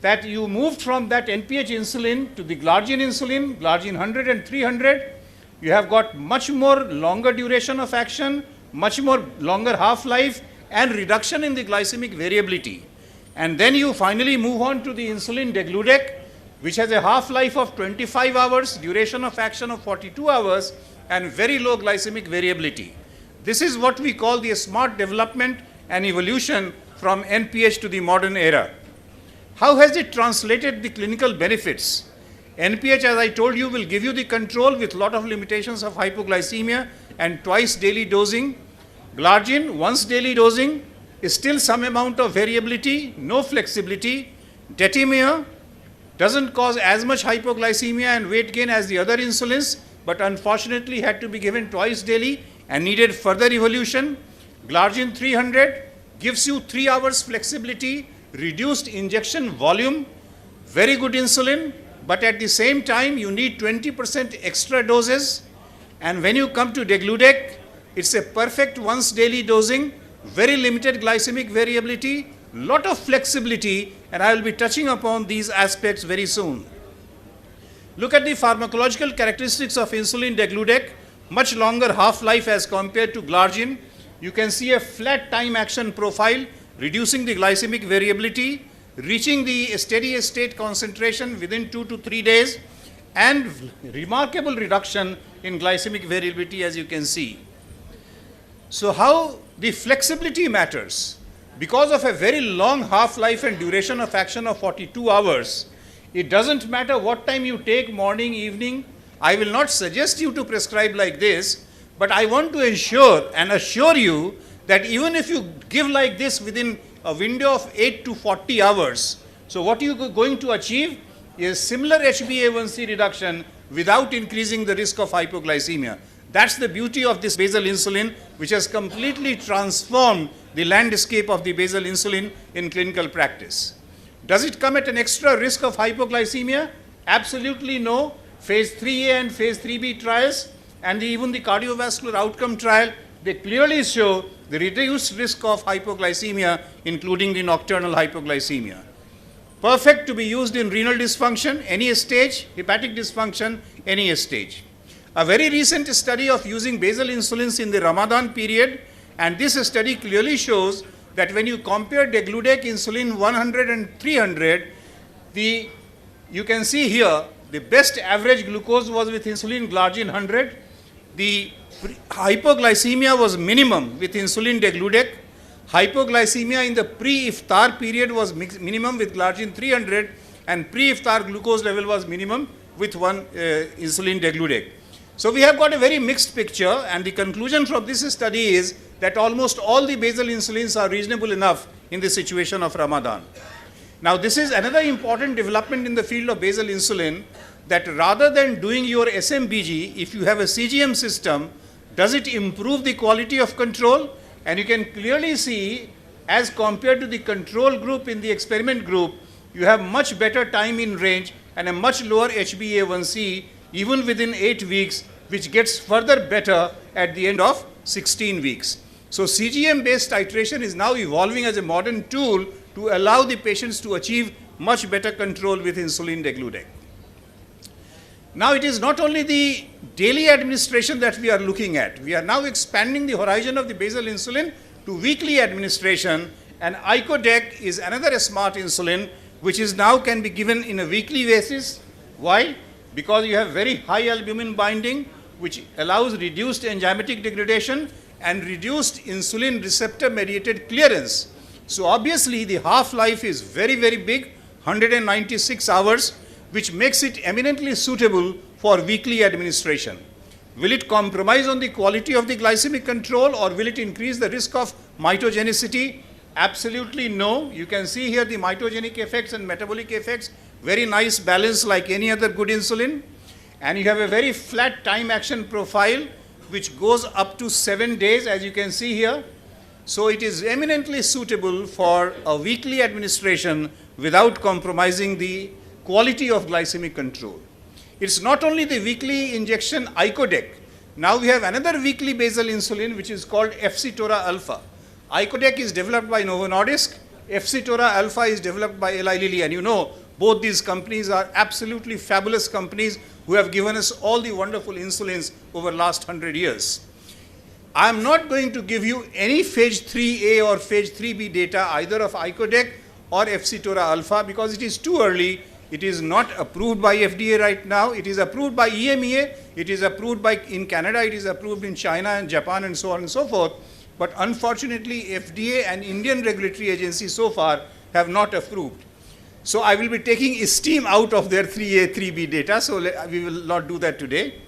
that you moved from that NPH insulin to the glargine insulin, glargine 100 and 300. You have got much more longer duration of action, much more longer half-life, and reduction in the glycemic variability. And then you finally move on to the insulin degludec, which has a half-life of 25 hours, duration of action of 42 hours, and very low glycemic variability. This is what we call the smart development and evolution from NPH to the modern era. How has it translated the clinical benefits? NPH, as I told you, will give you the control with lot of limitations of hypoglycemia and twice daily dosing. Glargine, once daily dosing, is still some amount of variability, no flexibility. Detemir doesn't cause as much hypoglycemia and weight gain as the other insulins, but unfortunately had to be given twice daily and needed further evolution. Glargine 300 gives you 3 hours flexibility, reduced injection volume, very good insulin, but at the same time you need 20% extra doses. And when you come to degludec, it's a perfect once daily dosing, very limited glycemic variability, lot of flexibility, and I will be touching upon these aspects very soon. Look at the pharmacological characteristics of insulin degludec, much longer half-life as compared to glargine. You can see a flat time action profile, reducing the glycemic variability, reaching the steady state concentration within 2 to 3 days, and remarkable reduction in glycemic variability, as you can see. So how the flexibility matters. Because of a very long half-life and duration of action of 42 hours, it doesn't matter what time you take, morning, evening. I will not suggest you to prescribe like this, but I want to ensure and assure you that even if you give like this within a window of 8 to 40 hours, so what you are going to achieve is similar HbA1c reduction without increasing the risk of hypoglycemia. That's the beauty of this basal insulin, which has completely transformed the landscape of the basal insulin in clinical practice. Does it come at an extra risk of hypoglycemia? Absolutely no. Phase 3A and Phase 3B trials and even the cardiovascular outcome trial, they clearly show the reduced risk of hypoglycemia, including the nocturnal hypoglycemia. Perfect to be used in renal dysfunction, any stage, hepatic dysfunction, any stage. A very recent study of using basal insulins in the Ramadan period, and this study clearly shows that when you compare degludec insulin 100 and 300, you can see here the best average glucose was with insulin glargine 100. The hypoglycemia was minimum with insulin degludec. Hypoglycemia in the pre-iftar period was minimum with glargine 300, and pre-iftar glucose level was minimum with one insulin degludec. So we have got a very mixed picture, and the conclusion from this study is that almost all the basal insulins are reasonable enough in the situation of Ramadan. Now this is another important development in the field of basal insulin, that rather than doing your SMBG, if you have a CGM system, does it improve the quality of control? And you can clearly see, as compared to the control group in the experiment group, you have much better time in range and a much lower HbA1c even within 8 weeks, which gets further better at the end of 16 weeks. So CGM based titration is now evolving as a modern tool to to allow the patients to achieve much better control with insulin degludec. Now it is not only the daily administration that we are looking at. We are now expanding the horizon of the basal insulin to weekly administration, and icodec is another smart insulin which is now can be given in a weekly basis. Why? Because you have very high albumin binding, which allows reduced enzymatic degradation and reduced insulin receptor mediated clearance. So obviously the half-life is very, very big, 196 hours, which makes it eminently suitable for weekly administration. Will it compromise on the quality of the glycemic control, or will it increase the risk of mitogenicity? Absolutely no. You can see here the mitogenic effects and metabolic effects, very nice balance like any other good insulin. And you have a very flat time action profile which goes up to 7 days, as you can see here. So it is eminently suitable for a weekly administration without compromising the quality of glycemic control. It's not only the weekly injection icodec. Now we have another weekly basal insulin which is called FC-Tora alpha. Icodec is developed by Novo Nordisk. FC-Tora alpha is developed by Eli Lilly, and you know both these companies are absolutely fabulous companies who have given us all the wonderful insulins over the last 100 years. I am not going to give you any phase 3A or phase 3B data either of icodec or FC-Tora alpha because it is too early. It is not approved by FDA right now. It is approved by EMEA. It is approved in Canada. It is approved in China and Japan and so on and so forth. But unfortunately, FDA and Indian regulatory agencies so far have not approved. So I will be taking esteem out of their 3A, 3B data, so we will not do that today.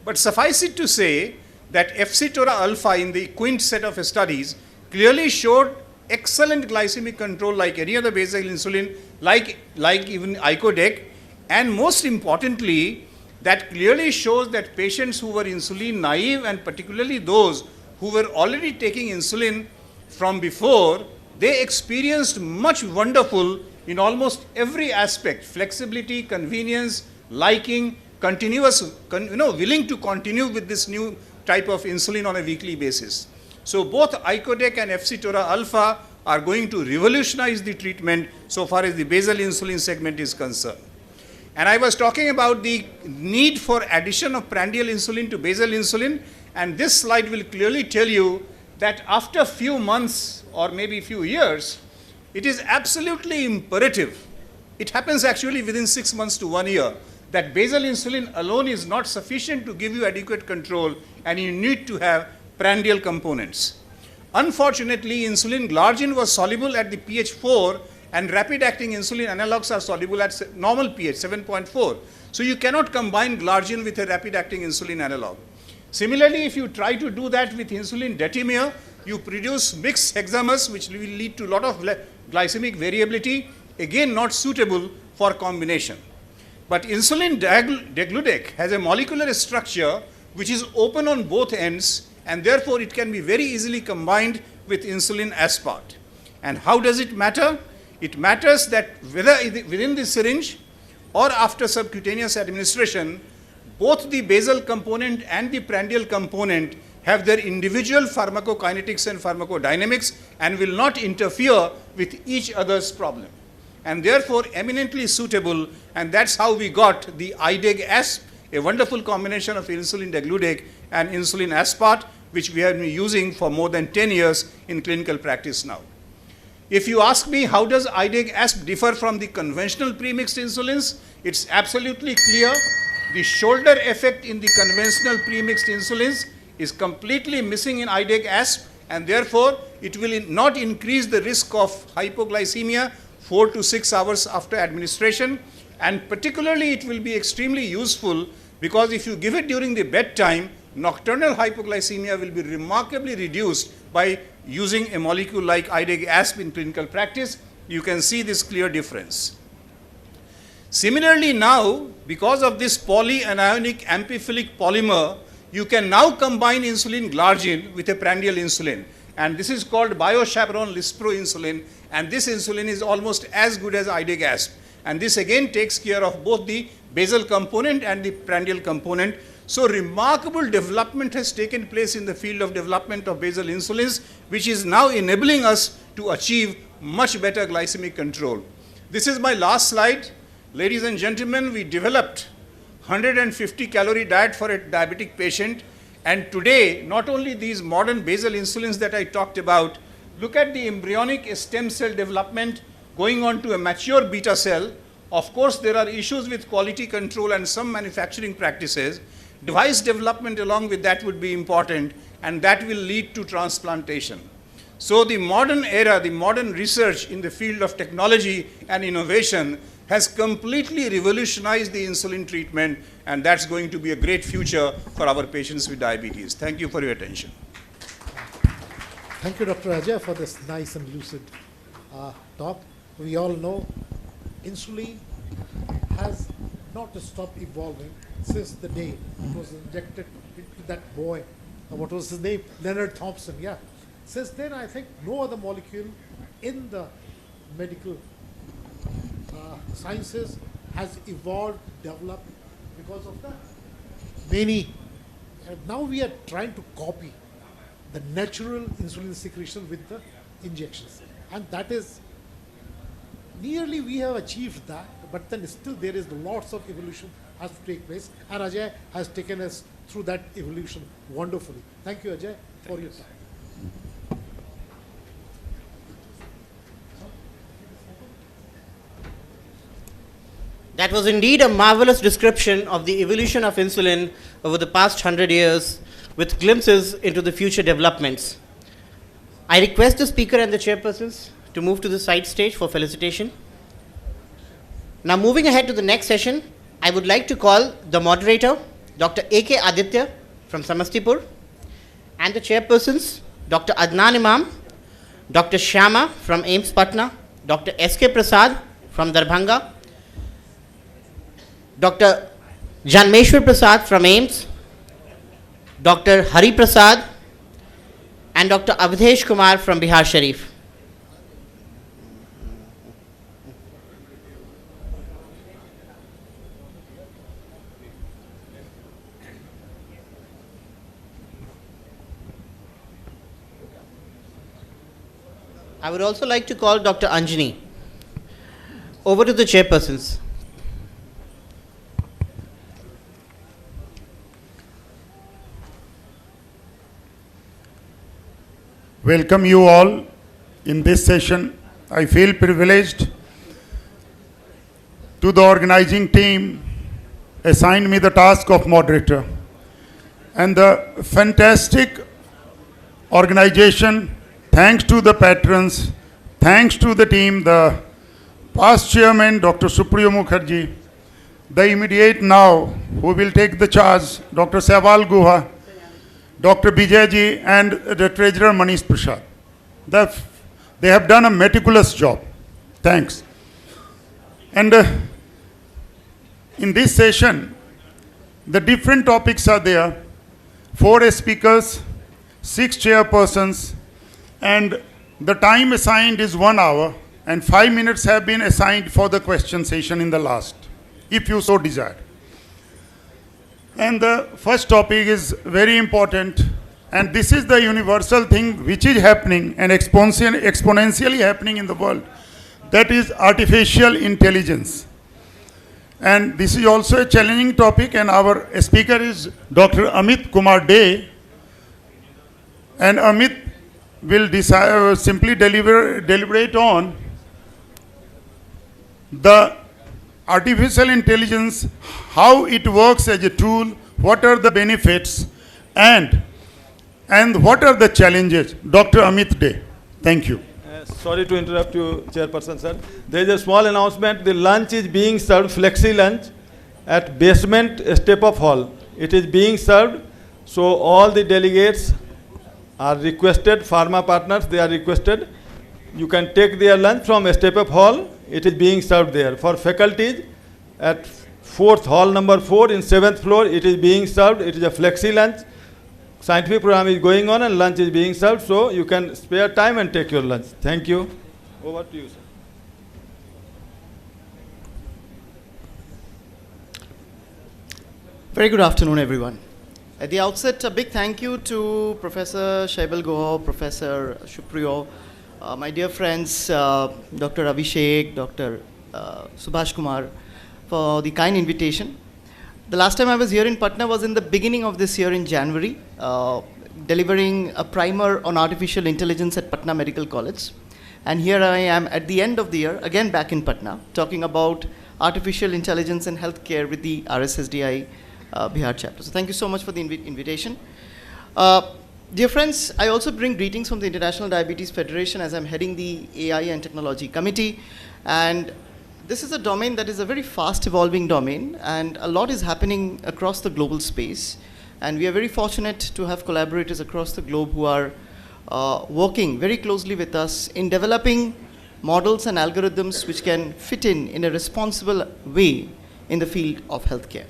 But suffice it to say that FC-Tora alpha in the Quint set of studies clearly showed excellent glycemic control like any other basal insulin, like even icodec, and most importantly, that clearly shows that patients who were insulin naive and particularly those who were already taking insulin from before, they experienced much wonderful in almost every aspect, flexibility, convenience, liking, continuous, willing to continue with this new type of insulin on a weekly basis. So both icodec and FC-Tora alpha are going to revolutionize the treatment so far as the basal insulin segment is concerned. And I was talking about the need for addition of prandial insulin to basal insulin, and this slide will clearly tell you that after a few months or maybe a few years, it is absolutely imperative. It happens actually within 6 months to 1 year that basal insulin alone is not sufficient to give you adequate control, and you need to have prandial components. Unfortunately, insulin glargine was soluble at the pH 4, and rapid-acting insulin analogs are soluble at normal pH 7.4. So you cannot combine glargine with a rapid-acting insulin analog. Similarly, if you try to do that with insulin detimir, you produce mixed hexamers, which will lead to a lot of glycemic variability, again not suitable for combination. But insulin degludec has a molecular structure which is open on both ends, and therefore it can be very easily combined with insulin aspart. And how does it matter? It matters that whether within the syringe or after subcutaneous administration, both the basal component and the prandial component have their individual pharmacokinetics and pharmacodynamics and will not interfere with each other's problem. And therefore eminently suitable, and that's how we got the IDEG-ASP, a wonderful combination of insulin degludec and insulin aspart, which we have been using for more than 10 years in clinical practice now. If you ask me how does IDEG-ASP differ from the conventional premixed insulins, it's absolutely clear. The shoulder effect in the conventional premixed insulins is completely missing in IDEG-ASP, and therefore it will not increase the risk of hypoglycemia 4 to 6 hours after administration, and particularly it will be extremely useful because if you give it during the bedtime, nocturnal hypoglycemia will be remarkably reduced by using a molecule like IDEG-ASP in clinical practice. You can see this clear difference. Similarly now, because of this polyanionic amphiphilic polymer, you can now combine insulin glargine with a prandial insulin. And this is called biochaperone lispro insulin, and this insulin is almost as good as IDEG-ASP. And this again takes care of both the basal component and the prandial component. So remarkable development has taken place in the field of development of basal insulins, which is now enabling us to achieve much better glycemic control. This is my last slide. Ladies and gentlemen, we developed 150 calorie diet for a diabetic patient, and today not only these modern basal insulins that I talked about, look at the embryonic stem cell development going on to a mature beta cell. Of course, there are issues with quality control and some manufacturing practices. Device development along with that would be important, and that will lead to transplantation. So the modern era, the modern research in the field of technology and innovation has completely revolutionized the insulin treatment, and that's going to be a great future for our patients with diabetes. Thank you for your attention. Thank you, Dr. Ajay, for this nice and lucid talk. We all know insulin has not stopped evolving since the day it was injected into that boy. What was his name? Leonard Thompson, yeah. Since then, I think no other molecule in the medical sciences has evolved, developed because of that. Now we are trying to copy the natural insulin secretion with the injections. And that is, nearly we have achieved that, but then still there is lots of evolution has to take place. And Ajay has taken us through that evolution wonderfully. Thank you, Ajay, for your time. That was indeed a marvelous description of the evolution of insulin over the past 100 years with glimpses into the future developments. I request the speaker and the chairpersons to move to the side stage for felicitation. Now moving ahead to the next session, I would like to call the moderator, Dr. A.K. Aditya from Samastipur, and the chairpersons, Dr. Adnan Imam, Dr. Shyama from AIIMS Patna, Dr. S.K. Prasad from Darbhanga, Dr. Janmeshwar Prasad from AIIMS, Dr. Hari Prasad, and Dr. Avdesh Kumar from Bihar Sharif. I would also like to call Dr. Anjani. Over to the chairpersons. Welcome you all in this session. I feel privileged to the organizing team assigned me the task of moderator. And the fantastic organization, thanks to the patrons, thanks to the team, the past chairman, Dr. Supriyo Mukherjee, the immediate now, who will take the charge, Dr. Sehwal Guha, Dr. Bijayji, and the treasurer Manish Prasad. They have done a meticulous job. Thanks. And in this session, the different topics are there. 4 speakers, 6 chairpersons, and the time assigned is 1 hour, and 5 minutes have been assigned for the question session in the last, if you so desire. And the first topic is very important, and this is the universal thing which is happening and exponentially happening in the world. That is artificial intelligence. And this is also a challenging topic, and our speaker is Dr. Amit Kumar Dey. And Amit will simply deliberate on the artificial intelligence, how it works as a tool, what are the benefits, and what are the challenges. Dr. Amit Dey. Thank you. Sorry to interrupt you, Chairperson, sir. There is a small announcement. The lunch is being served, flexi lunch, at basement step-up hall. It is being served, so all the delegates are requested, pharma partners, they are requested. You can take their lunch from step-up hall. It is being served there. For faculties, at 4th hall number 4 in 7th floor, it is being served. It is a flexi lunch. Scientific program is going on and lunch is being served, so you can spare time and take your lunch. Thank you. Over to you, sir. Very good afternoon, everyone. At the outset, a big thank you to Professor Shaibal Guha, Professor Supriyo, my dear friends, Dr. Abhishek, Dr. Subhash Kumar, for the kind invitation. The last time I was here in Patna was in the beginning of this year in January, delivering a primer on artificial intelligence at Patna Medical College. And here I am at the end of the year, again back in Patna, talking about artificial intelligence in healthcare with the RSSDI BIHAR chapter. So thank you so much for the invitation. Dear friends, I also bring greetings from the International Diabetes Federation as I'm heading the AI and Technology Committee. And this is a domain that is a very fast evolving domain, and a lot is happening across the global space. And we are very fortunate to have collaborators across the globe who are working very closely with us in developing models and algorithms which can fit in a responsible way in the field of healthcare.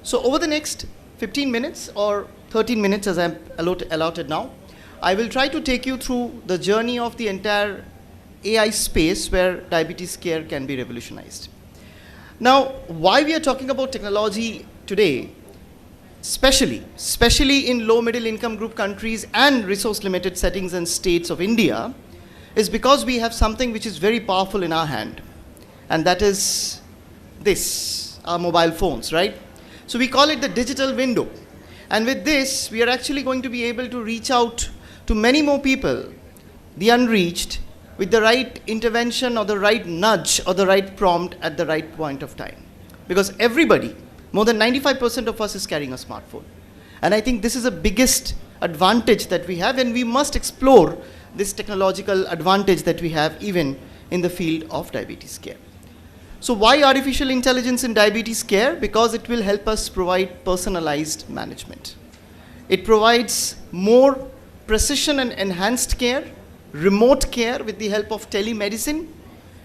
So over the next 15 minutes or 13 minutes as I'm allotted now, I will try to take you through the journey of the entire AI space where diabetes care can be revolutionized. Now, why we are talking about technology today, especially in low middle income group countries and resource limited settings and states of India, is because we have something which is very powerful in our hand, and that is this, our mobile phones, right? So we call it the digital window. And with this, we are actually going to be able to reach out to many more people, the unreached, with the right intervention or the right nudge or the right prompt at the right point of time. Because everybody, more than 95% of us is carrying a smartphone. And I think this is the biggest advantage that we have, and we must explore this technological advantage that we have even in the field of diabetes care. So why artificial intelligence in diabetes care? Because it will help us provide personalized management. It provides more precision and enhanced care, remote care with the help of telemedicine,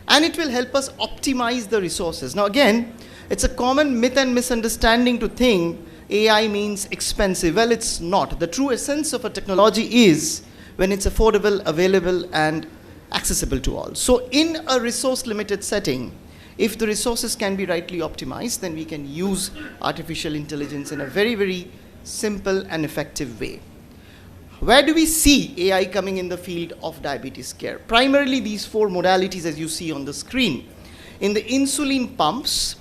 and it will help us optimize the resources. Now again, it's a common myth and misunderstanding to think AI means expensive. Well, it's not. The true essence of a technology is when it's affordable, available, and accessible to all. So in a resource limited setting, if the resources can be rightly optimized, then we can use artificial intelligence in a very, very simple and effective way. Where do we see AI coming in the field of diabetes care? Primarily these four modalities as you see on the screen. In the insulin pumps,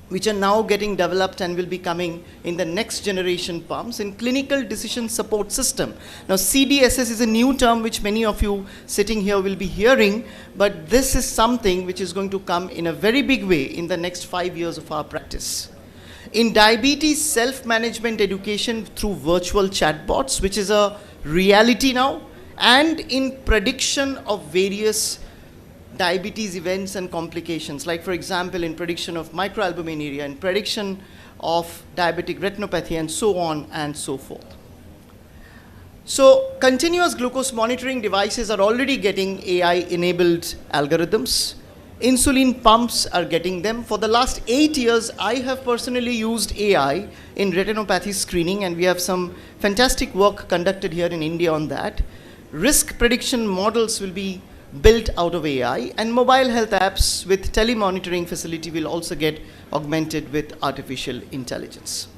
which are now getting developed and will be coming in the next generation pumps, in clinical decision support system. Now CDSS is a new term which many of you sitting here will be hearing, but this is something which is going to come in a very big way in the next 5 years of our practice. In diabetes self-management education through virtual chatbots, which is a reality now, and in prediction of various diabetes events and complications, like for example in prediction of microalbuminuria and prediction of diabetic retinopathy and so on and so forth. So continuous glucose monitoring devices are already getting AI enabled algorithms. Insulin pumps are getting them. For the last 8 years, I have personally used AI in retinopathy screening, and we have some fantastic work conducted here in India on that. Risk prediction models will be built out of AI, and mobile health apps with telemonitoring facility will also get augmented with artificial intelligence.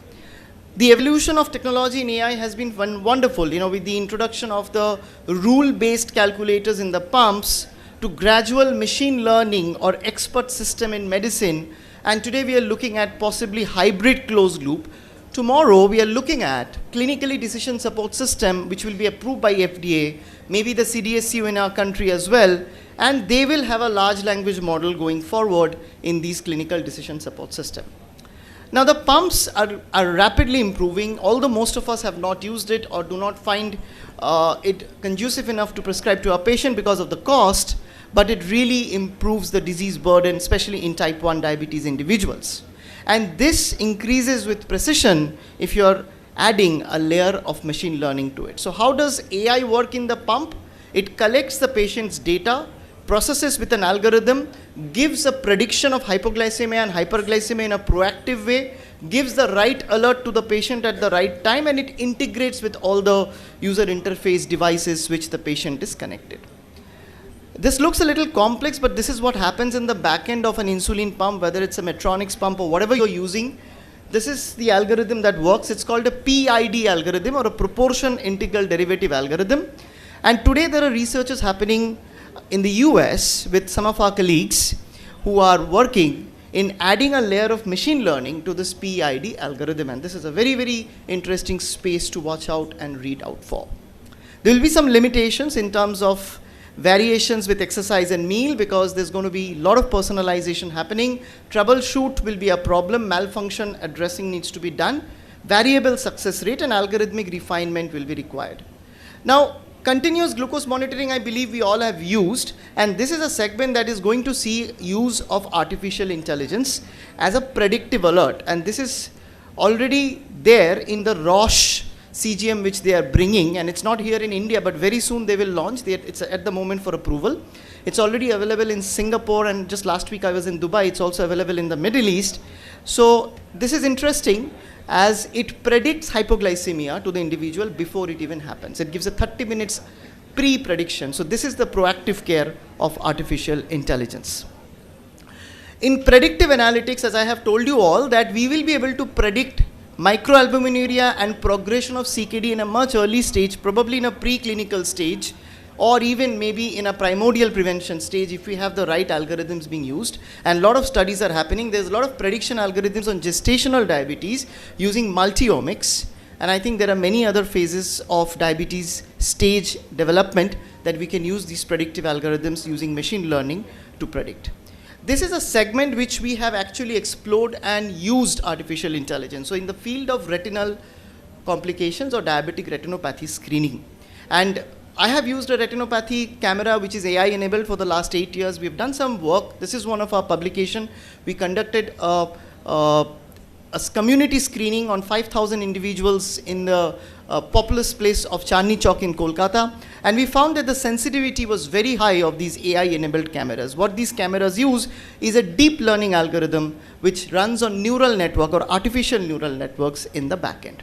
The evolution of technology in AI has been wonderful, with the introduction of the rule-based calculators in the pumps to gradual machine learning or expert system in medicine, and today we are looking at possibly hybrid closed loop. Tomorrow we are looking at clinically decision support system which will be approved by FDA, maybe the CDSCO in our country as well, and they will have a large language model going forward in these clinical decision support system. Now the pumps are rapidly improving, although most of us have not used it or do not find it conducive enough to prescribe to our patient because of the cost, but it really improves the disease burden, especially in type 1 diabetes individuals. And this increases with precision if you're adding a layer of machine learning to it. So how does AI work in the pump? It collects the patient's data, processes with an algorithm, gives a prediction of hypoglycemia and hyperglycemia in a proactive way, gives the right alert to the patient at the right time, and it integrates with all the user interface devices which the patient is connected. This looks a little complex, but this is what happens in the back end of an insulin pump, whether it's a Medtronic's pump or whatever you're using. This is the algorithm that works. It's called a PID algorithm, or a proportion integral derivative algorithm. And today there are researches happening in the US with some of our colleagues who are working in adding a layer of machine learning to this PID algorithm. And this is a very, very interesting space to watch out and read out for. There will be some limitations in terms of variations with exercise and meal, because there's going to be a lot of personalization happening. Troubleshoot will be a problem. Malfunction addressing needs to be done. Variable success rate and algorithmic refinement will be required. Now, continuous glucose monitoring, I believe we all have used, and this is a segment that is going to see use of artificial intelligence as a predictive alert, and this is already there in the Roche CGM which they are bringing, and it's not here in India, but very soon they will launch. It's at the moment for approval. It's already available in Singapore, and just last week I was in Dubai. It's also available in the Middle East. So this is interesting as it predicts hypoglycemia to the individual before it even happens. It gives a 30 minutes pre-prediction. So this is the proactive care of artificial intelligence. In predictive analytics, as I have told you all, that we will be able to predict microalbuminuria and progression of CKD in a much early stage, probably in a preclinical stage, or even maybe in a primordial prevention stage if we have the right algorithms being used. And a lot of studies are happening. There's a lot of prediction algorithms on gestational diabetes using multiomics. And I think there are many other phases of diabetes stage development that we can use these predictive algorithms using machine learning to predict. This is a segment which we have actually explored and used artificial intelligence. So in the field of retinal complications or diabetic retinopathy screening. And I have used a retinopathy camera which is AI enabled for the last 8 years. We've done some work. This is one of our publications. We conducted a community screening on 5,000 individuals in the populous place of Chandni Chowk in Kolkata. And we found that the sensitivity was very high of these AI enabled cameras. What these cameras use is a deep learning algorithm which runs on neural network or artificial neural networks in the backend.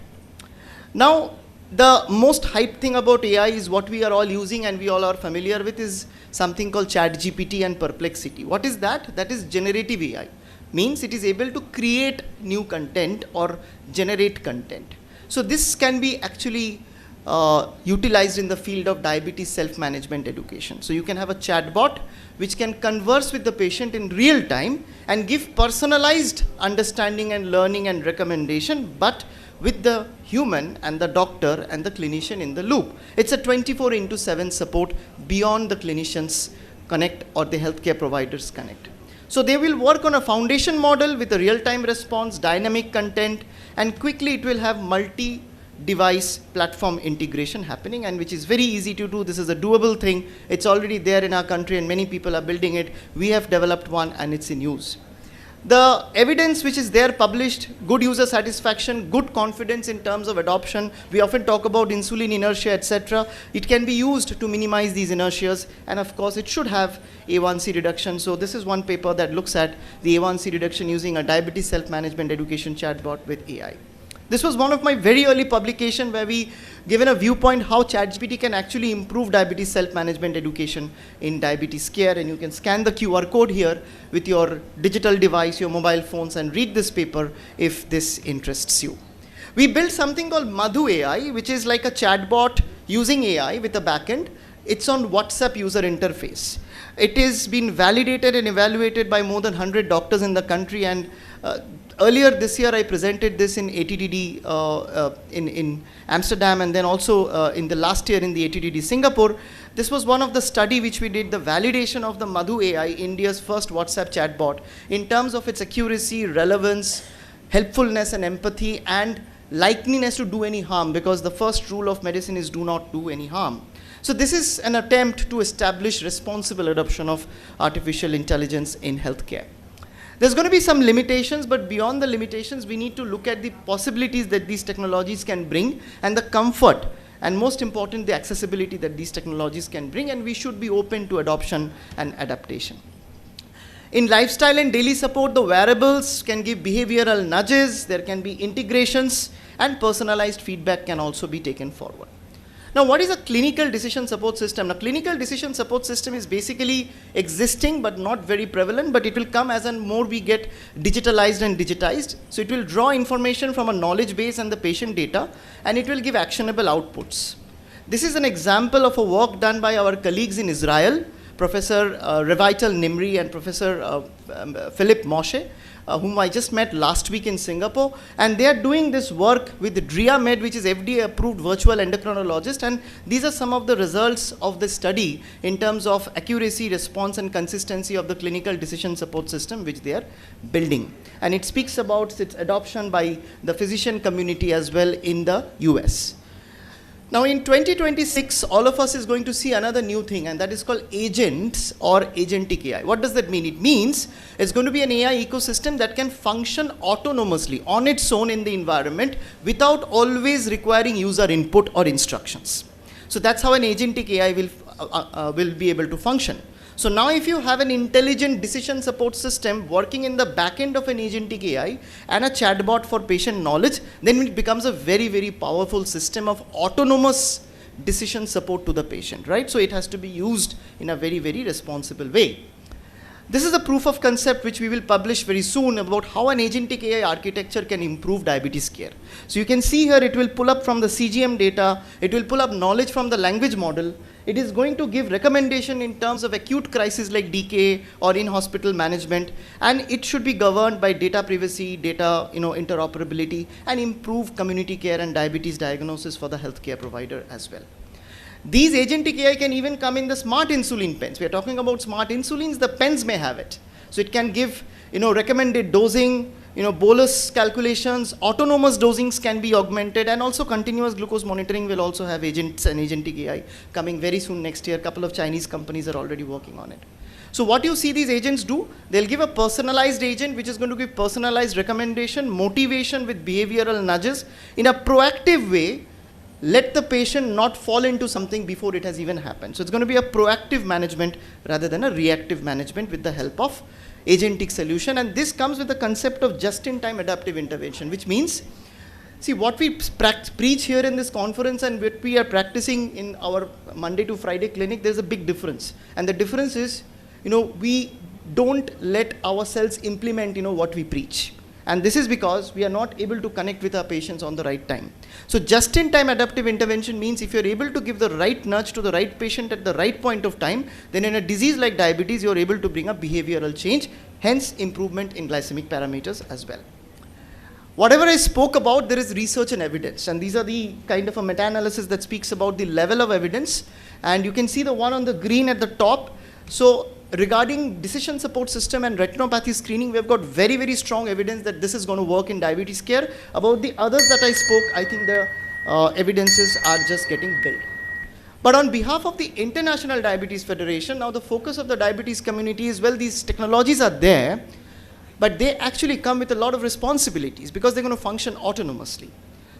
Now, the most hype thing about AI is what we are all using and we all are familiar with is something called ChatGPT and Perplexity. What is that? That is generative AI. Means it is able to create new content or generate content. So this can be actually utilized in the field of diabetes self-management education. So you can have a chatbot which can converse with the patient in real time and give personalized understanding and learning and recommendation, but with the human and the doctor and the clinician in the loop. It's a 24/7 support beyond the clinicians connect or the healthcare providers connect. So they will work on a foundation model with a real-time response, dynamic content, and quickly it will have multi-device platform integration happening, and which is very easy to do. This is a doable thing. It's already there in our country and many people are building it. We have developed one and it's in use. The evidence which is there published, good user satisfaction, good confidence in terms of adoption. We often talk about insulin inertia, etc. It can be used to minimize these inertias, and of course it should have A1C reduction. So this is one paper that looks at the A1C reduction using a diabetes self-management education chatbot with AI. This was one of my very early publications where we given a viewpoint how ChatGPT can actually improve diabetes self-management education in diabetes care, and you can scan the QR code here with your digital device, your mobile phones, and read this paper if this interests you. We built something called Madhu AI, which is like a chatbot using AI with a backend. It's on WhatsApp user interface. It has been validated and evaluated by more than 100 doctors in the country, and earlier this year I presented this in ATTD in Amsterdam, and then also in the last year in the ATTD Singapore. This was one of the study which we did, the validation of the Madhu AI, India's first WhatsApp chatbot, in terms of its accuracy, relevance, helpfulness and empathy, and likeliness to do any harm, because the first rule of medicine is do not do any harm. So this is an attempt to establish responsible adoption of artificial intelligence in healthcare. There's going to be some limitations, but beyond the limitations, we need to look at the possibilities that these technologies can bring and the comfort, and most important, the accessibility that these technologies can bring, and we should be open to adoption and adaptation. In lifestyle and daily support, the wearables can give behavioral nudges, there can be integrations, and personalized feedback can also be taken forward. Now, what is a clinical decision support system? A clinical decision support system is basically existing but not very prevalent, but it will come as and more we get digitalized and digitized. So it will draw information from a knowledge base and the patient data, and it will give actionable outputs. This is an example of a work done by our colleagues in Israel, Professor Revital Nimri and Professor Philip Moshe, whom I just met last week in Singapore. And they are doing this work with the DRIA-MED, which is FDA-approved virtual endocrinologist. And these are some of the results of the study in terms of accuracy, response, and consistency of the clinical decision support system, which they are building. And it speaks about its adoption by the physician community as well in the US. Now in 2026, all of us is going to see another new thing, and that is called agents or agentic AI. What does that mean? It means it's going to be an AI ecosystem that can function autonomously on its own in the environment without always requiring user input or instructions. So that's how an agentic AI will be able to function. So now if you have an intelligent decision support system working in the back end of an agentic AI and a chatbot for patient knowledge, then it becomes a very, very powerful system of autonomous decision support to the patient, right? So it has to be used in a very, very responsible way. This is a proof of concept which we will publish very soon about how an agentic AI architecture can improve diabetes care. So you can see here it will pull up from the CGM data, it will pull up knowledge from the language model. It is going to give recommendation in terms of acute crisis like DKA or in-hospital management, and it should be governed by data privacy, data interoperability, and improve community care and diabetes diagnosis for the healthcare provider as well. These agentic AI can even come in the smart insulin pens. We are talking about smart insulins, the pens may have it. So it can give recommended dosing, bolus calculations, autonomous dosings can be augmented, and also continuous glucose monitoring will also have agents and agentic AI coming very soon next year. A couple of Chinese companies are already working on it. So what you see these agents do, they'll give a personalized agent which is going to give personalized recommendation, motivation with behavioral nudges in a proactive way. Let the patient not fall into something before it has even happened. So it's going to be a proactive management rather than a reactive management with the help of agentic solution. And this comes with the concept of just-in-time adaptive intervention, which means, see, what we preach here in this conference and what we are practicing in our Monday to Friday clinic, there's a big difference. And the difference is, we don't let ourselves implement, what we preach. And this is because we are not able to connect with our patients on the right time. So just-in-time adaptive intervention means if you're able to give the right nudge to the right patient at the right point of time, then in a disease like diabetes, you're able to bring a behavioral change, hence improvement in glycemic parameters as well. Whatever I spoke about, there is research and evidence. And these are the kind of a meta-analysis that speaks about the level of evidence. And you can see the one on the green at the top. So regarding decision support system and retinopathy screening, we have got very, very strong evidence that this is going to work in diabetes care. About the others that I spoke, I think the evidences are just getting built. But on behalf of the International Diabetes Federation, now the focus of the diabetes community is, well, these technologies are there, but they actually come with a lot of responsibilities because they're going to function autonomously.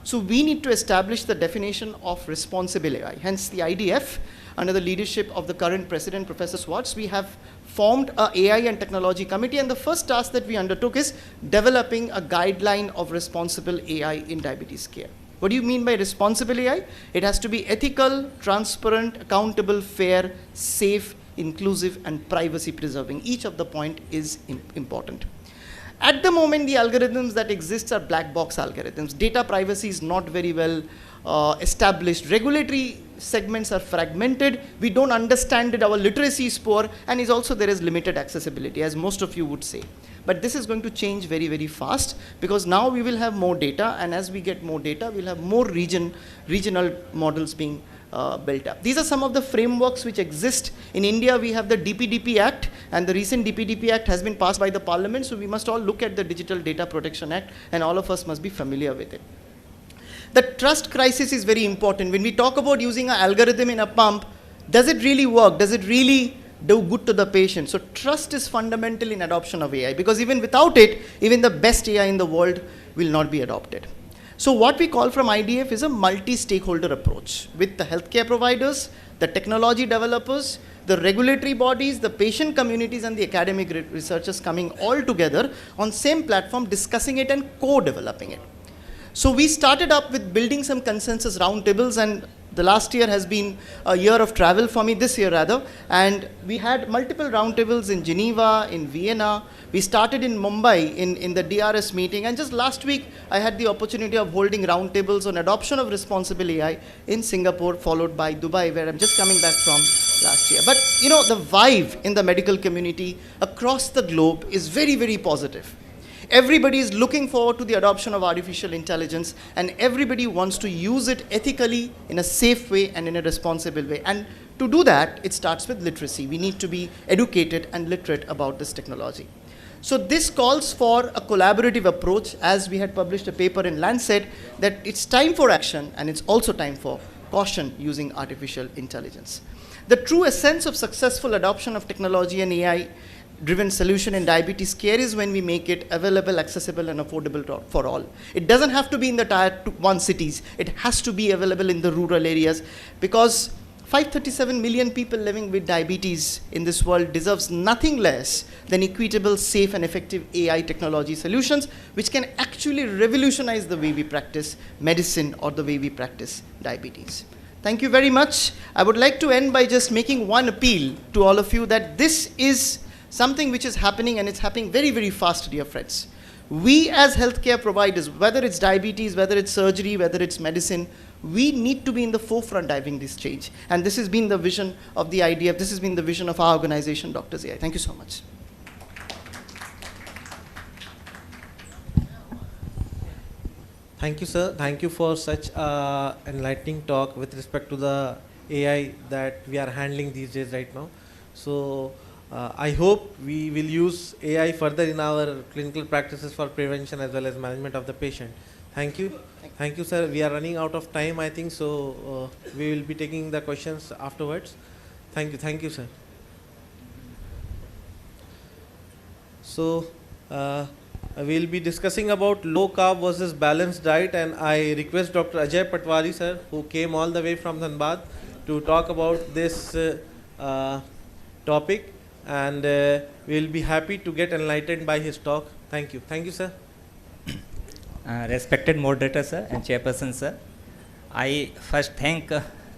So we need to establish the definition of responsible AI. Hence the IDF, under the leadership of the current president, Professor Swartz, we have formed a AI and technology committee, and the first task that we undertook is developing a guideline of responsible AI in diabetes care. What do you mean by responsible AI? It has to be ethical, transparent, accountable, fair, safe, inclusive, and privacy preserving. Each of the point is important. At the moment, the algorithms that exist are black box algorithms. Data privacy is not very well established. Regulatory segments are fragmented. We don't understand it. Our literacy is poor, and there is limited accessibility, as most of you would say. But this is going to change very, very fast because now we will have more data, and as we get more data, we'll have more regional models being built up. These are some of the frameworks which exist. In India, we have the DPDP Act, and the recent DPDP Act has been passed by the Parliament, so we must all look at the Digital Data Protection Act, and all of us must be familiar with it. The trust crisis is very important. When we talk about using an algorithm in a pump, does it really work? Does it really do good to the patient? So trust is fundamental in adoption of AI, because even without it, even the best AI in the world will not be adopted. So what we call from IDF is a multi-stakeholder approach with the healthcare providers, the technology developers, the regulatory bodies, the patient communities, and the academic researchers coming all together on same platform, discussing it and co-developing it. So we started up with building some consensus roundtables, and The last year has been a year of travel for me, this year rather, and we had multiple roundtables in Geneva, in Vienna. We started in Mumbai in the DRS meeting, and just last week I had the opportunity of holding roundtables on adoption of responsible AI in Singapore, followed by Dubai, where I'm just coming back from last year. But you know, the vibe in the medical community across the globe is very, very positive. Everybody is looking forward to the adoption of artificial intelligence, and everybody wants to use it ethically, in a safe way, and in a responsible way. And to do that, it starts with literacy. We need to be educated and literate about this technology. So this calls for a collaborative approach, as we had published a paper in Lancet, that it's time for action, and it's also time for caution using artificial intelligence. The true essence of successful adoption of technology and AI-driven solution in diabetes care is when we make it available, accessible, and affordable for all. It doesn't have to be in the tier 1 cities. It has to be available in the rural areas, because 537 million people living with diabetes in this world deserves nothing less than equitable, safe, and effective AI technology solutions, which can actually revolutionize the way we practice medicine or the way we practice diabetes. Thank you very much. I would like to end by just making one appeal to all of you, that this is something which is happening, and it's happening very, very fast, dear friends. We as healthcare providers, whether it's diabetes, whether it's surgery, whether it's medicine, we need to be in the forefront driving this change. And this has been the vision of the IDF. This has been the vision of our organization, Doctors AI. Thank you so much. Thank you, sir. Thank you for such enlightening talk with respect to the AI that we are handling these days right now. So I hope we will use AI further in our clinical practices for prevention as well as management of the patient. Thank you. Thank you, sir. We are running out of time, I think, so we will be taking the questions afterwards. Thank you. Thank you, sir. So we will be discussing about low carb versus balanced diet, and I request Dr. Ajay Patwari, sir, who came all the way from Dhanbad to talk about this topic, and we will be happy to get enlightened by his talk. Thank you. Thank you, sir. Respected moderator, sir, and chairperson, sir, I first thank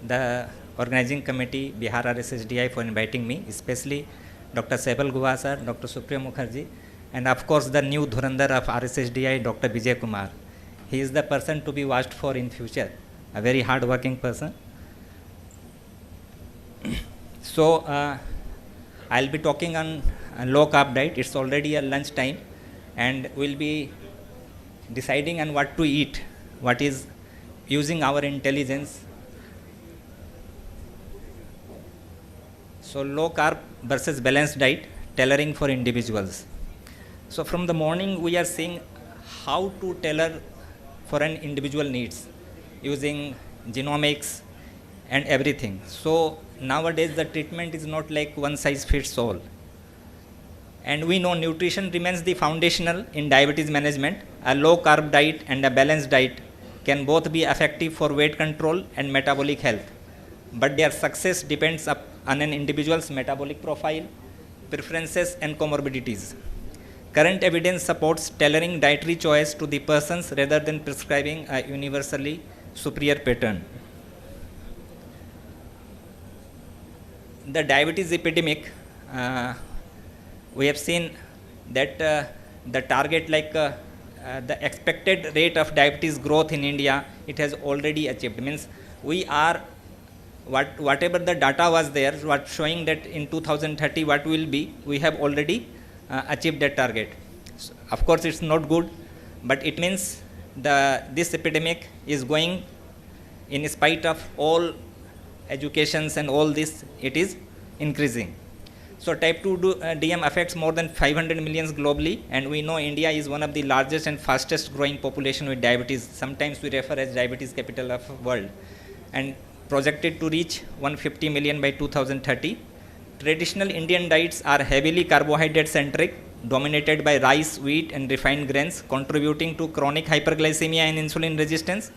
the organizing committee, Bihar RSSDI, for inviting me, especially Dr. Saibal Guha, sir, Dr. Supriya Mukherjee, and of course the new Dhurandhar of RSSDI, Dr. Vijay Kumar. He is the person to be watched for in future, a very hard-working person. So I'll be talking on low carb diet. It's already a lunch time, and we'll be deciding on what to eat, what is using our intelligence. So low carb versus balanced diet, tailoring for individuals. So from the morning we are seeing how to tailor for an individual needs using genomics and everything. So nowadays the treatment is not like one size fits all. And we know nutrition remains the foundational in diabetes management. A low carb diet and a balanced diet can both be effective for weight control and metabolic health, but their success depends on an individual's metabolic profile, preferences, and comorbidities. Current evidence supports tailoring dietary choice to the persons rather than prescribing a universally superior pattern. The diabetes epidemic, we have seen that the target, the expected rate of diabetes growth in India, it has already achieved. Means we are, whatever the data was there, what showing that in 2030 what will be, we have already achieved that target. So of course it's not good, but it means this epidemic is going in spite of all educations and all this, it is increasing. So type 2 DM affects more than 500 million globally, and we know India is one of the largest and fastest growing population with diabetes. Sometimes we refer as diabetes capital of the world, and projected to reach 150 million by 2030. Traditional Indian diets are heavily carbohydrate centric, dominated by rice, wheat, and refined grains, contributing to chronic hyperglycemia and insulin resistance.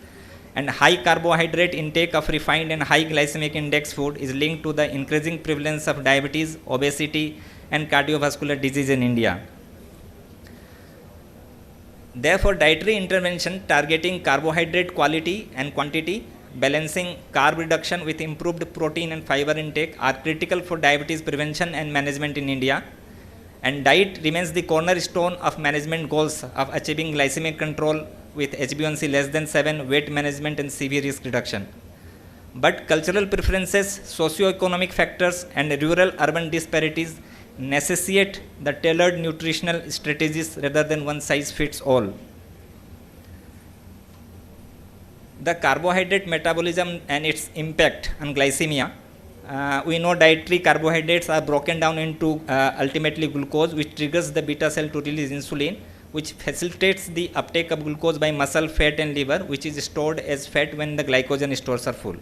And high carbohydrate intake of refined and high glycemic index food is linked to the increasing prevalence of diabetes, obesity, and cardiovascular disease in India. Therefore, dietary intervention targeting carbohydrate quality and quantity, balancing carb reduction with improved protein and fiber intake are critical for diabetes prevention and management in India. And diet remains the cornerstone of management goals of achieving glycemic control with HbA1c less than 7, weight management and CV risk reduction. But cultural preferences, socio-economic factors and rural-urban disparities necessitate the tailored nutritional strategies rather than one size fits all. The carbohydrate metabolism and its impact on glycemia. We know dietary carbohydrates are broken down into ultimately glucose, which triggers the beta cell to release insulin, which facilitates the uptake of glucose by muscle, fat and liver, which is stored as fat when the glycogen stores are full.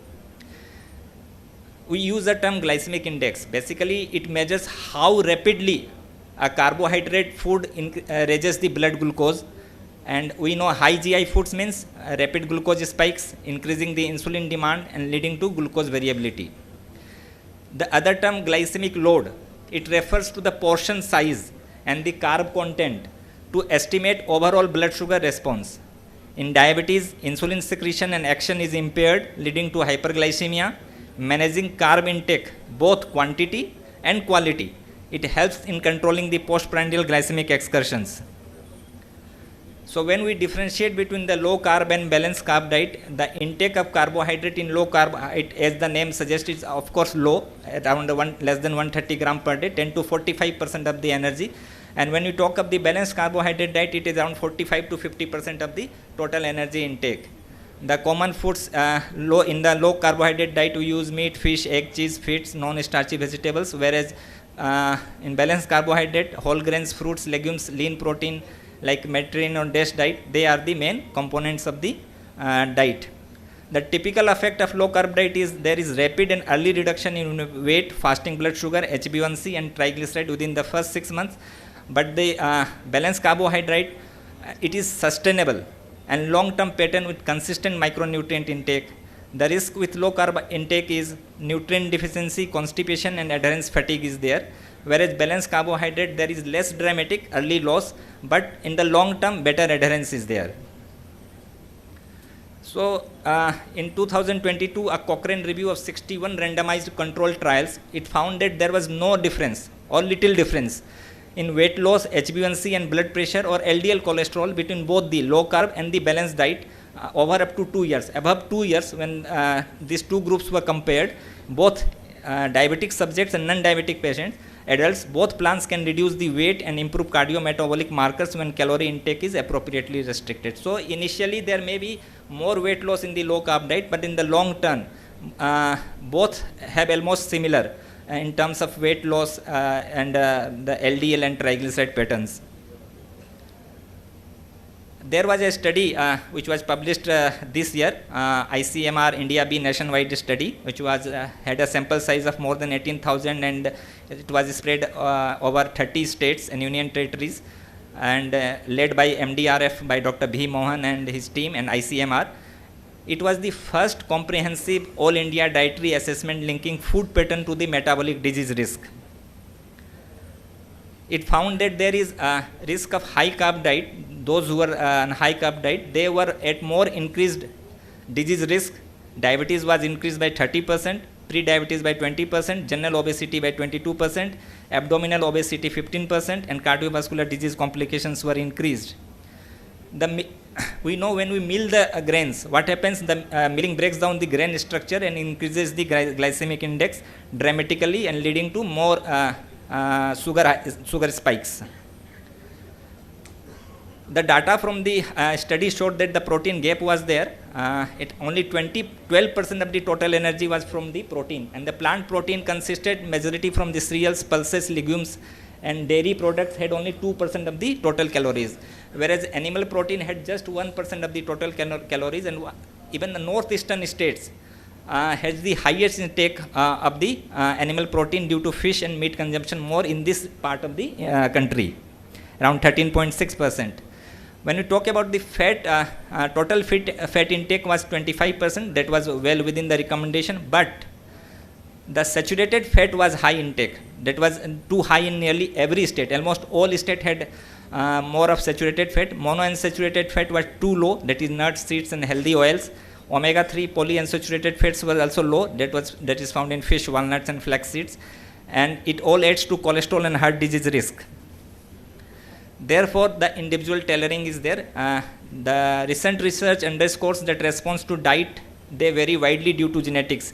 We use the term glycemic index. Basically, it measures how rapidly a carbohydrate food raises the blood glucose. And we know high GI foods means rapid glucose spikes, increasing the insulin demand and leading to glucose variability. The other term, glycemic load, it refers to the portion size and the carb content to estimate overall blood sugar response. In diabetes, insulin secretion and action is impaired, leading to hyperglycemia. Managing carb intake, both quantity and quality, it helps in controlling the postprandial glycemic excursions. So when we differentiate between the low carb and balanced carb diet, the intake of carbohydrate in low carb, as the name suggests, is of course low, around less than 130 gram per day, 10 to 45% of the energy. And when you talk of the balanced carbohydrate diet, it is around 45 to 50% of the total energy intake. The common foods in the low carbohydrate diet, we use meat, fish, egg, cheese, fats, non-starchy vegetables, whereas in balanced carbohydrate, whole grains, fruits, legumes, lean protein like Mediterranean or DASH diet, they are the main components of the diet. The typical effect of low carb diet is there is rapid and early reduction in weight, fasting blood sugar, HbA1c and triglyceride within the first 6 months. But the balanced carbohydrate, it is sustainable and long-term pattern with consistent micronutrient intake. The risk with low carb intake is nutrient deficiency, constipation and adherence fatigue is there. Whereas balanced carbohydrate, there is less dramatic early loss, but in the long term, better adherence is there. So in 2022, a Cochrane review of 61 randomized controlled trials, it found that there was no difference or little difference in weight loss, HbA1c and blood pressure or LDL cholesterol between both the low carb and the balanced diet over up to 2 years. Above 2 years, when these two groups were compared, both diabetic subjects and non-diabetic patients, adults, both plans can reduce the weight and improve cardiometabolic markers when calorie intake is appropriately restricted. So initially there may be more weight loss in the low carb diet, but in the long term, both have almost similar in terms of weight loss and the LDL and triglyceride patterns. There was a study which was published this year, ICMR India B nationwide study, which was had a sample size of more than 18,000 and it was spread over 30 states and union territories and led by MDRF by Dr. B. Mohan and his team and ICMR. It was the first comprehensive all India dietary assessment linking food pattern to the metabolic disease risk. It found that there is a risk of high carb diet. Those who were on high carb diet, they were at more increased disease risk. Diabetes was increased by 30%, pre-diabetes by 20%, general obesity by 22%, abdominal obesity 15%, and cardiovascular disease complications were increased. We know when we mill the grains, what happens, the milling breaks down the grain structure and increases the glycemic index dramatically and leading to more sugar spikes. The data from the study showed that the protein gap was there. Only 12% of the total energy was from the protein, and the plant protein consisted majority from the cereals, pulses, legumes, and dairy products had only 2% of the total calories, whereas animal protein had just 1% of the total calories, and even the northeastern states has the highest intake of the animal protein due to fish and meat consumption more in this part of the country, around 13.6%. When we talk about the fat, total fat intake was 25%, that was well within the recommendation, but the saturated fat was high intake, that was too high in nearly every state. Almost all states had more of saturated fat. Monounsaturated fat was too low, that is nuts, seeds and healthy oils. Omega-3 polyunsaturated fats were also low. That is found in fish, walnuts, and flax seeds, and it all adds to cholesterol and heart disease risk. Therefore, the individual tailoring is there. The recent research underscores that response to diet, they vary widely due to genetics.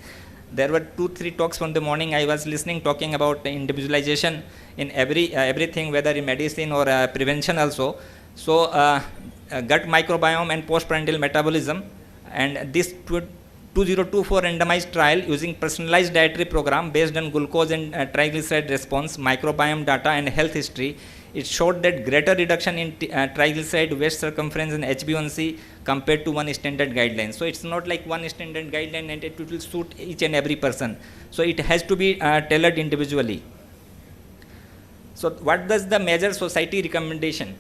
There were 2-3 talks from the morning I was listening talking about individualization in everything, whether in medicine or prevention also. So gut microbiome and postprandial metabolism, and this 2024 randomized trial using personalized dietary program based on glucose and triglyceride response, microbiome data, and health history, it showed that greater reduction in triglyceride, waist circumference, and HbA1c compared to one standard guideline. So it's not like one standard guideline and it will suit each and every person. So it has to be tailored individually. So what does the major society recommendation?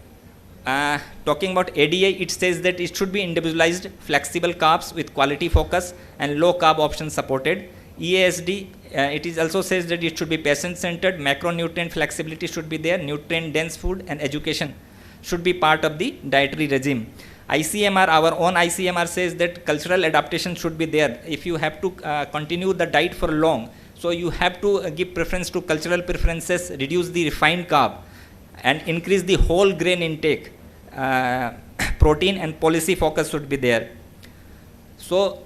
Talking about ADA, it says that it should be individualized, flexible carbs with quality focus, and low carb options supported. EASD, it is also says that it should be patient-centered, macronutrient flexibility should be there, nutrient-dense food and education should be part of the dietary regime. ICMR, our own ICMR says that cultural adaptation should be there. If you have to continue the diet for long, so you have to give preference to cultural preferences, reduce the refined carb, and increase the whole grain intake. Protein and policy focus should be there. So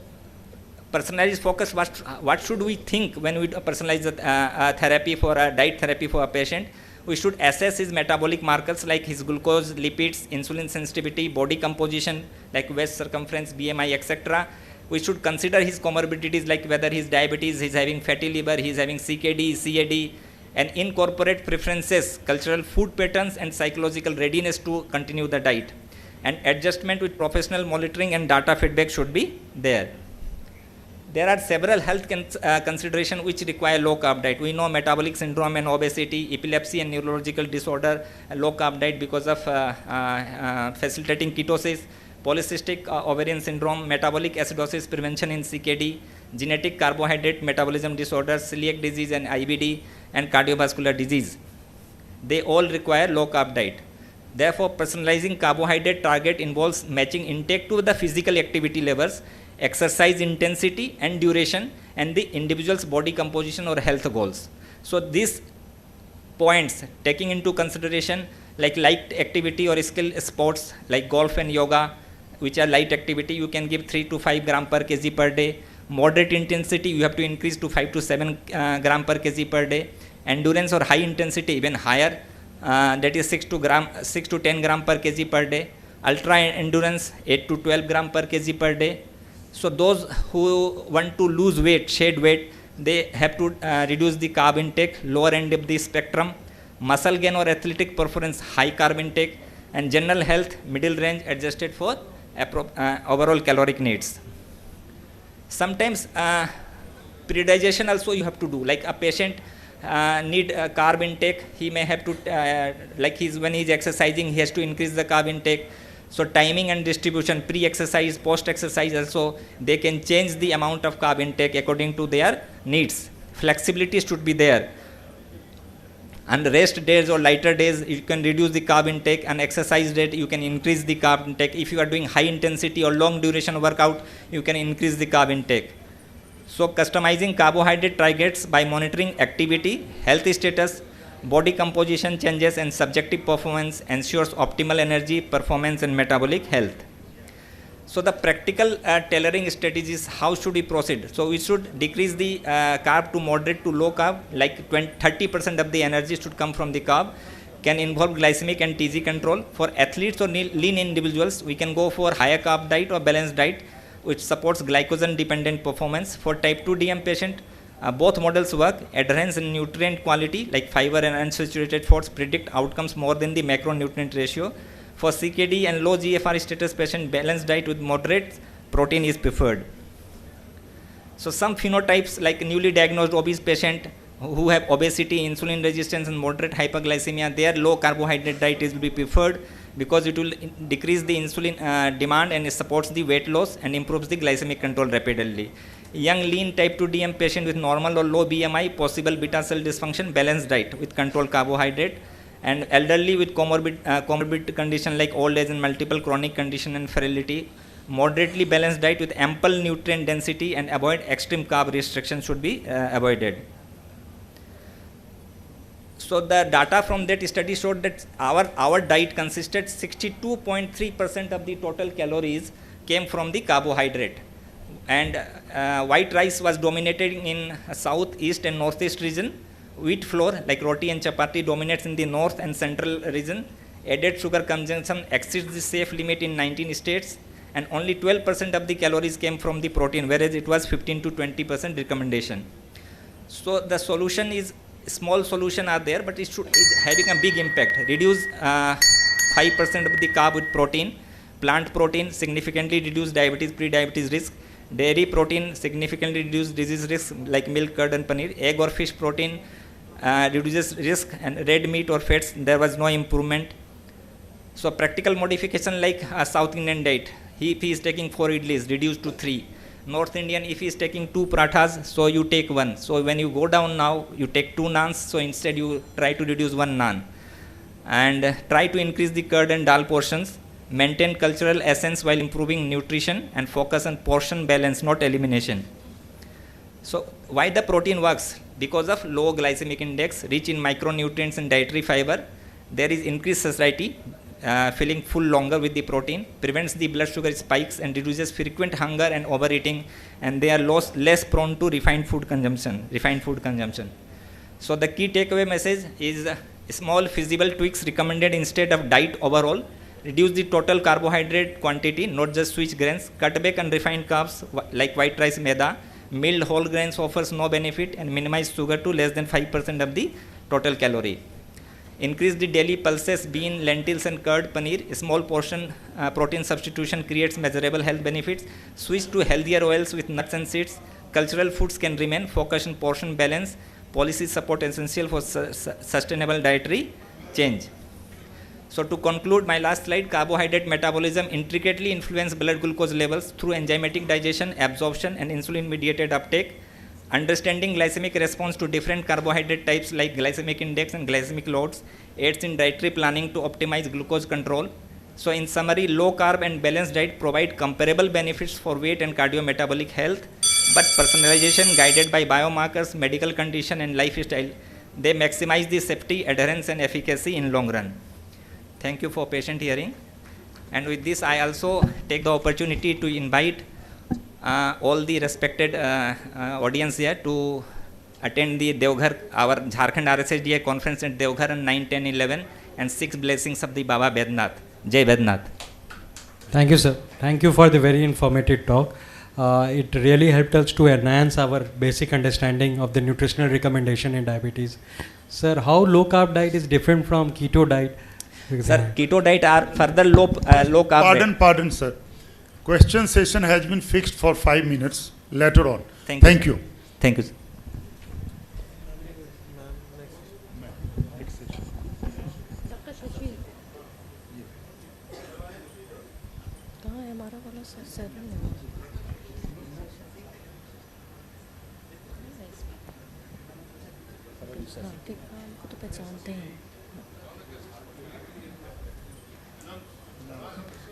personalized focus, what should we think when we personalize a therapy for a diet therapy for a patient? We should assess his metabolic markers like his glucose, lipids, insulin sensitivity, body composition like waist circumference, BMI, etc. We should consider his comorbidities like whether he's diabetes, he's having fatty liver, he's having CKD, CAD, and incorporate preferences, cultural food patterns, and psychological readiness to continue the diet. And adjustment with professional monitoring and data feedback should be there. There are several health considerations which require low carb diet. We know metabolic syndrome and obesity, epilepsy and neurological disorder, low carb diet because of facilitating ketosis, polycystic ovarian syndrome, metabolic acidosis prevention in CKD, genetic carbohydrate metabolism disorders, celiac disease and IBD, and cardiovascular disease. They all require low carb diet. Therefore, personalizing carbohydrate target involves matching intake to the physical activity levels, exercise intensity and duration, and the individual's body composition or health goals. So these points taking into consideration like light activity or skill sports like golf and yoga, which are light activity, you can give 3 to 5 gram per kg per day. Moderate intensity, you have to increase to 5 to 7 gram per kg per day. Endurance or high intensity, even higher, that is 6 to 10 gram per kg per day. Ultra endurance, 8 to 12 gram per kg per day. So those who want to lose weight, shed weight, they have to reduce the carb intake, lower end of the spectrum. Muscle gain or athletic performance, high carb intake, and general health, middle range, adjusted for overall caloric needs. Sometimes periodization also you have to do, like a patient need carb intake, he may have to, like when he is exercising, he has to increase the carb intake. So timing and distribution, pre-exercise, post-exercise also, they can change the amount of carb intake according to their needs. Flexibility should be there. And rest days or lighter days, you can reduce the carb intake, and exercise day, you can increase the carb intake. If you are doing high intensity or long duration workout, you can increase the carb intake. So customizing carbohydrate targets by monitoring activity, health status, body composition changes, and subjective performance ensures optimal energy, performance, and metabolic health. So the practical tailoring strategies, how should we proceed? So we should decrease the carb to moderate to low carb, like 30% of the energy should come from the carb. Can involve glycemic and TG control. For athletes or lean individuals, we can go for higher carb diet or balanced diet, which supports glycogen dependent performance. For type 2 DM patient, both models work. Adherence and nutrient quality like fiber and unsaturated fats predict outcomes more than the macronutrient ratio. For CKD and low GFR status patient, balanced diet with moderate protein is preferred. So some phenotypes like newly diagnosed obese patient who have obesity, insulin resistance, and moderate hyperglycemia, their low carbohydrate diet will be preferred because it will decrease the insulin demand and it supports the weight loss and improves the glycemic control rapidly. Young lean type 2 DM patient with normal or low BMI, possible beta cell dysfunction, balanced diet with controlled carbohydrate. And elderly with comorbid condition like old age and multiple chronic condition and frailty, Moderately balanced diet with ample nutrient density and avoid extreme carb restriction should be avoided. So the data from that study showed that our diet consisted 62.3% of the total calories came from the carbohydrate, and white rice was dominating in south, east and northeast region. Wheat flour like roti and chapati dominates in the north and central region. Added sugar consumption exceeds the safe limit in 19 states, and only 12% of the calories came from the protein, whereas it was 15 to 20% recommendation. So the solution is, small solution are there, but it's having a big impact. Reduce 5% of the carb with protein. Plant protein significantly reduce diabetes, pre-diabetes risk. Dairy protein significantly reduce disease risk like milk, curd and paneer. Egg or fish protein reduces risk, and red meat or fats, there was no improvement. So practical modification like South Indian diet. If he is taking 4 idlis, reduce to 3. North Indian, if he is taking 2 parathas, so you take 1. So when you go down now, you take 2 naans, so instead you try to reduce 1 naan. And try to increase the curd and dal portions. Maintain cultural essence while improving nutrition, and focus on portion balance, not elimination. So why the protein works? Because of low glycemic index, rich in micronutrients and dietary fiber. There is increased satiety, feeling full longer with the protein, prevents the blood sugar spikes and reduces frequent hunger and overeating, and they are less prone to refined food consumption. So the key takeaway message is small feasible tweaks recommended instead of diet overall. Reduce the total carbohydrate quantity, not just switch grains. Cut back on refined carbs like white rice, maida. Milled whole grains offers no benefit, and minimize sugar to less than 5% of the total calorie. Increase the daily pulses, bean, lentils and curd, paneer. A small portion protein substitution creates measurable health benefits. Switch to healthier oils with nuts and seeds. Cultural foods can remain. Focus on portion balance. Policy support essential for sustainable dietary change. So to conclude, my last slide, carbohydrate metabolism intricately influence blood glucose levels through enzymatic digestion, absorption and insulin mediated uptake. Understanding glycemic response to different carbohydrate types like glycemic index and glycemic loads aids in dietary planning to optimize glucose control. So in summary, low carb and balanced diet provide comparable benefits for weight and cardiometabolic health, but personalization guided by biomarkers, medical condition and lifestyle, they maximize the safety, adherence and efficacy in long run. Thank you for patient hearing. And with this, I also take the opportunity to invite all the respected audience here to attend the Devghar, our Jharkhand RSSDI conference at Devghar on 9, 10, 11 and 6 blessings of the Baba Vednath. Jai Vednath. Thank you, sir. Thank you for the very informative talk. It really helped us to enhance our basic understanding of the nutritional recommendation in diabetes. Sir, how low carb diet is different from keto diet? Sir, keto diet are further low carb. Pardon, sir. Question session has been fixed for 5 minutes later on. Thank you. Thank you, sir.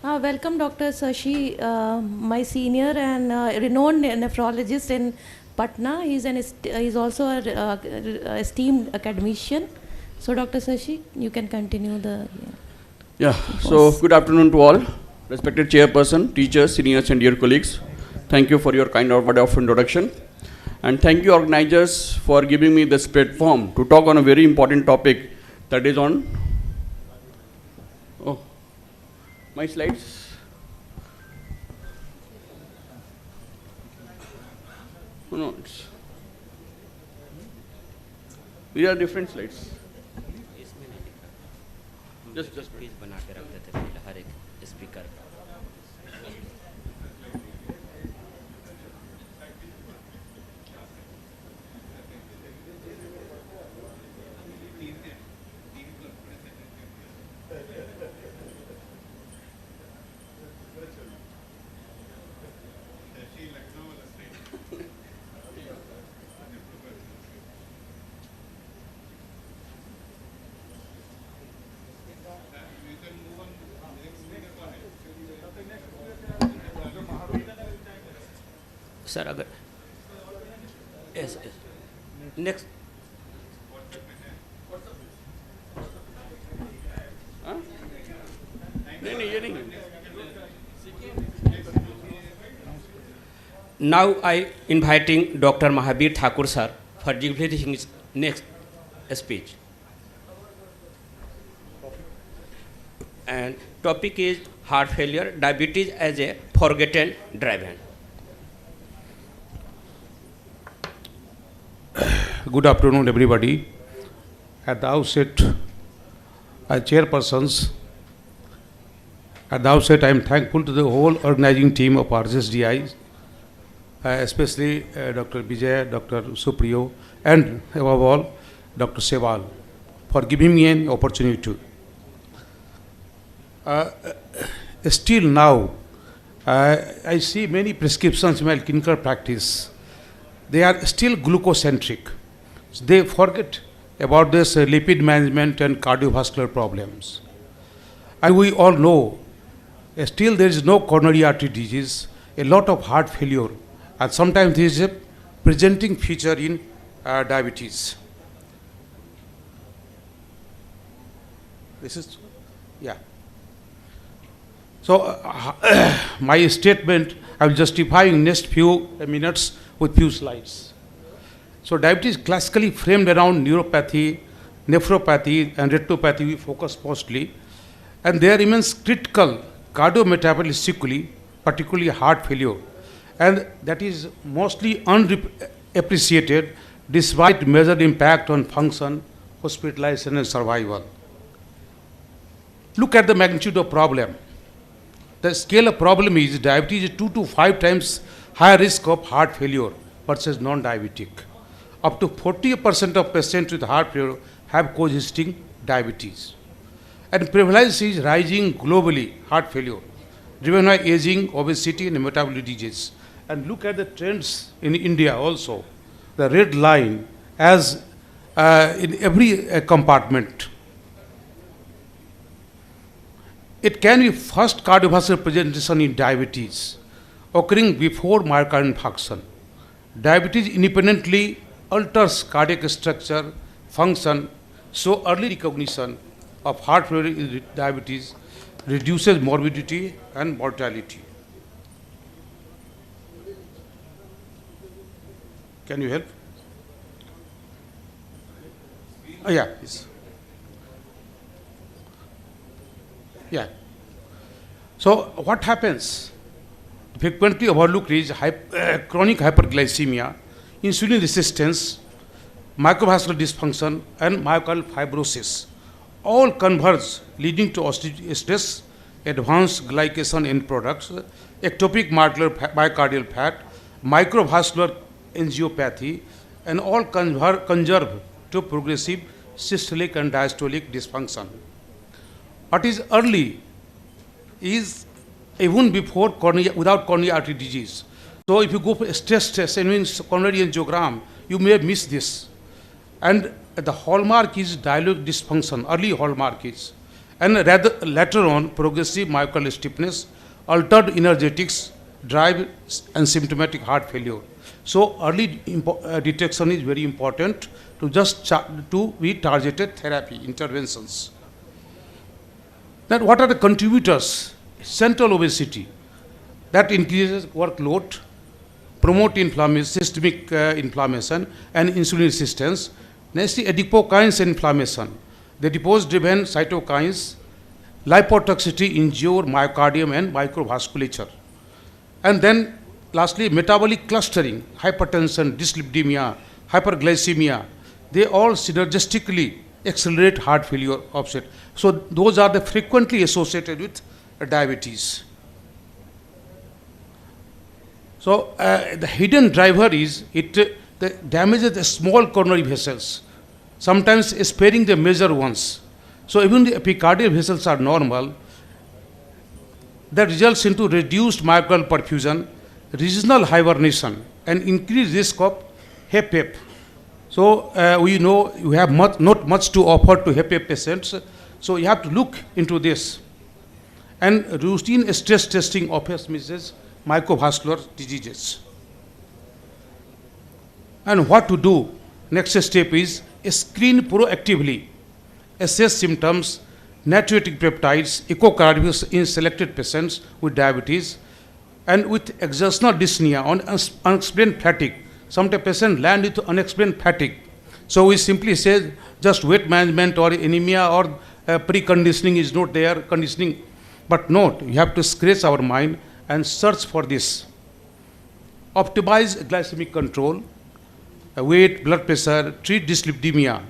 Welcome, Dr. Sashi, my senior and renowned nephrologist in Patna. He's also an esteemed academician. So, Dr. Sashi, you can continue the. So good afternoon to all, respected chairperson, teachers, seniors, and dear colleagues. Thank you for your kind word of introduction, and thank you organizers for giving me this platform to talk on a very important topic, that is on. Oh, my slides. Oh, no, these are different slides. Just page बना के रख देते हैं हर एक speaker. Sir अगर yes, yes. Next. Huh? Now I inviting Dr. Mahabir Thakur sir for giving his next speech. And topic is heart failure, diabetes as a forgotten driver. Good afternoon, everybody. At the outset, as chairpersons, I am thankful to the whole organizing team of RSSDI, especially Dr. Vijay, Dr. Supriyo, and above all, Dr. Seval, for giving me an opportunity. Still now, I see many prescriptions in my clinical practice. They are still glucocentric. They forget about this lipid management and cardiovascular problems. And we all know, still there is no coronary artery disease, a lot of heart failure, and sometimes there is a presenting feature in diabetes. This is, yeah. So my statement, I will justify in next few minutes with few slides. So diabetes classically framed around neuropathy, nephropathy, and retinopathy we focus mostly, and there remains critical cardiometabolic sequelae, particularly heart failure, and that is mostly unappreciated despite major impact on function, hospitalization, and survival. Look at the magnitude of problem. The scale of problem is diabetes is 2 to 5 times higher risk of heart failure versus non-diabetic. Up to 40% of patients with heart failure have coexisting diabetes. And prevalence is rising globally, heart failure, driven by aging, obesity, and metabolic disease. And look at the trends in India also. The red line as in every compartment. It can be first cardiovascular presentation in diabetes, occurring before myocardial infarction. Diabetes independently alters cardiac structure, function, so early recognition of heart failure in diabetes reduces morbidity and mortality. Can you help? Oh, yeah, please. Yeah. So what happens? Frequently overlooked is chronic hyperglycemia, insulin resistance, microvascular dysfunction, and myocardial fibrosis. All converge, leading to osteostress, advanced glycation end products, ectopic myocardial fat, microvascular angiopathy, and all converge to progressive systolic and diastolic dysfunction. What is early is even before without coronary artery disease. So if you go for a stress test and means coronary angiogram, you may miss this. And the hallmark is diastolic dysfunction, early hallmark is. And rather later on, progressive myocardial stiffness, altered energetics, drive, and symptomatic heart failure. So early detection is very important to just to be targeted therapy interventions. Then what are the contributors? Central obesity, that increases workload, promote inflammation, systemic inflammation, and insulin resistance. Next, adipokines inflammation, the adipose-driven cytokines, lipotoxicity injure myocardium and microvasculature. And then, lastly, metabolic clustering, hypertension, dyslipidemia, hyperglycemia, they all synergistically accelerate heart failure offset. So those are the frequently associated with diabetes. So the hidden driver is it damages the small coronary vessels, sometimes sparing the major ones. So even the epicardial vessels are normal. That results into reduced myocardial perfusion, regional hibernation, and increased risk of HFpEF. So we know you have not much to offer to HFpEF patients, so you have to look into this. And routine stress testing offers misses microvascular diseases. And what to do? Next step is screen proactively, assess symptoms, natriuretic peptides, echocardiographs in selected patients with diabetes, and with exertional dyspnea on unexplained fatigue. Sometimes patients land with unexplained fatigue. So we simply say just weight management or anemia or preconditioning is not there, conditioning. But no, you have to scratch our mind and search for this. Optimize glycemic control, weight, blood pressure, treat dyslipidemia.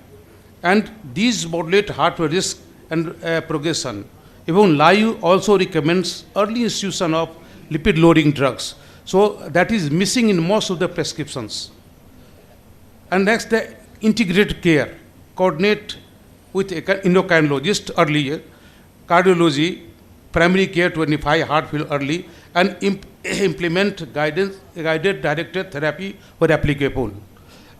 And these modulate heart risk and progression. Even LIU also recommends early institution of lipid-lowering drugs. So that is missing in most of the prescriptions. And next, the integrated care. Coordinate with endocrinologist earlier, cardiology, primary care to identify heart failure early, and implement guided directed therapy where applicable.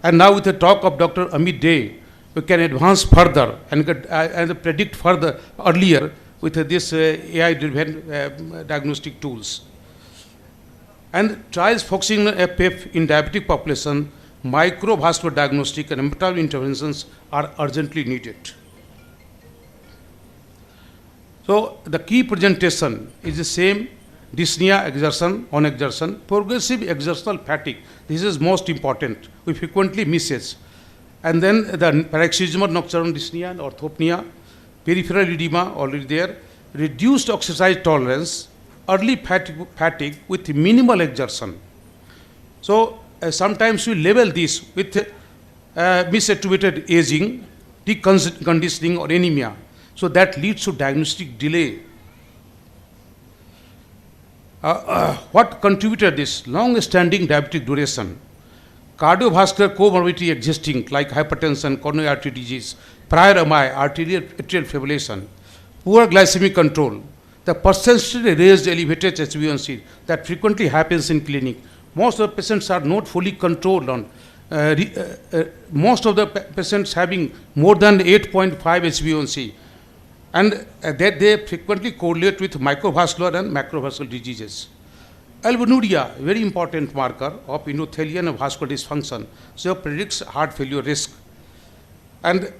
And now with the talk of Dr. Amit Dey, we can advance further and predict further earlier with this AI-driven diagnostic tools. And trials focusing on FF in diabetic population, microvascular diagnostic and metabolic interventions are urgently needed. So the key presentation is the same: dyspnea, exertion, on exertion, progressive exertional fatigue. This is most important. We frequently miss it. And then the paroxysmal nocturnal dyspnea and orthopnea, peripheral edema already there, reduced exercise tolerance, early fatigue with minimal exertion. So sometimes we label this with misattributed aging, deconditioning or anemia. So that leads to diagnostic delay. What contributed this? Long-standing diabetic duration, cardiovascular comorbidity existing like hypertension, coronary artery disease, prior MI, arterial atrial fibrillation, poor glycemic control, the persistently raised elevated HbA1c that frequently happens in clinic. Most of the patients are not fully controlled on. Most of the patients having more than 8.5 HbA1c, and they frequently correlate with microvascular and macrovascular diseases. Albuminuria, very important marker of endothelial and vascular dysfunction, so predicts heart failure risk. And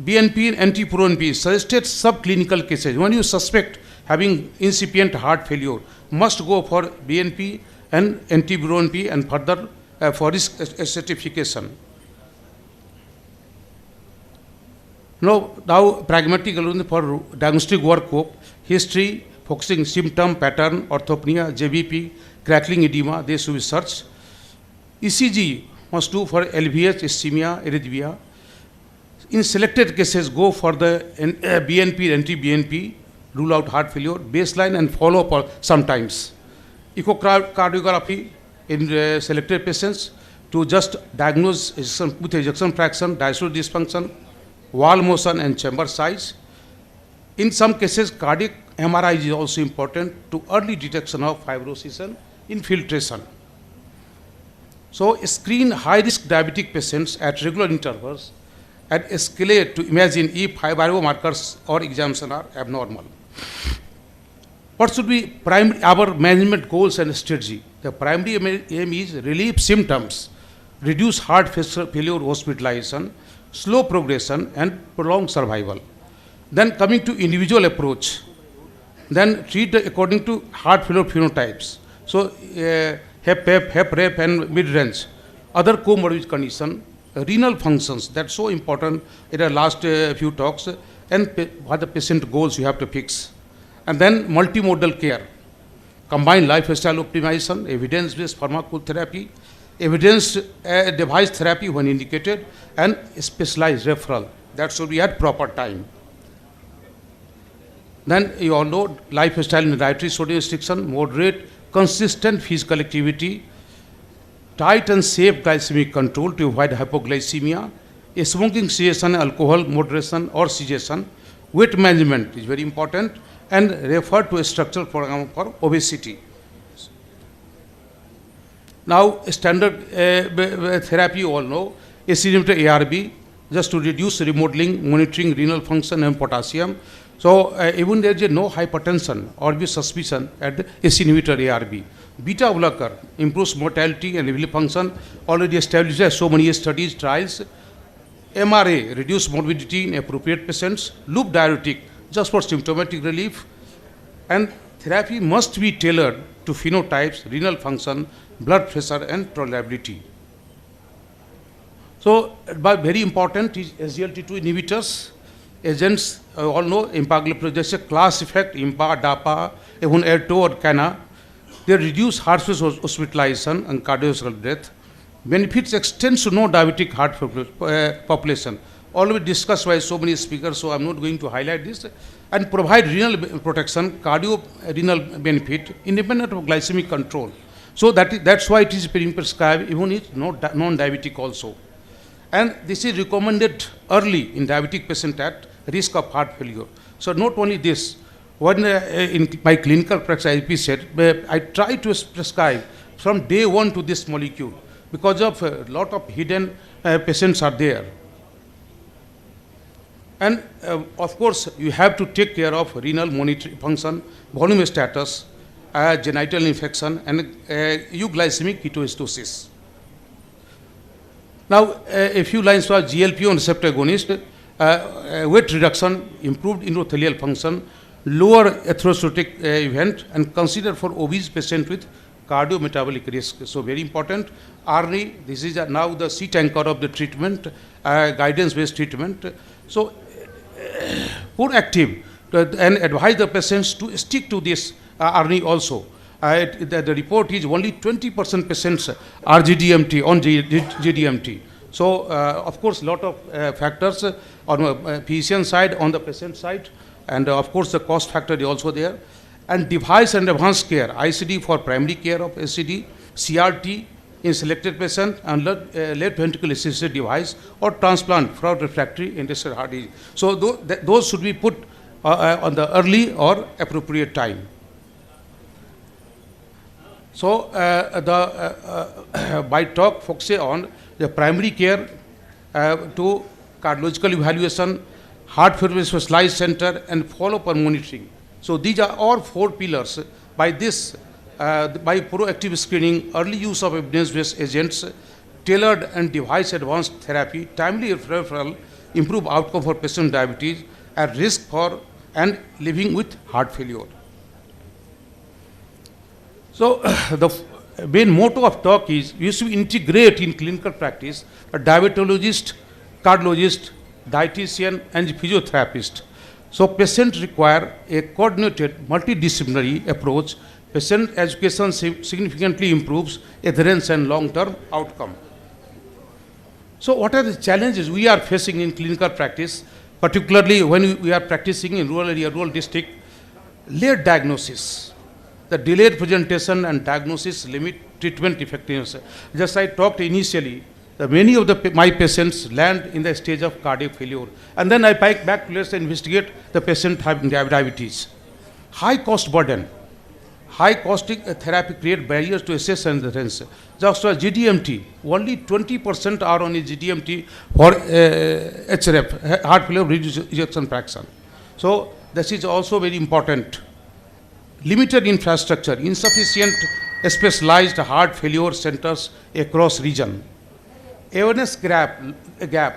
BNP and anti-proNP suggested subclinical cases. When you suspect having incipient heart failure, must go for BNP and anti-proNP and further for risk stratification. Now pragmatic for diagnostic workup, history, focusing symptom, pattern, orthopnea, JVP, crackling edema, they should be searched. ECG must do for LVH, ischemia, arrhythmia. In selected cases, go for the BNP, anti-BNP, rule out heart failure, baseline and follow up sometimes. Echocardiography in selected patients to just diagnose with ejection fraction, diastolic dysfunction, wall motion and chamber size. In some cases, cardiac MRI is also important to early detection of fibrosis and infiltration. So screen high-risk diabetic patients at regular intervals and escalate to imagine if biomarkers or examination are abnormal. What should be our management goals and strategy? The primary aim is relieve symptoms, reduce heart failure hospitalization, slow progression and prolonged survival. Then coming to individual approach, then treat according to heart failure phenotypes. So HEP, and mid-range, other comorbid condition, renal functions, that's so important in the last few talks, and what the patient goals you have to fix. And then multimodal care, combine lifestyle optimization, evidence-based pharmacotherapy, evidence device therapy when indicated, and specialized referral. That should be at proper time. Then you all know lifestyle and dietary sodium restriction, moderate, consistent physical activity, tight and safe glycemic control to avoid hypoglycemia, smoking cessation, alcohol moderation or cessation, weight management is very important, and refer to a structural program for obesity. Now standard therapy you all know, AC inhibitor ARB, just to reduce remodeling, monitoring renal function and potassium. So even there is no hypertension or be suspicion at the AC inhibitor ARB. Beta blocker improves mortality and liver function, already established as so many studies, trials. MRA, reduce morbidity in appropriate patients. Loop diuretic, just for symptomatic relief. And therapy must be tailored to phenotypes, renal function, blood pressure, and tolerability. So, but very important is SGLT2 inhibitors. Agents, all know, empagliflozin, there's a class effect, IMPA, DAPA, even ERTO or CANA. They reduce heart failure hospitalization and cardiovascular death. Benefits extends to no diabetic heart population. Already discussed by so many speakers, so I'm not going to highlight this. And provide renal protection, cardio-renal benefit, independent of glycemic control. So that's why it is being prescribed, even if non-diabetic also. And this is recommended early in diabetic patient at risk of heart failure. So not only this, when in my clinical practice, IP said, I try to prescribe from day one to this molecule because of a lot of hidden patients are there. And of course, you have to take care of renal monitoring function, volume status, genital infection, and euglycemic ketoacidosis. Now, a few lines for GLP-1 receptor agonist, weight reduction, improved endothelial function, lower atherosclerotic event, and considered for obese patient with cardiometabolic risk. So very important. RNA, this is now the seat anchor of the treatment, guidance-based treatment. So proactive and advise the patients to stick to this RNA also. The report is only 20% patients are GDMT on GDMT. So of course, lot of factors on the physician side, on the patient side, and of course the cost factor is also there. And device and advanced care, ICD for primary care of SCD, CRT in selected patient, and left ventricle assisted device or transplant for refractory interstitial heart disease. So those should be put on the early or appropriate time. So by talk focusing on the primary care to cardiological evaluation, heart failure specialized center, and follow-up and monitoring. So these are all 4 pillars. By this, by proactive screening, early use of evidence-based agents, tailored and device advanced therapy, timely referral, improve outcome for patient diabetes, at risk for and living with heart failure. So the main motto of talk is we should integrate in clinical practice a diabetologist, cardiologist, dietitian, and physiotherapist. So patients require a coordinated multidisciplinary approach. Patient education significantly improves adherence and long-term outcome. So what are the challenges we are facing in clinical practice, particularly when we are practicing in rural area, rural district? Late diagnosis. The delayed presentation and diagnosis limit treatment effectiveness. Just I talked initially, many of my patients land in the stage of cardiac failure, and then I back to let's investigate the patient having diabetes. High cost burden, high costing therapy create barriers to access and adherence. Just for GDMT, only 20% are on a GDMT for HRF, heart failure ejection fraction. So this is also very important. Limited infrastructure, insufficient specialized heart failure centers across region. Awareness gap,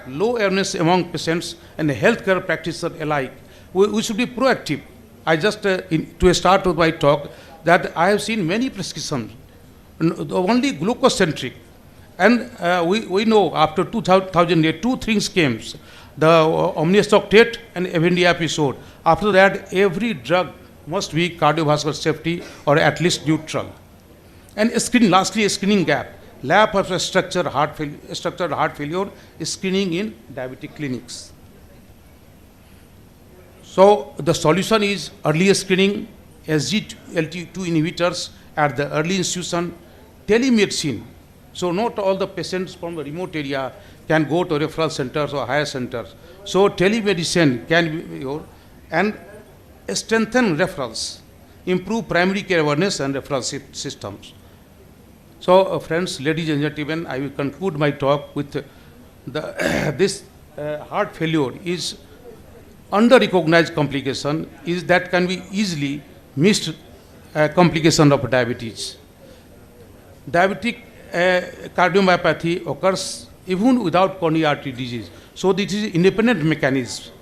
low awareness among patients and healthcare practitioners alike. We should be proactive. I just, to start with my talk, that I have seen many prescriptions, only glucose-centric. And we know after 2008, 2 things came, the omnistoxate and evendy episode. After that, every drug must be cardiovascular safety or at least neutral. And screening, lastly, a screening gap. Lack of structured heart failure screening in diabetic clinics. So the solution is early screening, SGLT2 inhibitors at the early institution, telemedicine. So not all the patients from the remote area can go to referral centers or higher centers. So telemedicine can be, and strengthen referrals, improve primary care awareness and referral systems. So friends, ladies and gentlemen, I will conclude my talk with this heart failure is under-recognized complication is that can be easily missed complication of diabetes. diabetic cardiomyopathy occurs even without coronary artery disease. So this is independent mechanism.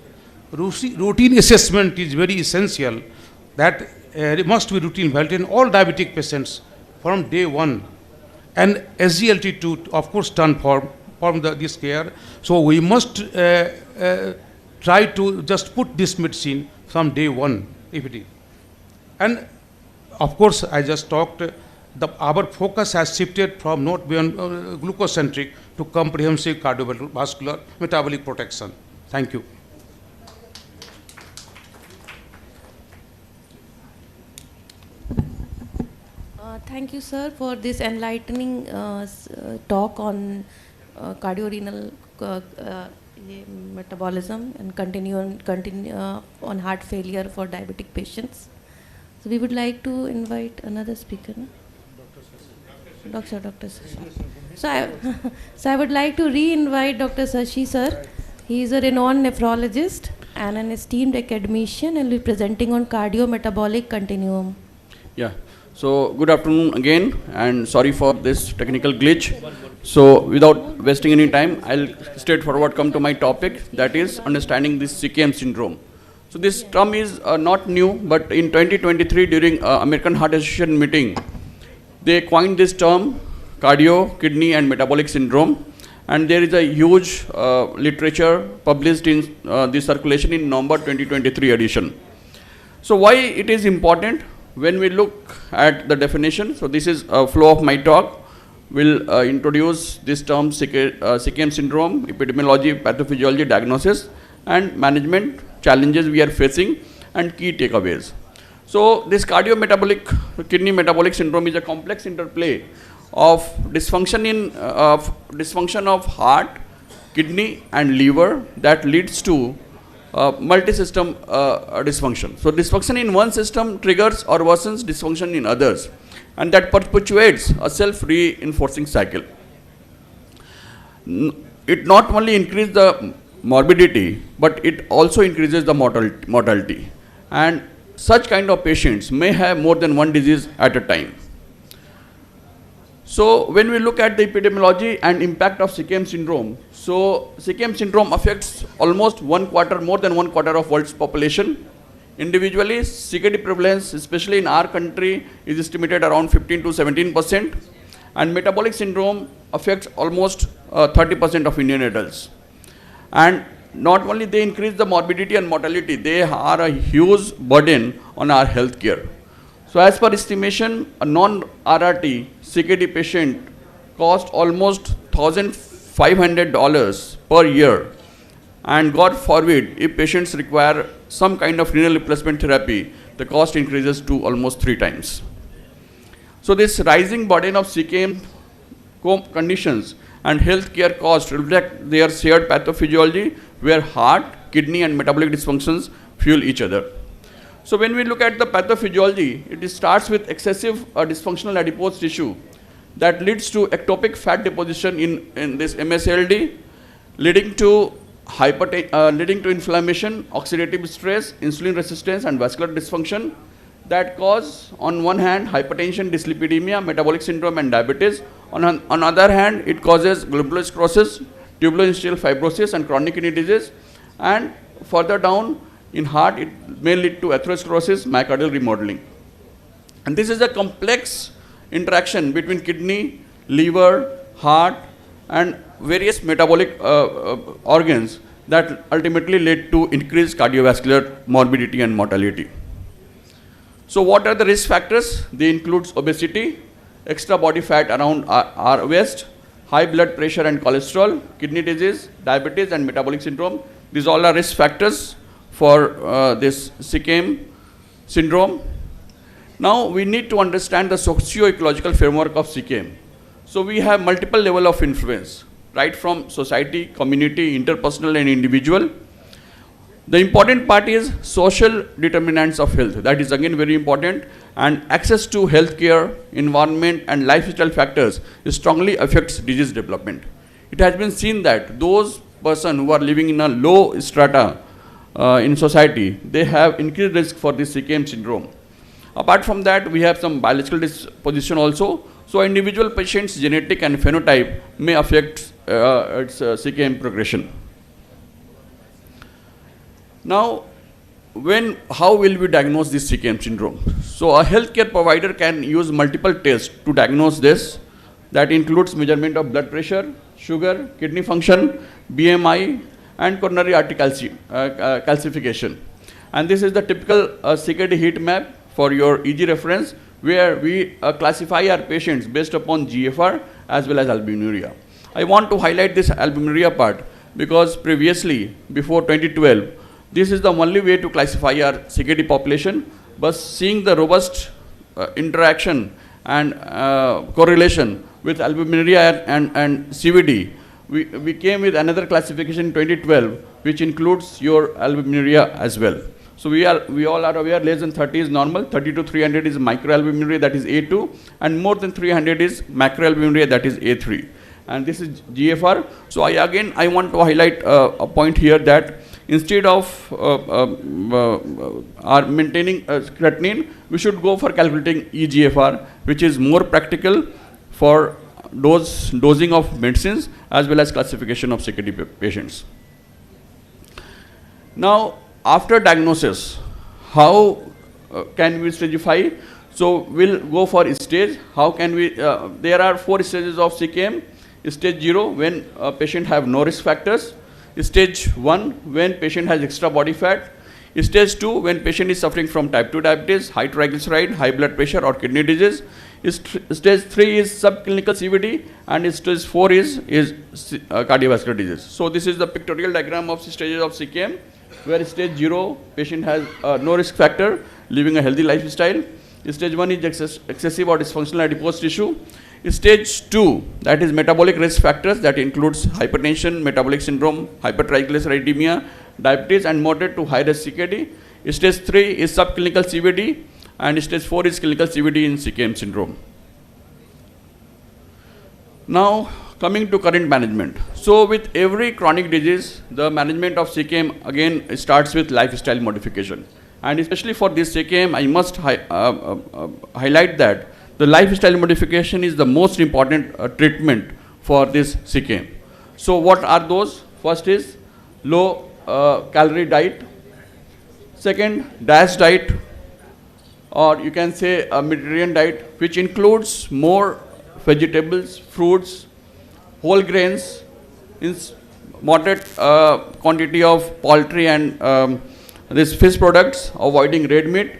Routine assessment is very essential. That it must be routine valid in all diabetic patients from day one. And SGLT2, of course, transform this care. So we must try to just put this medicine from day one, if it is. And of course, I just talked, our focus has shifted from not beyond glucocentric to comprehensive cardiovascular metabolic protection. Thank you. Thank you, sir, for this enlightening talk on cardiorenal metabolism and continue on heart failure for diabetic patients. So we would like to invite another speaker. No? Dr. Sashi. So I would like to re-invite Dr. Sashi, sir. He is a renowned nephrologist and an esteemed academician and will be presenting on cardiometabolic continuum. Yeah. So good afternoon again, and sorry for this technical glitch. So without wasting any time, I'll straightforward come to my topic, that is understanding this CKM syndrome. So this term is not new, but in 2023 during American Heart Association meeting, they coined this term cardio, kidney and metabolic syndrome, and there is a huge literature published in the circulation in November 2023 edition. So why it is important? When we look at the definition, so this is a flow of my talk, we'll introduce this term CKM syndrome, epidemiology, pathophysiology, diagnosis and management challenges we are facing and key takeaways. So this cardiometabolic kidney metabolic syndrome is a complex interplay of dysfunction of heart, kidney and liver that leads to multi-system dysfunction. So dysfunction in one system triggers or worsens dysfunction in others, and that perpetuates a self-reinforcing cycle. It not only increases the morbidity, but it also increases the mortality. And such kind of patients may have more than one disease at a time. So when we look at the epidemiology and impact of CKM syndrome, so CKM syndrome affects almost more than one quarter of world's population. Individually, CKD prevalence, especially in our country, is estimated around 15 to 17%, and metabolic syndrome affects almost 30% of Indian adults. And not only they increase the morbidity and mortality, they are a huge burden on our healthcare. So as per estimation, a non-RRT CKD patient costs almost $1,500 per year, and God forbid, if patients require some kind of renal replacement therapy, the cost increases to almost 3 times. So this rising burden of CKM conditions and healthcare costs reflect their shared pathophysiology, where heart, kidney and metabolic dysfunctions fuel each other. So when we look at the pathophysiology, it starts with excessive dysfunctional adipose tissue that leads to ectopic fat deposition in this MSLD, leading to inflammation, oxidative stress, insulin resistance and vascular dysfunction that cause, on one hand, hypertension, dyslipidemia, metabolic syndrome and diabetes. On other hand, it causes glomerular sclerosis, tubulointerstitial fibrosis and chronic kidney disease, and further down in heart, it may lead to atherosclerosis, myocardial remodeling. And this is a complex interaction between kidney, liver, heart and various metabolic organs that ultimately lead to increased cardiovascular morbidity and mortality. So what are the risk factors? They include obesity, extra body fat around our waist, high blood pressure and cholesterol, kidney disease, diabetes and metabolic syndrome. These all are risk factors for this CKM syndrome. Now we need to understand the socio-ecological framework of CKM. So we have multiple levels of influence, right from society, community, interpersonal and individual. The important part is social determinants of health. That is again very important, and access to healthcare, environment and lifestyle factors strongly affects disease development. It has been seen that those persons who are living in a low strata in society, they have increased risk for this CKM syndrome. Apart from that, we have some biological disposition also. So individual patient's genetic and phenotype may affect its CKM progression. Now, how will we diagnose this CKM syndrome? So a healthcare provider can use multiple tests to diagnose this. That includes measurement of blood pressure, sugar, kidney function, BMI, and coronary artery calcification. And this is the typical CKD heat map for your EG reference, where we classify our patients based upon GFR as well as albuminuria. I want to highlight this albuminuria part because previously, before 2012, this is the only way to classify our CKD population, but seeing the robust interaction and correlation with albuminuria and CVD, we came with another classification in 2012, which includes your albuminuria as well. So we all are aware less than 30 is normal, 30 to 300 is microalbuminuria, that is A2, and more than 300 is macroalbuminuria, that is A3. And this is GFR. So I want to highlight a point here that instead of maintaining creatinine, we should go for calculating eGFR, which is more practical for dosing of medicines as well as classification of CKD patients. Now, after diagnosis, how can we stagify? So we'll go for stage. How can we? There are 4 stages of CKM. Stage 0, when patient have no risk factors. Stage 1, when patient has extra body fat. Stage 2, when patient is suffering from type 2 diabetes, high triglyceride, high blood pressure or kidney disease. Stage 3 is subclinical CVD, and stage 4 is cardiovascular disease. So this is the pictorial diagram of stages of CKM, where stage 0, patient has no risk factor, living a healthy lifestyle. Stage 1 is excessive or dysfunctional adipose tissue. Stage 2, that is metabolic risk factors, that includes hypertension, metabolic syndrome, hypertriglyceridemia, diabetes, and moderate to high risk CKD. Stage 3 is subclinical CVD, and stage 4 is clinical CVD in CKM syndrome. Now, coming to current management. So with every chronic disease, the management of CKM again starts with lifestyle modification. And especially for this CKM, I must highlight that the lifestyle modification is the most important treatment for this CKM. So what are those? First is low calorie diet. Second, DASH diet, or you can say a Mediterranean diet, which includes more vegetables, fruits, whole grains, in moderate quantity of poultry and this fish products, avoiding red meat.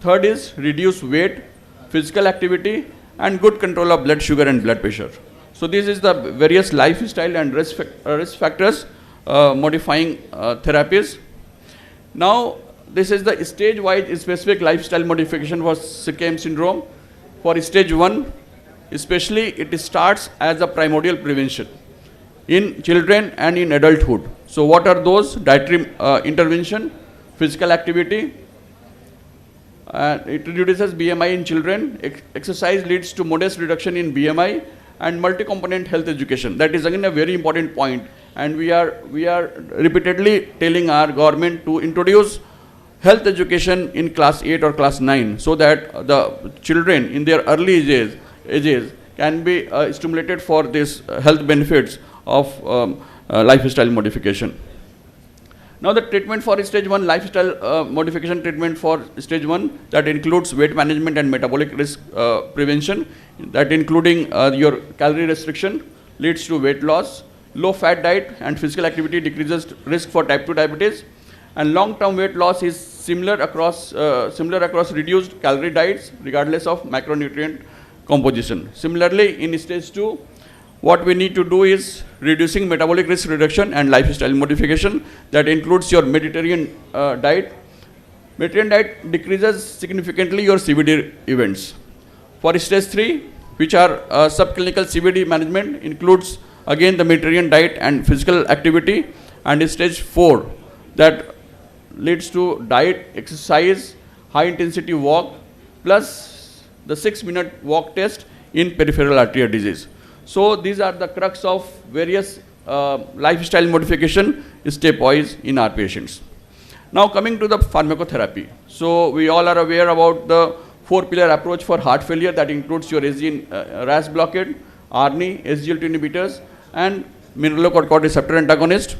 Third is reduce weight, physical activity, and good control of blood sugar and blood pressure. So this is the various lifestyle and risk factors modifying therapies. Now this is the stage-wise specific lifestyle modification for CKM syndrome. For stage 1, especially, it starts as a primordial prevention in children and in adulthood. So what are those? Dietary intervention, physical activity, it reduces BMI in children, exercise leads to modest reduction in BMI, and multi-component health education. That is again a very important point, and we are repeatedly telling our government to introduce health education in class 8 or class 9, so that the children in their early ages can be stimulated for these health benefits of lifestyle modification. Now the treatment for stage 1, lifestyle modification treatment for stage 1, that includes weight management and metabolic risk prevention, that including your calorie restriction leads to weight loss, low fat diet and physical activity decreases risk for type 2 diabetes, and long-term weight loss is similar across reduced calorie diets regardless of macronutrient composition. Similarly, in stage 2, what we need to do is reducing metabolic risk reduction and lifestyle modification, that includes your Mediterranean diet. Mediterranean diet decreases significantly your CVD events. For stage 3, which are subclinical CVD management, includes again the Mediterranean diet and physical activity, and stage 4, that leads to diet, exercise, high intensity walk, plus the 6-minute walk test in peripheral arterial disease. So these are the crux of various lifestyle modification stepwise in our patients. Now coming to the pharmacotherapy. So we all are aware about the 4-pillar approach for heart failure that includes your RAS blockade, ARNI, SGLT inhibitors, and mineralocorticoid receptor antagonist.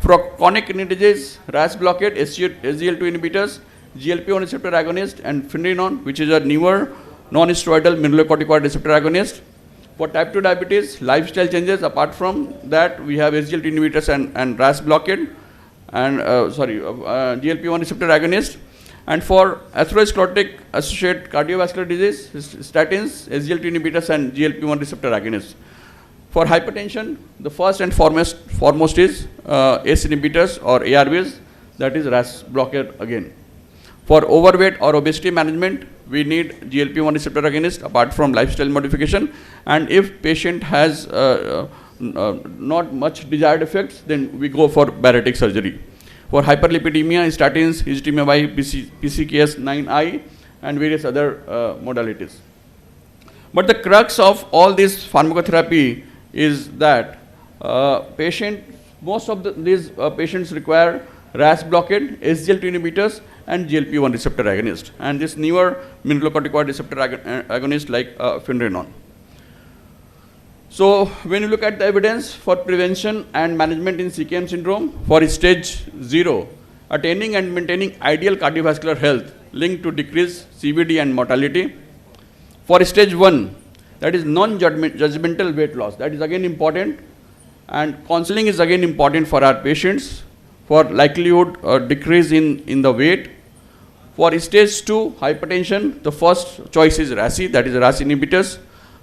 For chronic kidney disease, RAS blockade, SGLT inhibitors, GLP-1 receptor agonist, and finerenone, which is a newer non-steroidal mineralocorticoid receptor agonist. For type 2 diabetes, lifestyle changes. Apart from that, we have SGLT inhibitors and RAS blockade, and GLP-1 receptor agonist. And for atherosclerotic associated cardiovascular disease, statins, SGLT inhibitors, and GLP-1 receptor agonists. For hypertension, the first and foremost is ACE inhibitors or ARBs, that is RAS blockade again. For overweight or obesity management, we need GLP-1 receptor agonist apart from lifestyle modification. And if patient has not much desired effects, then we go for bariatric surgery. For hyperlipidemia, statins, ezetimibe Y, PCSK9I, and various other modalities. But the crux of all this pharmacotherapy is that most of these patients require RAS blockade, SGLT inhibitors, and GLP-1 receptor agonist, and this newer mineralocorticoid receptor agonist like finerenone. So when you look at the evidence for prevention and management in CKM syndrome, for stage 0, attaining and maintaining ideal cardiovascular health linked to decreased CVD and mortality. For stage 1, that is non-judgmental weight loss, that is again important, and counseling is again important for our patients for likelihood decrease in the weight. For stage 2 hypertension, the first choice is RASI, that is RAS inhibitors.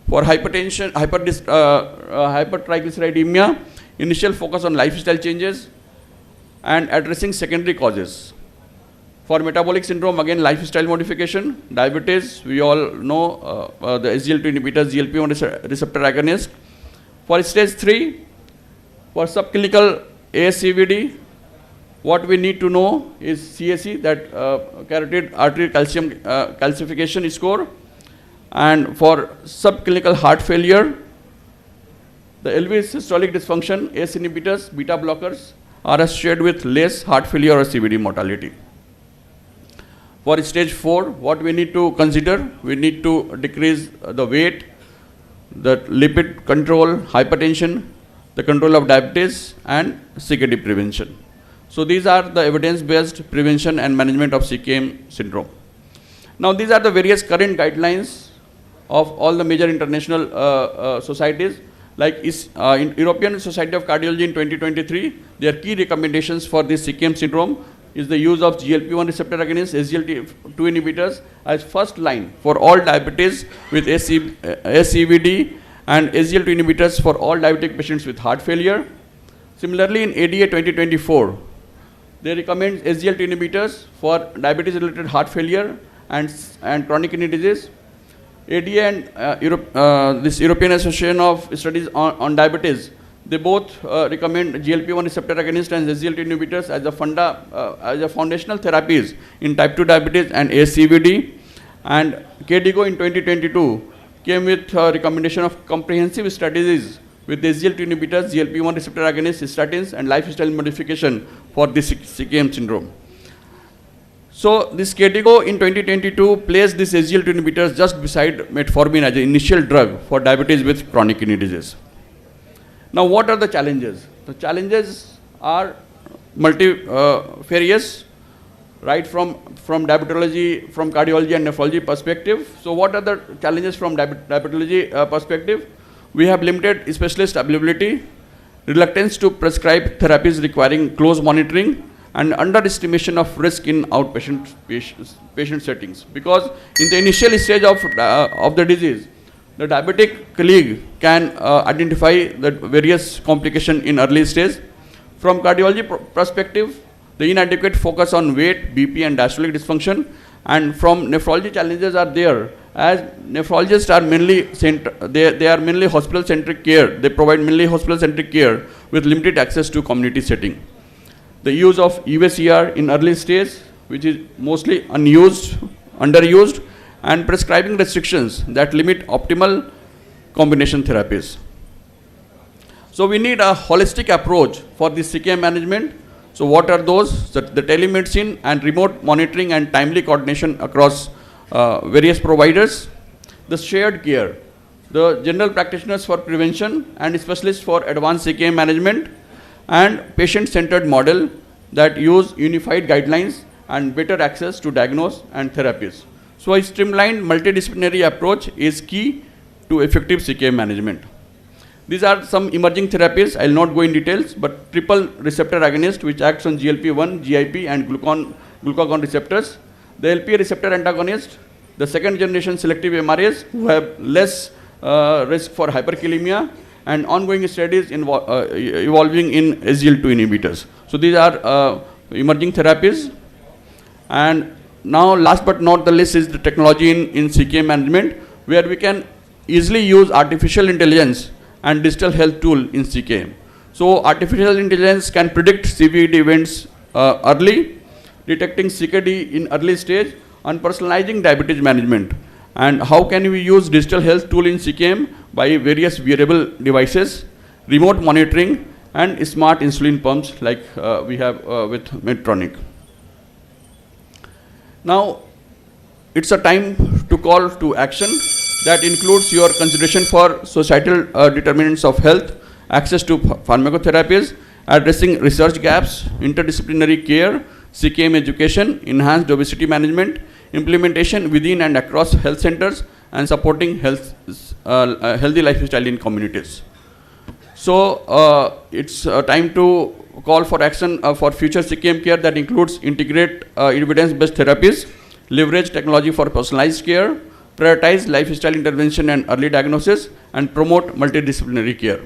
For hypertension, hypertriglyceridemia, initial focus on lifestyle changes and addressing secondary causes. For metabolic syndrome, again lifestyle modification. Diabetes, we all know the SGLT inhibitors, GLP-1 receptor agonist. For stage 3, for subclinical ASCVD, what we need to know is CAC, that carotid artery calcium calcification score. And for subclinical heart failure, the LV systolic dysfunction, ACE inhibitors, beta blockers are associated with less heart failure or CVD mortality. For stage 4, what we need to consider, we need to decrease the weight, the lipid control, hypertension, the control of diabetes, and CKD prevention. So these are the evidence-based prevention and management of CKM syndrome. Now these are the various current guidelines of all the major international societies. Like in European Society of Cardiology in 2023, their key recommendations for this CKM syndrome is the use of GLP-1 receptor agonist, SGLT2 inhibitors as first line for all diabetes with SCVD, and SGLT inhibitors for all diabetic patients with heart failure. Similarly, in ADA 2024, they recommend SGLT inhibitors for diabetes-related heart failure and chronic kidney disease. ADA and this European Association of Studies on Diabetes, they both recommend GLP-1 receptor agonist and SGLT inhibitors as a foundational therapies in type 2 diabetes and ASCVD. And KDIGO in 2022 came with a recommendation of comprehensive strategies with SGLT inhibitors, GLP-1 receptor agonists, statins, and lifestyle modification for this CKM syndrome. So this KDIGO in 2022 placed these SGLT inhibitors just beside metformin as an initial drug for diabetes with chronic kidney disease. Now what are the challenges? The challenges are multifarious, right from diabetology, from cardiology and nephrology perspective. So what are the challenges from diabetology perspective? We have limited specialist availability, reluctance to prescribe therapies requiring close monitoring, and underestimation of risk in outpatient patient settings. Because in the initial stage of the disease, the diabetic colleague can identify the various complications in early stage. From cardiology perspective, the inadequate focus on weight, BP, and diastolic dysfunction. And from nephrology, challenges are there, as nephrologists are mainly they are mainly hospital-centric care. They provide mainly hospital-centric care with limited access to community setting. The use of USCR in early stage, which is mostly unused, underused, and prescribing restrictions that limit optimal combination therapies. So we need a holistic approach for the CKM management. So what are those? The telemedicine and remote monitoring and timely coordination across various providers, the shared care, the general practitioners for prevention and specialists for advanced CKM management, and patient-centered model that use unified guidelines and better access to diagnose and therapies. So a streamlined multidisciplinary approach is key to effective CKM management. These are some emerging therapies. I will not go in details, but triple receptor agonist which acts on GLP-1, GIP and glucagon receptors. The LPA receptor antagonist, the second generation selective MRAs who have less risk for hyperkalemia, and ongoing studies evolving in SGLT2 inhibitors. So these are emerging therapies. And now last but not the least is the technology in CKM management, where we can easily use artificial intelligence and digital health tool in CKM. So artificial intelligence can predict CVD events early, detecting CKD in early stage, and personalizing diabetes management. And how can we use digital health tool in CKM? By various wearable devices, remote monitoring, and smart insulin pumps like we have with Medtronic. Now, it's a time to call to action that includes your consideration for societal determinants of health, access to pharmacotherapies, addressing research gaps, interdisciplinary care, CKM education, enhanced obesity management, implementation within and across health centers, and supporting healthy lifestyle in communities. So it's time to call for action for future CKM care that includes integrate evidence-based therapies, leverage technology for personalized care, prioritize lifestyle intervention and early diagnosis, and promote multidisciplinary care.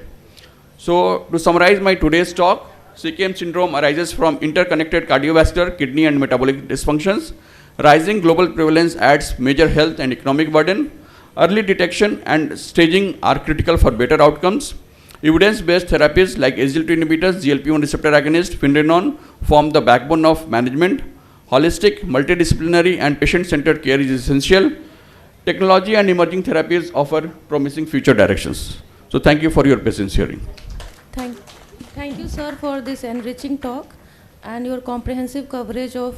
So to summarize my today's talk, CKM syndrome arises from interconnected cardiovascular, kidney and metabolic dysfunctions. Rising global prevalence adds major health and economic burden. Early detection and staging are critical for better outcomes. Evidence-based therapies like SGLT2 inhibitors, GLP-1 receptor agonist, Finrenon form the backbone of management. Holistic, multidisciplinary and patient-centered care is essential. Technology and emerging therapies offer promising future directions. So thank you for your patience hearing. Thank you, sir, for this enriching talk and your comprehensive coverage of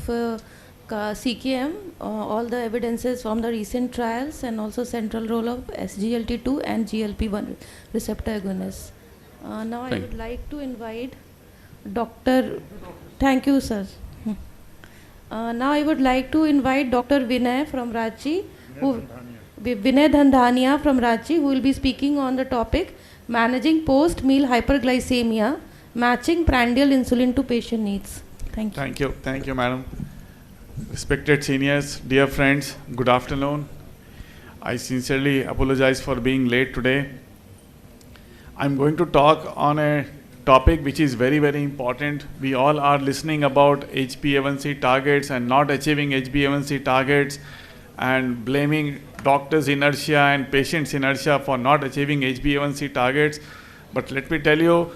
CKM, all the evidences from the recent trials, and also central role of SGLT2 and GLP-1 receptor agonists. Now I would like to invite Dr. Thank you, sir. Now I would like to invite Dr. Vinay from Ranchi, Vinay Dhandhania from Ranchi, who will be speaking on the topic managing post-meal hyperglycemia, matching prandial insulin to patient needs. Thank you. Thank you, madam. Respected seniors, dear friends, good afternoon. I sincerely apologize for being late today. I'm going to talk on a topic which is very, very important. We all are listening about HbA1c targets and not achieving HbA1c targets, and blaming doctors' inertia and patients' inertia for not achieving HbA1c targets. But let me tell you,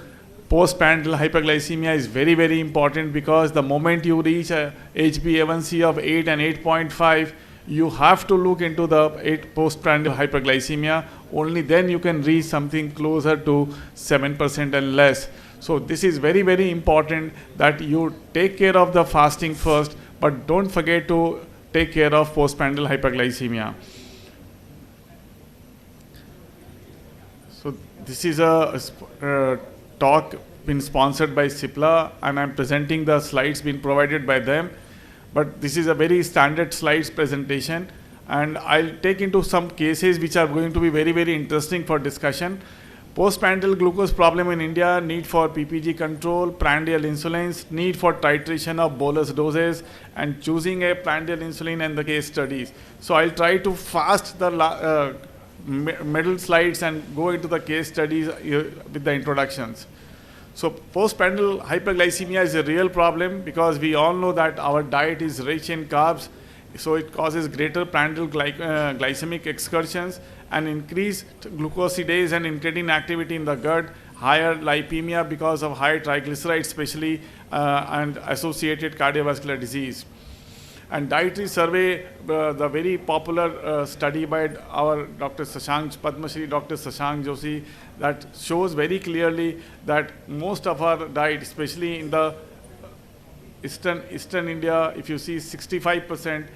post-prandial hyperglycemia is very, very important, because the moment you reach a HbA1c of 8 and 8.5, you have to look into the post-prandial hyperglycemia. Only then you can reach something closer to 7% and less. So this is very, very important that you take care of the fasting first, but don't forget to take care of post-prandial hyperglycemia. So this is a talk been sponsored by CIPLA, and I'm presenting the slides been provided by them. But this is a very standard slides presentation, and I'll take into some cases which are going to be very, very interesting for discussion. Postprandial glucose problem in India, need for PPG control, prandial insulins, need for titration of bolus doses, and choosing a prandial insulin and the case studies. So I'll try to fast the middle slides and go into the case studies with the introductions. So postprandial hyperglycemia is a real problem, because we all know that our diet is rich in carbs, so it causes greater prandial glycemic excursions and increased glucosidase and incretin activity in the gut, higher lipemia because of high triglycerides especially, and associated cardiovascular disease. And dietary survey, the very popular study by our Dr. Padma Shri Dr. Shashank Joshi, that shows very clearly that most of our diet, especially in the Eastern India, if you see 65%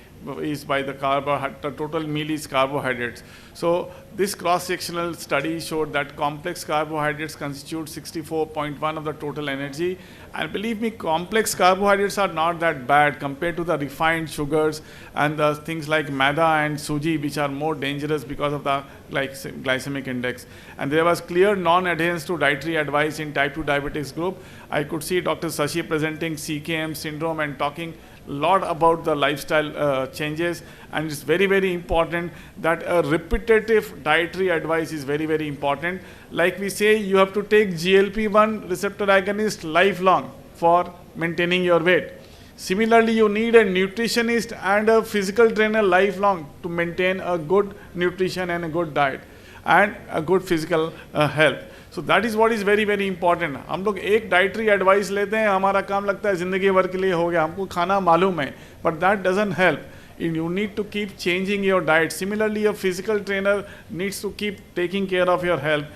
is by the carbohydrate, the total meal is carbohydrates. So this cross-sectional study showed that complex carbohydrates constitute 64.1 of the total energy. And believe me, complex carbohydrates are not that bad compared to the refined sugars and the things like maida and suji, which are more dangerous because of the glycemic index. And there was clear non-adherence to dietary advice in type 2 diabetics group. I could see Dr. Sashi presenting CKM syndrome and talking a lot about the lifestyle changes, and it's very, very important that a repetitive dietary advice is very, very important. Like we say, you have to take GLP-1 receptor agonist lifelong for maintaining your weight. Similarly, you need a nutritionist and a physical trainer lifelong to maintain a good nutrition and a good diet and a good physical health. So that is what is very, very important. हम लोग एक dietary advice लेते हैं, हमारा काम लगता है ज़िंदगी भर के लिए हो गया, हमको खाना मालूम है, but that doesn't help. You need to keep changing your diet. Similarly, your physical trainer needs to keep taking care of your health.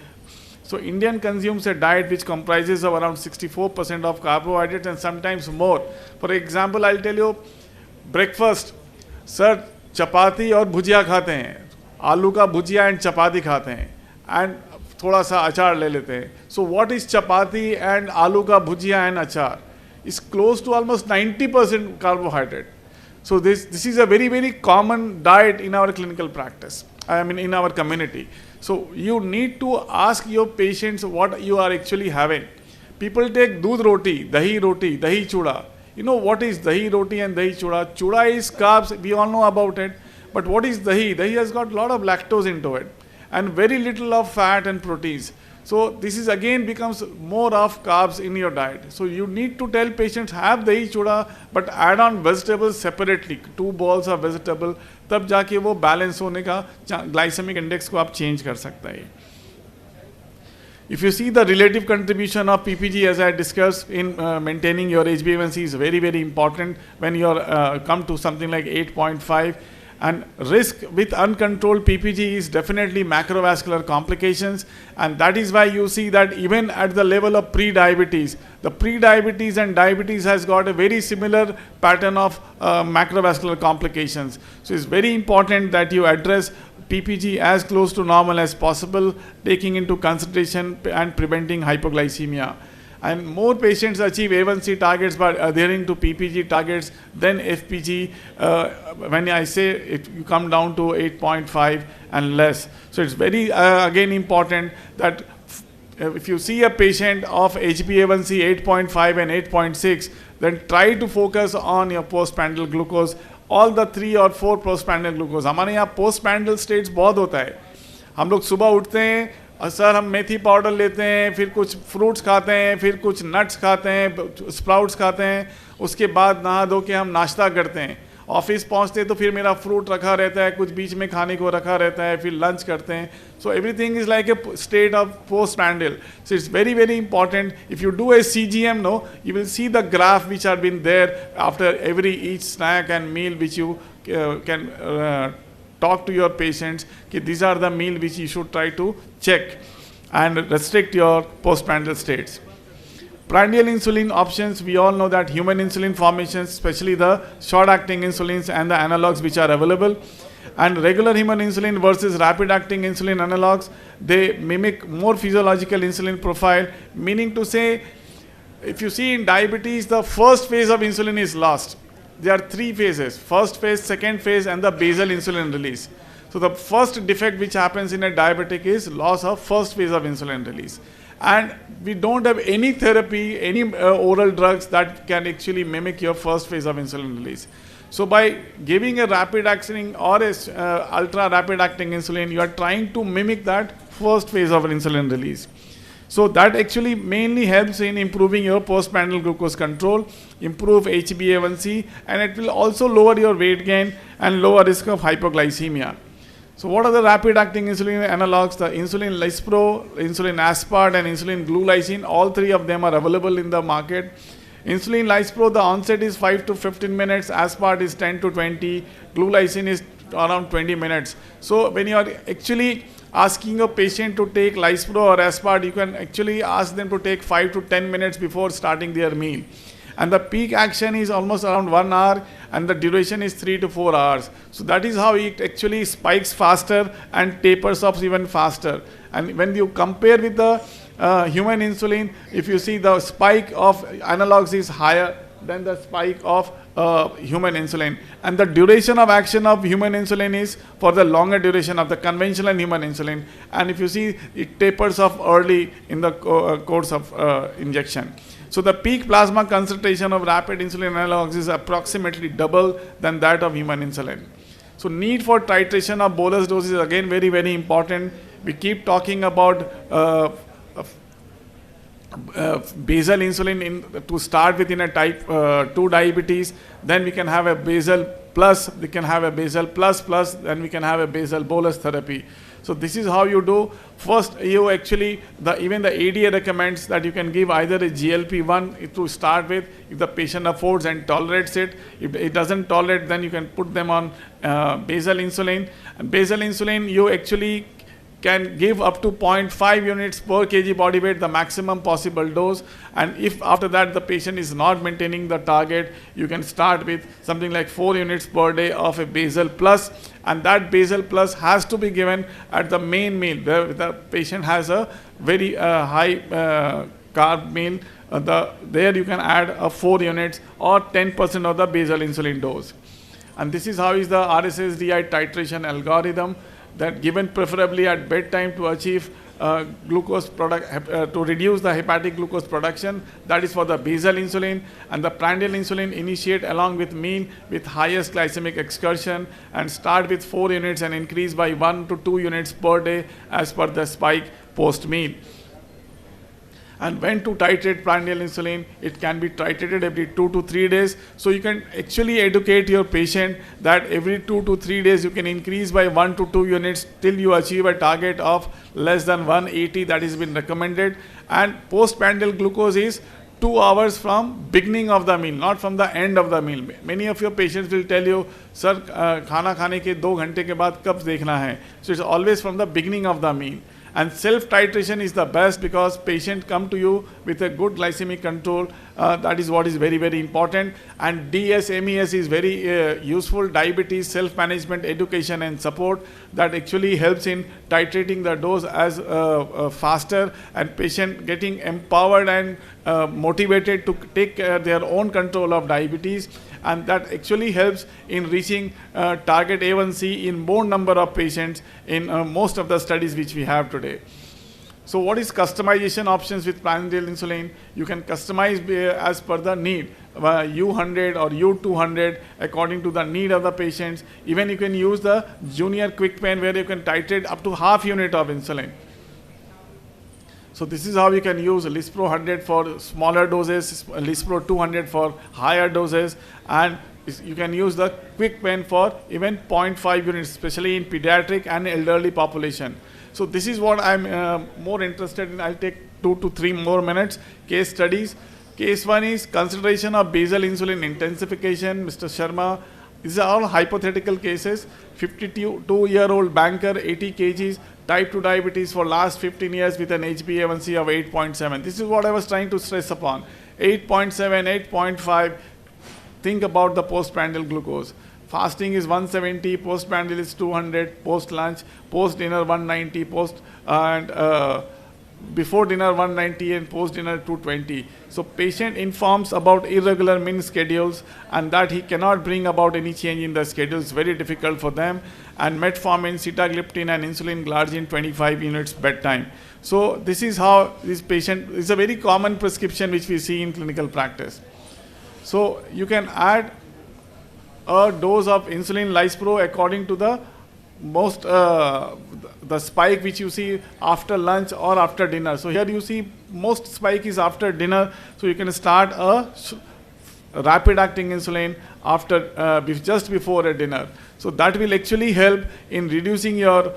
So Indian consumes a diet which comprises of around 64% of carbohydrates and sometimes more. For example, I'll tell you, breakfast, sir, chapati और भुजिया खाते हैं, आलू का भुजिया and chapati खाते हैं, and थोड़ा सा अचार ले लेते हैं. So what is chapati and आलू का भुजिया and achar? Is close to almost 90% carbohydrate. So this is a very, very common diet in our clinical practice, I mean in our community. So you need to ask your patients what you are actually having. People take doodh roti, dahi chuda. You know what is dahi roti and dahi chuda? Chuda is carbs, we all know about it. But what is dahi? Dahi has got a lot of lactose into it and very little of fat and proteins. So this is again becomes more of carbs in your diet. So you need to tell patients have dahi chuda but add on vegetables separately, 2 bowls of vegetable, तब जाके वो balance होने का glycemic index को आप change कर सकता है. If you see the relative contribution of PPG as I discussed in maintaining your HbA1c is very, very important when you come to something like 8.5. And risk with uncontrolled PPG is definitely macrovascular complications, and that is why you see that even at the level of pre-diabetes, the pre-diabetes and diabetes has got a very similar pattern of macrovascular complications. So it's very important that you address PPG as close to normal as possible, taking into consideration and preventing hypoglycemia. And more patients achieve A1C targets by adhering to PPG targets than FPG. When I say if you come down to 8.5 and less. So it's very, again, important that if you see a patient of HbA1c 8.5 and 8.6, then try to focus on your postprandial glucose, all the 3 or 4 postprandial glucose. हमारे यहाँ postprandial states बहुत होता है. हम लोग सुबह उठते हैं, सर हम मेथी पाउडर लेते हैं, फिर कुछ फ्रूट्स खाते हैं, फिर कुछ नट्स खाते हैं, स्प्राउट्स खाते हैं, उसके बाद नहा धो के हम नाश्ता करते हैं. ऑफिस पहुंचते तो फिर मेरा फ्रूट रखा रहता है, कुछ बीच में खाने को रखा रहता है, फिर लंच करते हैं. So everything is like a state of postprandial. So it's very, very important. If you do a CGM, you will see the graph which have been there after each snack and meal which you can talk to your patients. These are the meal which you should try to check and restrict your postprandial states. Prandial insulin options, we all know that human insulin formations, especially the short-acting insulins and the analogs which are available, and regular human insulin versus rapid-acting insulin analogs, they mimic more physiological insulin profile, meaning to say, if you see in diabetes, the first phase of insulin is lost. There are 3 phases, first phase, second phase, and the basal insulin release. So the first defect which happens in a diabetic is loss of first phase of insulin release. And we don't have any therapy, any oral drugs that can actually mimic your first phase of insulin release. So by giving a rapid acting or a ultra rapid acting insulin, you are trying to mimic that first phase of insulin release. So that actually mainly helps in improving your postprandial glucose control, improve HbA1c, and it will also lower your weight gain and lower risk of hypoglycemia. So what are the rapid-acting insulin analogs? The insulin Lispro, insulin Aspart, and insulin Glulicin, all 3 of them are available in the market. Insulin Lispro, the onset is 5 to 15 minutes, Aspart is 10 to 20, Glulicin is around 20 minutes. So when you are actually asking a patient to take Lispro or Aspart, you can actually ask them to take 5 to 10 minutes before starting their meal. And the peak action is almost around 1 hour, and the duration is 3 to 4 hours. So that is how it actually spikes faster and tapers off even faster. And when you compare with the human insulin, if you see the spike of analogs is higher than the spike of human insulin. And the duration of action of human insulin is for the longer duration of the conventional human insulin. And if you see, it tapers off early in the course of injection. So the peak plasma concentration of rapid insulin analogs is approximately double than that of human insulin. So need for titration of bolus dose is again very, very important. We keep talking about basal insulin to start with in a type 2 diabetes. Then we can have a basal plus, we can have a basal plus, then we can have a basal bolus therapy. So this is how you do. First, you actually, even the ADA recommends that you can give either a GLP-1 to start with, if the patient affords and tolerates it. If it doesn't tolerate, then you can put them on basal insulin. And basal insulin, you actually can give up to 0.5 units per kg body weight, the maximum possible dose. And if after that the patient is not maintaining the target, you can start with something like 4 units per day of a basal plus. And that basal plus has to be given at the main meal, where the patient has a very high carb meal. There you can add 4 units or 10% of the basal insulin dose. And this is how is the RSSDI titration algorithm, that given preferably at bedtime to achieve glucose to reduce the hepatic glucose production. That is for the basal insulin, and the prandial insulin initiate along with meal with highest glycemic excursion and start with 4 units and increase by 1 to 2 units per day as per the spike post meal. And when to titrate prandial insulin, it can be titrated every 2 to 3 days. So you can actually educate your patient that every 2 to 3 days you can increase by 1 to 2 units till you achieve a target of less than 180 that has been recommended. And postprandial glucose is 2 hours from beginning of the meal, not from the end of the meal. Many of your patients will tell you, sir, खाना खाने के 2 घंटे के बाद कब देखना है? So it's always from the beginning of the meal. And self-titration is the best because patients come to you with a good glycemic control. That is what is very, very important. And DSMES is very useful, diabetes self-management education and support, that actually helps in titrating the dose as faster, and patient getting empowered and motivated to take their own control of diabetes. And that actually helps in reaching target A1C in more number of patients in most of the studies which we have today. So what is customization options with prandial insulin? You can customize as per the need, U100 or U200 according to the need of the patients. Even you can use the junior quick pen where you can titrate up to half unit of insulin. So this is how you can use Lispro 100 for smaller doses, Lispro 200 for higher doses, and you can use the quick pen for even 0.5 units, especially in pediatric and elderly population. So this is what I'm more interested in. I'll take 2 to 3 more minutes. Case studies. Case 1 is consideration of basal insulin intensification. Mr. Sharma, these are all hypothetical cases. 52-year-old banker, 80 kgs, type 2 diabetes for last 15 years with an HbA1c of 8.7. This is what I was trying to stress upon. 8.7, 8.5. Think about the postprandial glucose. Fasting is 170, postprandial is 200, post-lunch, post-dinner 190, before dinner 190 and post-dinner 220. So patient informs about irregular min schedules and that he cannot bring about any change in the schedules. Very difficult for them. And metformin, sitagliptin and insulin glargine 25 units bedtime. So this is how this patient, is a very common prescription which we see in clinical practice. So you can add a dose of insulin Lispro according to the most the spike which you see after lunch or after dinner. So here you see most spike is after dinner. So you can start a rapid acting insulin after just before a dinner. So that will actually help in reducing your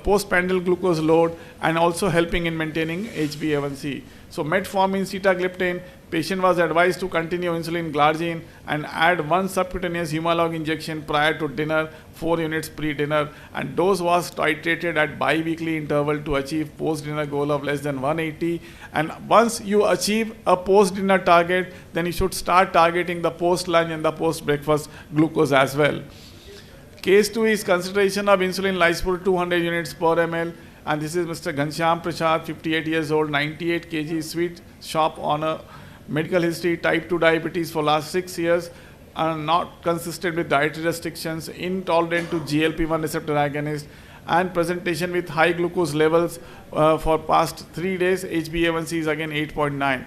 postprandial glucose load and also helping in maintaining HbA1c. So metformin, sitagliptin, patient was advised to continue insulin glargine and add 1 subcutaneous Humalog injection prior to dinner, 4 units pre-dinner, and dose was titrated at bi-weekly interval to achieve post-dinner goal of less than 180. And once you achieve a post-dinner target, then you should start targeting the post-lunch and the post-breakfast glucose as well. Case 2 is consideration of insulin Lispro 200 units per ml. And this is Mr. Ghanshyam Prasad, 58 years old, 98 kg, sweet shop owner, medical history, type 2 diabetes for last 6 years, and not consistent with dietary restrictions, intolerant to GLP-1 receptor agonist, and presentation with high glucose levels for past 3 days. HbA1c is again 8.9.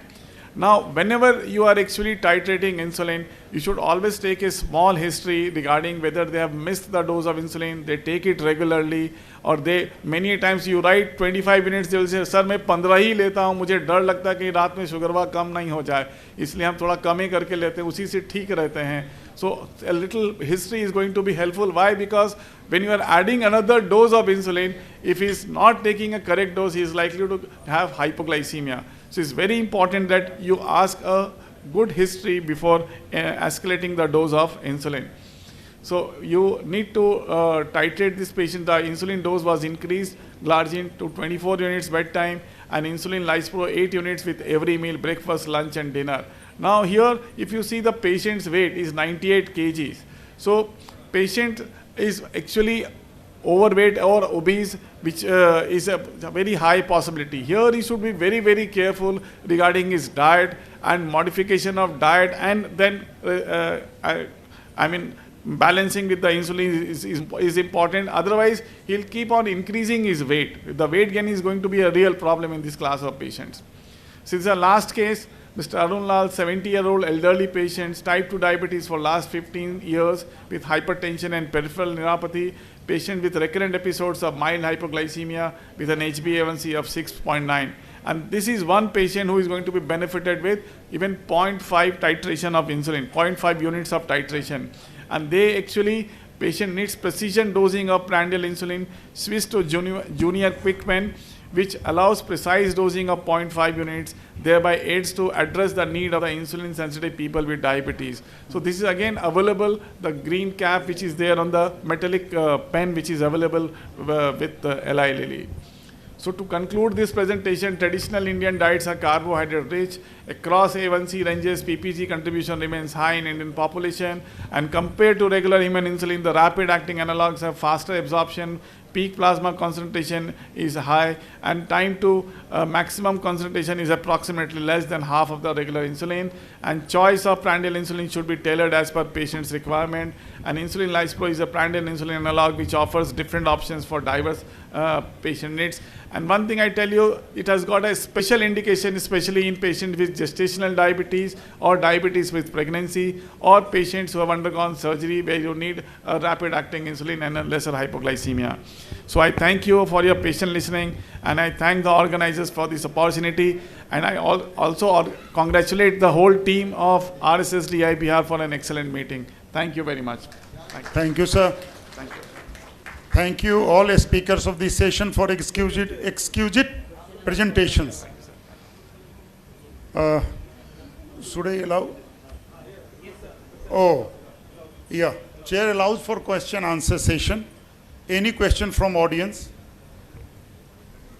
Now, whenever you are actually titrating insulin, you should always take a small history regarding whether they have missed the dose of insulin, they take it regularly, और दे many times you write 25 minutes they will say sir मैं 15 ही लेता हूँ, मुझे डर लगता है कि रात में शुगरवा कम नहीं हो जाए, इसलिए हम थोड़ा कम ही करके लेते हैं, उसी से ठीक रहते हैं. So a little history is going to be helpful. Why? Because when you are adding another dose of insulin, if he is not taking a correct dose, he is likely to have hypoglycemia. So it's very important that you ask a good history before escalating the dose of insulin. So you need to titrate this patient. The insulin dose was increased, glargine to 24 units bedtime, and insulin Lispro 8 units with every meal, breakfast, lunch and dinner. Now here, if you see the patient's weight is 98 kgs. So patient is actually overweight or obese, which is a very high possibility. Here he should be very, very careful regarding his diet and modification of diet, and then balancing with the insulin is important. Otherwise, he'll keep on increasing his weight. The weight gain is going to be a real problem in this class of patients. Since the last case, Mr. Arun Lal, 70-year-old elderly patient, type 2 diabetes for last 15 years with hypertension and peripheral neuropathy, patient with recurrent episodes of mild hypoglycemia with an HbA1c of 6.9. And this is one patient who is going to be benefited with even 0.5 titration of insulin, 0.5 units of titration. And they actually, patient needs precision dosing of prandial insulin, switch to junior quick pen, which allows precise dosing of 0.5 units, thereby aids to address the need of the insulin sensitive people with diabetes. So this is again available, the green cap which is there on the metallic pen which is available with Eli Lilly. So to conclude this presentation, traditional Indian diets are carbohydrate rich. Across A1C ranges, PPG contribution remains high in Indian population, and compared to regular human insulin, the rapid acting analogs have faster absorption, peak plasma concentration is high, and time to maximum concentration is approximately less than half of the regular insulin, and choice of prandial insulin should be tailored as per patient's requirement. And insulin Lispro is a prandial insulin analog which offers different options for diverse patient needs. And one thing I tell you, it has got a special indication, especially in patients with gestational diabetes or diabetes with pregnancy, or patients who have undergone surgery where you need a rapid acting insulin and a lesser hypoglycemia. So I thank you for your patient listening, and I thank the organizers for this opportunity, and I also congratulate the whole team of RSSDI BIHAR for an excellent meeting. Thank you very much. Thank you, sir. Thank you. Thank you all speakers of this session for exquisite presentations. Should I allow? Oh, yeah. Chair allows for question answer session. Any question from audience?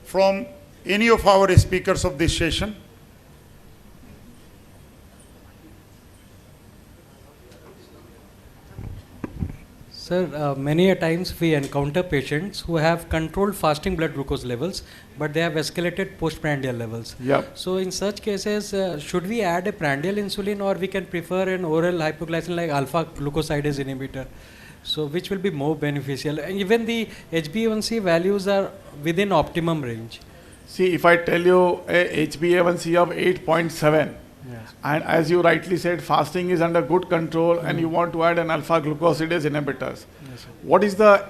From any of our speakers of this session? Sir, many a times we encounter patients who have controlled fasting blood glucose levels, but they have escalated postprandial levels. Yep. So in such cases, should we add a prandial insulin, or we can prefer an oral hypoglycemia like alpha glucosidase inhibitor? So which will be more beneficial? And even the HbA1c values are within optimum range. See, if I tell you a HbA1c of 8.7, yes, and as you rightly said, fasting is under good control, and you want to add an alpha glucosidase inhibitors. Yes, what is the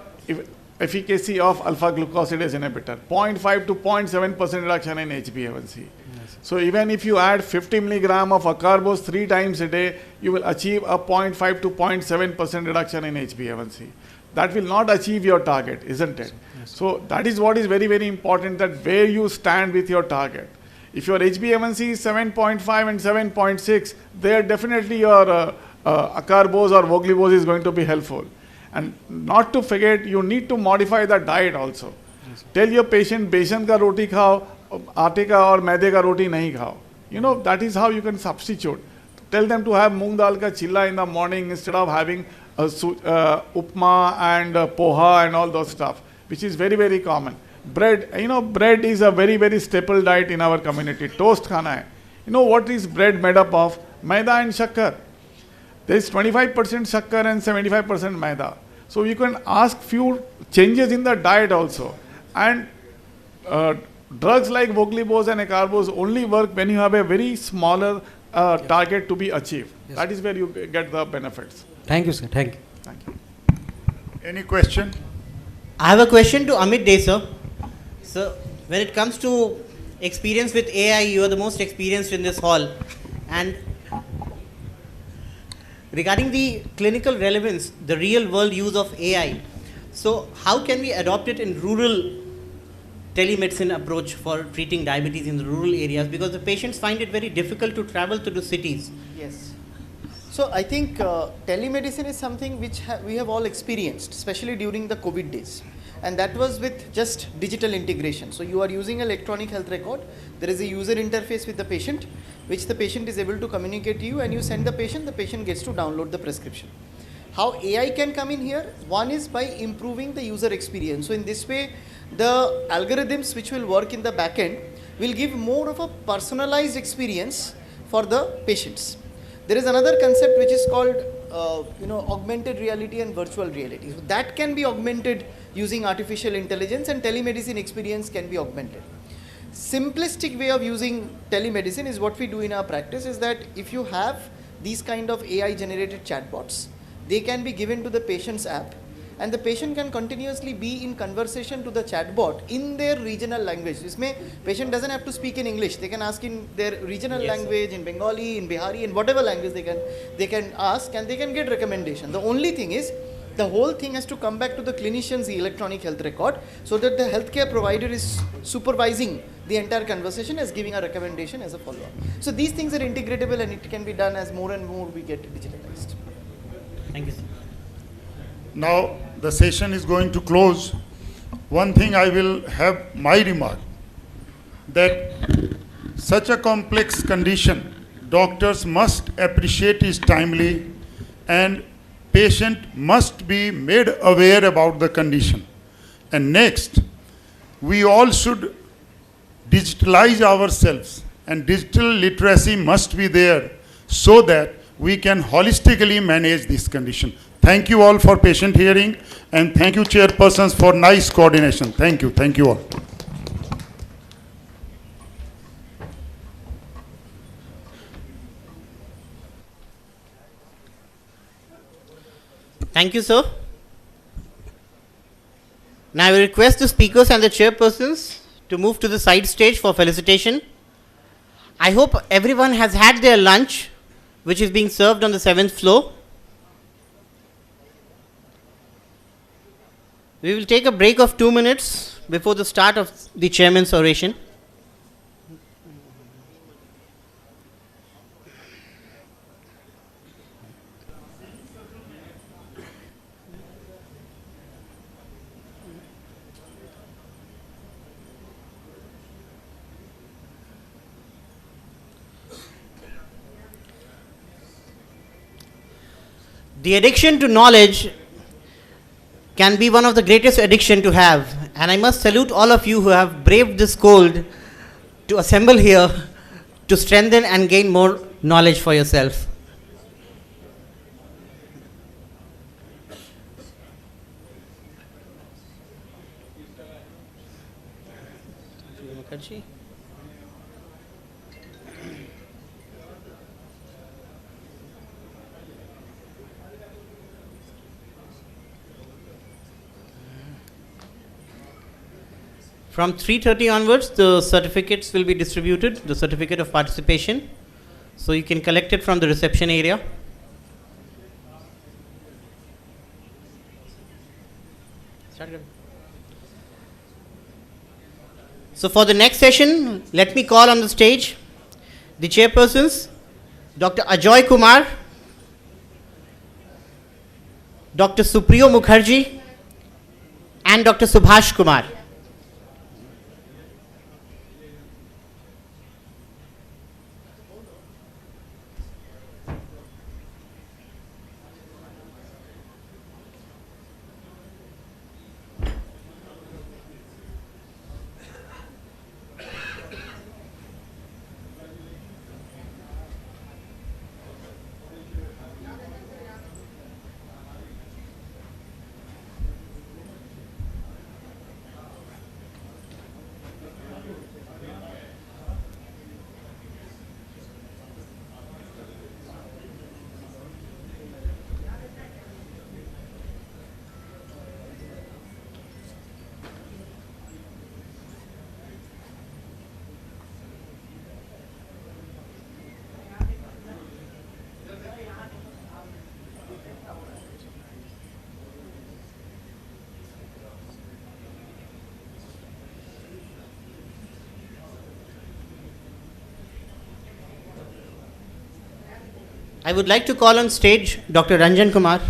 efficacy of alpha glucosidase inhibitor? 0.5 to 0.7% reduction in HbA1c. Yes. So even if you add 50 milligram of acarbose 3 times a day, you will achieve a 0.5 to 0.7% reduction in HbA1c. That will not achieve your target, isn't it? Yes. So that is what is very, very important, that where you stand with your target. If your HbA1c is 7.5 and 7.6, there definitely your acarbose or voglibose is going to be helpful. And not to forget, you need to modify the diet also. Tell your patient, besan ka roti khao, aate ka or maide ka roti nahi khao. You know, that is how you can substitute. Tell them to have moong dal ka chilla in the morning instead of having upma and poha and all those stuff, which is very, very common. Bread, you know, bread is a very, very staple diet in our community. Toast khana hai. You know what is bread made up of? Maida and shakkar. There is 25% shakkar and 75% maida. So you can ask few changes in the diet also. And drugs like voglibose and acarbose only work when you have a very smaller target to be achieved. Yes. That is where you get the benefits. Thank you, sir. Thank you. Thank you. Any question? I have a question to Amit Dey, sir. So, when it comes to experience with AI, you are the most experienced in this hall. And regarding the clinical relevance, the real world use of AI, so how can we adopt it in rural telemedicine approach for treating diabetes in the rural areas? Because the patients find it very difficult to travel to the cities. Yes. So I think telemedicine is something which we have all experienced, especially during the COVID days. And that was with just digital integration. So you are using electronic health record. There is a user interface with the patient, which the patient is able to communicate to you, and you send the patient gets to download the prescription. How AI can come in here? One is by improving the user experience. So in this way, the algorithms which will work in the back end will give more of a personalized experience for the patients. There is another concept which is called augmented reality and virtual reality. So that can be augmented using artificial intelligence, and telemedicine experience can be augmented. Simplistic way of using telemedicine is what we do in our practice, is that if you have these kind of AI generated chatbots, they can be given to the patient's app, and the patient can continuously be in conversation to the chatbot in their regional language. Isme patient doesn't have to speak in English. They can ask in their regional language, in Bengali, in Bihari, in whatever language they can ask, and they can get recommendation. The only thing is, the whole thing has to come back to the clinician's electronic health record, so that the healthcare provider is supervising the entire conversation as giving a recommendation as a follow-up. So these things are integratable, and it can be done as more and more we get digitalized. Thank you, sir. Now the session is going to close. One thing I will have my remark, that such a complex condition, doctors must appreciate is timely, and patient must be made aware about the condition. And next, we all should digitalize ourselves, and digital literacy must be there so that we can holistically manage this condition. Thank you all for patient hearing, and thank you chairpersons for nice coordination. Thank you all. Thank you, sir. Now I will request the speakers and the chairpersons to move to the side stage for felicitation. I hope everyone has had their lunch, which is being served on the 7th floor. We will take a break of 2 minutes before the start of the chairman's oration. The addiction to knowledge can be one of the greatest addiction to have, and I must salute all of you who have braved this cold to assemble here to strengthen and gain more knowledge for yourself. From 3:30 onwards, the certificates will be distributed, the certificate of participation. So you can collect it from the reception area. Start. So for the next session, let me call on the stage the chairpersons, Dr. Ajoy Kumar, Dr. Supriyo Mukherjee, and Dr. Subhash Kumar. I would like to call on stage Dr. Ranjan Kumar.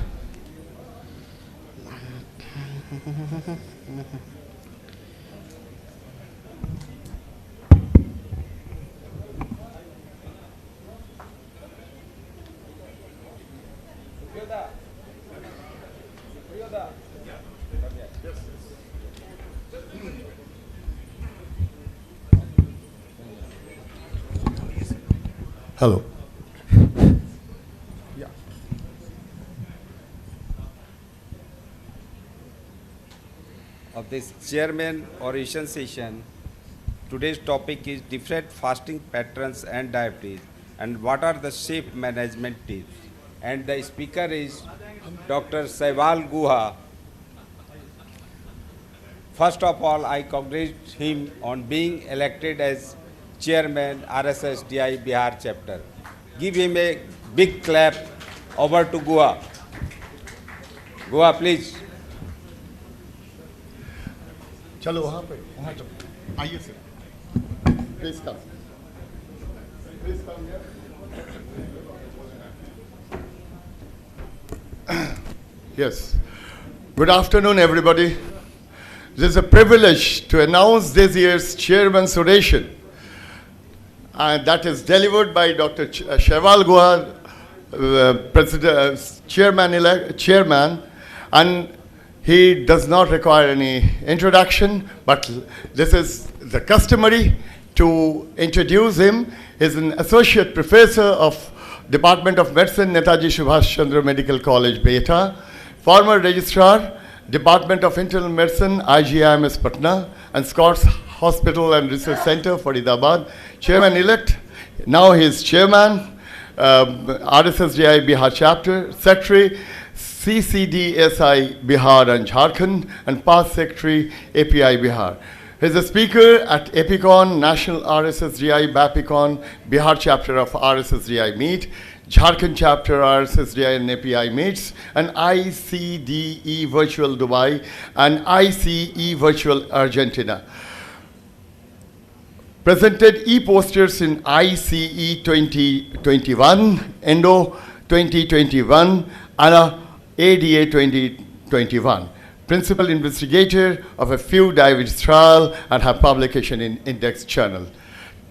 Hello. Of this chairman oration session, today's topic is different fasting patterns and diabetes and what are the safe management tips. And the speaker is Dr. Sehwal Guha. First of all, I congratulate him on being elected as chairman RSSDI Bihar chapter. Give him a big clap. Over to Guha. Guha, please. चलो वहाँ चलो आइए sir please come Yes. Good afternoon, everybody. This is a privilege to announce this year's chairman's oration. And that is delivered by Dr. Sehwal Guha, chairman, and he does not require any introduction, but this is the customary to introduce him. He is an associate professor of Department of Medicine, Netaji Subhash Chandra Medical College, Beta, former registrar, Department of Internal Medicine, IGIMS Patna, and Scott's Hospital and Research Center, Faridabad, chairman-elect. Now he is chairman, RSSDI Bihar chapter, secretary, CCDSI Bihar and Jharkhand, and past secretary API Bihar. He is a speaker at Epicon, National RSSDI Bapicon, Bihar chapter of RSSDI Meet, Jharkhand chapter RSSDI and API Meets, and ICDE Virtual Dubai, and ICE Virtual Argentina. Presented e-posters in ICE 2021, ENDO 2021, and ADA 2021. Principal investigator of a few diabetes trials and have publication in Index Journal.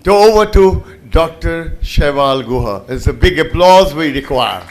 Over to Dr. Sehwal Guha. It's a big applause we require.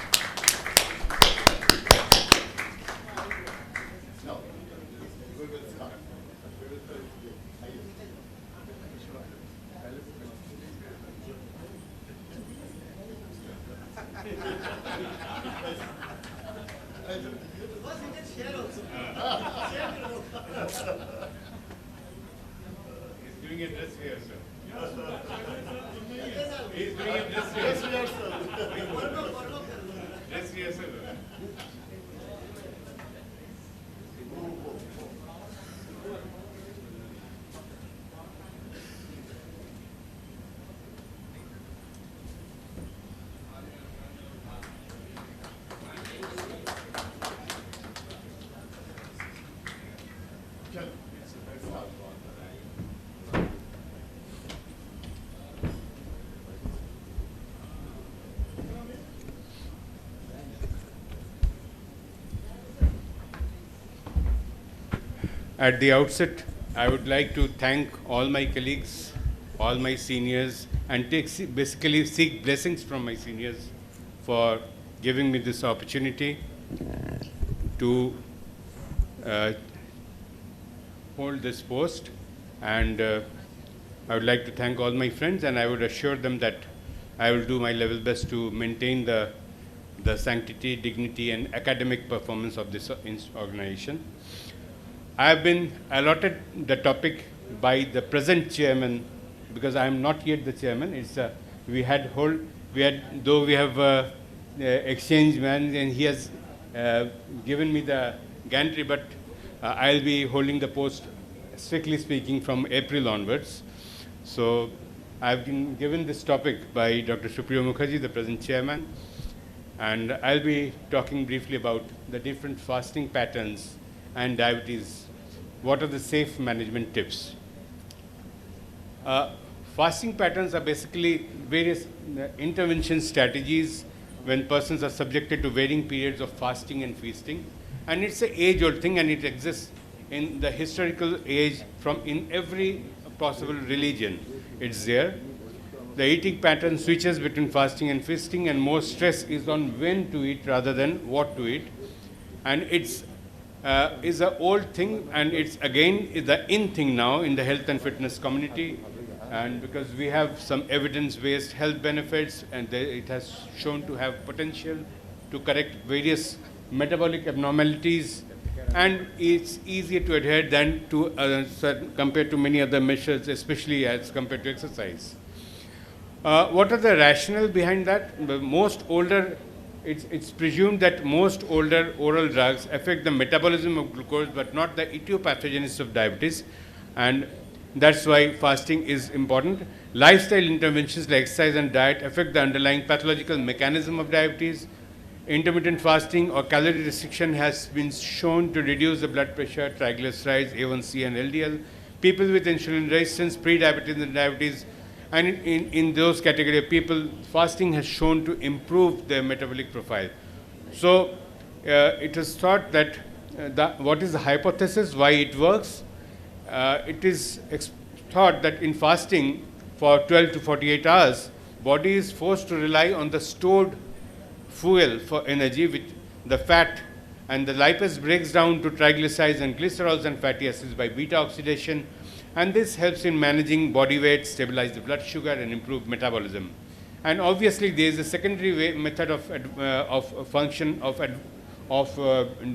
At the outset, I would like to thank all my colleagues, all my seniors, and basically seek blessings from my seniors for giving me this opportunity to hold this post. And I would like to thank all my friends, and I would assure them that I will do my level best to maintain the sanctity, dignity, and academic performance of this organization. I have been allotted the topic by the present chairman, because I am not yet the chairman. It's though we have exchanged man, and he has given me the gantry, but I'll be holding the post, strictly speaking, from April onwards. So I've been given this topic by Dr. Supriyo Mukherjee, the present chairman, and I'll be talking briefly about the different fasting patterns and diabetes. What are the safe management tips? Fasting patterns are basically various intervention strategies when persons are subjected to varying periods of fasting and feasting. And it's an age-old thing, and it exists in the historical age in every possible religion. It's there. The eating pattern switches between fasting and feasting, and more stress is on when to eat rather than what to eat. And it's is an old thing, and it's again the in thing now in the health and fitness community. And because we have some evidence-based health benefits, and it has shown to have potential to correct various metabolic abnormalities, and it's easier to adhere than to compared to many other measures, especially as compared to exercise. What are the rationale behind that? It's presumed that most older oral drugs affect the metabolism of glucose, but not the etiopathogenesis of diabetes, and that's why fasting is important. Lifestyle interventions like exercise and diet affect the underlying pathological mechanism of diabetes. Intermittent fasting or calorie restriction has been shown to reduce the blood pressure, triglycerides, A1C, and LDL. People with insulin resistance, pre-diabetes, and diabetes, and in those category of people, fasting has shown to improve their metabolic profile. So it is thought that what is the hypothesis, why it works? It is thought that in fasting for 12 to 48 hours, body is forced to rely on the stored fuel for energy, with the fat, and the lipase breaks down to triglycerides and glycerols and fatty acids by beta oxidation, and this helps in managing body weight, stabilize the blood sugar, and improve metabolism. And obviously there is a secondary method of function of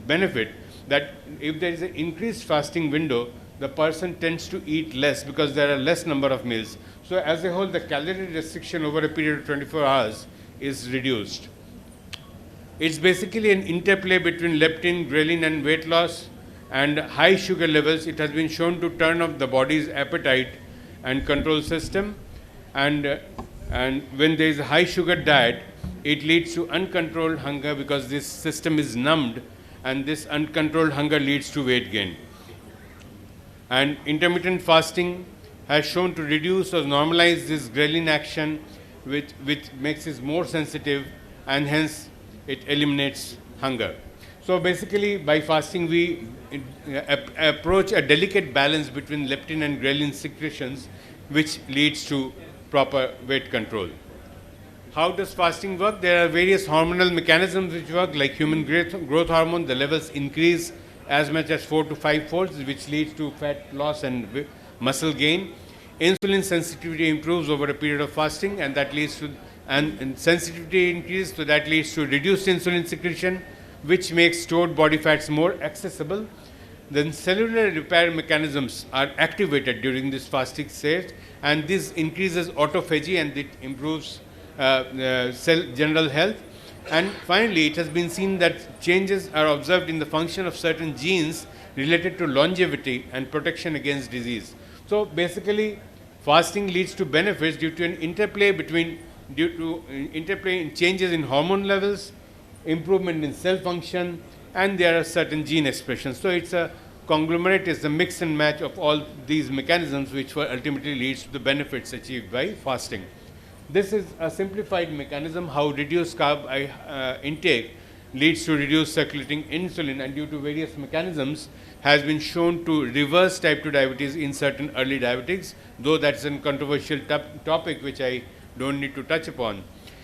benefit, that if there is an increased fasting window, the person tends to eat less because there are less number of meals. So as a whole, the calorie restriction over a period of 24 hours is reduced. It's basically an interplay between leptin, ghrelin, and weight loss, and high sugar levels. It has been shown to turn off the body's appetite and control system, and when there is a high sugar diet, it leads to uncontrolled hunger because this system is numbed, and this uncontrolled hunger leads to weight gain. And intermittent fasting has shown to reduce or normalize this ghrelin action, which makes it more sensitive, and hence it eliminates hunger. So basically, by fasting, we approach a delicate balance between leptin and ghrelin secretions, which leads to proper weight control. How does fasting work? There are various hormonal mechanisms which work, like human growth hormone. The levels increase as much as 4 to 5 folds, which leads to fat loss and muscle gain. Insulin sensitivity improves over a period of fasting, and that leads to and sensitivity increases, so that leads to reduced insulin secretion, which makes stored body fats more accessible. Then cellular repair mechanisms are activated during this fasting state, and this increases autophagy, and it improves cell general health. And finally, it has been seen that changes are observed in the function of certain genes related to longevity and protection against disease. So basically, fasting leads to benefits due to an interplay in changes in hormone levels, improvement in cell function, and there are certain gene expressions. So it's a conglomerate, it's a mix and match of all these mechanisms which ultimately leads to the benefits achieved by fasting. This is a simplified mechanism how reduced carb intake leads to reduced circulating insulin, and due to various mechanisms has been shown to reverse type 2 diabetes in certain early diabetics, though that's a controversial topic which I don't need to touch upon.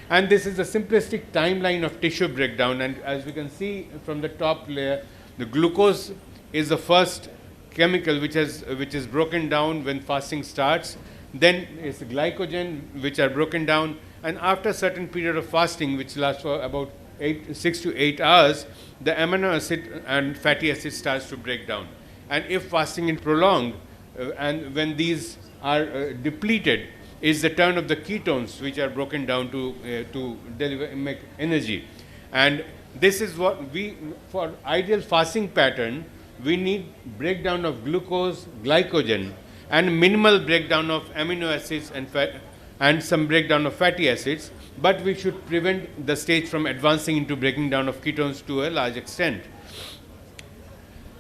And this is a simplistic timeline of tissue breakdown, and as we can see from the top layer, the glucose is the first chemical which is broken down when fasting starts. Then it's glycogen which are broken down, and after a certain period of fasting, which lasts for about 6 to 8 hours, the amino acid and fatty acid starts to break down. And if fasting is prolonged, and when these are depleted, is the turn of the ketones which are broken down to make energy. And this is what for ideal fasting pattern, we need breakdown of glucose, glycogen, and minimal breakdown of amino acids and fat, and some breakdown of fatty acids, but we should prevent the stage from advancing into breaking down of ketones to a large extent.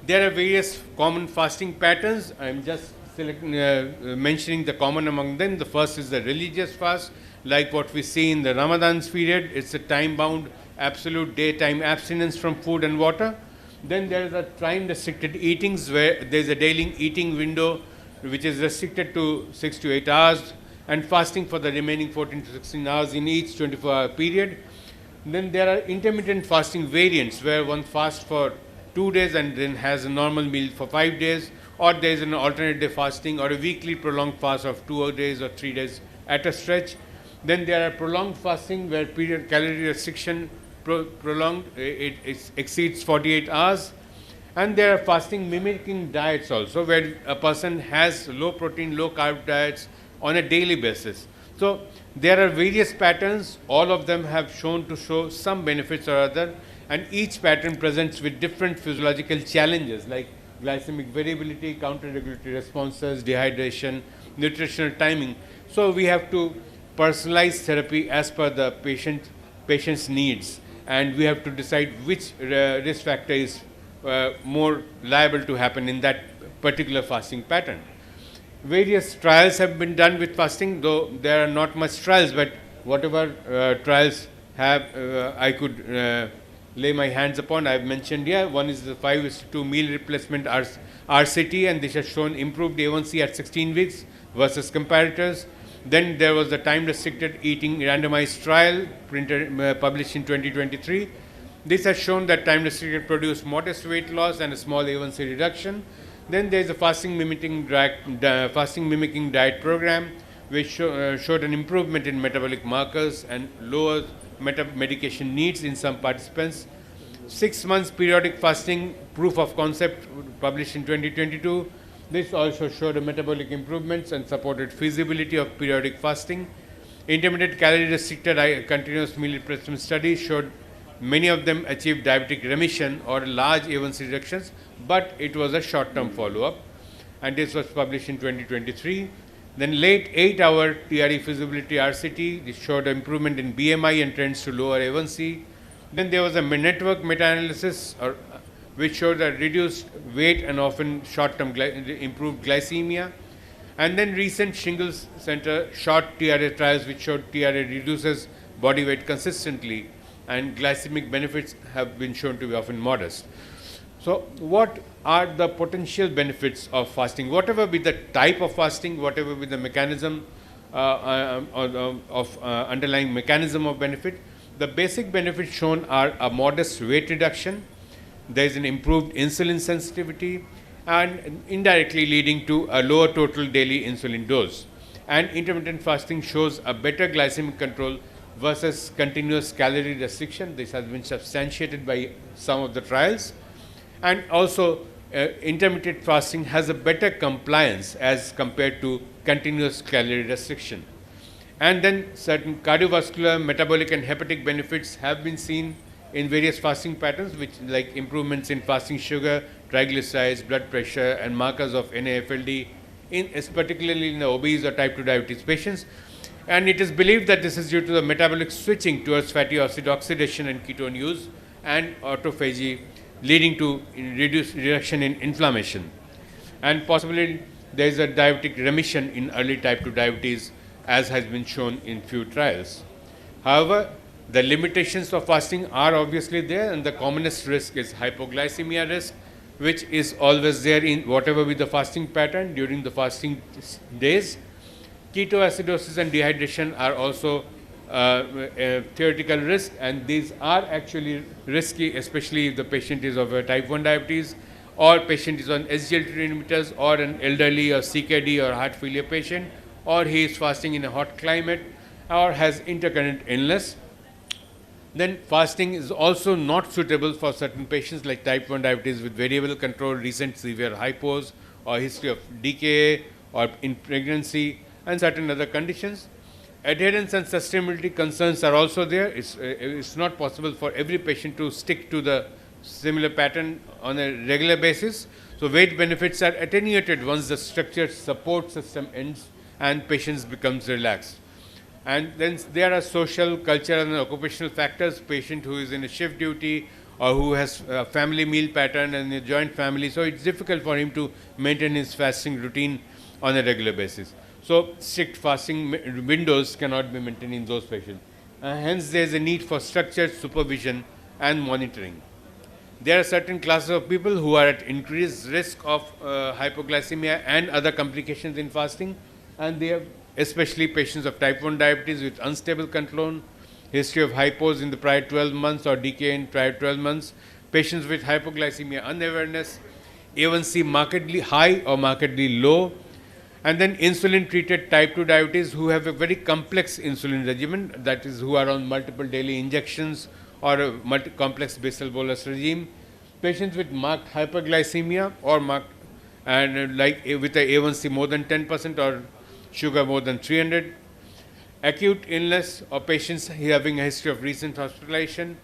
There are various common fasting patterns. I am just mentioning the common among them. The first is the religious fast, like what we see in the Ramadan's period. It's a time-bound, absolute daytime abstinence from food and water. Then there is a time-restricted eatings, where there is a daily eating window which is restricted to 6 to 8 hours, and fasting for the remaining 14 to 16 hours in each 24-hour period. Then there are intermittent fasting variants, where one fasts for 2 days and then has a normal meal for 5 days, or there is an alternate day fasting, or a weekly prolonged fast of 2 days or 3 days at a stretch. Then there are prolonged fasting, where period calorie restriction prolonged, it exceeds 48 hours. And there are fasting mimicking diets also, where a person has low protein, low carb diets on a daily basis. So there are various patterns, all of them have shown to show some benefits or other, and each pattern presents with different physiological challenges like glycemic variability, counter-regulatory responses, dehydration, nutritional timing. So we have to personalize therapy as per the patient's needs, and we have to decide which risk factor is more liable to happen in that particular fasting pattern. Various trials have been done with fasting, though there are not much trials, but whatever trials have, I could lay my hands upon. I've mentioned here. One is the 5:2 meal replacement RCT, and this has shown improved A1C at 16 weeks versus comparators. Then there was the time-restricted eating randomized trial published in 2023. This has shown that time-restricted produced modest weight loss and a small A1C reduction. Then there is a fasting mimicking diet program, which showed an improvement in metabolic markers and lower medication needs in some participants. 6 months periodic fasting proof of concept published in 2022. This also showed a metabolic improvements and supported feasibility of periodic fasting. Intermittent calorie restricted continuous meal replacement studies showed many of them achieved diabetic remission or large A1C reductions, but it was a short-term follow-up, and this was published in 2023. Then late 8-hour TRE feasibility RCT, this showed improvement in BMI and trends to lower A1C. Then there was a network meta-analysis which showed a reduced weight and often short-term improved glycemia. And then recent Shingles Center short TRA trials which showed TRA reduces body weight consistently, and glycemic benefits have been shown to be often modest. So what are the potential benefits of fasting? Whatever be the type of fasting, whatever be the mechanism underlying mechanism of benefit, the basic benefits shown are a modest weight reduction, there is an improved insulin sensitivity, and indirectly leading to a lower total daily insulin dose. And intermittent fasting shows a better glycemic control versus continuous calorie restriction. This has been substantiated by some of the trials. And also intermittent fasting has a better compliance as compared to continuous calorie restriction. And then certain cardiovascular, metabolic and hepatic benefits have been seen in various fasting patterns, which like improvements in fasting sugar, triglycerides, blood pressure and markers of NAFLD, particularly in the obese or type 2 diabetes patients. And it is believed that this is due to the metabolic switching towards fatty acid oxidation and ketone use and autophagy, leading to reduction in inflammation. And possibly there is a diabetic remission in early type 2 diabetes, as has been shown in few trials. However, The limitations of fasting are obviously there, and the commonest risk is hypoglycemia risk, which is always there in whatever be the fasting pattern during the fasting days. Ketoacidosis and dehydration are also a theoretical risk, and these are actually risky, especially if the patient is of a type 1 diabetes, or patient is on SGLT2 inhibitors, or an elderly or CKD or heart failure patient, or he is fasting in a hot climate, or has intercurrent illness. Then fasting is also not suitable for certain patients like type 1 diabetes with variable control, recent severe hypos, or history of DKA, or in pregnancy, and certain other conditions. Adherence and sustainability concerns are also there. It's not possible for every patient to stick to the similar pattern on a regular basis. So weight benefits are attenuated once the structured support system ends and patients becomes relaxed. And then there are social, cultural and occupational factors. Patient who is in a shift duty or who has a family meal pattern and a joint family, so it's difficult for him to maintain his fasting routine on a regular basis. So strict fasting windows cannot be maintained in those patients. Hence there is a need for structured supervision and monitoring. There are certain classes of people who are at increased risk of hypoglycemia and other complications in fasting, and they have especially patients of type 1 diabetes with unstable control, history of hypos in the prior 12 months or decay in prior 12 months, patients with hypoglycemia unawareness, A1C markedly high or markedly low, and then insulin treated type 2 diabetes who have a very complex insulin regimen, that is who are on multiple daily injections or a complex basal bolus regime, patients with marked hyperglycemia or marked and like with a A1C more than 10% or sugar more than 300, acute illness or patients having a history of recent hospitalization,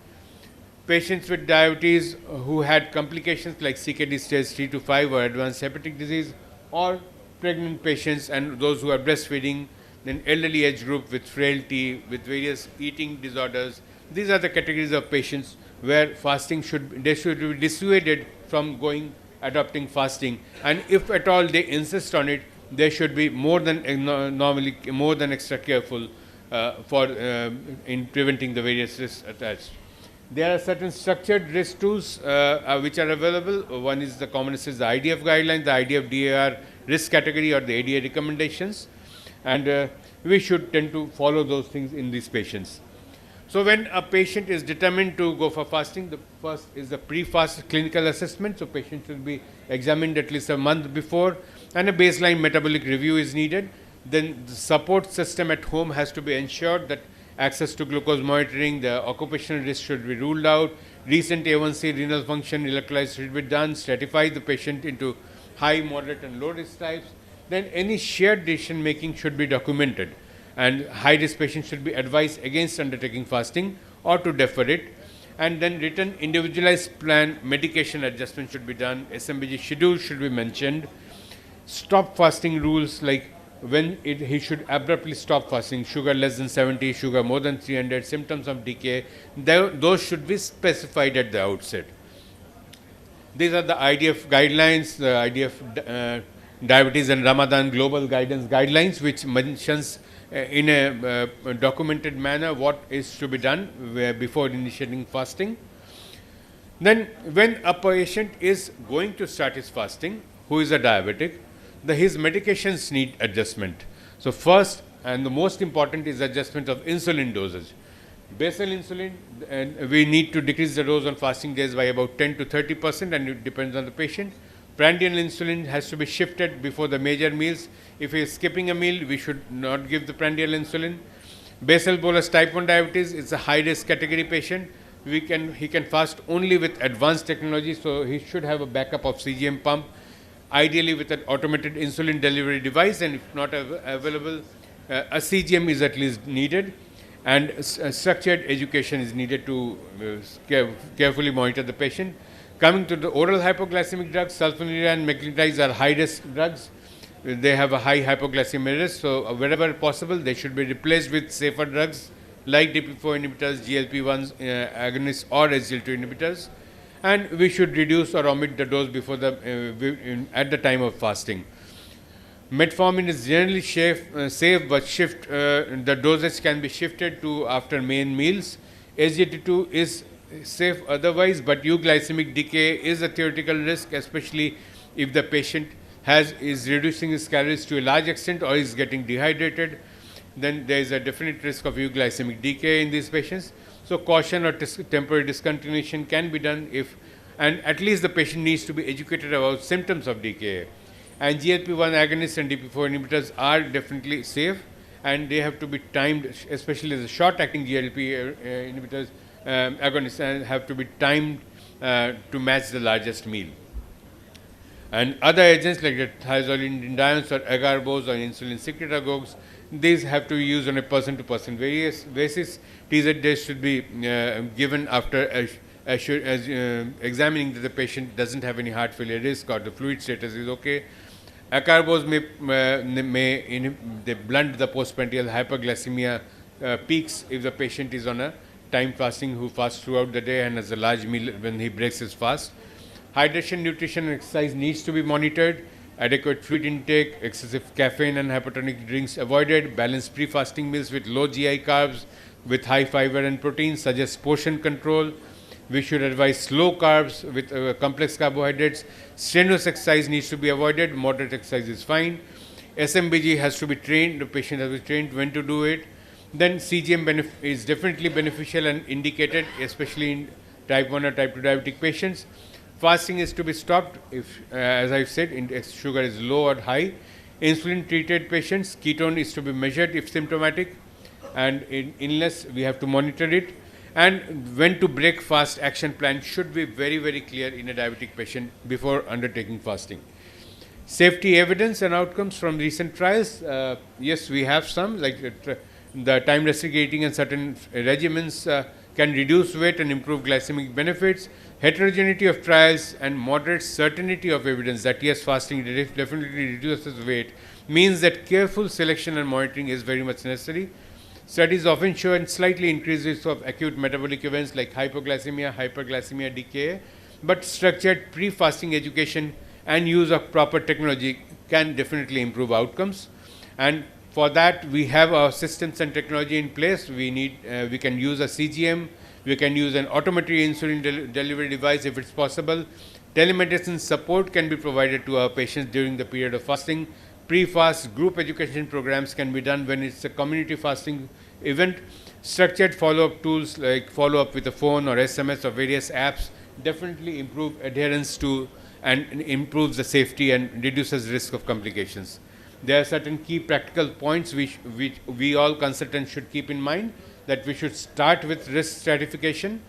patients with diabetes who had complications like CKD stage 3 to 5 or advanced hepatic disease, or pregnant patients and those who are breastfeeding, then elderly age group with frailty, with various eating disorders. These are the categories of patients where fasting should be dissuaded from adopting fasting, and if at all they insist on it, they should be more than extra careful in preventing the various risks attached. There are certain structured risk tools which are available. One is the commonest is the IDF guidelines, the IDF DAR risk category or the ADA recommendations, and we should tend to follow those things in these patients. So when a patient is determined to go for fasting, the first is the pre-fast clinical assessment. So patient should be examined at least a month before, and a baseline metabolic review is needed. Then the support system at home has to be ensured, that access to glucose monitoring, the occupational risk should be ruled out, recent A1C, renal function, electrolytes should be done, stratify the patient into high, moderate and low risk types. Then any shared decision making should be documented, and high risk patients should be advised against undertaking fasting or to defer it. And then written individualized plan, medication adjustment should be done, SMBG schedule should be mentioned, stop fasting rules like when he should abruptly stop fasting, sugar less than 70, sugar more than 300, symptoms of decay, those should be specified at the outset. These are the IDF guidelines, the IDF Diabetes and Ramadan Global Guidance Guidelines, which mentions in a documented manner what is to be done before initiating fasting. Then when a patient is going to start his fasting, who is a diabetic, his medications need adjustment. So first and the most important is adjustment of insulin dosage. Basal insulin, and we need to decrease the dose on fasting days by about 10 to 30%, and it depends on the patient. Prandial insulin has to be shifted before the major meals. If he is skipping a meal, we should not give the prandial insulin. Basal bolus type 1 diabetes is a high risk category patient. He can fast only with advanced technology, so he should have a backup of CGM pump, ideally with an automated insulin delivery device, and if not available, a CGM is at least needed, and structured education is needed to carefully monitor the patient. Coming to the oral hypoglycemic drugs, sulfonylurea and maglitide are high risk drugs. They have a high hypoglycemia risk, so wherever possible they should be replaced with safer drugs like DPP-4 inhibitors, GLP-1 agonists or SGLT2 inhibitors, and we should reduce or omit the dose before at the time of fasting. Metformin is generally safe, but the dosage can be shifted to after main meals. SGLT2 is safe otherwise, but euglycemic decay is a theoretical risk, especially if the patient is reducing his calories to a large extent or is getting dehydrated. Then there is a definite risk of euglycemic decay in these patients. So caution or temporary discontinuation can be done and at least the patient needs to be educated about symptoms of DKA. And GLP-1 agonists and DP4 inhibitors are definitely safe, and they have to be timed, especially the short-acting GLP inhibitors, agonists have to be timed to match the largest meal. And other agents like the thiazolidinediones or agarbos or insulin secretagogues, these have to be used on a person-to-person basis. TZ should be given after examining that the patient doesn't have any heart failure risk or the fluid status is okay. Acarbose they blunt the postprandial hyperglycemia peaks if the patient is on a time fasting who fasts throughout the day and has a large meal when he breaks his fast. Hydration, nutrition and exercise needs to be monitored. Adequate fluid intake, excessive caffeine and hypertonic drinks avoided. Balanced pre-fasting meals with low GI carbs with high fiber and protein. Suggest portion control. We should advise slow carbs with complex carbohydrates. Strenuous exercise needs to be avoided. Moderate exercise is fine. SMBG has to be trained. The patient has to be trained when to do it. Then CGM is definitely beneficial and indicated, especially in type 1 or type 2 diabetic patients. Fasting is to be stopped if, as I've said, index sugar is low or high. Insulin-treated patients, ketone is to be measured if symptomatic, and in illness we have to monitor it. And when to break fast action plan should be very, very clear in a diabetic patient before undertaking fasting. Safety evidence and outcomes from recent trials. Yes, we have some, like the time restricted eating and certain regimens can reduce weight and improve glycemic benefits. Heterogeneity of trials and moderate certainty of evidence that yes, fasting definitely reduces weight means that careful selection and monitoring is very much necessary. Studies often show a slightly increased risk of acute metabolic events like hypoglycemia, hyperglycemia, DKA, but structured pre-fasting education and use of proper technology can definitely improve outcomes. And for that, we have our systems and technology in place. We can use a CGM, we can use an automated insulin delivery device if it's possible. Telemedicine support can be provided to our patients during the period of fasting. Pre-fast group education programs can be done when it's a community fasting event. Structured follow-up tools like follow-up with a phone or SMS or various apps definitely improve adherence to and improves the safety and reduces risk of complications. There are certain key practical points which we all consultants should keep in mind, that we should start with risk stratification.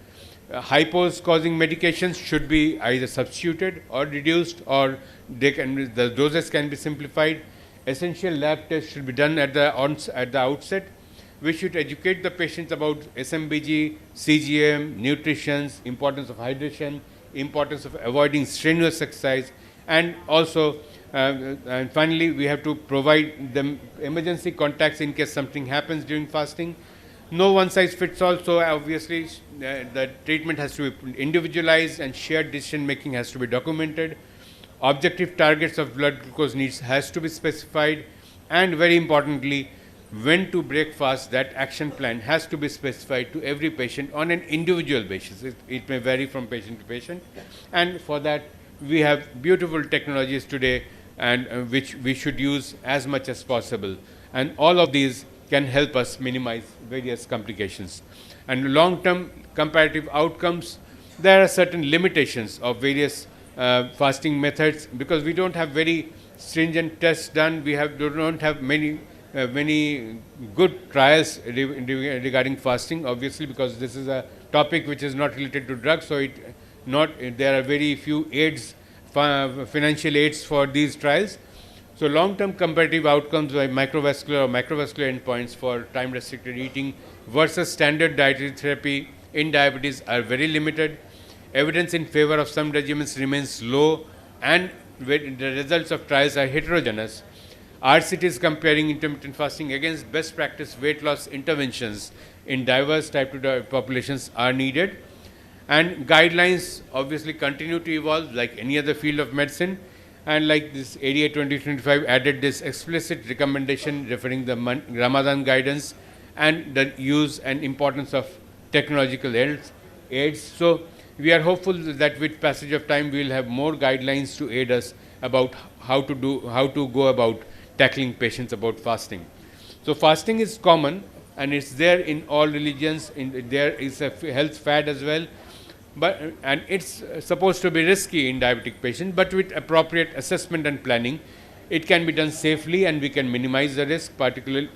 Hypos causing medications should be either substituted or reduced, or the doses can be simplified. Essential lab tests should be done at the outset. We should educate the patients about SMBG, CGM, nutrition, importance of hydration, importance of avoiding strenuous exercise, and also and finally we have to provide them emergency contacts in case something happens during fasting. No one size fits all, so obviously the treatment has to be individualized and shared decision making has to be documented. Objective targets of blood glucose needs has to be specified, and very importantly, when to break fast, that action plan has to be specified to every patient on an individual basis. It may vary from patient to patient, and for that we have beautiful technologies today, and which we should use as much as possible, and all of these can help us minimize various complications. And long-term comparative outcomes, there are certain limitations of various fasting methods, because we don't have very stringent tests done. We don't have many good trials regarding fasting, obviously, because this is a topic which is not related to drugs, so there are very few aids, financial aids for these trials. So long-term comparative outcomes by microvascular or macrovascular endpoints for time-restricted eating versus standard dietary therapy in diabetes are very limited. Evidence in favor of some regimens remains low, and the results of trials are heterogeneous. RCTs comparing intermittent fasting against best practice weight loss interventions in diverse type 2 populations are needed. And guidelines obviously continue to evolve like any other field of medicine. And like this ADA 2025 added this explicit recommendation referring the Ramadan guidance and the use and importance of technological aids. So we are hopeful that with passage of time we will have more guidelines to aid us about how to go about tackling patients about fasting. So fasting is common and it's there in all religions. There is a health fad as well, and it's supposed to be risky in diabetic patients, but with appropriate assessment and planning, it can be done safely and we can minimize the risk particularly.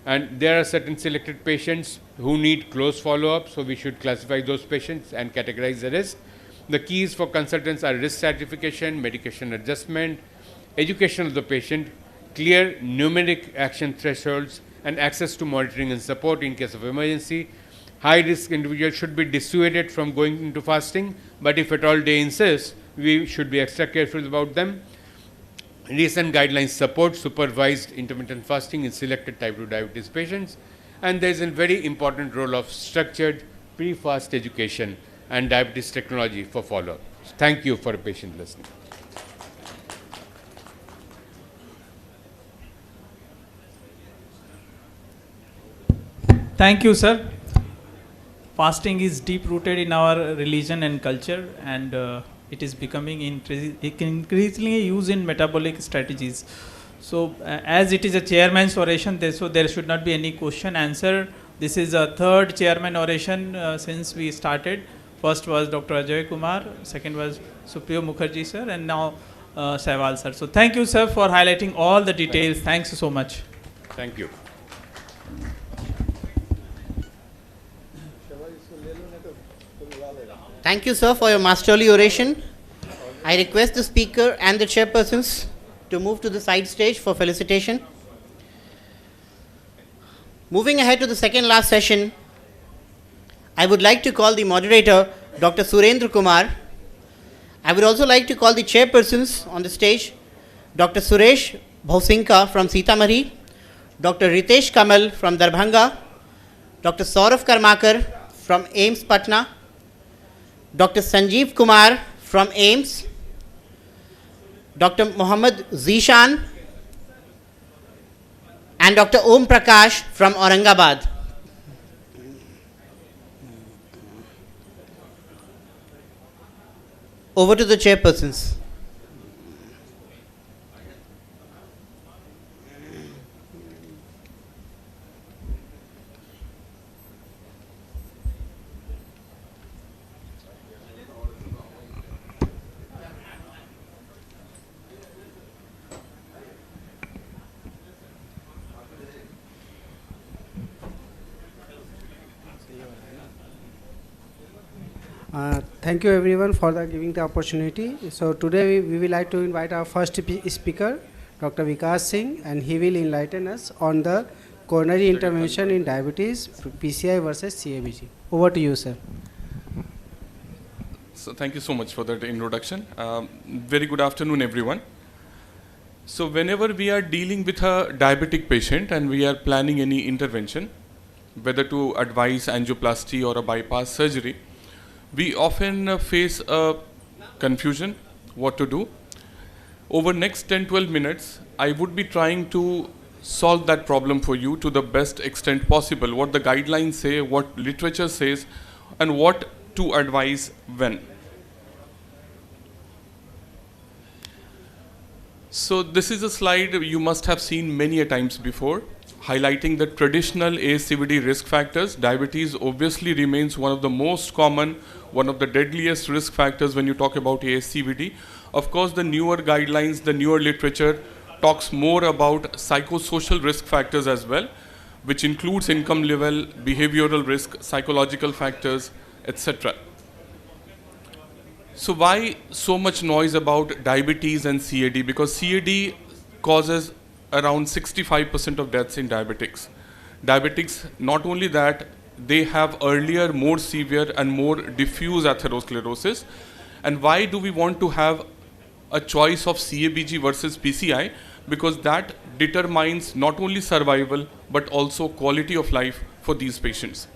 And there are certain selected patients who need close follow-up, so we should classify those patients and categorize the risk. The keys for consultants are risk stratification, medication adjustment, education of the patient, clear numeric action thresholds, and access to monitoring and support in case of emergency. High-risk individuals should be dissuaded from going into fasting, but if at all they insist, we should be extra careful about them. Recent guidelines support supervised intermittent fasting in selected type 2 diabetes patients, and there is a very important role of structured pre-fast education and diabetes technology for follow-up. Thank you for patient listening. Thank you, sir. Fasting is deep rooted in our religion and culture, and it is becoming increasingly used in metabolic strategies. So as it is a chairman's oration, so there should not be any question answer. This is a third chairman oration since we started. First was Dr. Ajay Kumar, second was Supriyo Mukherjee sir, and now Sehwal sir. So thank you, sir, for highlighting all the details. Thanks so much. Thank you. Thank you, sir, for your masterly oration. I request the speaker and the chairpersons to move to the side stage for felicitation. Moving ahead to the second last session, I would like to call the moderator, Dr. Surendra Kumar. I would also like to call the chairpersons on the stage, Dr. Suresh Bhausinka from Sitamarhi, Dr. Ritesh Kamal from Darbhanga, Dr. Saurav Karmakar from AIIMS Patna, Dr. Sanjeev Kumar from AIIMS, Dr. Mohammad Zishan, and Dr. Om Prakash from Aurangabad. Over to the chairpersons. Thank you everyone for giving the opportunity. So today we will like to invite our first speaker, Dr. Vikas Singh, and he will enlighten us on the coronary intervention in diabetes, PCI versus CABG. Over to you, sir. So thank you so much for that introduction. Very good afternoon, everyone. So whenever we are dealing with a diabetic patient and we are planning any intervention, whether to advise angioplasty or a bypass surgery, we often face a confusion what to do. Over next 10-12 minutes, I would be trying to solve that problem for you to the best extent possible, what the guidelines say, what literature says, and what to advise when. So this is a slide you must have seen many a times before, highlighting the traditional ASCVD risk factors. Diabetes obviously remains one of the most common, one of the deadliest risk factors when you talk about ASCVD. Of course, the newer guidelines, the newer literature talks more about psychosocial risk factors as well, which includes income level, behavioral risk, psychological factors, etc. So why so much noise about diabetes and CAD? Because CAD causes around 65% of deaths in diabetics. Diabetics, not only that, they have earlier, more severe and more diffuse atherosclerosis. And why do we want to have a choice of CABG versus PCI? Because that determines not only survival, but also quality of life for these patients.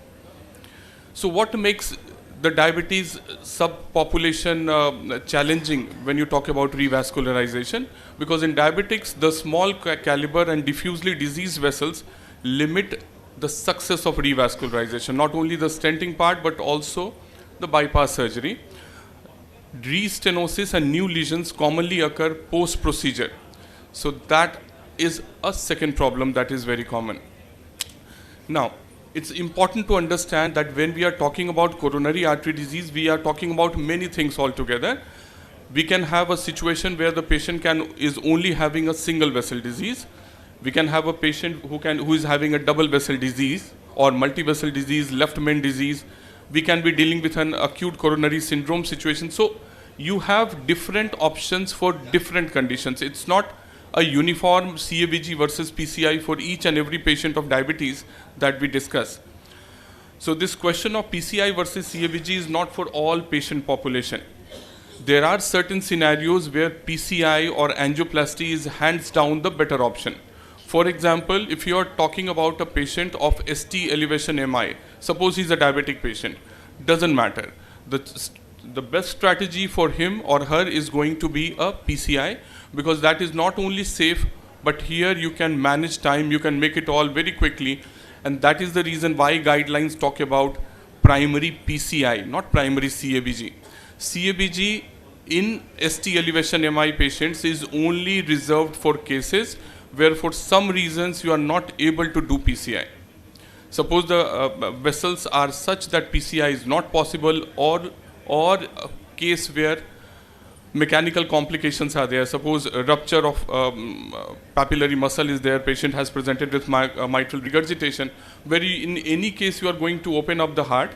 So what makes the diabetes subpopulation challenging when you talk about revascularization, because in diabetics, the small caliber and diffusely diseased vessels limit the success of revascularization, not only the stenting part, but also the bypass surgery. Restenosis and new lesions commonly occur post-procedure. So that is a second problem that is very common. Now, it's important to understand that when we are talking about coronary artery disease, we are talking about many things altogether. We can have a situation where the patient is only having a single vessel disease. We can have a patient who is having a double vessel disease or multi-vessel disease, left main disease. We can be dealing with an acute coronary syndrome situation. So you have different options for different conditions. It's not a uniform CABG versus PCI for each and every patient of diabetes that we discuss. So this question of PCI versus CABG is not for all patient population. There are certain scenarios where PCI or angioplasty is hands down the better option. For example, if you are talking about a patient of ST elevation MI, suppose he's a diabetic patient, doesn't matter. The best strategy for him or her is going to be a PCI, because that is not only safe, but here you can manage time, you can make it all very quickly, and that is the reason why guidelines talk about primary PCI, not primary CABG. CABG in ST elevation MI patients is only reserved for cases where for some reasons you are not able to do PCI. Suppose the vessels are such that PCI is not possible, or a case where mechanical complications are there. Suppose a rupture of papillary muscle is there, patient has presented with mitral regurgitation, where in any case you are going to open up the heart.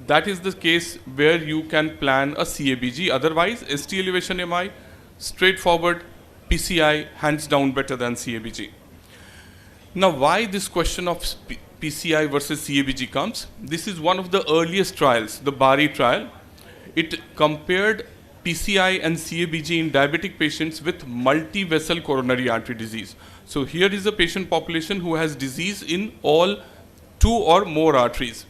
That is the case where you can plan a CABG. Otherwise, ST elevation MI, straightforward, PCI, hands down better than CABG. Now, why this question of PCI versus CABG comes? This is one of the earliest trials, the BARI trial. It compared PCI and CABG in diabetic patients with multi-vessel coronary artery disease. So here is a patient population who has disease in all 2 or more arteries.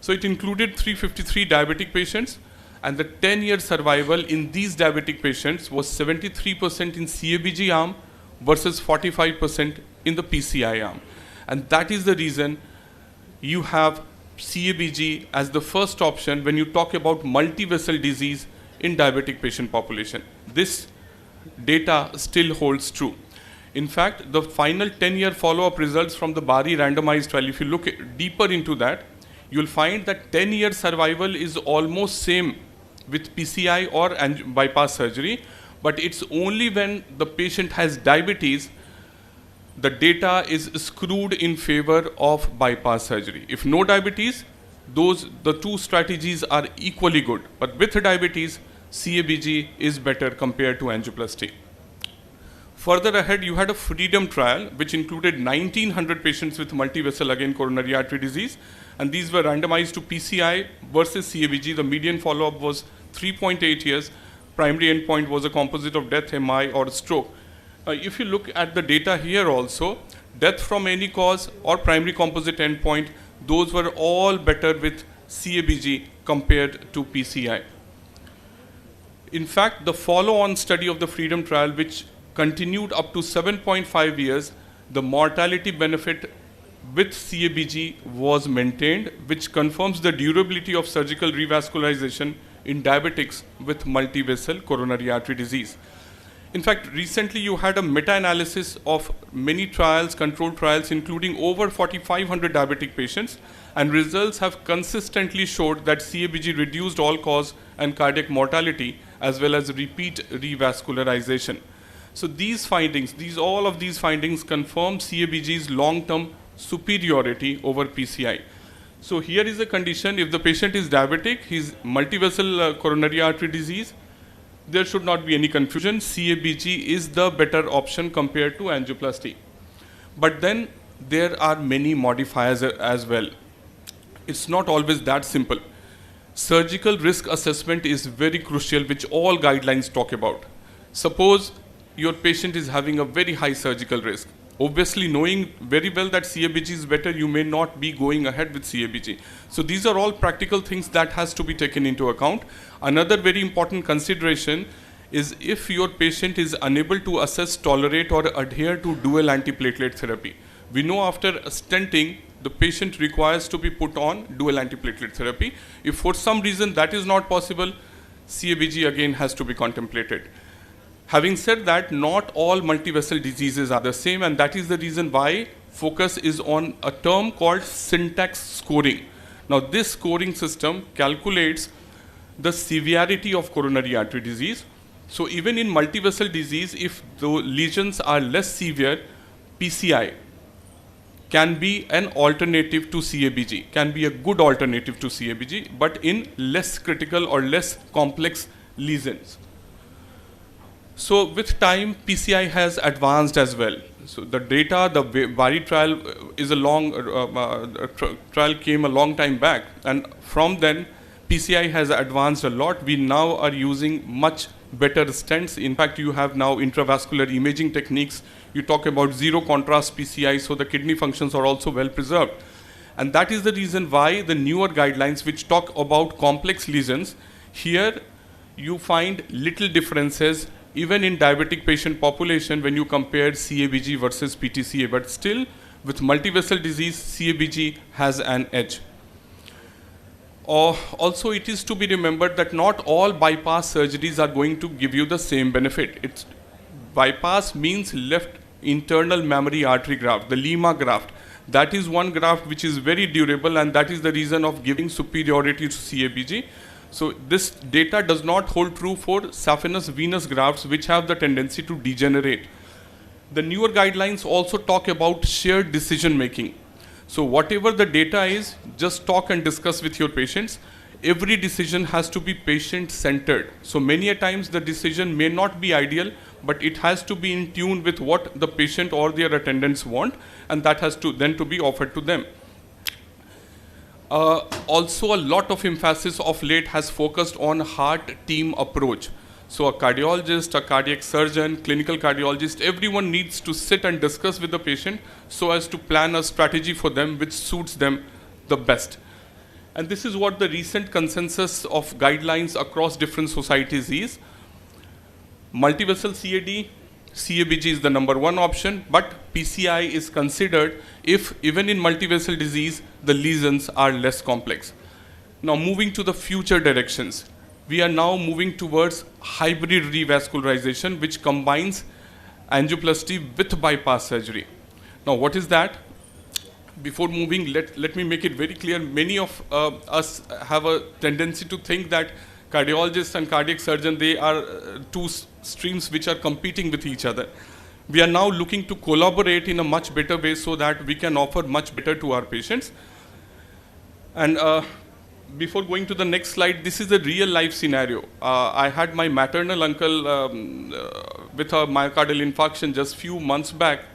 So it included 353 diabetic patients, and the 10-year survival in these diabetic patients was 73% in CABG arm versus 45% in the PCI arm. And that is the reason you have CABG as the first option when you talk about multi-vessel disease in diabetic patient population. This data still holds true. In fact, the final 10-year follow-up results from the BARI randomized trial, if you look deeper into that, you'll find that 10-year survival is almost same with PCI or bypass surgery, but it's only when the patient has diabetes the data is screwed in favor of bypass surgery. If no diabetes, the two strategies are equally good, but with diabetes, CABG is better compared to angioplasty. Further ahead, you had a freedom trial which included 1900 patients with multi-vessel, again coronary artery disease, and these were randomized to PCI versus CABG. The median follow-up was 3.8 years. Primary endpoint was a composite of death, MI, or stroke. If you look at the data here also, death from any cause or primary composite endpoint, those were all better with CABG compared to PCI. In fact, the follow-on study of the freedom trial, which continued up to 7.5 years, the mortality benefit with CABG was maintained, which confirms the durability of surgical revascularization in diabetics with multi-vessel coronary artery disease. In fact, recently you had a meta-analysis of many trials, controlled trials, including over 4,500 diabetic patients, and results have consistently showed that CABG reduced all-cause and cardiac mortality as well as repeat revascularization. So these findings, all of these findings confirm CABG's long-term superiority over PCI. So here is a condition: if the patient is diabetic, he's multi-vessel coronary artery disease, there should not be any confusion. CABG is the better option compared to angioplasty. But then there are many modifiers as well. It's not always that simple. Surgical risk assessment is very crucial, which all guidelines talk about. Suppose your patient is having a very high surgical risk, obviously knowing very well that CABG is better, you may not be going ahead with CABG. So these are all practical things that has to be taken into account. Another very important consideration is if your patient is unable to assess, tolerate or adhere to dual antiplatelet therapy. We know after stenting, the patient requires to be put on dual antiplatelet therapy. If for some reason that is not possible, CABG again has to be contemplated. Having said that, not all multivessel diseases are the same, and that is the reason why focus is on a term called syntax scoring. Now this scoring system calculates the severity of coronary artery disease. So even in multivessel disease, if the lesions are less severe, PCI can be an alternative to CABG, can be a good alternative to CABG, but in less critical or less complex lesions. So with time, PCI has advanced as well. So the data, the BARI trial is a long, trial came a long time back, and from then, PCI has advanced a lot. We now are using much better stents. In fact, you have now intravascular imaging techniques. You talk about zero contrast PCI, so the kidney functions are also well preserved. And that is the reason why the newer guidelines which talk about complex lesions, here you find little differences even in diabetic patient population when you compare CABG versus PTCA, but still with multivessel disease, CABG has an edge. Also, it is to be remembered that not all bypass surgeries are going to give you the same benefit. Bypass means left internal mammary artery graft, the Lima graft. That is one graft which is very durable, and that is the reason of giving superiority to CABG. So this data does not hold true for saphenous venous grafts which have the tendency to degenerate. The newer guidelines also talk about shared decision making. So whatever the data is, just talk and discuss with your patients. Every decision has to be patient-centered. So many a times the decision may not be ideal, but it has to be in tune with what the patient or their attendants want, and that has to then to be offered to them. Also, a lot of emphasis of late has focused on heart team approach. So a cardiologist, a cardiac surgeon, clinical cardiologist, everyone needs to sit and discuss with the patient so as to plan a strategy for them which suits them the best. And this is what the recent consensus of guidelines across different societies is. Multivessel CAD, CABG is the #1 option, but PCI is considered if even in multivessel disease, the lesions are less complex. Now moving to the future directions, we are now moving towards hybrid revascularization, which combines angioplasty with bypass surgery. Now what is that? Before moving, let me make it very clear. Many of us have a tendency to think that cardiologists and cardiac surgeon, they are two streams which are competing with each other. We are now looking to collaborate in a much better way so that we can offer much better to our patients. And before going to the next slide, this is a real life scenario. I had my maternal uncle with a myocardial infarction just few months back,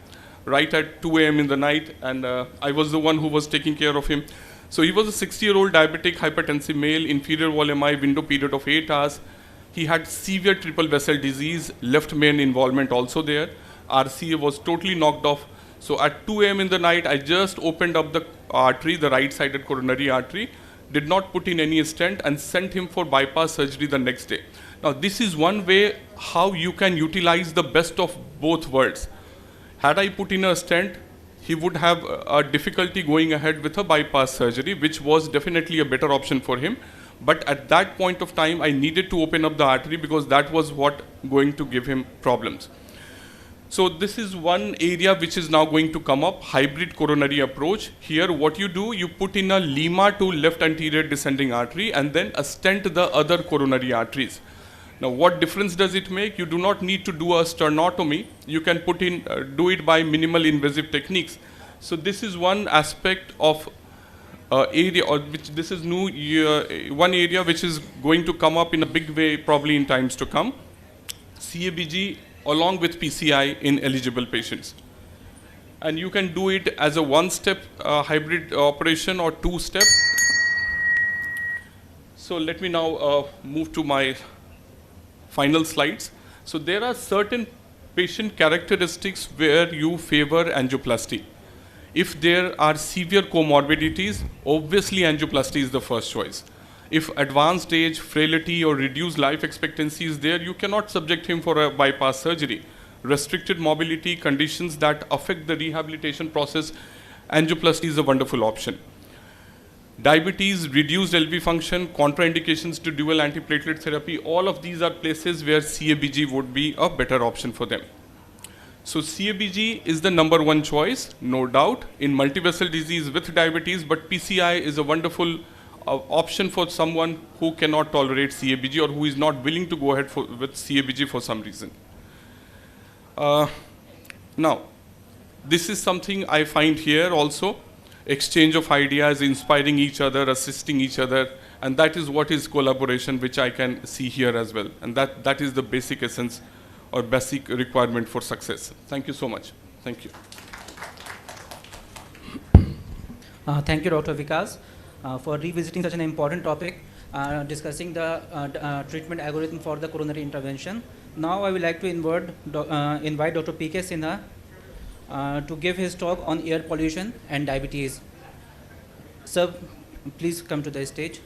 right at 2 a.m. in the night, and I was the one who was taking care of him. So he was a 60-year-old diabetic hypertensive male, inferior wall MI, window period of 8 hours. He had severe triple vessel disease, left main involvement also there. RCA was totally knocked off. So at 2 a.m. in the night, I just opened up the artery, the right-sided coronary artery, did not put in any stent, and sent him for bypass surgery the next day. Now this is one way how you can utilize the best of both worlds. Had I put in a stent, he would have a difficulty going ahead with a bypass surgery, which was definitely a better option for him. But at that point of time, I needed to open up the artery because that was what going to give him problems. So this is one area which is now going to come up, hybrid coronary approach. Here what you do, you put in a Lima to left anterior descending artery and then a stent the other coronary arteries. Now what difference does it make? You do not need to do a sternotomy. You can put in, do it by minimal invasive techniques. So this is one aspect of area, or which this is new, one area which is going to come up in a big way probably in times to come. CABG along with PCI in eligible patients. And you can do it as a one-step hybrid operation or two-step. So let me now move to my final slides. So there are certain patient characteristics where you favor angioplasty. If there are severe comorbidities, obviously angioplasty is the first choice. If advanced age, frailty, or reduced life expectancy is there, you cannot subject him for a bypass surgery. Restricted mobility, conditions that affect the rehabilitation process, angioplasty is a wonderful option. Diabetes, reduced LV function, contraindications to dual antiplatelet therapy, all of these are places where CABG would be a better option for them. So CABG is the #1 choice, no doubt, in multivessel disease with diabetes, but PCI is a wonderful option for someone who cannot tolerate CABG or who is not willing to go ahead with CABG for some reason. Now, this is something I find here also, exchange of ideas, inspiring each other, assisting each other, and that is what is collaboration, which I can see here as well. And that is the basic essence or basic requirement for success. Thank you so much. Thank you. Thank you, Dr. Vikas, for revisiting such an important topic, discussing the treatment algorithm for the coronary intervention. Now I would like to invite Dr. P.K. Sinha to give his talk on air pollution and diabetes. Sir, please come to the stage.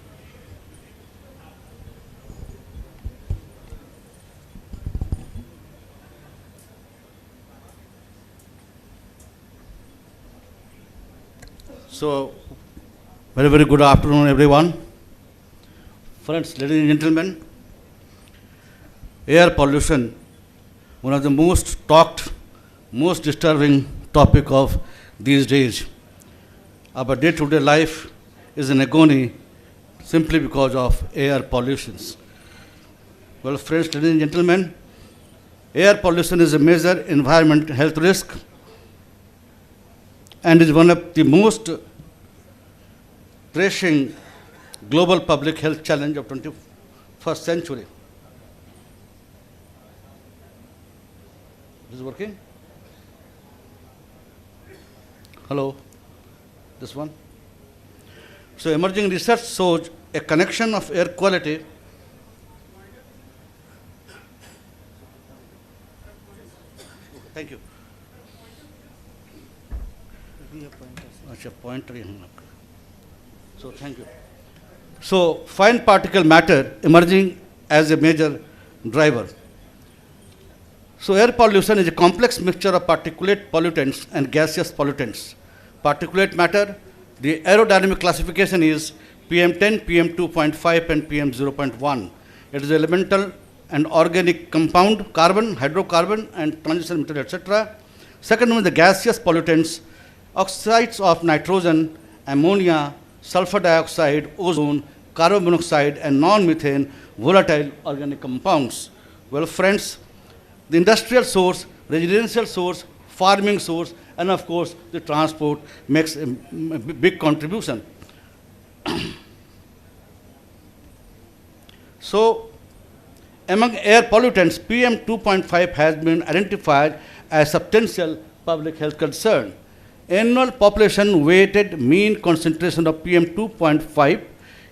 So, very, very good afternoon, everyone. Friends, ladies and gentlemen, air pollution, one of the most talked, most disturbing topic of these days. Our day-to-day life is in agony simply because of air pollutions. Well, friends, ladies and gentlemen, air pollution is a major environmental health risk and is one of the most pressing global public health challenge of 21st century. Is it working? Hello? This one? So emerging research shows a connection of air quality Thank you. So thank you. So fine particle matter emerging as a major driver. So air pollution is a complex mixture of particulate pollutants and gaseous pollutants. Particulate matter, the aerodynamic classification is PM10, PM2.5 and PM0.1. It is elemental and organic compound, carbon, hydrocarbon and transition material, etc. Second one is the gaseous pollutants, oxides of nitrogen, ammonia, sulfur dioxide, ozone, carbon monoxide and non-methane volatile organic compounds. Well, friends, the industrial source, residential source, farming source, and of course the transport makes a big contribution. So, among air pollutants, PM2.5 has been identified as substantial public health concern. Annual population weighted mean concentration of PM2.5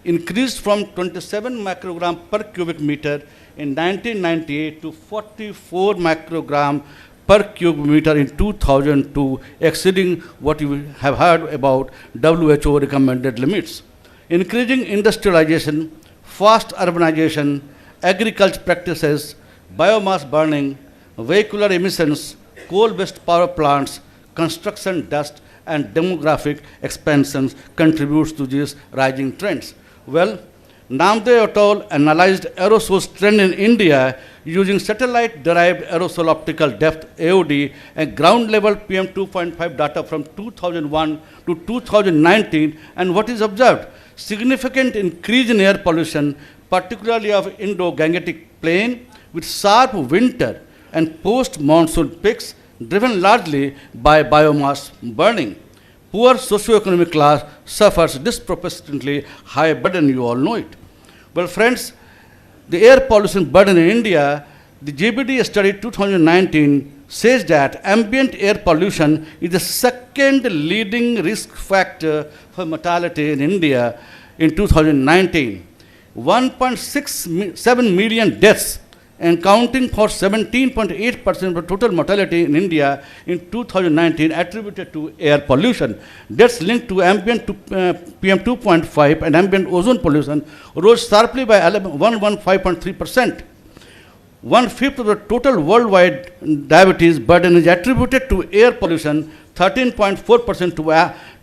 increased from 27 microgram per cubic meter in 1998 to 44 microgram per cubic meter in 2002, exceeding what you have heard about WHO recommended limits. Increasing industrialization, fast urbanization, agriculture practices, biomass burning, vehicular emissions, coal-based power plants, construction dust, and demographic expansions contributes to these rising trends. Well, Namdev et al. Analyzed aerosols trend in India using satellite-derived aerosol optical depth AOD and ground-level PM2.5 data from 2001 to 2019, and what is observed? Significant increase in air pollution, particularly of Indo-Gangetic plain, with sharp winter and post-monsoon peaks driven largely by biomass burning. Poor socioeconomic class suffers disproportionately high burden, you all know it. Well, friends, the air pollution burden in India, the GBD study 2019 says that ambient air pollution is the second leading risk factor for mortality in India in 2019. 1.67 million deaths accounting for 17.8% of total mortality in India in 2019 attributed to air pollution. Deaths linked to ambient PM 2.5 and ambient ozone pollution rose sharply by 115.3%. 1/5 of the total worldwide diabetes burden is attributed to air pollution, 13.4%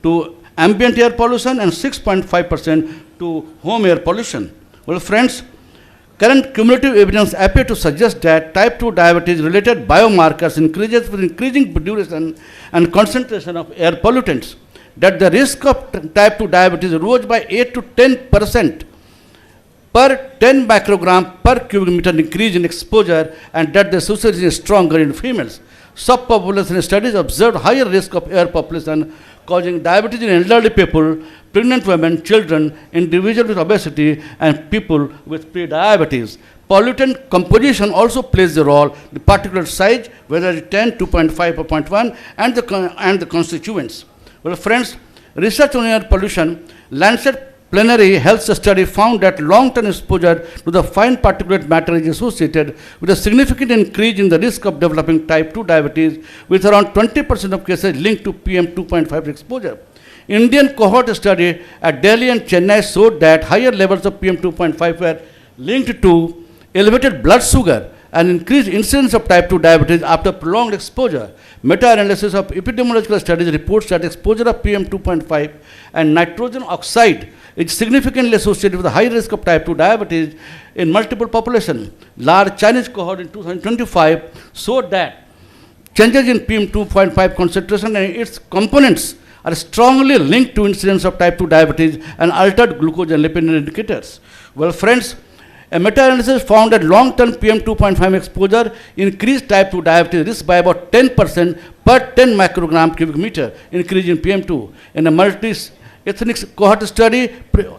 to ambient air pollution and 6.5% to home air pollution. Well, friends, current cumulative evidence appear to suggest that type 2 diabetes related biomarkers increases with increasing duration and concentration of air pollutants, that the risk of type 2 diabetes rose by 8 to 10% per 10 microgram per cubic meter increase in exposure, and that the association is stronger in females. Subpopulation studies observed higher risk of air population causing diabetes in elderly people, pregnant women, children, individuals with obesity, and people with pre-diabetes. Pollutant composition also plays a role, the particulate size, whether it's 10, 2.5 or 0.1, and the constituents. Well, friends, research on air pollution, Lancet Plenary Health Study found that long-term exposure to the fine particulate matter is associated with a significant increase in the risk of developing type 2 diabetes, with around 20% of cases linked to PM 2.5 exposure. Indian cohort study at Delhi and Chennai showed that higher levels of PM 2.5 were linked to elevated blood sugar and increased incidence of type 2 diabetes after prolonged exposure. Meta-analysis of epidemiological studies reports that exposure of PM 2.5 and nitrogen oxide is significantly associated with a high risk of type 2 diabetes in multiple populations. Large Chinese cohort in 2025 showed that changes in PM 2.5 concentration and its components are strongly linked to incidence of type 2 diabetes and altered glucose and lipid indicators. Well, friends, a meta-analysis found that long-term PM 2.5 exposure increased type 2 diabetes risk by about 10% per 10 microgram cubic meter increase in PM 2. In a multi-ethnic cohort study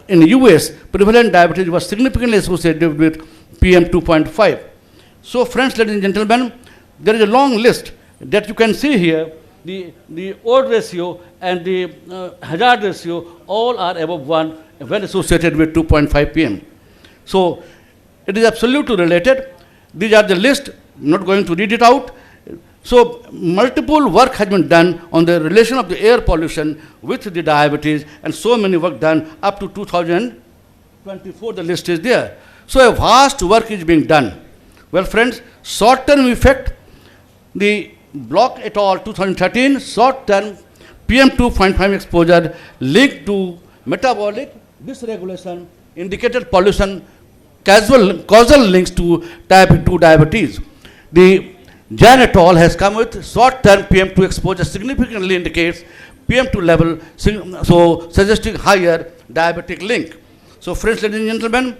in the US, prevalent diabetes was significantly associated with PM 2.5. So, friends, ladies and gentlemen, there is a long list that you can see here. The odds ratio and the hazard ratio all are above 1 when associated with 2.5 PM. So, it is absolutely related. These are the list, I'm not going to read it out. So, multiple work has been done on the relation of the air pollution with the diabetes, and so many work done up to 2024, the list is there. So, a vast work is being done. Well, friends, short-term effect, the Block et al. 2013, short-term PM 2.5 exposure linked to metabolic dysregulation indicated pollution causal links to type 2 diabetes. The Jan et al. Has come with short-term PM 2 exposure significantly indicates PM 2 level, so suggesting higher diabetic link. So, friends, ladies and gentlemen,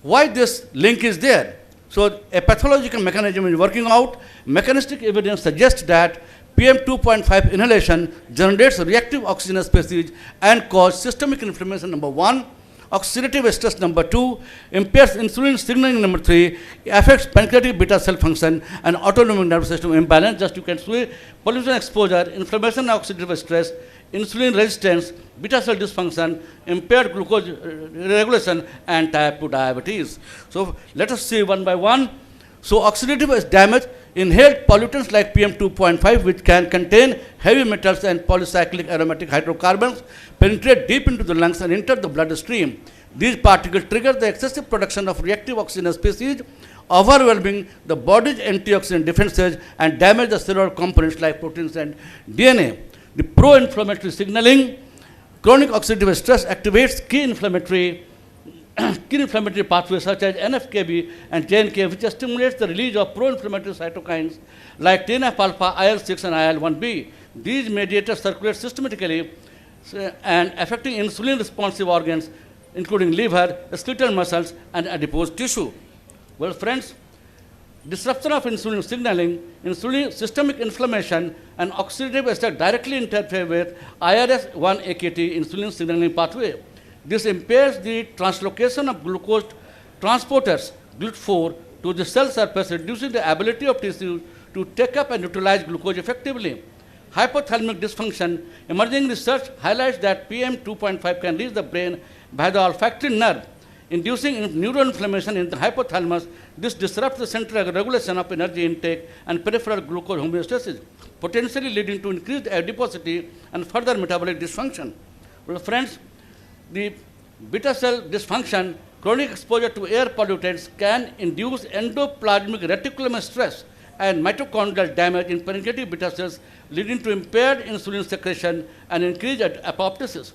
why this link is there? So, a pathological mechanism is working out. Mechanistic evidence suggests that PM 2.5 inhalation generates reactive oxygen species and causes systemic inflammation, number 1, oxidative stress, number 2, impairs insulin signaling, number 3, affects pancreatic beta cell function and autonomic nervous system imbalance. Just you can see pollution exposure, inflammation, oxidative stress, insulin resistance, beta cell dysfunction, impaired glucose regulation, and type 2 diabetes. So, let us see one by one. So, oxidative damage, inhaled pollutants like PM 2.5, which can contain heavy metals and polycyclic aromatic hydrocarbons, penetrate deep into the lungs and enter the bloodstream. These particles trigger the excessive production of reactive oxygen species, overwhelming the body's antioxidant defenses and damage the cellular components like proteins and DNA. The pro-inflammatory signaling, chronic oxidative stress activates key inflammatory pathways such as NF-κB and JNK, which stimulates the release of pro-inflammatory cytokines like TNF-alpha, IL-6 and IL-1B. These mediators circulate systematically and affecting insulin-responsive organs, including liver, skeletal muscles, and adipose tissue. Well, friends, disruption of insulin signaling, systemic inflammation, and oxidative stress directly interfere with IRS1-AKT insulin signaling pathway. This impairs the translocation of glucose transporters, GLUT4, to the cell surface, reducing the ability of tissues to take up and utilize glucose effectively. Hypothalamic dysfunction, emerging research highlights that PM 2.5 can reach the brain by the olfactory nerve, inducing neuroinflammation in the hypothalamus. This disrupts the central regulation of energy intake and peripheral glucose homeostasis, potentially leading to increased adiposity and further metabolic dysfunction. Well, friends, the beta cell dysfunction, chronic exposure to air pollutants can induce endoplasmic reticulum stress and mitochondrial damage in pancreatic beta cells, leading to impaired insulin secretion and increased apoptosis.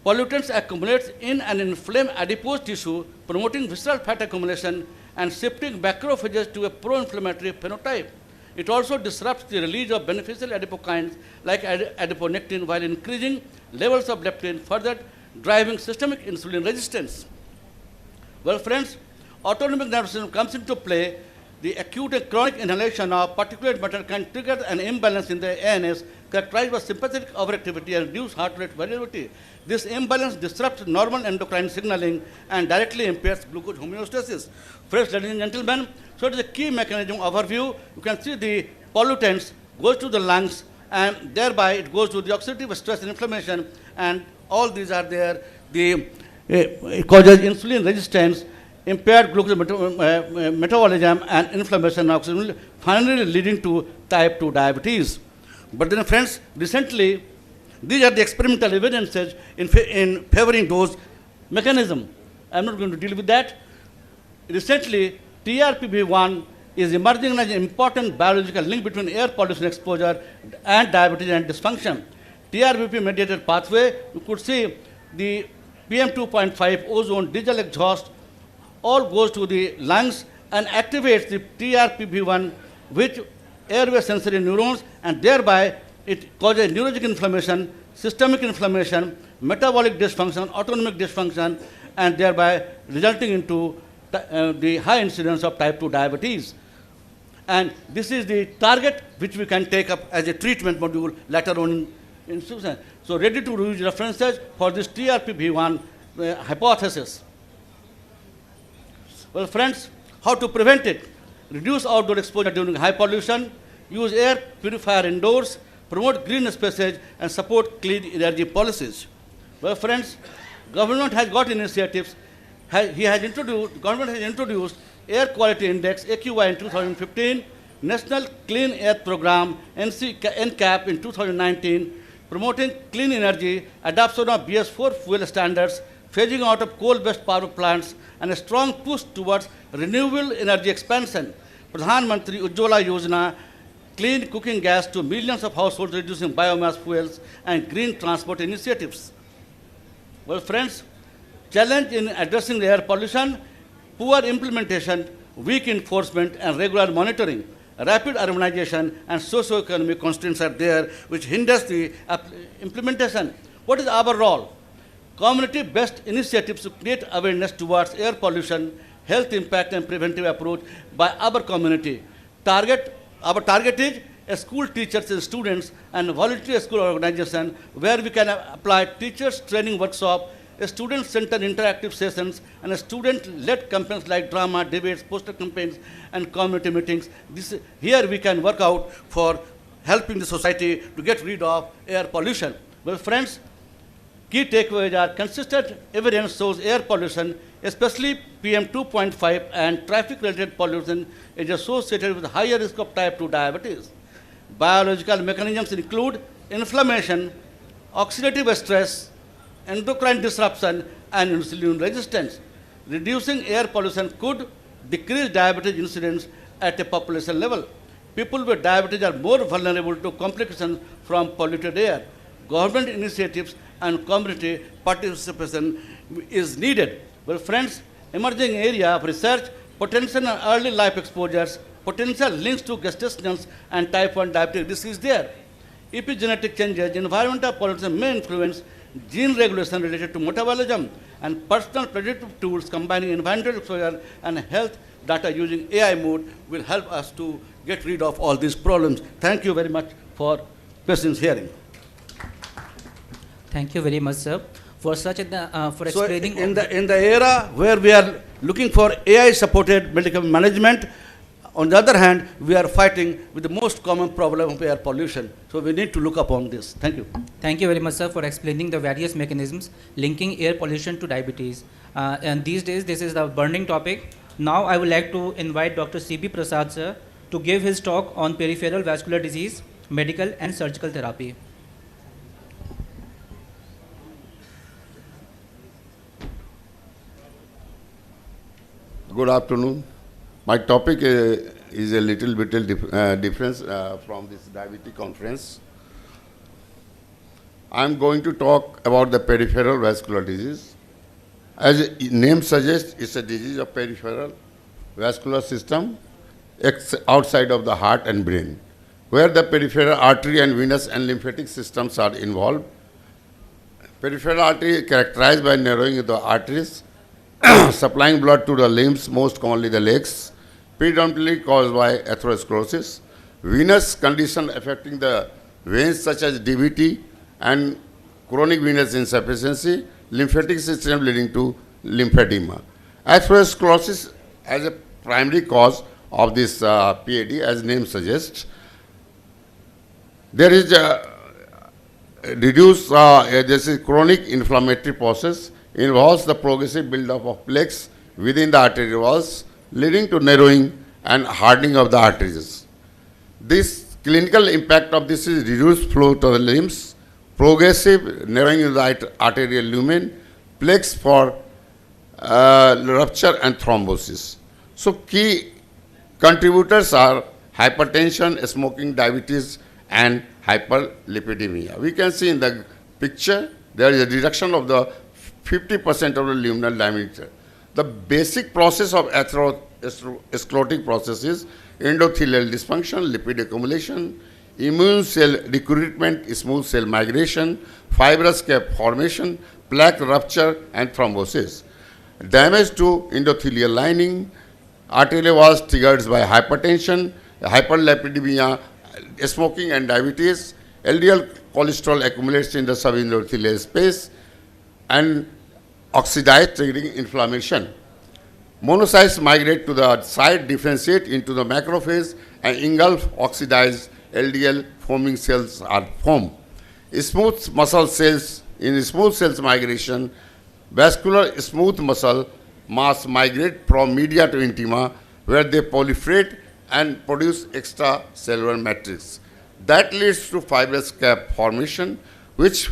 Pollutants accumulate in and inflame adipose tissue, promoting visceral fat accumulation and shifting macrophages to a pro-inflammatory phenotype. It also disrupts the release of beneficial adipokines like adiponectin while increasing levels of leptin, further driving systemic insulin resistance. Well, friends, autonomic nervous system comes into play. The acute and chronic inhalation of particulate matter can trigger an imbalance in the ANS characterized by sympathetic overactivity and reduced heart rate variability. This imbalance disrupts normal endocrine signaling and directly impairs glucose homeostasis. Friends, ladies and gentlemen, so it is a key mechanism overview. You can see the pollutants goes to the lungs and thereby it goes to the oxidative stress and inflammation, and all these are there. It causes insulin resistance, impaired glucose metabolism and inflammation of oxygen, finally leading to type 2 diabetes. But then friends, recently, these are the experimental evidences in favoring those mechanisms. I'm not going to deal with that. Recently, TRPV1 is emerging as an important biological link between air pollution exposure and diabetes and dysfunction. TRPV mediated pathway, you could see the PM2.5 ozone, diesel exhaust, all goes to the lungs and activates the TRPV1, which airway sensory neurons, and thereby it causes neurologic inflammation, systemic inflammation, metabolic dysfunction, autonomic dysfunction, and thereby resulting into the high incidence of type 2 diabetes. And this is the target which we can take up as a treatment module later on in Susan. So ready to use references for this TRPV1 hypothesis. Well, friends, how to prevent it? Reduce outdoor exposure during high pollution, use air purifier indoors, promote green spaces, and support clean energy policies. Well, friends, government has got initiatives. Government has introduced Air Quality Index, AQI, in 2015, National Clean Air Program, NCAP, in 2019, promoting clean energy, adoption of BS4 fuel standards, phasing out of coal-based power plants, and a strong push towards renewable energy expansion. Pradhan Mantri Ujjwala Yojana, clean cooking gas to millions of households, reducing biomass fuels, and green transport initiatives. Well, friends, challenge in addressing the air pollution, poor implementation, weak enforcement, and regular monitoring. Rapid urbanization and socio-economic constraints are there, which hinders the implementation. What is our role? Community-based initiatives to create awareness towards air pollution, health impact, and preventive approach by our community. Our target is school teachers and students and voluntary school organization, where we can apply teachers training workshop, student-centered interactive sessions, and student-led campaigns like drama, debates, poster campaigns, and community meetings. Here we can work out for helping the society to get rid of air pollution. Well, friends, key takeaways are consistent evidence shows air pollution, especially PM2.5 and traffic-related pollution, is associated with higher risk of type 2 diabetes. Biological mechanisms include inflammation, oxidative stress, endocrine disruption, and insulin resistance. Reducing air pollution could decrease diabetes incidence at a population level. People with diabetes are more vulnerable to complications from polluted air. Government initiatives and community participation is needed. Well, friends, emerging area of research, potential and early life exposures, potential links to gestationals and type 1 diabetes, this is there. Epigenetic changes, environmental pollution may influence gene regulation related to metabolism, and personal predictive tools combining environmental exposure and health data using AI mode will help us to get rid of all these problems. Thank you very much for patience hearing. Thank you very much, sir, for such a for explaining. So in the era where we are looking for AI-supported medical management, on the other hand, we are fighting with the most common problem of air pollution. So we need to look upon this. Thank you. Thank you very much, sir, for explaining the various mechanisms linking air pollution to diabetes. And these days, this is the burning topic. Now, I would like to invite Dr. C.B. Prasad sir to give his talk on peripheral vascular disease, medical and surgical therapy. Good afternoon. My topic is a little bit different from this diabetes conference. I am going to talk about the peripheral vascular disease. As the name suggests, it's a disease of peripheral vascular system outside of the heart and brain, where the peripheral artery and venous and lymphatic systems are involved. Peripheral artery is characterized by narrowing of the arteries, supplying blood to the limbs, most commonly the legs, predominantly caused by atherosclerosis. Venous condition affecting the veins such as DVT and chronic venous insufficiency, lymphatic system leading to lymphedema. Atherosclerosis as a primary cause of this PAD, as name suggests. There is a this is chronic inflammatory process, involves the progressive buildup of plaques within the arterial walls, leading to narrowing and hardening of the arteries. This clinical impact of this is reduced flow to the limbs, progressive narrowing of the arterial lumen, plaques for rupture and thrombosis. So key contributors are hypertension, smoking, diabetes, and hyperlipidemia. We can see in the picture there is a reduction of the 50% of the luminal diameter. The basic process of atherosclerotic process is endothelial dysfunction, lipid accumulation, immune cell recruitment, smooth cell migration, fibrous cap formation, plaque rupture, and thrombosis. Damage to endothelial lining, arterial walls triggered by hypertension, hyperlipidemia, smoking and diabetes, LDL cholesterol accumulates in the subendothelial space, and oxidized triggering inflammation. Monocytes migrate to the side, differentiate into the macrophage, and engulf oxidized LDL forming cells are formed. Smooth muscle cells, in smooth cells migration, vascular smooth muscle mass migrate from media to intima, where they proliferate and produce extracellular matrix. That leads to fibrous cap formation, which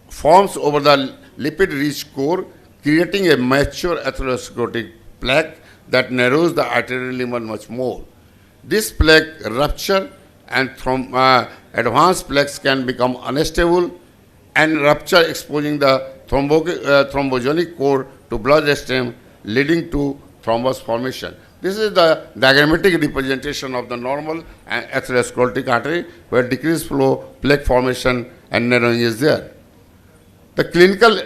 forms over the lipid-rich core, creating a mature atherosclerotic plaque that narrows the arterial lumen much more. This plaque rupture and advanced plaques can become unstable and rupture, exposing the thrombogenic core to bloodstream, leading to thrombus formation. This is the diagrammatic representation of the normal and atherosclerotic artery, where decreased flow, plaque formation, and narrowing is there. The clinical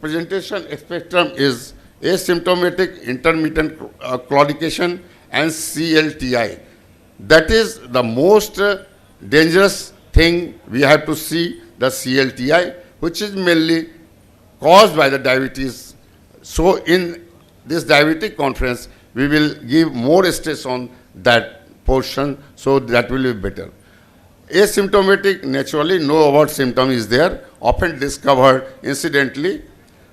presentation spectrum is asymptomatic intermittent claudication and CLTI. That is the most dangerous thing we have to see, the CLTI, which is mainly caused by the diabetes. So in this diabetic conference, we will give more stress on that portion, so that will be better. Asymptomatic, naturally, no overt symptom is there, often discovered incidentally.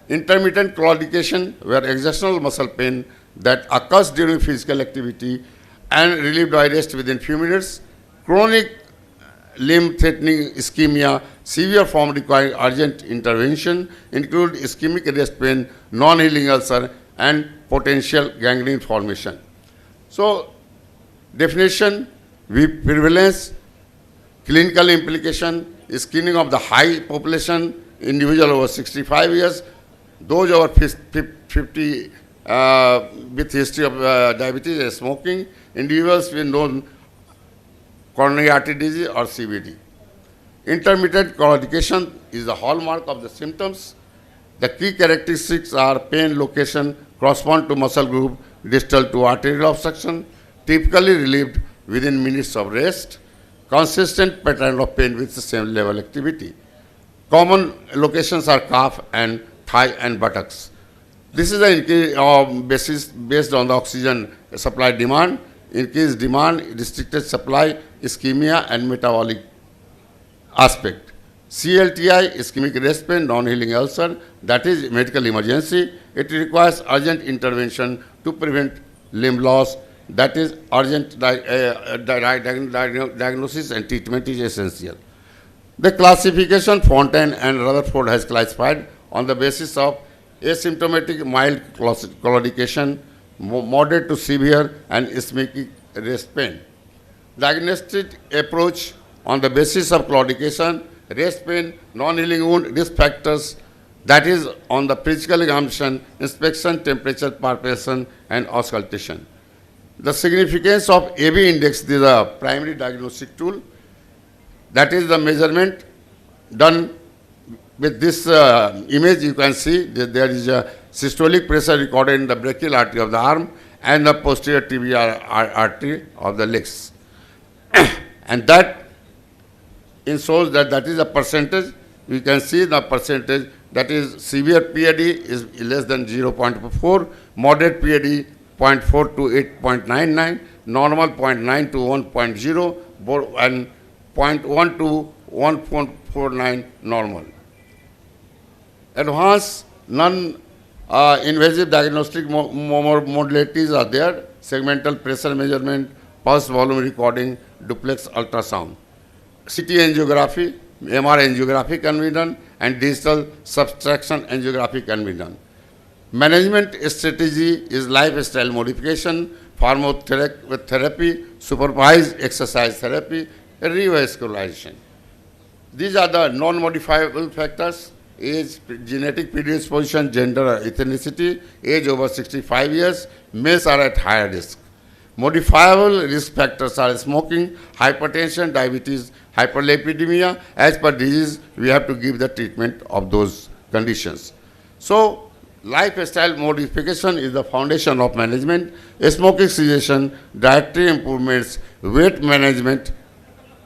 Intermittent claudication, where exertional muscle pain that occurs during physical activity and relieved by rest within few minutes. Chronic limb-threatening ischemia, severe form requiring urgent intervention, include ischemic rest pain, non-healing ulcer, and potential gangrene formation. So, definition, prevalence, clinical implication, screening of the high population, individual over 65 years, those over 50 with history of diabetes and smoking, individuals with known coronary artery disease or CVD. Intermittent claudication is the hallmark of the symptoms. The key characteristics are pain location correspond to muscle group distal to arterial obstruction, typically relieved within minutes of rest, consistent pattern of pain with the same level activity. Common locations are calf and thigh and buttocks. This is the basis based on the oxygen supply demand, increased demand, restricted supply, ischemia, and metabolic aspect. CLTI, ischemic rest pain, non-healing ulcer, that is medical emergency. It requires urgent intervention to prevent limb loss. That is urgent diagnosis and treatment is essential. The classification Fontaine and Rutherford has classified on the basis of asymptomatic mild claudication, moderate to severe, and ischemic rest pain. Diagnostic approach on the basis of claudication, rest pain, non-healing wound, risk factors, that is on the physical examination, inspection, temperature, palpation, and auscultation. The significance of AB index is a primary diagnostic tool. That is the measurement done with this image. You can see that there is a systolic pressure recorded in the brachial artery of the arm and the posterior tibial artery of the legs. And that shows that that is a percentage. We can see the percentage, that is severe PAD is less than 0.4, moderate PAD 0.4 to 8.99, normal 0.9 to 1.0, and 0.1 to 1.49 normal. Advanced non-invasive diagnostic modalities are there: segmental pressure measurement, pulse volume recording, duplex ultrasound. CT angiography, MR angiography can be done, and digital subtraction angiography can be done. Management strategy is lifestyle modification, pharmacotherapy, supervised exercise therapy, revascularization. These are the non-modifiable factors: age, genetic predisposition, gender, ethnicity, age over 65 years, males are at higher risk. Modifiable risk factors are smoking, hypertension, diabetes, hyperlipidemia. As per disease, we have to give the treatment of those conditions. So, lifestyle modification is the foundation of management. Smoking cessation, dietary improvements, weight management.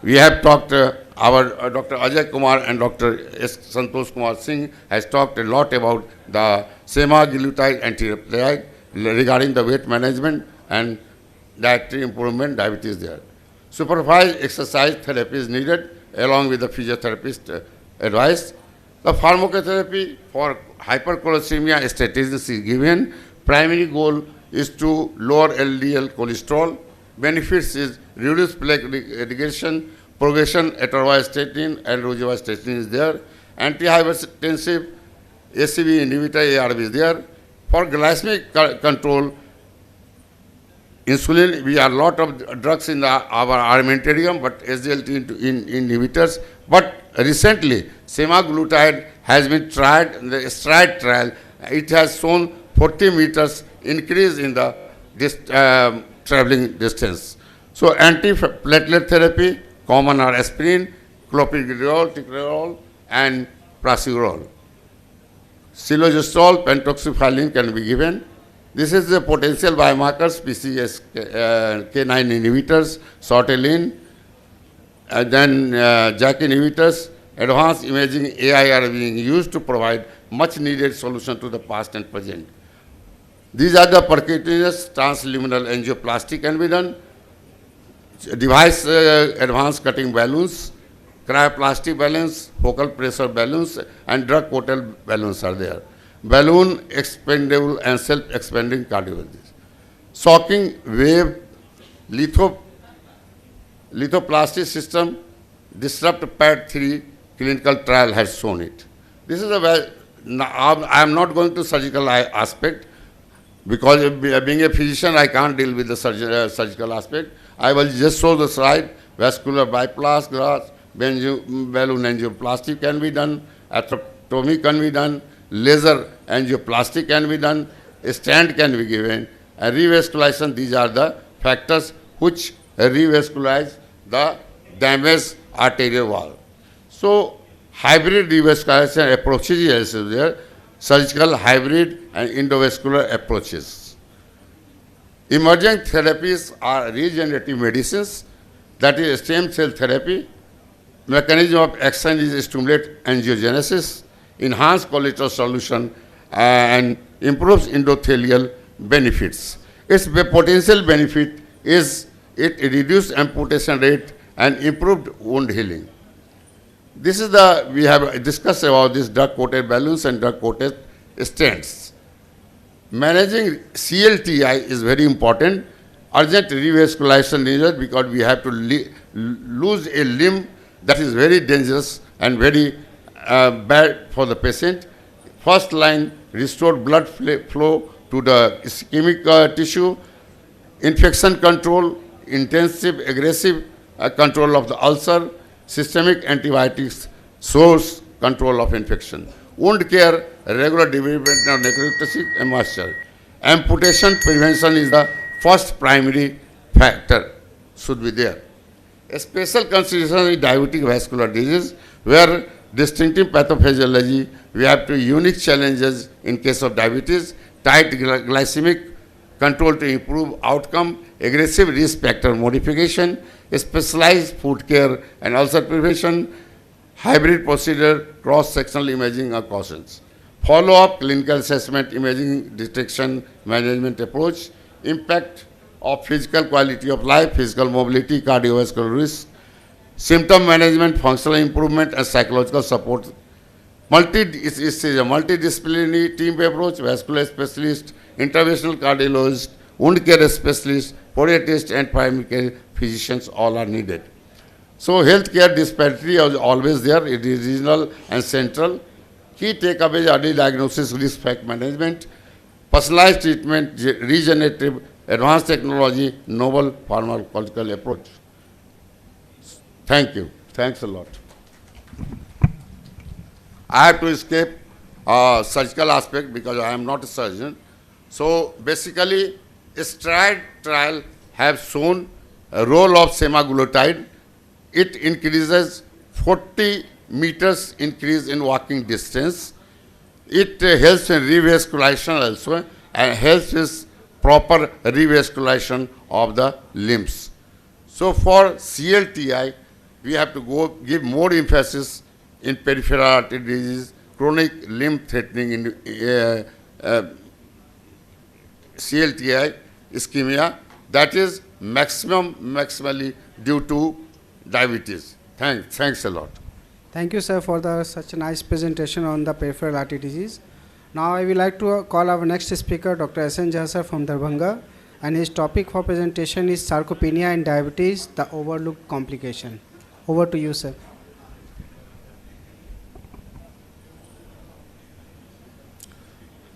We have talked, our Dr. Ajay Kumar and Dr. S. Santosh Kumar Singh has talked a lot about the semaglutide and tirzepatide regarding the weight management and dietary improvement, diabetes there. Supervised exercise therapy is needed along with the physiotherapist advice. The pharmacotherapy for hypercholesteremia statins is given. Primary goal is to lower LDL cholesterol. Benefits is reduced plaque regression, progression, atorvastatin and rosuvastatin is there. Antihypertensive, ACV inhibitor, ARB is there. For glycemic control, insulin, we have a lot of drugs in our armamentarium, but SGLT inhibitors. But recently, semaglutide has been tried in the STRIDE trial. It has shown 40 meters increase in the traveling distance. So, antiplatelet therapy, common are aspirin, clopidogrel, ticagrelor, and prasugrel. Silogestol, pentoxifylline can be given. This is the potential biomarkers, PCSK9 inhibitors, sortilin, then JAK inhibitors. Advanced imaging AI are being used to provide much needed solution to the past and present. These are the percutaneous transluminal angioplasty can be done. Device advanced cutting balloons, cryoplastic balloons, focal pressure balloons, and drug coated balloons are there. Balloon expandable and self-expanding cardiology. Shocking wave lithoplasty system disrupt PAD3 clinical trial has shown it. This is I am not going to surgical aspect because being a physician I can't deal with the surgical aspect. I will just show the slide. Vascular bypass glass, balloon angioplasty can be done, atherectomy can be done, laser angioplasty can be done, a stent can be given, and revascularization. These are the factors which revascularize the damaged arterial wall. So, hybrid revascularization approaches are there, surgical, hybrid, and endovascular approaches. Emerging therapies are regenerative medicines, that is stem cell therapy. Mechanism of action is stimulate angiogenesis, enhance cholesterol solution, and improves endothelial benefits. Its potential benefit is it reduced amputation rate and improved wound healing. This is the, we have discussed about this drug-coated balloons and drug-coated stents. Managing CLTI is very important. Urgent revascularization needed because we have to lose a limb that is very dangerous and very bad for the patient. First line, restored blood flow to the ischemic tissue, infection control, intensive aggressive control of the ulcer, systemic antibiotics, source control of infection. Wound care, regular development of necrotic and moisture. Amputation prevention is the first primary factor, should be there. A special consideration is diabetic vascular disease, where distinctive pathophysiology, we have two unique challenges in case of diabetes, tight glycemic control to improve outcome, aggressive risk factor modification, specialized food care and ulcer prevention, hybrid procedure, cross-sectional imaging are cautions. Follow-up clinical assessment, imaging detection, management approach, impact of physical quality of life, physical mobility, cardiovascular risk, symptom management, functional improvement and psychological support. It is a multidisciplinary team approach, vascular specialist, interventional cardiologist, wound care specialist, podiatrist and primary care physicians all are needed. So healthcare disparity is always there, it is regional and central. Key takeaways: early diagnosis, risk factor management, personalized treatment, regenerative, advanced technology, novel pharmacological approach. Thank you. Thanks a lot. I have to escape surgical aspect because I am not a surgeon. So basically, STRIDE trial have shown a role of semaglutide. It increases 40 meters increase in walking distance. It helps in revascularization also and helps with proper revascularization of the limbs. So for CLTI, we have to give more emphasis in peripheral artery disease, chronic limb threatening in CLTI, ischemia, that is maximally due to diabetes. Thanks a lot. Thank you, sir, for such a nice presentation on the peripheral artery disease. Now I would like to call our next speaker, Dr. S.N. Jha sir from Darbhanga, and his topic for presentation is sarcopenia in diabetes, the overlooked complication. Over to you, sir.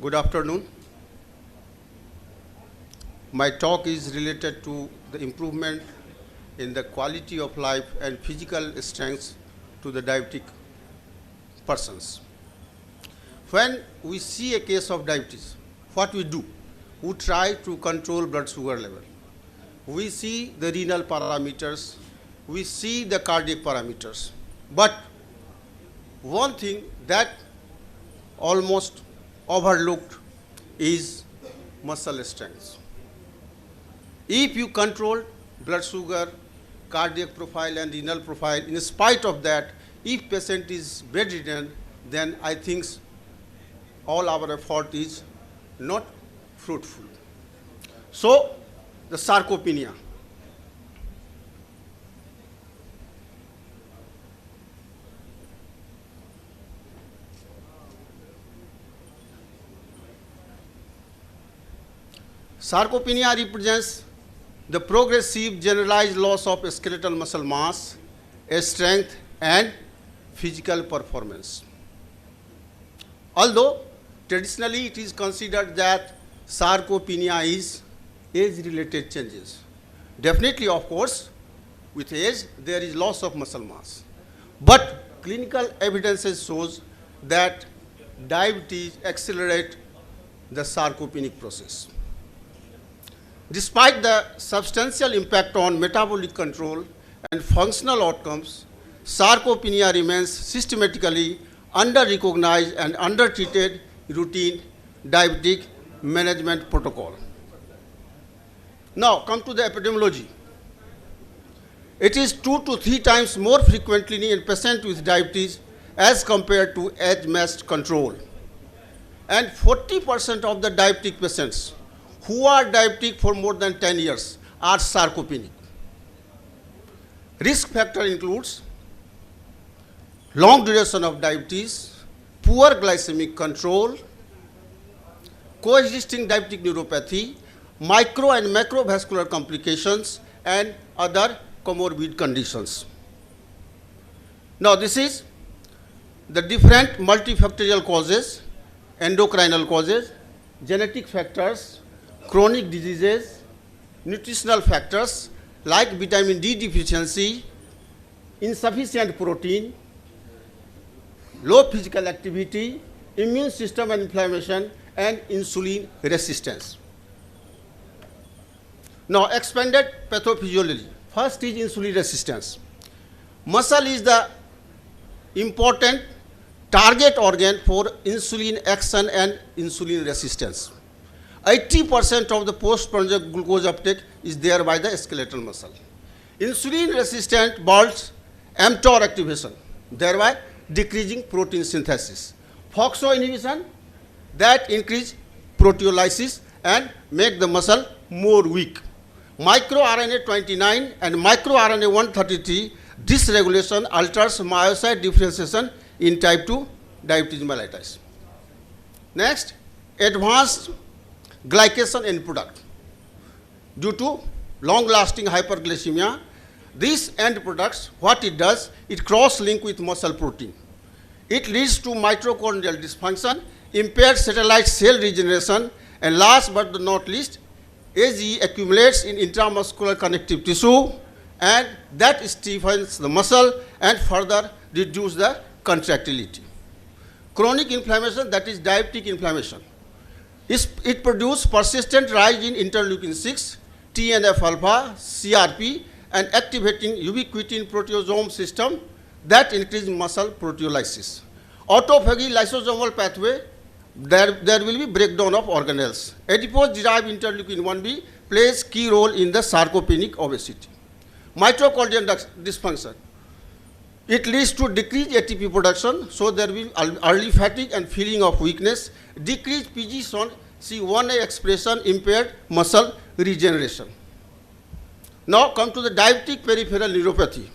Good afternoon. My talk is related to the improvement in the quality of life and physical strength to the diabetic persons. When we see a case of diabetes, what we do? We try to control blood sugar level. We see the renal parameters, we see the cardiac parameters. But one thing that almost overlooked is muscle strength. If you control blood sugar, cardiac profile and renal profile, in spite of that, if patient is bedridden, then I think all our effort is not fruitful. So, the sarcopenia. Sarcopenia represents the progressive generalized loss of skeletal muscle mass, strength and physical performance. Although traditionally it is considered that sarcopenia is age-related changes. Definitely, of course, with age there is loss of muscle mass. But clinical evidence shows that diabetes accelerates the sarcopenic process. Despite the substantial impact on metabolic control and functional outcomes, sarcopenia remains systematically under-recognized and under-treated routine diabetic management protocol. Now, come to the epidemiology. It is 2 to 3 times more frequently in patients with diabetes as compared to age-matched control. And 40% of the diabetic patients who are diabetic for more than 10 years are sarcopenic. Risk factor includes long duration of diabetes, poor glycemic control, coexisting diabetic neuropathy, micro and macrovascular complications, and other comorbid conditions. Now, this is the different multifactorial causes, endocrinal causes, genetic factors, chronic diseases, nutritional factors like vitamin D deficiency, insufficient protein, low physical activity, immune system inflammation, and insulin resistance. Now, expanded pathophysiology. First is insulin resistance. Muscle is the important target organ for insulin action and insulin resistance. 80% of the postprandial glucose uptake is there by the skeletal muscle. Insulin resistant bulks mTOR activation, thereby decreasing protein synthesis. FOXO inhibition, that increase proteolysis and make the muscle more weak. MicroRNA 29 and microRNA 133 dysregulation alters myocyte differentiation in type 2 diabetes mellitus. Next, advanced glycation end product. Due to long-lasting hyperglycemia, these end products, what it does, it cross-link with muscle protein. It leads to mitochondrial dysfunction, impaired satellite cell regeneration, and last but not least, AGE accumulates in intramuscular connective tissue, and that stiffens the muscle and further reduce the contractility. Chronic inflammation, that is diabetic inflammation. It produces persistent rise in interleukin 6, TNF-alpha, CRP, and activating ubiquitin proteasome system that increase muscle proteolysis. Autophagy lysosomal pathway, there will be breakdown of organelles. Adipose-derived interleukin 1b plays key role in the sarcopenic obesity. Mitochondrial dysfunction. It leads to decreased ATP production, so there will be early fatigue and feeling of weakness, decreased PGC1A expression, impaired muscle regeneration. Now come to the diabetic peripheral neuropathy.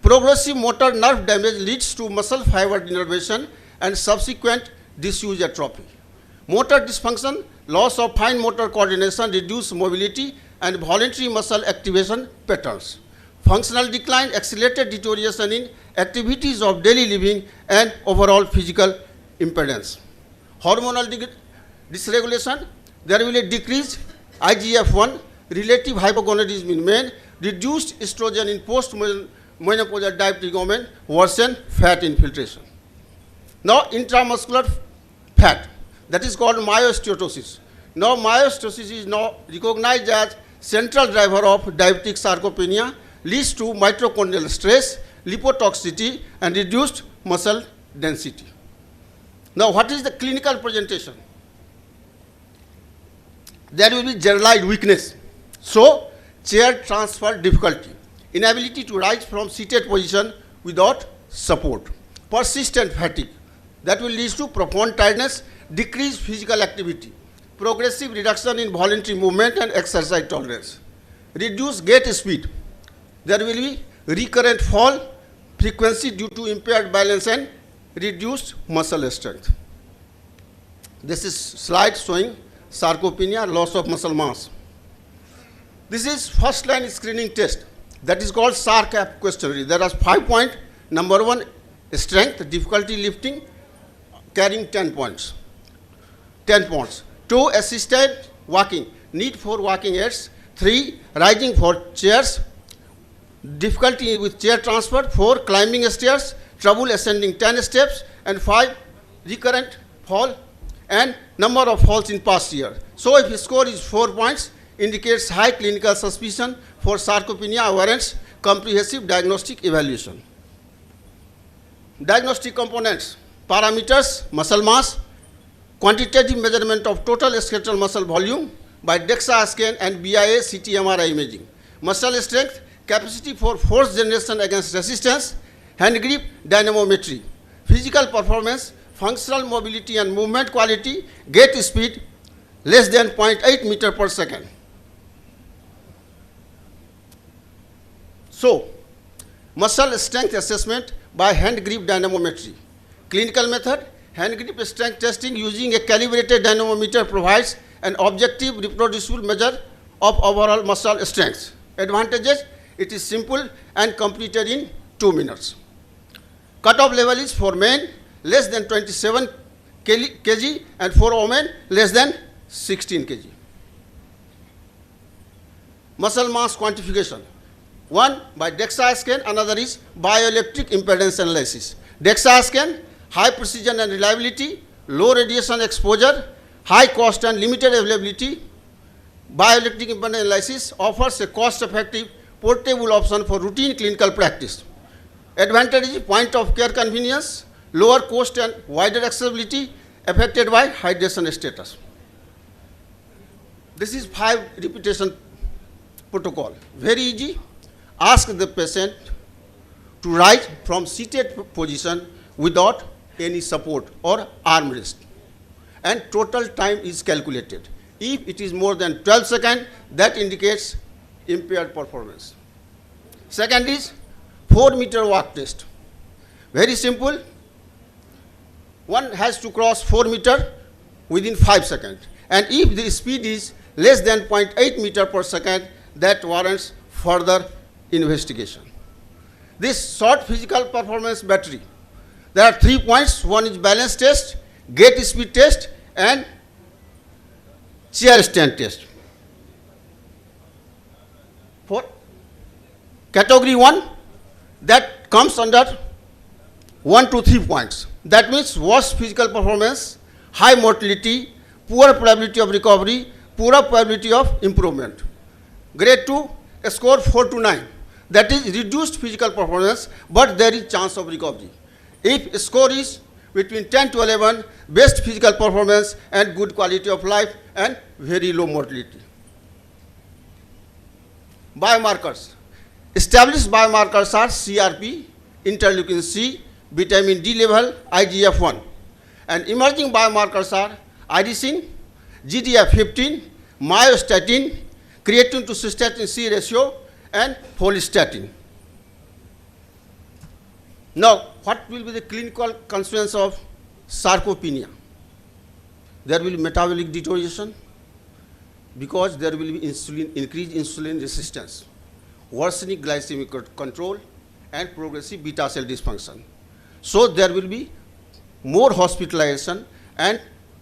Progressive motor nerve damage leads to muscle fiber denervation and subsequent disuse atrophy. Motor dysfunction, loss of fine motor coordination, reduced mobility, and voluntary muscle activation patterns. Functional decline, accelerated deterioration in activities of daily living, and overall physical impedance. Hormonal dysregulation, there will be a decreased IGF-1, relative hypogonadism in men, reduced estrogen in post-menopausal diabetic women, worsen fat infiltration. Now, intramuscular fat, that is called myosteatosis. Now, myosteatosis is now recognized as central driver of diabetic sarcopenia, leads to mitochondrial stress, lipotoxicity, and reduced muscle density. Now, what is the clinical presentation? There will be generalized weakness. So, chair transfer difficulty, inability to rise from seated position without support, persistent fatigue, that will lead to profound tiredness, decreased physical activity, progressive reduction in voluntary movement and exercise tolerance, reduced gait speed, there will be recurrent fall frequency due to impaired balance and reduced muscle strength. This is slide showing sarcopenia, loss of muscle mass. This is first line screening test, that is called SARC-AP questionnaire. There are 5 points. Number 1, strength, difficulty lifting, carrying 10 points. 10 points. 2, assisted walking, need for walking aids. 3, rising for chairs, difficulty with chair transfer. 4, climbing stairs, trouble ascending 10 steps. And 5, recurrent fall and number of falls in past year. So if score is 4 points, indicates high clinical suspicion for sarcopenia, warrants comprehensive diagnostic evaluation. Diagnostic components, parameters, muscle mass, quantitative measurement of total skeletal muscle volume by DEXA scan and BIA CT MRI imaging. Muscle strength, capacity for force generation against resistance, hand grip dynamometry. Physical performance, functional mobility and movement quality, gait speed less than 0.8 meter per second. So, muscle strength assessment by hand grip dynamometry. Clinical method, hand grip strength testing using a calibrated dynamometer provides an objective reproducible measure of overall muscle strength. Advantages, it is simple and completed in 2 minutes. Cutoff level is for men less than 27 kg and for women less than 16 kg. Muscle mass quantification. One by DEXA scan, another is bioelectric impedance analysis. DEXA scan, high precision and reliability, low radiation exposure, high cost and limited availability. Bioelectric impedance analysis offers a cost-effective portable option for routine clinical practice. Advantage is point of care convenience, lower cost and wider accessibility affected by hydration status. This is 5 repetition protocol. Very easy. Ask the patient to rise from seated position without any support or arm rest. And total time is calculated. If it is more than 12 seconds, that indicates impaired performance. Second is 4-meter walk test. Very simple. One has to cross 4 meters within 5 seconds. And if the speed is less than 0.8 meter per second, that warrants further investigation. This short physical performance battery. There are 3 points. One is balance test, gait speed test, and chair stand test. For category 1, that comes under 1 to 3 points. That means worse physical performance, high mortality, poor probability of recovery, poor probability of improvement. Grade 2, a score 4 to 9. That is reduced physical performance, but there is chance of recovery. If a score is between 10 to 11, best physical performance and good quality of life and very low mortality. Biomarkers. Established biomarkers are CRP, interleukin C, vitamin D level, IGF-1. And emerging biomarkers are irisin, GDF-15, myostatin, creatine to cystatin C ratio, and follistatin. Now, what will be the clinical consequence of sarcopenia? There will be metabolic deterioration because there will be increased insulin resistance, worsening glycemic control, and progressive beta cell dysfunction. So there will be more hospitalization and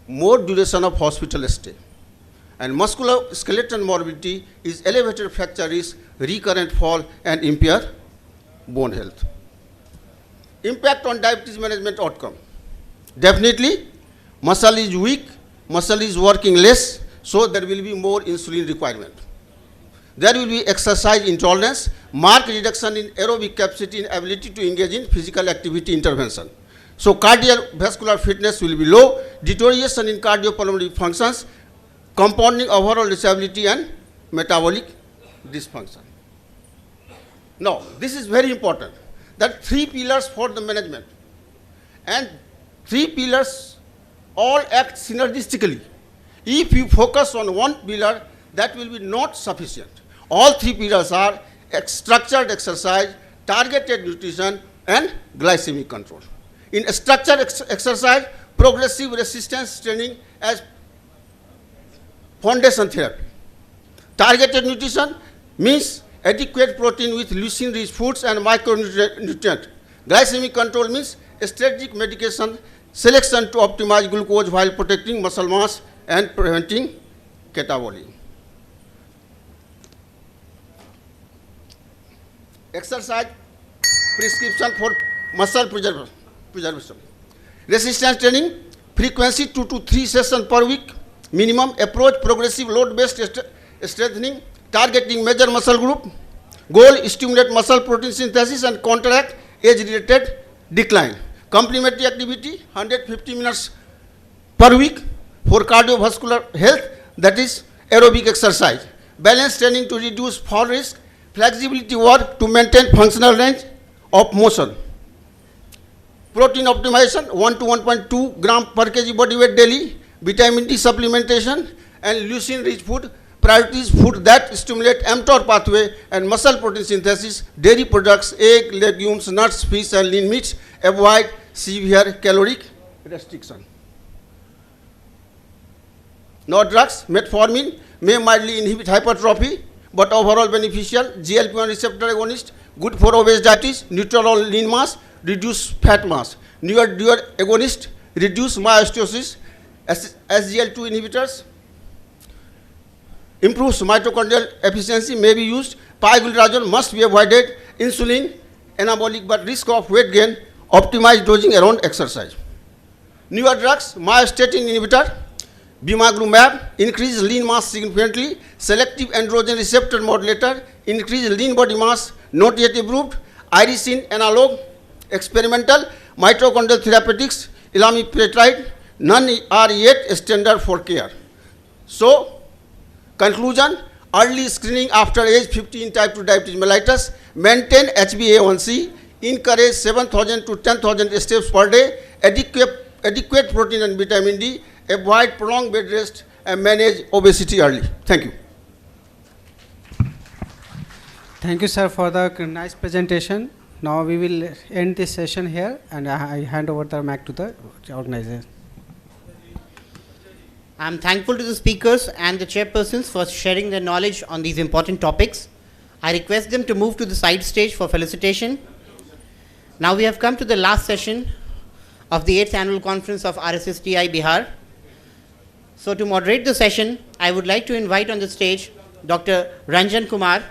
more duration of hospital stay. And musculoskeletal morbidity is elevated fracture risk, recurrent fall, and impaired bone health. Impact on diabetes management outcome. Definitely, muscle is weak, muscle is working less, so there will be more insulin requirement. There will be exercise intolerance, marked reduction in aerobic capacity and ability to engage in physical activity intervention. So cardiovascular fitness will be low, deterioration in cardiopulmonary functions, compounding overall disability and metabolic dysfunction. Now, this is very important, that 3 pillars for the management, and 3 pillars all act synergistically. If you focus on one pillar, that will be not sufficient. All 3 pillars are structured exercise, targeted nutrition, and glycemic control. In structured exercise, progressive resistance training as foundation therapy. Targeted nutrition means adequate protein with leucine-rich foods and micronutrient. Glycemic control means strategic medication selection to optimize glucose while protecting muscle mass and preventing catabolism. Exercise prescription for muscle preservation. Resistance training, frequency 2 to 3 sessions per week. Minimum approach progressive load-based strengthening, targeting major muscle group. Goal, stimulate muscle protein synthesis and counteract age-related decline. Complementary activity, 150 minutes per week for cardiovascular health, that is aerobic exercise. Balance training to reduce fall risk. Flexibility work to maintain functional range of motion. Protein optimization, 1 to 1.2 gram per kg body weight daily. Vitamin D supplementation and leucine-rich food priorities food that stimulate mTOR pathway and muscle protein synthesis, dairy products, egg, legumes, nuts, fish, and lean meats. Avoid severe caloric restriction. No drugs. Metformin may mildly inhibit hypertrophy, but overall beneficial. GLP-1 receptor agonist, good for obese diabetes, neutral lean mass, reduce fat mass. Newer agonist, reduce myostasis. SGL2 inhibitors, improves mitochondrial efficiency, may be used. Pioglitazone must be avoided. Insulin, anabolic but risk of weight gain. Optimize dosing around exercise. Newer drugs, myostatin inhibitor, bimagrumab, increase lean mass significantly. Selective androgen receptor modulator, increase lean body mass, not yet approved. Irisin analog, experimental. Mitochondrial therapeutics, elamitrepride, none are yet standard for care. So, conclusion, early screening after age 50 in type 2 diabetes mellitus, maintain HbA1c, encourage 7,000 to 10,000 steps per day, adequate protein and vitamin D, avoid prolonged bed rest, and manage obesity early. Thank you. Thank you, sir, for the nice presentation. Now we will end this session here, and I hand over the mic to the organizer. I'm thankful to the speakers and the chairpersons for sharing their knowledge on these important topics. I request them to move to the side stage for felicitation. Now we have come to the last session of the 8th annual conference of RSSDI BIHAR. So to moderate the session, I would like to invite on the stage Dr. Ranjan Kumar.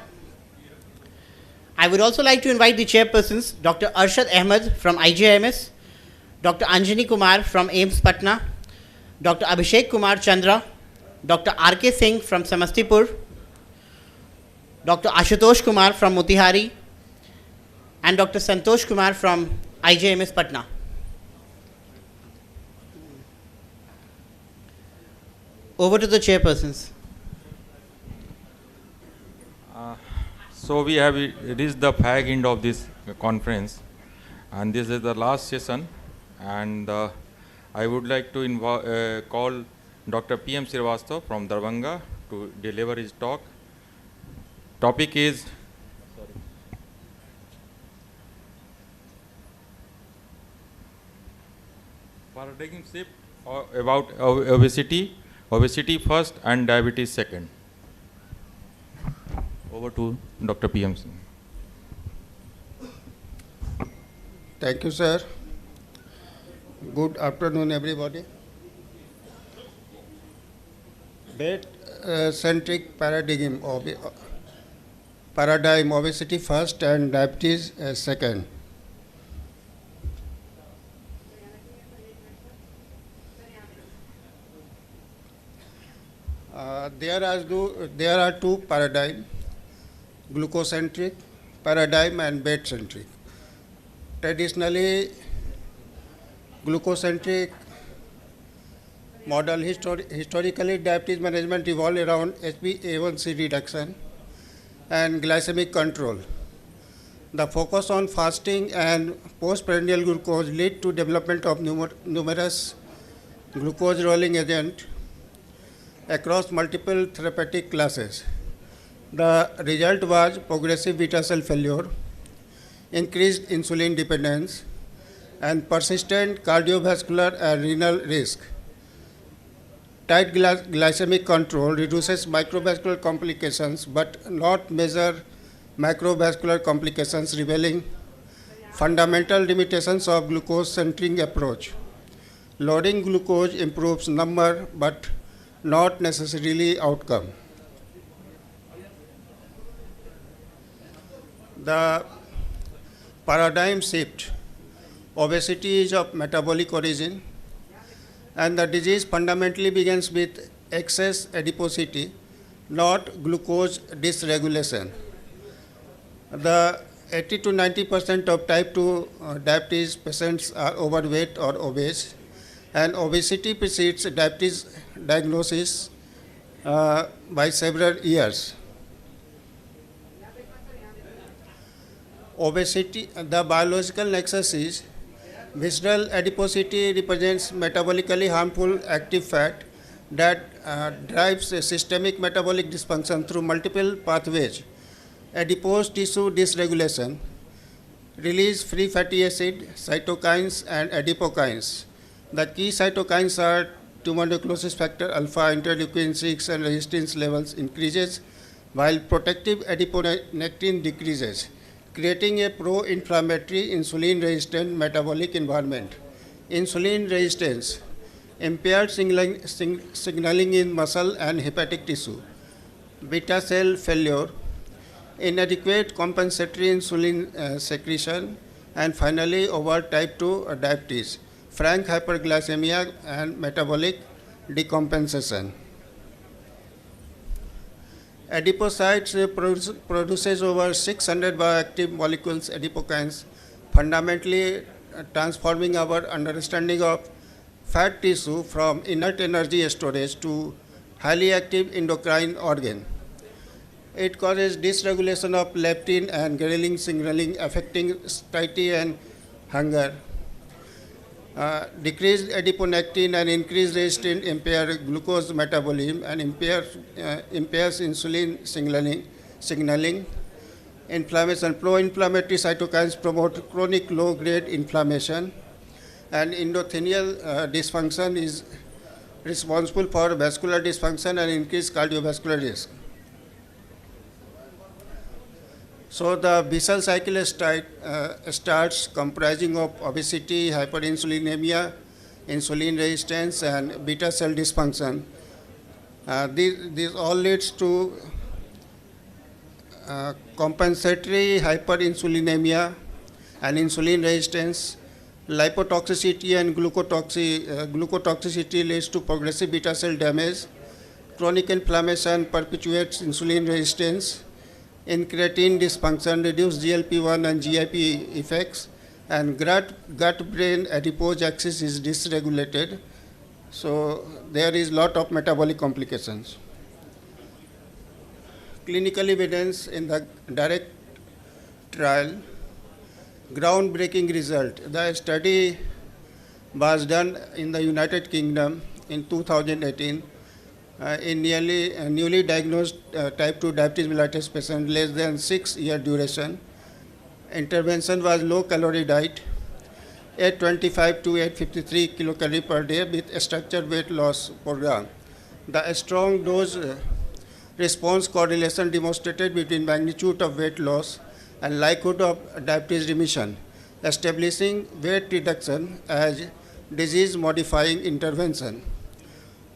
I would also like to invite the chairpersons, Dr. Arshad Ahmed from IJMS, Dr. Anjani Kumar from AIMS Patna, Dr. Abhishek Kumar Chandra, Dr. R.K. Singh from Samastipur, Dr. Ashutosh Kumar from Motihari, and Dr. Santosh Kumar from IJMS Patna. Over to the chairpersons. So we have reached the fag end of this conference, and this is the last session, and I would like to call Dr. P.M. Srivastava from Darbhanga to deliver his talk. Topic is paradigm shift about obesity first and diabetes second. Over to Dr. P.M. Thank you, sir. Good afternoon, everybody. Weight-centric paradigm, obesity first and diabetes second. There are two paradigms, glucocentric paradigm and weight-centric. Traditionally, glucocentric model historically diabetes management evolved around HbA1c reduction and glycemic control. The focus on fasting and postprandial glucose led to development of numerous glucose rolling agents across multiple therapeutic classes. The result was progressive beta cell failure, increased insulin dependence, and persistent cardiovascular and renal risk. Tight glycemic control reduces microvascular complications but not measure macrovascular complications, revealing fundamental limitations of glucose-centric approach. Loading glucose improves number but not necessarily outcome. The paradigm shift. Obesity is of metabolic origin, and the disease fundamentally begins with excess adiposity, not glucose dysregulation. The 80 to 90% of type 2 diabetes patients are overweight or obese, and obesity precedes diabetes diagnosis by several years. Obesity, the biological nexus is visceral adiposity represents metabolically harmful active fat, that drives a systemic metabolic dysfunction through multiple pathways. Adipose tissue dysregulation, release free fatty acid, cytokines, and adipokines. The key cytokines are tumor necrosis factor alpha, interleukin 6, and resistance levels increases, while protective adiponectin decreases, creating a pro-inflammatory insulin-resistant metabolic environment. Insulin resistance, impaired signaling in muscle and hepatic tissue, beta cell failure, inadequate compensatory insulin secretion, and finally over type 2 diabetes, frank hyperglycemia and metabolic decompensation. Adipocytes produces over 600 bioactive molecules, adipokines, fundamentally transforming our understanding of fat tissue from inert energy storage to highly active endocrine organ. It causes dysregulation of leptin and ghrelin signaling, affecting satiety and hunger. Decreased adiponectin and increased resistance impair glucose metabolism and impairs insulin signaling. Inflammation, pro-inflammatory cytokines promote chronic low-grade inflammation, and endothelial dysfunction is responsible for vascular dysfunction and increased cardiovascular risk. So the vicious cycle starts comprising of obesity, hyperinsulinemia, insulin resistance, and beta cell dysfunction. These all leads to compensatory hyperinsulinemia and insulin resistance. Lipotoxicity and glucotoxicity leads to progressive beta cell damage. Chronic inflammation perpetuates insulin resistance. Incretin dysfunction reduces GLP-1 and GIP effects, and gut-brain adipose axis is dysregulated. So there is lot of metabolic complications. Clinical evidence in the direct trial, groundbreaking result. The study was done in the United Kingdom in 2018 in newly diagnosed type 2 diabetes mellitus patient, less than 6-year duration. Intervention was low calorie diet, 825 to 853 kilocalorie per day with a structured weight loss program. The strong dose response correlation demonstrated between magnitude of weight loss and likelihood of diabetes remission, establishing weight reduction as disease modifying intervention.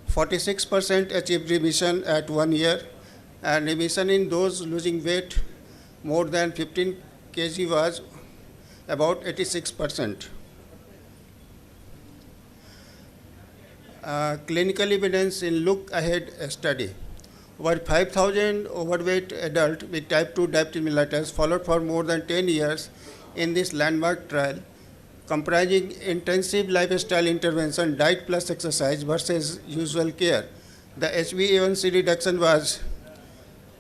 46% achieved remission at 1 year, and remission in those losing weight more than 15 kg was about 86%. Clinical evidence in Look Ahead study. Over 5,000 overweight adults with type 2 diabetes mellitus followed for more than 10 years in this landmark trial, comprising intensive lifestyle intervention, diet plus exercise versus usual care. The HbA1c reduction was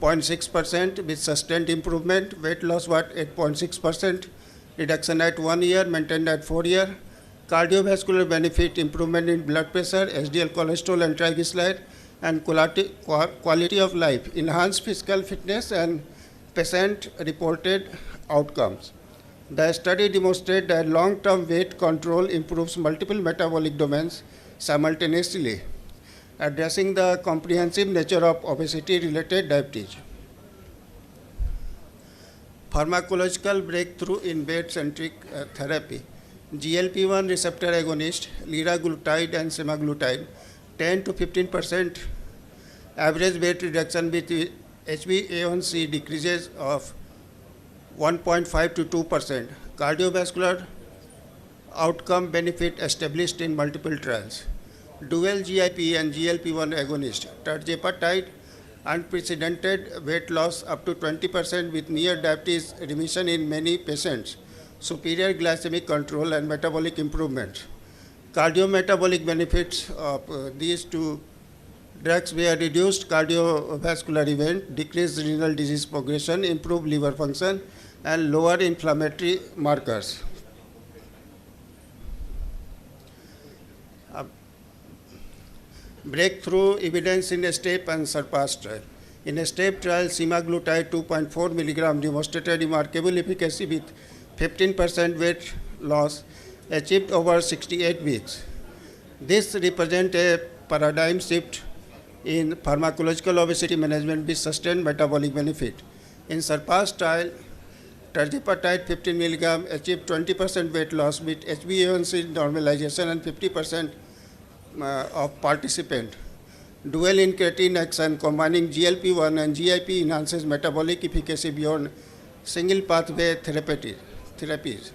0.6% with sustained improvement. Weight loss was 8.6%. Reduction at 1 year, maintained at 4 years. Cardiovascular benefit, improvement in blood pressure, HDL cholesterol and triglyceride, and quality of life, enhanced physical fitness, and patient-reported outcomes. The study demonstrated that long-term weight control improves multiple metabolic domains simultaneously, addressing the comprehensive nature of obesity-related diabetes. Pharmacological breakthrough in weight-centric therapy. GLP-1 receptor agonist, liraglutide and semaglutide, 10 to 15% average weight reduction with HbA1c decreases of 1.5 to 2%. Cardiovascular outcome benefit established in multiple trials. Dual GIP and GLP-1 agonist, tirzepatide, unprecedented weight loss up to 20% with near diabetes remission in many patients, superior glycemic control and metabolic improvements. Cardiometabolic benefits of these two drugs were reduced cardiovascular event, decreased renal disease progression, improved liver function, and lower inflammatory markers. Breakthrough evidence in a STEP and SURPASS trial. In a STEP trial, semaglutide 2.4 milligram demonstrated remarkable efficacy with 15% weight loss achieved over 68 weeks. This represents a paradigm shift in pharmacological obesity management with sustained metabolic benefit. In SURPASS trial, tirzepatide 15 milligram achieved 20% weight loss with HbA1c normalization and 50% of participant. Dual incretin action combining GLP-1 and GIP enhances metabolic efficacy beyond single pathway therapies.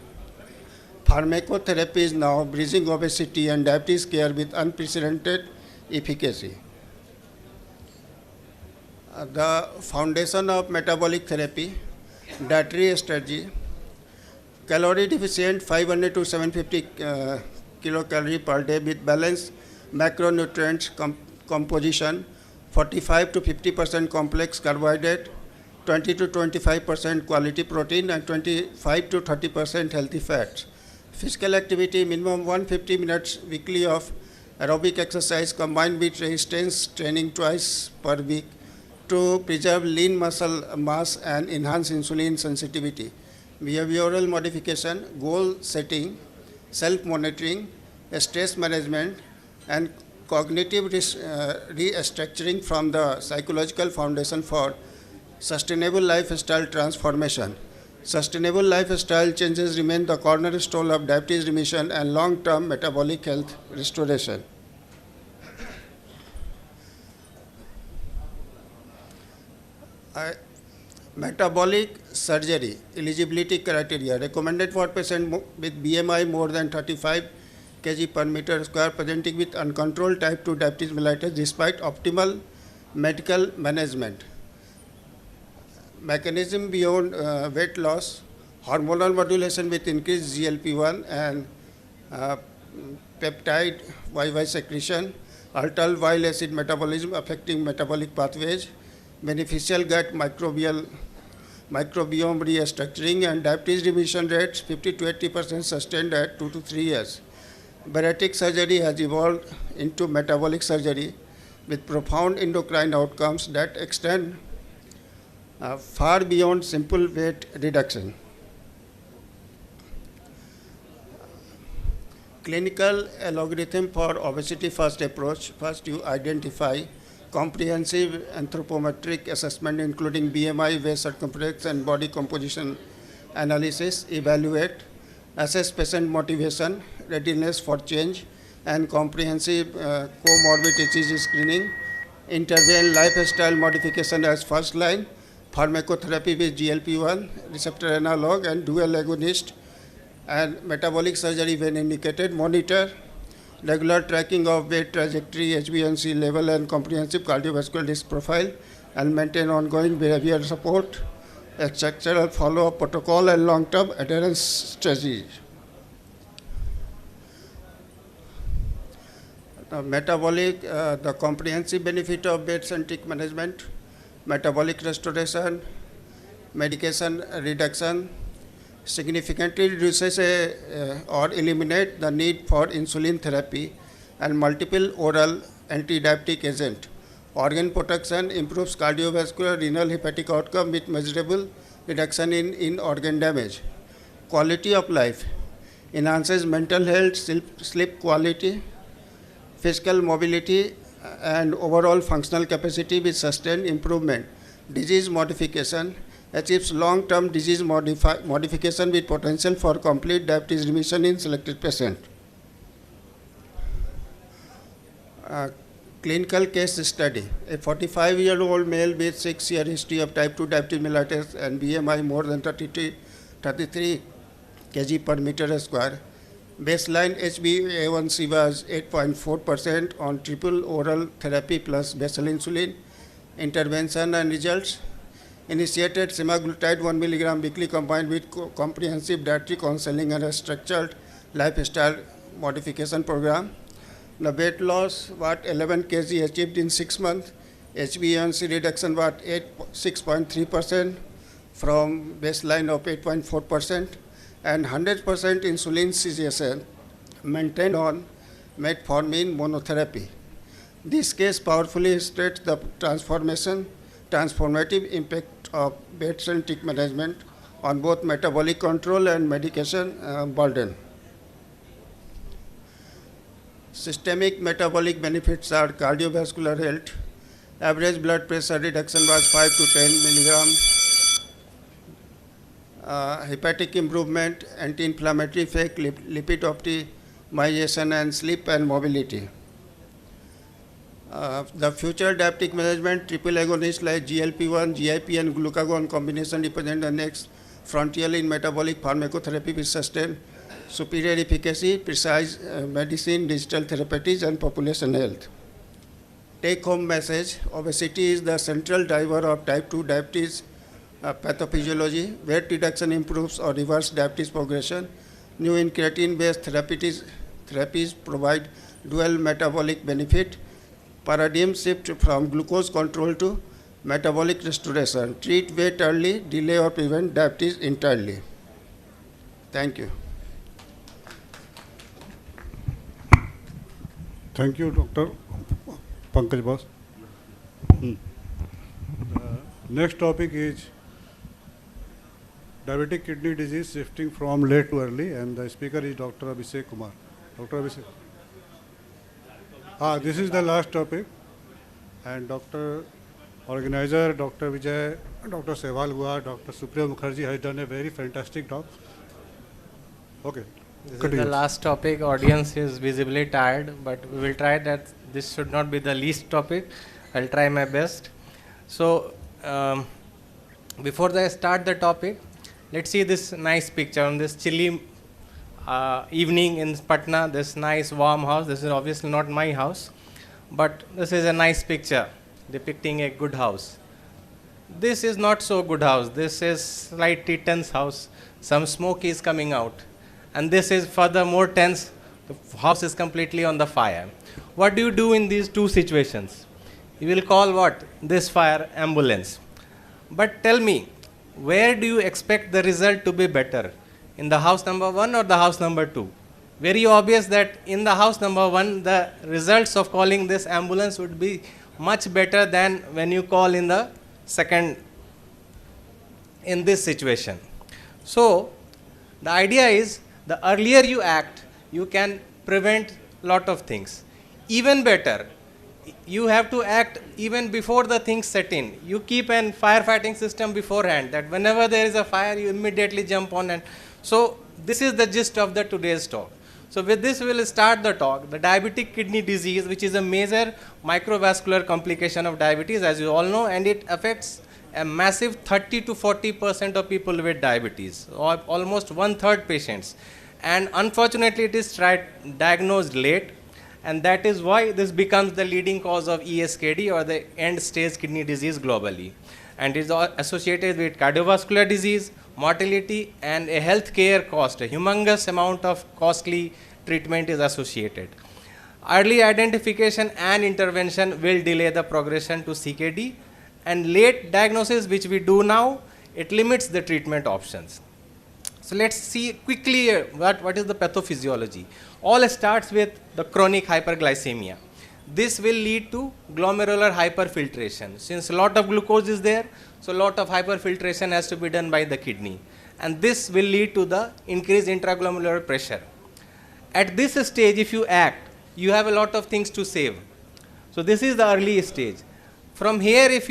Pharmacotherapy is now bridging obesity and diabetes care with unprecedented efficacy. The foundation of metabolic therapy, dietary strategy, calorie deficient 500 to 750 kilocalorie per day with balanced macronutrients composition, 45 to 50% complex carbohydrate, 20 to 25% quality protein, and 25 to 30% healthy fats. Physical activity, minimum 150 minutes weekly of aerobic exercise combined with resistance training twice per week to preserve lean muscle mass and enhance insulin sensitivity. Behavioral modification, goal setting, self-monitoring, stress management, and cognitive restructuring from the psychological foundation for sustainable lifestyle transformation. Sustainable lifestyle changes remain the cornerstone of diabetes remission and long-term metabolic health restoration. Metabolic surgery eligibility criteria recommended for patients with BMI more than 35 kg per meter square presenting with uncontrolled type 2 diabetes mellitus despite optimal medical management. Mechanism beyond weight loss, hormonal modulation with increased GLP-1 and peptide YY secretion, altered bile acid metabolism affecting metabolic pathways, beneficial gut microbiome restructuring, and diabetes remission rates 50 to 80% sustained at 2 to 3 years. Bariatric surgery has evolved into metabolic surgery with profound endocrine outcomes that extend far beyond simple weight reduction. Clinical algorithm for obesity first approach. First, you identify comprehensive anthropometric assessment including BMI, waist circumference, and body composition analysis. Evaluate, assess patient motivation, readiness for change, and comprehensive comorbid disease screening. Intervene lifestyle modification as first line, pharmacotherapy with GLP-1, receptor analog, and dual agonist, and metabolic surgery when indicated. Monitor regular tracking of weight trajectory, HbA1c level, and comprehensive cardiovascular risk profile, and maintain ongoing behavioral support, a structural follow-up protocol, and long-term adherence strategies. The comprehensive benefit of weight-centric management, metabolic restoration, medication reduction, significantly reduces or eliminate the need for insulin therapy and multiple oral anti-diabetic agent. Organ protection improves cardiovascular, renal, hepatic outcome with measurable reduction in organ damage. Quality of life enhances mental health, sleep quality, physical mobility, and overall functional capacity with sustained improvement. Disease modification achieves long-term disease modification with potential for complete diabetes remission in selected patients. Clinical case study. A 45-year-old male with 6-year history of type 2 diabetes mellitus and BMI more than 33 kg per meter square. Baseline HbA1c was 8.4% on triple oral therapy plus basal insulin. Intervention and results. Initiated semaglutide 1 milligram weekly combined with comprehensive dietary counseling and a structured lifestyle modification program. The weight loss was 11 kg achieved in 6 months. HbA1c reduction was 6.3% from baseline of 8.4%, and 100% insulin cessation maintained on metformin monotherapy. This case powerfully illustrates the transformative impact of bed-centric management on both metabolic control and medication burden. Systemic metabolic benefits are cardiovascular health. Average blood pressure reduction was 5 to 10 milligram. Hepatic improvement, anti-inflammatory effect, lipid optimization, and sleep and mobility. The future diabetic management, triple agonists like GLP-1, GIP, and glucagon combination represent the next frontier in metabolic pharmacotherapy with sustained superior efficacy, precise medicine, digital therapeutics, and population health. Take-home message: obesity is the central driver of type 2 diabetes pathophysiology. Weight reduction improves or reverses diabetes progression. New incretin-based therapies provide dual metabolic benefit. Paradigm shift from glucose control to metabolic restoration. Treat weight early, delay or prevent diabetes entirely. Thank you. Thank you, Dr. Pankaj Boss. Next topic is diabetic kidney disease shifting from late to early, and the speaker is Dr. Abhishek Kumar. Dr. Abhishek. This is the last topic, and Dr. Organizer, Dr. Vijay, Dr. Sehwal Guha, Dr. Supriya Mukherjee has done a very fantastic talk. Okay. This is the last topic. Audience is visibly tired, but we will try that this should not be the least topic. I'll try my best. So, before I start the topic, let's see this nice picture on this chilly evening in Patna, this nice warm house. This is obviously not my house, but this is a nice picture depicting a good house. This is not so good house. This is slightly tense house. Some smoke is coming out. And this is further more tense. The house is completely on the fire. What do you do in these two situations? You will call what? This fire ambulance. But tell me, where do you expect the result to be better? In the house number 1 or the house number 2? Very obvious that in the house number 1, the results of calling this ambulance would be much better than when you call in the second, in this situation. So, the idea is, the earlier you act, you can prevent lot of things. Even better, you have to act even before the things set in. You keep an firefighting system beforehand, that whenever there is a fire, you immediately jump on. And so this is the gist of the today's talk. So with this, we will start the talk. The diabetic kidney disease, which is a major microvascular complication of diabetes, as you all know, and it affects a massive 30 to 40% of people with diabetes, or almost 1/3 patients. And unfortunately, it is diagnosed late, and that is why this becomes the leading cause of ESKD, or the end-stage kidney disease globally. And is associated with cardiovascular disease, mortality, and a healthcare cost. A humongous amount of costly treatment is associated. Early identification and intervention will delay the progression to CKD, and late diagnosis, which we do now, it limits the treatment options. So let's see quickly what is the pathophysiology. All starts with the chronic hyperglycemia. This will lead to glomerular hyperfiltration. Since a lot of glucose is there, so a lot of hyperfiltration has to be done by the kidney. And this will lead to the increased intraglomerular pressure. At this stage, if you act, you have a lot of things to save. So this is the early stage. From here, if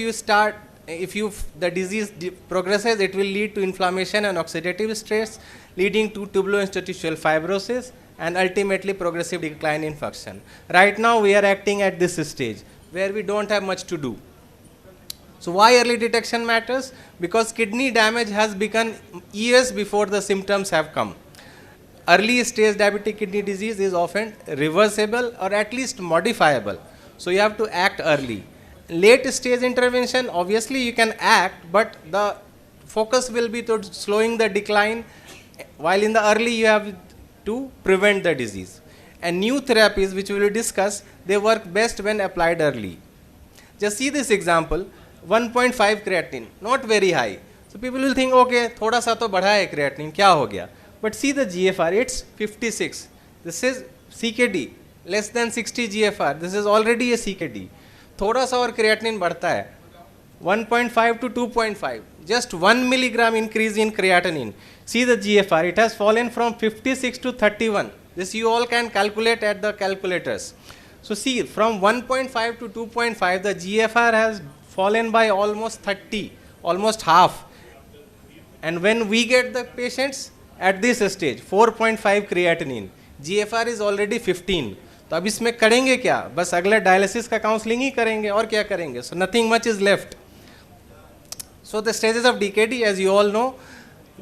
the disease progresses, it will lead to inflammation and oxidative stress, leading to tubuloinstitutional fibrosis, and ultimately progressive decline in function. Right now, we are acting at this stage, where we don't have much to do. So why early detection matters? Because kidney damage has begun years before the symptoms have come. Early stage diabetic kidney disease is often reversible or at least modifiable. So you have to act early. Late stage intervention, obviously you can act, but the focus will be towards slowing the decline, while in the early you have to prevent the disease. And new therapies, which we will discuss, they work best when applied early. Just see this example, 1.5 creatinine, not very high. So people will think, okay, thoda sa to badha hai creatinine, kya ho gaya? But see the GFR, it's 56. This is CKD. less than 60 GFR, this is already a CKD. थोड़ा सा और creatinine बढ़ता है, 1.5 to 2.5, just 1 milligram increase in creatinine. See the GFR, it has fallen from 56 to 31. This you all can calculate at the calculators. So see, from 1.5 to 2.5, the GFR has fallen by almost 30, almost half. And when we get the patients at this stage, 4.5 creatinine, GFR is already 15. तो अब इसमें करेंगे क्या? बस अगला dialysis का counselling ही करेंगे और क्या करेंगे? So nothing much is left. So the stages of DKD, as you all know,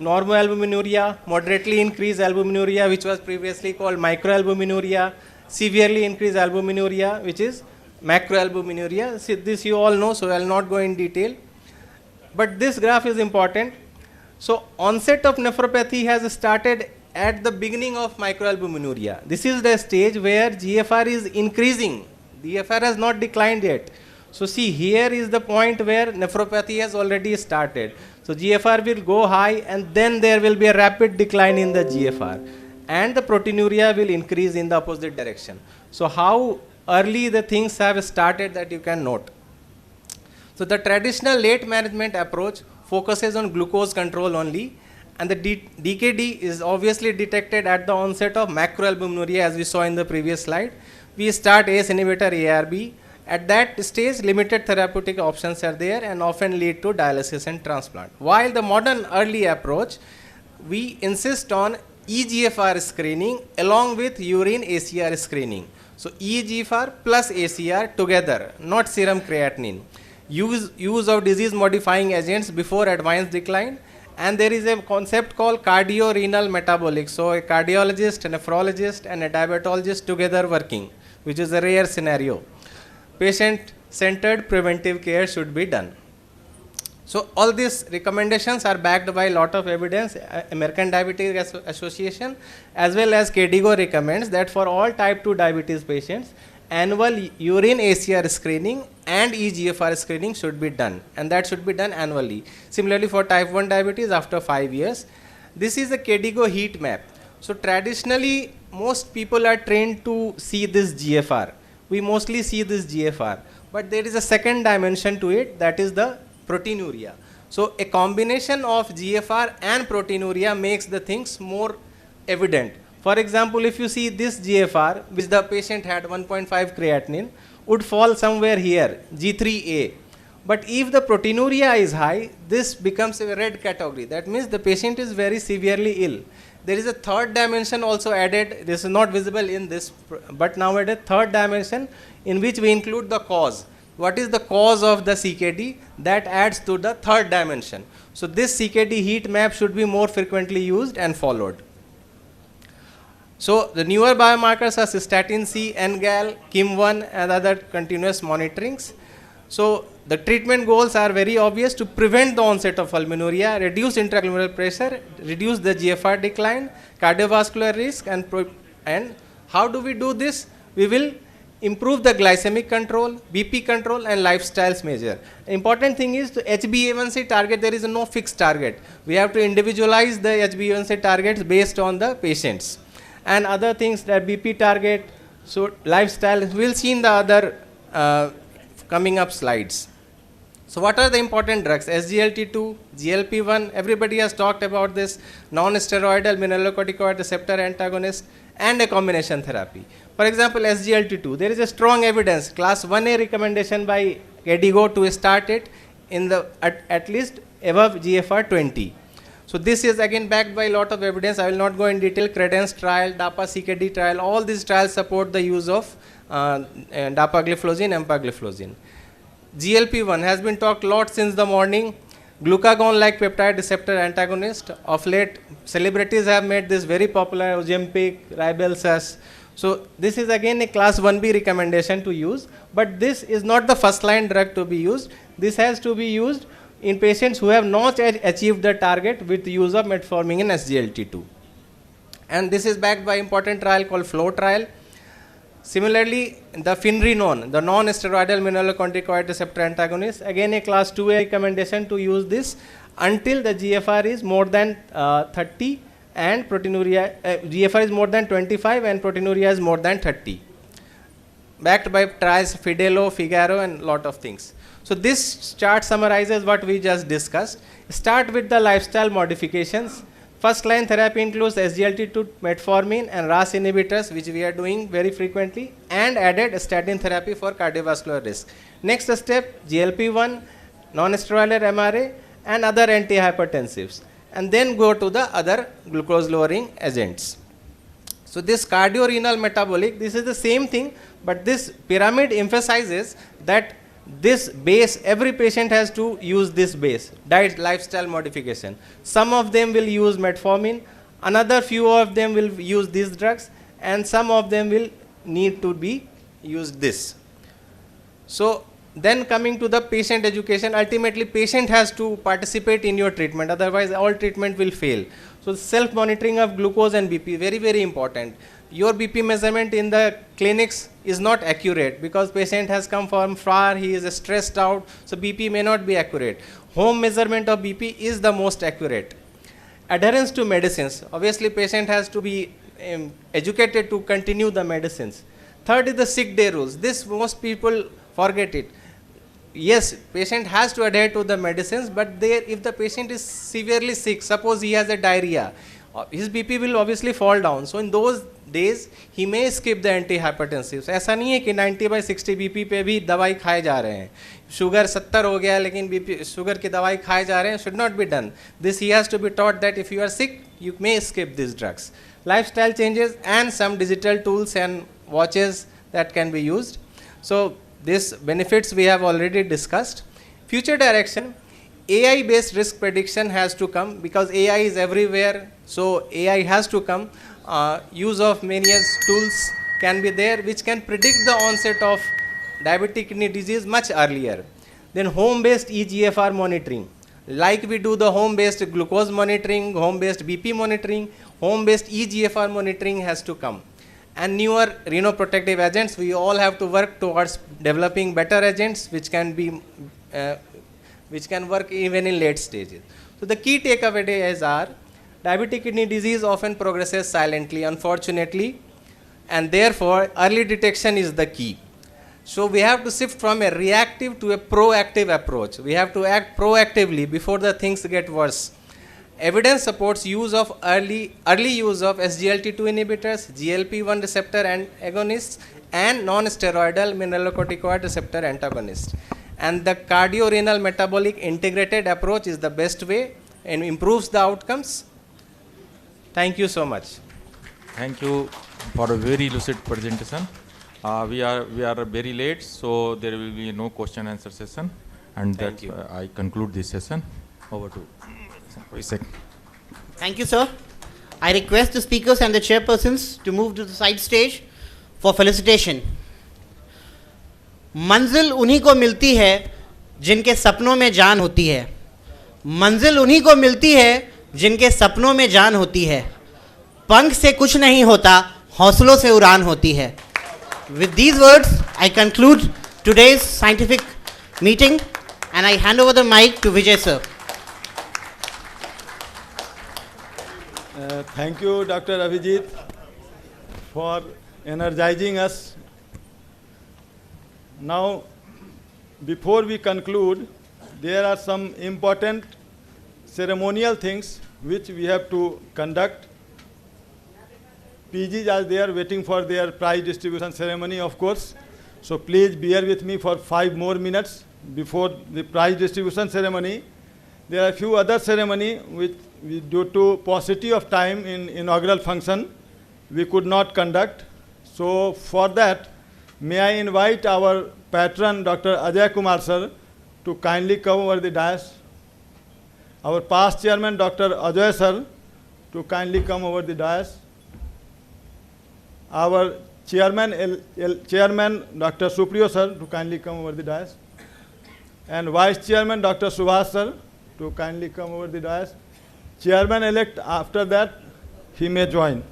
normoalbuminuria, moderately increased albuminuria, which was previously called microalbuminuria, severely increased albuminuria, which is macroalbuminuria. See, this you all know, so I will not go in detail. But this graph is important. So onset of nephropathy has started at the beginning of microalbuminuria. This is the stage where GFR is increasing. GFR has not declined yet. So see, here is the point where nephropathy has already started. So GFR will go high and then there will be a rapid decline in the GFR. And the proteinuria will increase in the opposite direction. So how early the things have started, that you can note. So the traditional late management approach focuses on glucose control only, and the DKD is obviously detected at the onset of macroalbuminuria, as we saw in the previous slide. We start ACE inhibitor ARB. At that stage, limited therapeutic options are there and often lead to dialysis and transplant. While the modern early approach, we insist on eGFR screening along with urine ACR screening. So eGFR plus ACR together, not serum creatinine. Use of disease modifying agents before advanced decline, and there is a concept called cardiorenal metabolic. So a cardiologist, a nephrologist and a diabetologist together working, which is a rare scenario. Patient-centered preventive care should be done. So all these recommendations are backed by a lot of evidence. American Diabetes Association as well as KDIGO recommends that for all type 2 diabetes patients, annual urine ACR screening and eGFR screening should be done, and that should be done annually. Similarly for type 1 diabetes after 5 years. This is a KDIGO heat map. So traditionally most people are trained to see this GFR. We mostly see this GFR, but there is a second dimension to it, that is the proteinuria. So a combination of GFR and proteinuria makes the things more evident. For example, if you see this GFR, which the patient had 1.5 creatinine, would fall somewhere here, G3A. But if the proteinuria is high, this becomes a red category. That means the patient is very severely ill. There is a third dimension also added. This is not visible in this, but now at a third dimension in which we include the cause. What is the cause of the CKD? That adds to the third dimension. So this CKD heat map should be more frequently used and followed. So the newer biomarkers are cystatin C, NGAL, KIM1 and other continuous monitorings. So the treatment goals are very obvious: to prevent the onset of albuminuria, reduce intraglomerular pressure, reduce the GFR decline, cardiovascular risk, and how do we do this? We will improve the glycemic control, BP control and lifestyles measure. Important thing is the HbA1c target, there is no fixed target. We have to individualize the HbA1c targets based on the patients. And other things, that BP target, so lifestyle, we'll see in the other coming up slides. So what are the important drugs? SGLT2, GLP-1, everybody has talked about this, non-steroidal mineralocorticoid receptor antagonist and a combination therapy. For example, SGLT2, there is a strong evidence, class 1A recommendation by KDIGO to start it in the at least above GFR 20. So this is again backed by a lot of evidence. I will not go in detail. Credence trial, DAPA CKD trial, all these trials support the use of dapagliflozin, empagliflozin. GLP-1 has been talked a lot since the morning. Glucagon-like peptide receptor antagonist. Of late, celebrities have made this very popular, Ozempic, Ribelsus. So this is again a class 1B recommendation to use, but this is not the first line drug to be used. This has to be used in patients who have not achieved the target with the use of metformin and SGLT2. And this is backed by important trial called FLOW trial. Similarly, the Finrenone, the non-steroidal mineralocorticoid receptor antagonist, again a class 2A recommendation to use this until the GFR is more than 30 and proteinuria, GFR is more than 25 and proteinuria is more than 30. backed by trials Fidelo, Figaro, and lot of things. So this chart summarizes what we just discussed. Start with the lifestyle modifications. First line therapy includes SGLT2, metformin, and RAS inhibitors, which we are doing very frequently, and added statin therapy for cardiovascular risk. Next step, GLP-1, non-steroidal MRA, and other antihypertensives. And then go to the other glucose lowering agents. So this cardio-renal metabolic, this is the same thing, but this pyramid emphasizes that this base, every patient has to use this base, diet, lifestyle modification. Some of them will use metformin, another few of them will use these drugs, and some of them will need to be used this. So then coming to the patient education, ultimately patient has to participate in your treatment, otherwise all treatment will fail. So self-monitoring of glucose and BP, very, very important. Your BP measurement in the clinics is not accurate because patient has come from far, he is stressed out, so BP may not be accurate. Home measurement of BP is the most accurate. Adherence to medicines, obviously patient has to be educated to continue the medicines. Third is the sick day rules. This most people forget it. Yes, patient has to adhere to the medicines, but if the patient is severely sick, suppose he has a diarrhea, his BP will obviously fall down. So in those days, he may skip the antihypertensives. ऐसा नहीं है कि 90/60 BP पे भी दवाई खाए जा रहे हैं. शुगर 70 हो गया लेकिन BP शुगर की दवाई खाए जा रहे हैं, should not be done. This he has to be taught that if you are sick, you may skip these drugs. Lifestyle changes and some digital tools and watches that can be used. So these benefits we have already discussed. Future direction, AI based risk prediction has to come because AI is everywhere, so AI has to come. Use of various tools can be there which can predict the onset of diabetic kidney disease much earlier. Then home based eGFR monitoring, like we do the home based glucose monitoring, home based BP monitoring, home based eGFR monitoring has to come. And newer renoprotective agents, we all have to work towards developing better agents which can be which can work even in late stages. So the key takeaways are diabetic kidney disease often progresses silently, unfortunately, and therefore early detection is the key. So we have to shift from a reactive to a proactive approach. We have to act proactively before the things get worse. Evidence supports use of early use of SGLT2 inhibitors, GLP-1 receptor agonists, and non-steroidal mineralocorticoid receptor antagonists. And the cardio-renal metabolic integrated approach is the best way and improves the outcomes. Thank you so much. Thank you for a very lucid presentation. We are very late, so there will be no question answer session, and that I conclude this session. Over to you. Thank you, sir. I request the speakers and the chairpersons to move to the side stage for felicitation. मंजिल उन्हीं को मिलती है जिनके सपनों में जान होती है. मंजिल उन्हीं को मिलती है जिनके सपनों में जान होती है. पंख से कुछ नहीं होता, हौसलों से उड़ान होती है. With these words, I conclude today's scientific meeting and I hand over the mic to Vijay sir. Thank you, Dr. Abhijit, for energizing us. Now, before we conclude, there are some important ceremonial things which we have to conduct. PGs are there waiting for their prize distribution ceremony, of course. So please bear with me for 5 more minutes before the prize distribution ceremony. There are a few other ceremonies which, due to paucity of time in inaugural function, we could not conduct. So for that, may I invite our patron, Dr. Ajay Kumar sir, to kindly come over the dais. Our past chairman, Dr. Ajay sir, to kindly come over the dais. Our chairman, chairman Dr. Supriyo sir, to kindly come over the dais. And vice chairman, Dr. Subhash sir, to kindly come over the dais. Chairman-elect, after that, he may join.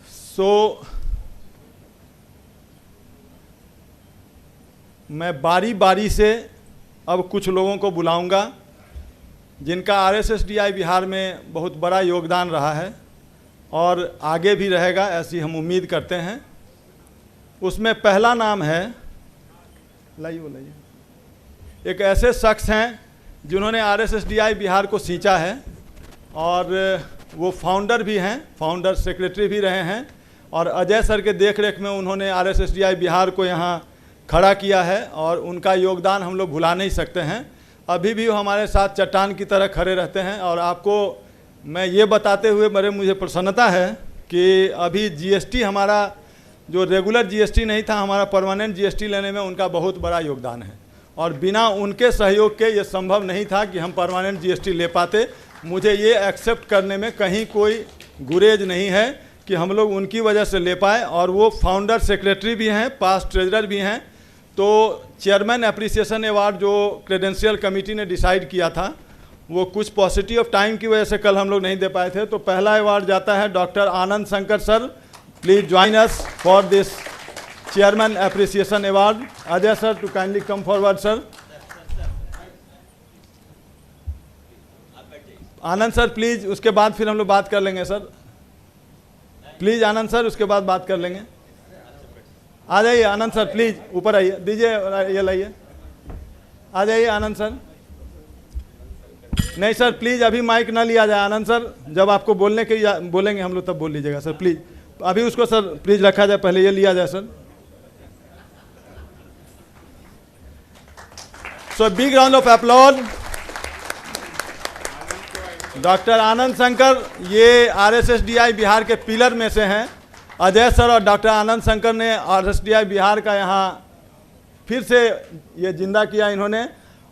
So, मैं बारी बारी से अब कुछ लोगों को बुलाऊंगा जिनका RSSDI Bihar में बहुत बड़ा योगदान रहा है और आगे भी रहेगा, ऐसी हम उम्मीद करते हैं। उसमें पहला नाम है, लाइए, एक ऐसे शख्स हैं जिन्होंने RSSDI बिहार को सींचा है और वो फाउंडर भी हैं, फाउंडर सेक्रेटरी भी रहे हैं और अजय सर के देखरेख में उन्होंने RSSDI बिहार को यहाँ खड़ा किया है और उनका योगदान हम लोग भुला नहीं सकते हैं। अभी भी वो हमारे साथ चट्टान की तरह खड़े रहते हैं और आपको मैं ये बताते हुए मुझे प्रसन्नता है कि अभी GST हमारा जो रेगुलर GST नहीं था, हमारा परमानेंट GST लेने में उनका बहुत बड़ा योगदान है और बिना उनके सहयोग के ये संभव नहीं था कि हम परमानेंट GST ले पाते। मुझे ये एक्सेप्ट करने में कहीं कोई गुरेज नहीं है कि हम लोग उनकी वजह से ले पाए और वो फाउंडर सेक्रेटरी भी हैं, पास्ट ट्रेजरर भी हैं। तो चेयरमैन एप्रिसिएशन अवार्ड जो क्रेडेंशियल कमेटी ने डिसाइड किया था वो कुछ पॉजिटिव ऑफ टाइम की वजह से कल हम लोग नहीं दे पाए थे। तो पहला अवार्ड जाता है doctor Anand Shankar sir, please join us for this chairman appreciation award. Ajay sir to kindly come forward sir. Anand sir please, उसके बाद फिर हम लोग बात कर लेंगे सर। प्लीज आनंद सर, उसके बाद बात कर लेंगे। आ जाइए आनंद सर, प्लीज ऊपर आइए, दीजिए ये लाइए, आ जाइए आनंद सर। नहीं सर प्लीज अभी माइक ना लिया जाए आनंद सर, जब आपको बोलने के बोलेंगे हम लोग तब बोल लीजिएगा सर प्लीज। अभी उसको सर प्लीज रखा जाए, पहले ये लिया जाए sir. So big round of applause. Doctor Anand Shankar ये RSSDI बिहार के पिलर में से हैं। अजय सर और डॉक्टर आनंद शंकर ने RSSDI बिहार का यहाँ फिर से ये जिंदा किया इन्होंने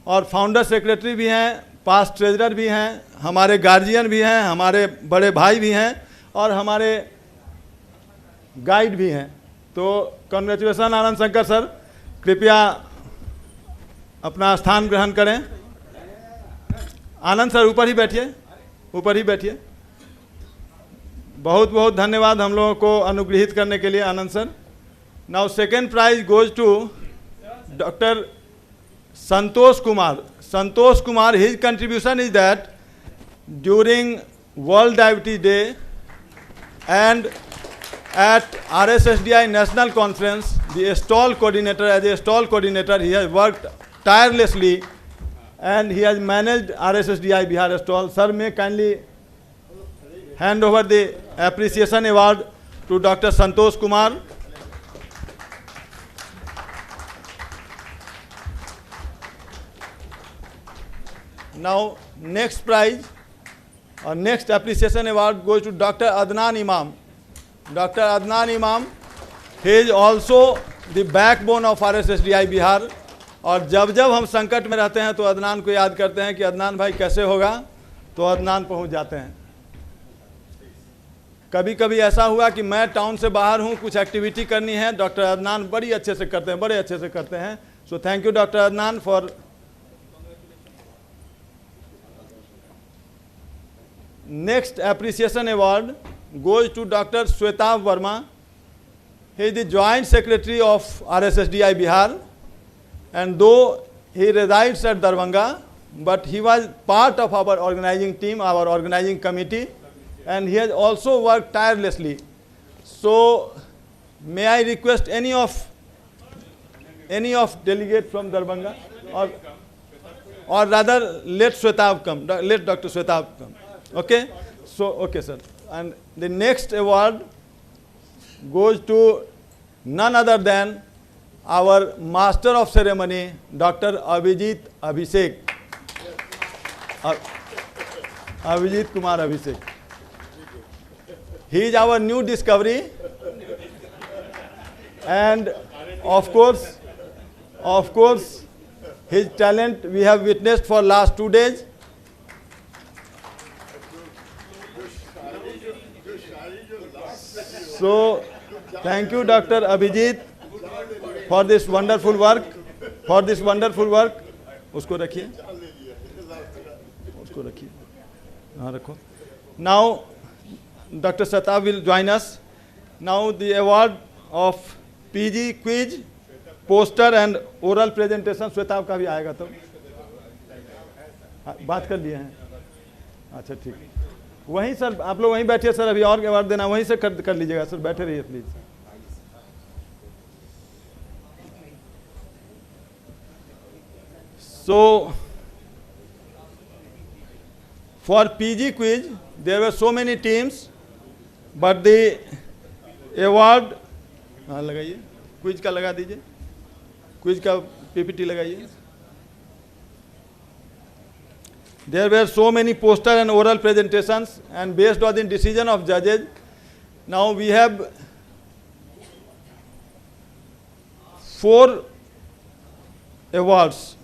और फाउंडर सेक्रेटरी भी हैं, पास्ट ट्रेजरर भी हैं, हमारे गार्जियन भी हैं, हमारे बड़े भाई भी हैं और हमारे गाइड भी हैं। तो कॉन्ग्रेचुलेसन आनंद शंकर सर, कृपया अपना स्थान ग्रहण करें। आनंद सर ऊपर ही बैठिए, ऊपर ही बैठिए। बहुत बहुत धन्यवाद हम लोगों को अनुग्रहित करने के लिए Anand sir. Now second prize goes to doctor Santosh Kumar. Santosh Kumar, his contribution is that during World Diabetes Day and at RSSDI National Conference, the stall coordinator, as a stall coordinator, he has worked tirelessly and he has managed RSSDI Bihar stall. Sir, may kindly hand over the appreciation award to Dr. Santosh Kumar. Now, next prize or next appreciation award goes to Dr. Adnan Imam. Dr. Adnan Imam, he is also the backbone of RSSDI Bihar और जब जब हम संकट में रहते हैं तो अदनान को याद करते हैं कि अदनान भाई कैसे होगा, तो अदनान पहुंच जाते हैं। कभी कभी ऐसा हुआ कि मैं टाउन से बाहर हूं, कुछ एक्टिविटी करनी है, डॉक्टर अदनान बड़ी अच्छे से करते हैं, बड़े अच्छे से करते हैं। So thank you doctor Adnan for. Next appreciation award goes to Dr. Swetav Verma. He is the Joint Secretary of RSSDI Bihar, and though he resides at Darbhanga, but he was part of our organizing team, our organizing committee, and he has also worked tirelessly. So, may I request any of delegate from Darbhanga, or rather let Swetav come, let Dr. Swetav come. Okay, so okay sir, and the next award goes to none other than our master of ceremony, Dr. Abhijit Abhishek, Abhijit Kumar Abhishek. He is our new discovery, and of course his talent we have witnessed for last 2 days. So, thank you Dr. Abhijit for this wonderful work, उसको रखिए, हाँ रखो. Now, Dr. Swetav will join us. Now the award of PG quiz, poster and oral presentation, Swetav का भी आएगा तो. बात कर लिए हैं? अच्छा ठीक है, वहीं सर आप लोग वहीं बैठिए सर, अभी और अवार्ड देना वहीं से कर लीजिएगा सर, बैठे रहिए please. So, for PG quiz, there were so many teams, but the award, हाँ लगाइए, क्विज का लगा दीजिए, क्विज का PPT लगाइए। There were so many poster and oral presentations, and based on the decision of judges, now we have 4 awards.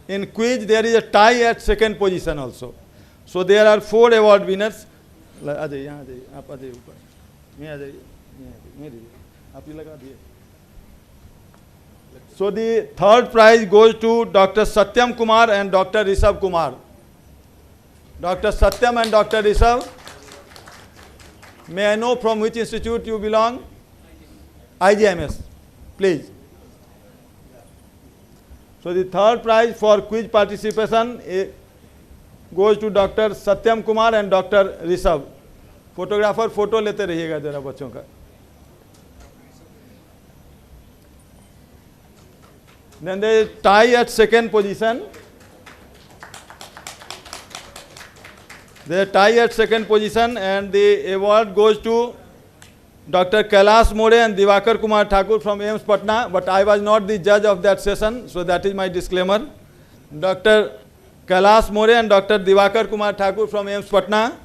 In quiz, there is a tie at second position also. So there are 4 award winners. आ जाइए, यहाँ आ जाइए, आप आ जाइए ऊपर, मैं आ जाइए, आप ये लगा दिए। So the third prize goes to Dr. Satyam Kumar and Dr. Rishabh Kumar. Dr. Satyam and Dr. Rishabh, may I know from which institute you belong? IGMS, please. So the third prize for quiz participation goes to Dr. Satyam Kumar and Dr. Rishabh. Photographer photo लेते रहिएगा जरा बच्चों का। Then they tie at second position. They tie at second position, and the award goes to Dr. Kailash More and Divakar Kumar Thakur from AIMS Patna, but I was not the judge of that session, so that is my disclaimer. Dr. Kailash More and Dr. Divakar Kumar Thakur from AIMS Patna,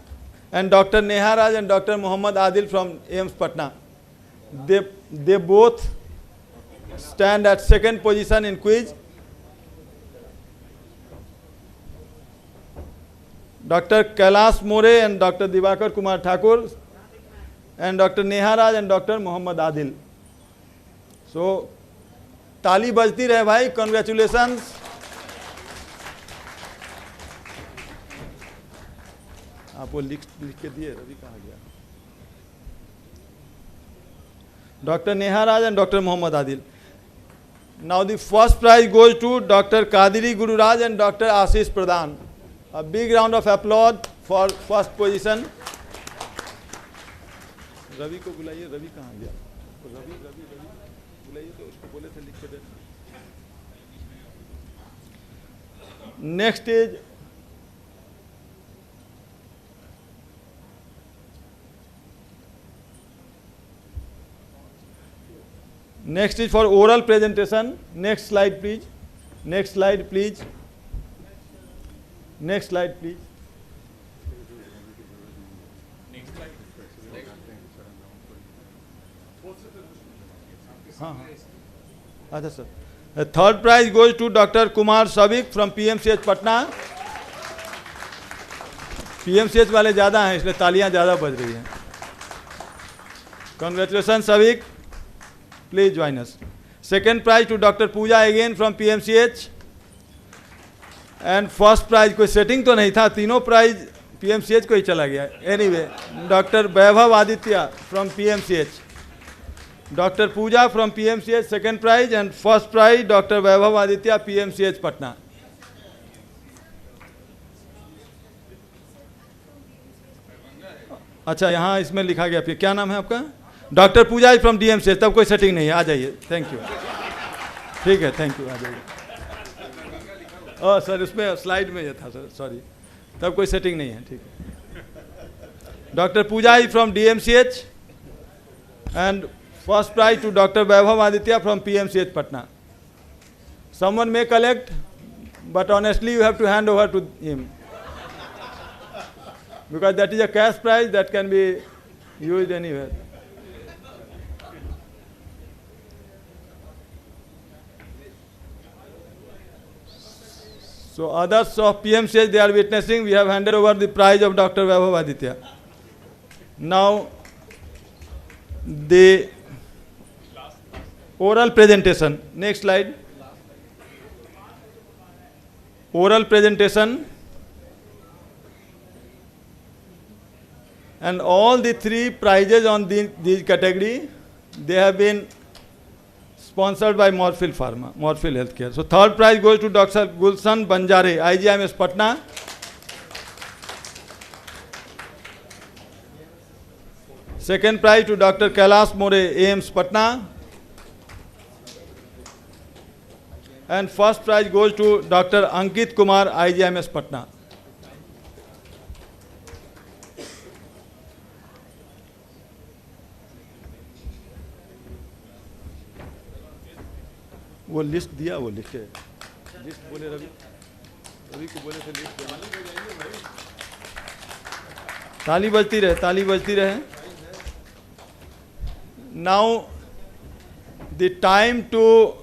and Dr. Neha Raj and Dr. Muhammad Adil from AIMS Patna. They both stand at second position in quiz. Dr. Kailash More and Dr. Divakar Kumar Thakur and Dr. Neha Raj and Dr. Muhammad Adil. So, ताली बजती रहे भाई, congratulations. आप वो लिख के दिए, रवि कहाँ गया? Dr. Neha Raj and Dr. Muhammad Adil. Now the first prize goes to Dr. Kadiri Guru Raj and Dr. Ashish Pradhan. A big round of applause for first position. Ravi को बुलाइए, रवि कहाँ गया? रवि बुलाइए, तो उसको बोले थे लिख के दे। Next is for oral presentation. Next slide, please. Next slide, please. Next slide, please. अच्छा sir, third prize goes to Dr. Kumar Savik from PMCH Patna. PMCH वाले ज़्यादा हैं, इसलिए तालियां ज़्यादा बज रही हैं. Congratulations Savik. Please join us. Second prize to Dr. Pooja again from PMCH. And first prize कोई setting तो नहीं था, तीनों prize PMCH को ही चला गया. Anyway, Dr. Vaibhav Aditya from PMCH. Dr. Pooja from PMCH second prize, and first prize Dr. Vaibhav Aditya PMCH Patna. अच्छा, यहाँ इसमें लिखा गया, फिर क्या नाम है आपका? Doctor Pooja from DMCH. तब कोई सेटिंग नहीं है, आ जाइए. Thank you. ठीक है, थैंक यू, आ जाइए. सर उसमें स्लाइड में ये था सर, सॉरी. तब कोई सेटिंग नहीं है, ठीक है. Doctor Pooja from DMCH and first prize to Dr. Vaibhav Aditya from PMCH Patna. Someone may collect, but honestly you have to hand over to him, because that is a cash prize that can be used anywhere. So others of PMCH, they are witnessing. We have handed over the prize of Dr. Vaibhav Aditya. Now the oral presentation. Next slide. Oral presentation. And all the 3 prizes on these category, they have been sponsored by Morphil Pharma, Morphil Healthcare. So third prize goes to Dr. Gulshan Banjare, IGIMS Patna. Second prize to Dr. Kailash More, AIMS Patna. And first prize goes to Dr. Ankit Kumar, IGIMS Patna. वो list दिया, वो लिख के list बोले रवि को बोले थे list देना। ताली बजती रहे, ताली बजती रहे। Now the time to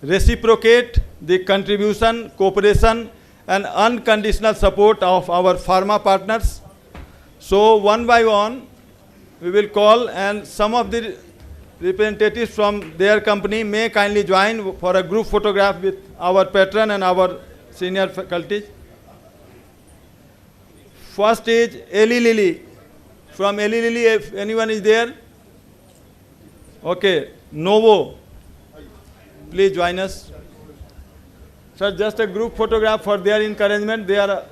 reciprocate the contribution, cooperation and unconditional support of our pharma partners. So one by one we will call, and some of the representatives from their company may kindly join for a group photograph with our patron and our senior faculty. First is Eli Lily. From Eli Lily, if anyone is there. Okay, Novo, please join us. Sir, just a group photograph for their encouragement. They are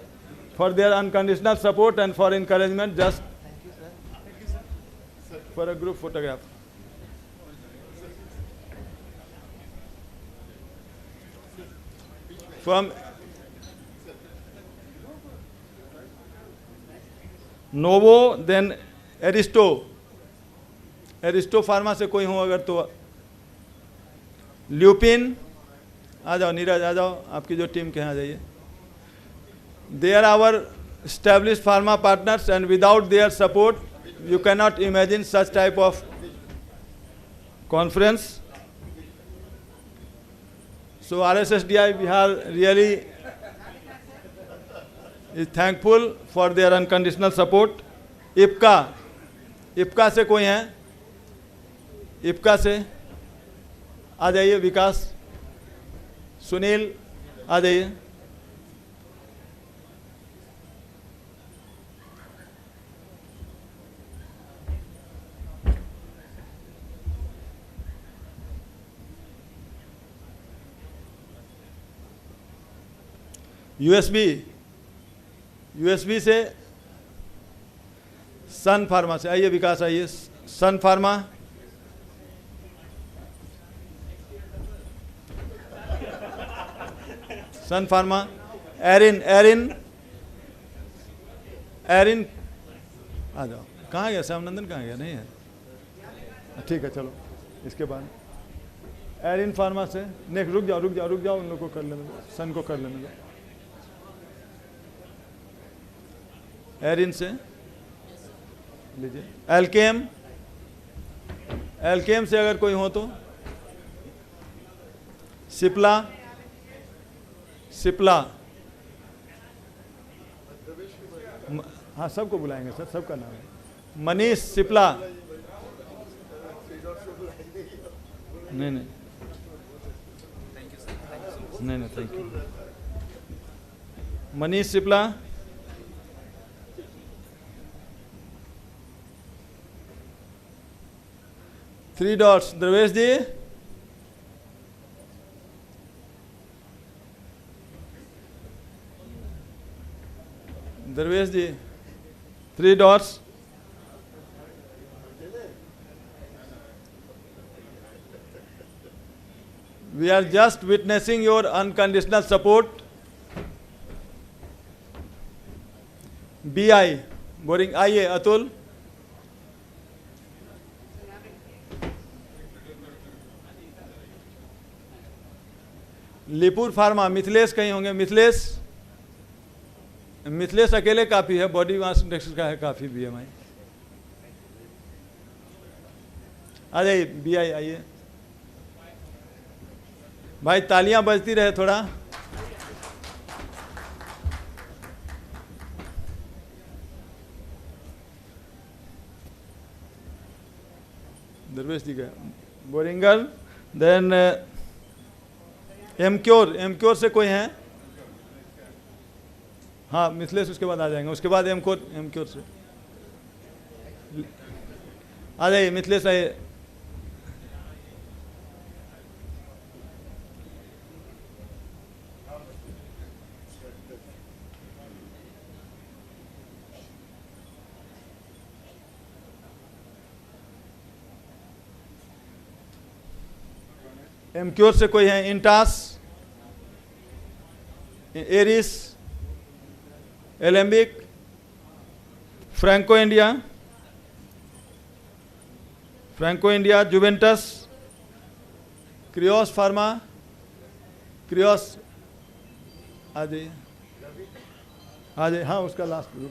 for their unconditional support and for encouragement. Just for a group photograph. From Novo, then Aristo. Aristo Pharma से कोई हो अगर तो lupin, आ जाओ नीरज, आ जाओ, आपकी जो team के यहाँ जाइए. They are our established pharma partners, and without their support you cannot imagine such type of conference. So RSSDI Bihar really is thankful for their unconditional support. IPCA से कोई हैं? IPCA से आ जाइए. विकास, सुनील, आ जाइए. यूएसबी से सन फार्मा से आइए. विकास आइए. सन फार्मा, सन फार्मा. एरिन आ जाओ. कहाँ गया श्यामनंदन? कहाँ गया? नहीं है. ठीक है, चलो इसके बाद एरिन फार्मा से नेक्स्ट. रुक जाओ, उन लोग को कर लेने दो, सन को कर लेने दो. एरिन से लीजिए. एल्केम से अगर कोई हो तो. सिप्ला, हाँ सबको बुलाएंगे सर, सबका नाम है. मनीष सिप्ला. नहीं, thank you. Manish Cipla. Three dots, Dravesh ji. Three dots. We are just witnessing your unconditional support. BI, Boehringer. आइए अतुल. लिपुर फार्मा, मिथिलेश कहीं होंगे. मिथिलेश अकेले काफ़ी है. बॉडी मास इंडेक्स का है काफ़ी. BMI आ जाइए. BI आइए भाई. तालियां बजती रहे थोड़ा. दरवेश जी का. बोरिंगर. देन एमक्योर से कोई हैं? हाँ, मिथिलेश उसके बाद आ जाएंगे. उसके बाद एमक्योर से आ जाइए. मिथिलेश आइए. एमक्योर से कोई है? इंटास, एरिस, एलेम्बिक, फ्रैंको इंडिया, जुवेंटस, क्रियोस फार्मा, क्रियोस आ जाइए, हाँ उसका लास्ट ग्रुप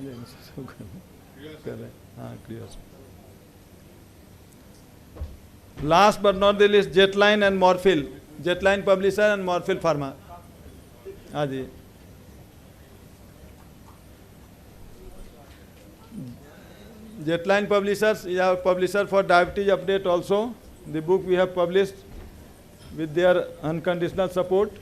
कर रहे हैं, हाँ Kreyos. Last but not the list, Jetline and Morphil, Jetline publisher and Morphil pharma आ जाइए। Jetline Publishers is our publisher for diabetes update also. The book we have published with their unconditional support.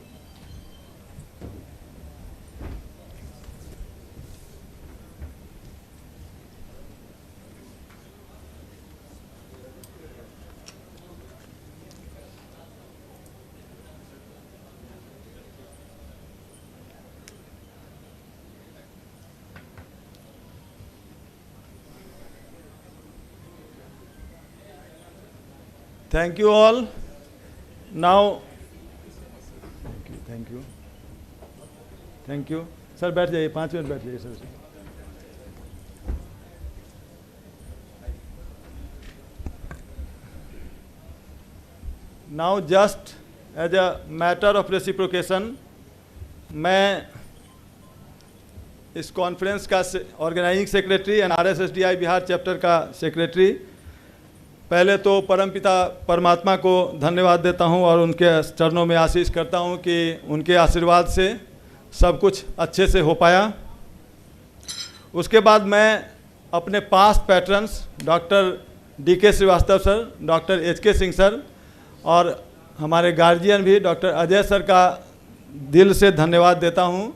Thank you all. Now, thank you. Sir बैठ जाइए, 5 minute बैठ जाइए sir. Now just as a matter of reciprocation, मैं इस conference का organising secretary and RSSDI Bihar chapter का secretary, पहले तो परमपिता परमात्मा को धन्यवाद देता हूं और उनके चरणों में आशीष करता हूं कि उनके आशीर्वाद से सब कुछ अच्छे से हो पाया। उसके बाद मैं अपने past patrons doctor DK Srivastava sir, doctor HK Singh sir और हमारे गार्जियन भी डॉक्टर अजय सर का दिल से धन्यवाद देता हूं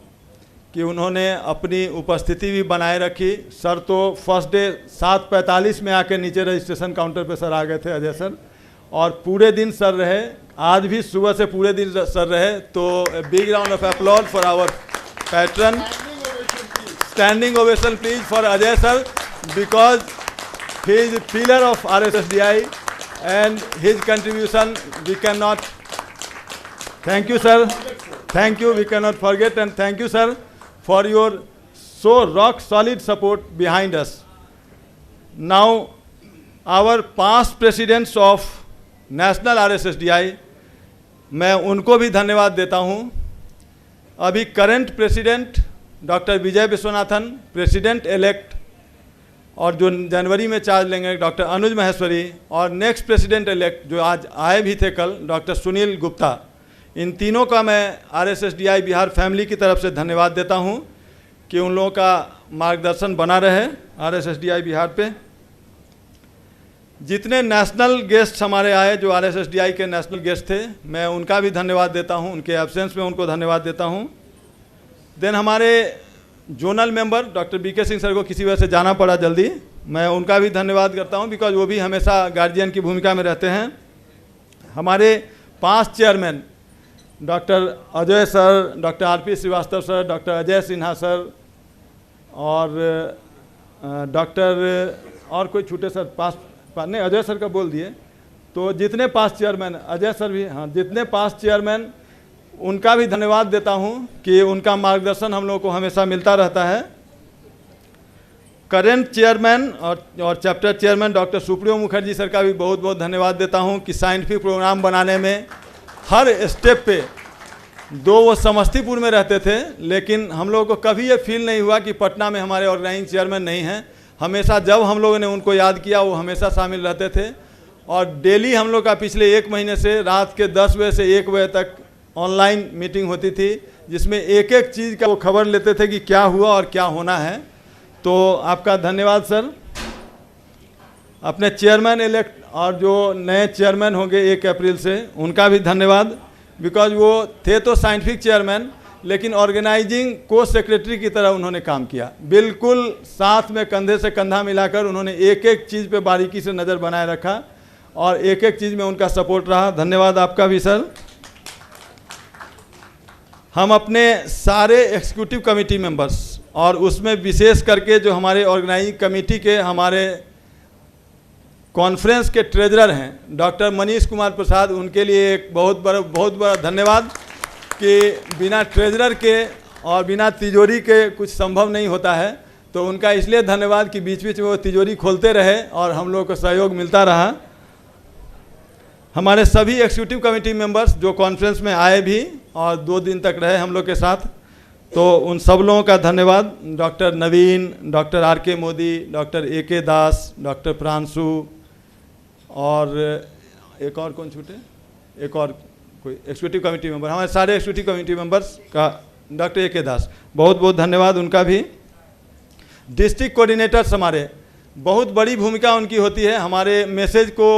कि उन्होंने अपनी उपस्थिति भी बनाए रखी। सर तो फर्स्ट डे 7:45 में आके नीचे रजिस्ट्रेशन काउंटर पे सर आ गए थे, अजय सर, और पूरे दिन सर रहे, आज भी सुबह से पूरे दिन सर रहे। तो big round of applause for our patron, standing ovation please for Ajay sir, because he is pillar of RSSDI and his contribution we cannot, thank you sir, thank you, we cannot forget, and thank you sir for your so rock solid support behind us. Now our past presidents of national RSSDI, मैं उनको भी धन्यवाद देता हूँ। अभी current president doctor विजय Viswanathan, president elect, और जो जनवरी में चार्ज लेंगे डॉक्टर अनुज महेश्वरी, और नेक्स्ट प्रेसिडेंट इलेक्ट जो आज आए भी थे कल, डॉक्टर सुनील गुप्ता, इन तीनों का मैं RSSDI बिहार फैमिली की तरफ से धन्यवाद देता हूं कि उन लोगों का मार्गदर्शन बना रहे RSSDI बिहार पे। जितने नेशनल गेस्ट हमारे आए जो RSSDI के नेशनल गेस्ट थे, मैं उनका भी धन्यवाद देता हूं, उनके एब्सेंस में उनको धन्यवाद देता हूं। देन हमारे zonal member doctor BK Singh sir को किसी वजह से जाना पड़ा जल्दी, मैं उनका भी धन्यवाद करता हूं बिकॉज वो भी हमेशा गार्जियन की भूमिका में रहते हैं। हमारे 5 chairman doctor Ajay sir, doctor RP Srivastava sir, doctor Ajay Sinha sir और डॉक्टर और कोई छूटे सर, 5 नहीं अजय सर का बोल दिए, तो जितने 5 चेयरमैन, अजय सर भी, हाँ जितने 5 चेयरमैन, उनका भी धन्यवाद देता हूं कि उनका मार्गदर्शन हम लोगों को हमेशा मिलता रहता है। करेंट चेयरमैन और chapter chairman doctor Supriyo Mukherjee sir का भी बहुत बहुत धन्यवाद देता हूं कि साइंटिफिक प्रोग्राम बनाने में हर स्टेप पे, दो वो समस्तीपुर में रहते थे लेकिन हम लोगों को कभी ये फील नहीं हुआ कि पटना में हमारे ऑर्गेनाइजिंग चेयरमैन नहीं हैं। हमेशा जब हम लोगों ने उनको याद किया वो हमेशा शामिल रहते थे, और डेली हम लोग का पिछले 1 महीने से रात के 10 बजे से 1 बजे तक ऑनलाइन मीटिंग होती थी जिसमें एक एक चीज़ का वो खबर लेते थे कि क्या हुआ और क्या होना है। तो आपका धन्यवाद सर। अपने चेयरमैन इलेक्ट और जो नए चेयरमैन होंगे 1 अप्रैल से, उनका भी धन्यवाद, बिकॉज वो थे तो साइंटिफिक चेयरमैन लेकिन ऑर्गेनाइजिंग को सेक्रेटरी की तरह उन्होंने काम किया, बिल्कुल साथ में कंधे से कंधा मिलाकर उन्होंने एक एक चीज़ पे बारीकी से नज़र बनाए रखा और एक एक चीज़ में उनका सपोर्ट रहा। धन्यवाद आपका भी सर। हम अपने सारे एग्जीक्यूटिव कमेटी मेंबर्स और उसमें विशेष करके जो हमारे ऑर्गेनाइजिंग कमेटी के हमारे कॉन्फ्रेंस के ट्रेजरर हैं डॉक्टर मनीष कुमार प्रसाद, उनके लिए एक बहुत बड़ा धन्यवाद कि बिना ट्रेजरर के और बिना तिजोरी के कुछ संभव नहीं होता है। तो उनका इसलिए धन्यवाद कि बीच बीच में वो तिजोरी खोलते रहे और हम लोगों को सहयोग मिलता रहा। हमारे सभी एग्जीक्यूटिव कमेटी मेंबर्स जो कॉन्फ्रेंस में आए भी और 2 दिन तक रहे हम लोग के साथ, तो उन सब लोगों का धन्यवाद। Doctor Naveen, doctor RK Modi, doctor AK Das, doctor Pranshu और एक और कौन छूटे, एक और कोई एग्जीक्यूटिव कमेटी मेंबर, हमारे सारे एग्जीक्यूटिव कमेटी मेंबर्स का, डॉक्टर AK दास, बहुत बहुत धन्यवाद उनका भी। डिस्ट्रिक्ट कोऑर्डिनेटर्स हमारे, बहुत बड़ी भूमिका उनकी होती है हमारे मैसेज को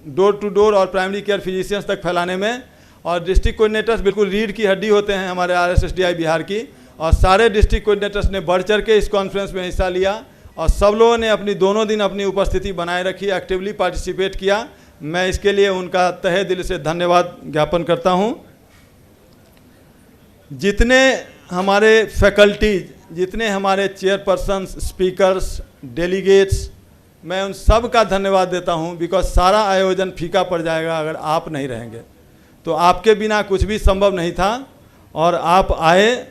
डोर टू डोर और प्राइमरी केयर फिजिशियंस तक फैलाने में। और डिस्ट्रिक्ट कोऑर्डिनेटर्स बिल्कुल रीढ़ की हड्डी होते हैं हमारे RSSDI बिहार की। और सारे डिस्ट्रिक्ट कोऑर्डिनेटर्स ने बढ़ चढ़ के इस कॉन्फ्रेंस में हिस्सा लिया और सब लोगों ने अपनी दोनों दिन अपनी उपस्थिति बनाए रखी, एक्टिवली पार्टिसिपेट किया। मैं इसके लिए उनका तहे दिल से धन्यवाद ज्ञापन करता हूँ। जितने हमारे फैकल्टीज, जितने हमारे चेयरपर्सन्स, स्पीकर्स, डेलीगेट्स, मैं उन सब का धन्यवाद देता हूँ, बिकॉज सारा आयोजन फीका पड़ जाएगा अगर आप नहीं रहेंगे। तो आपके बिना कुछ भी संभव नहीं था और आप आए,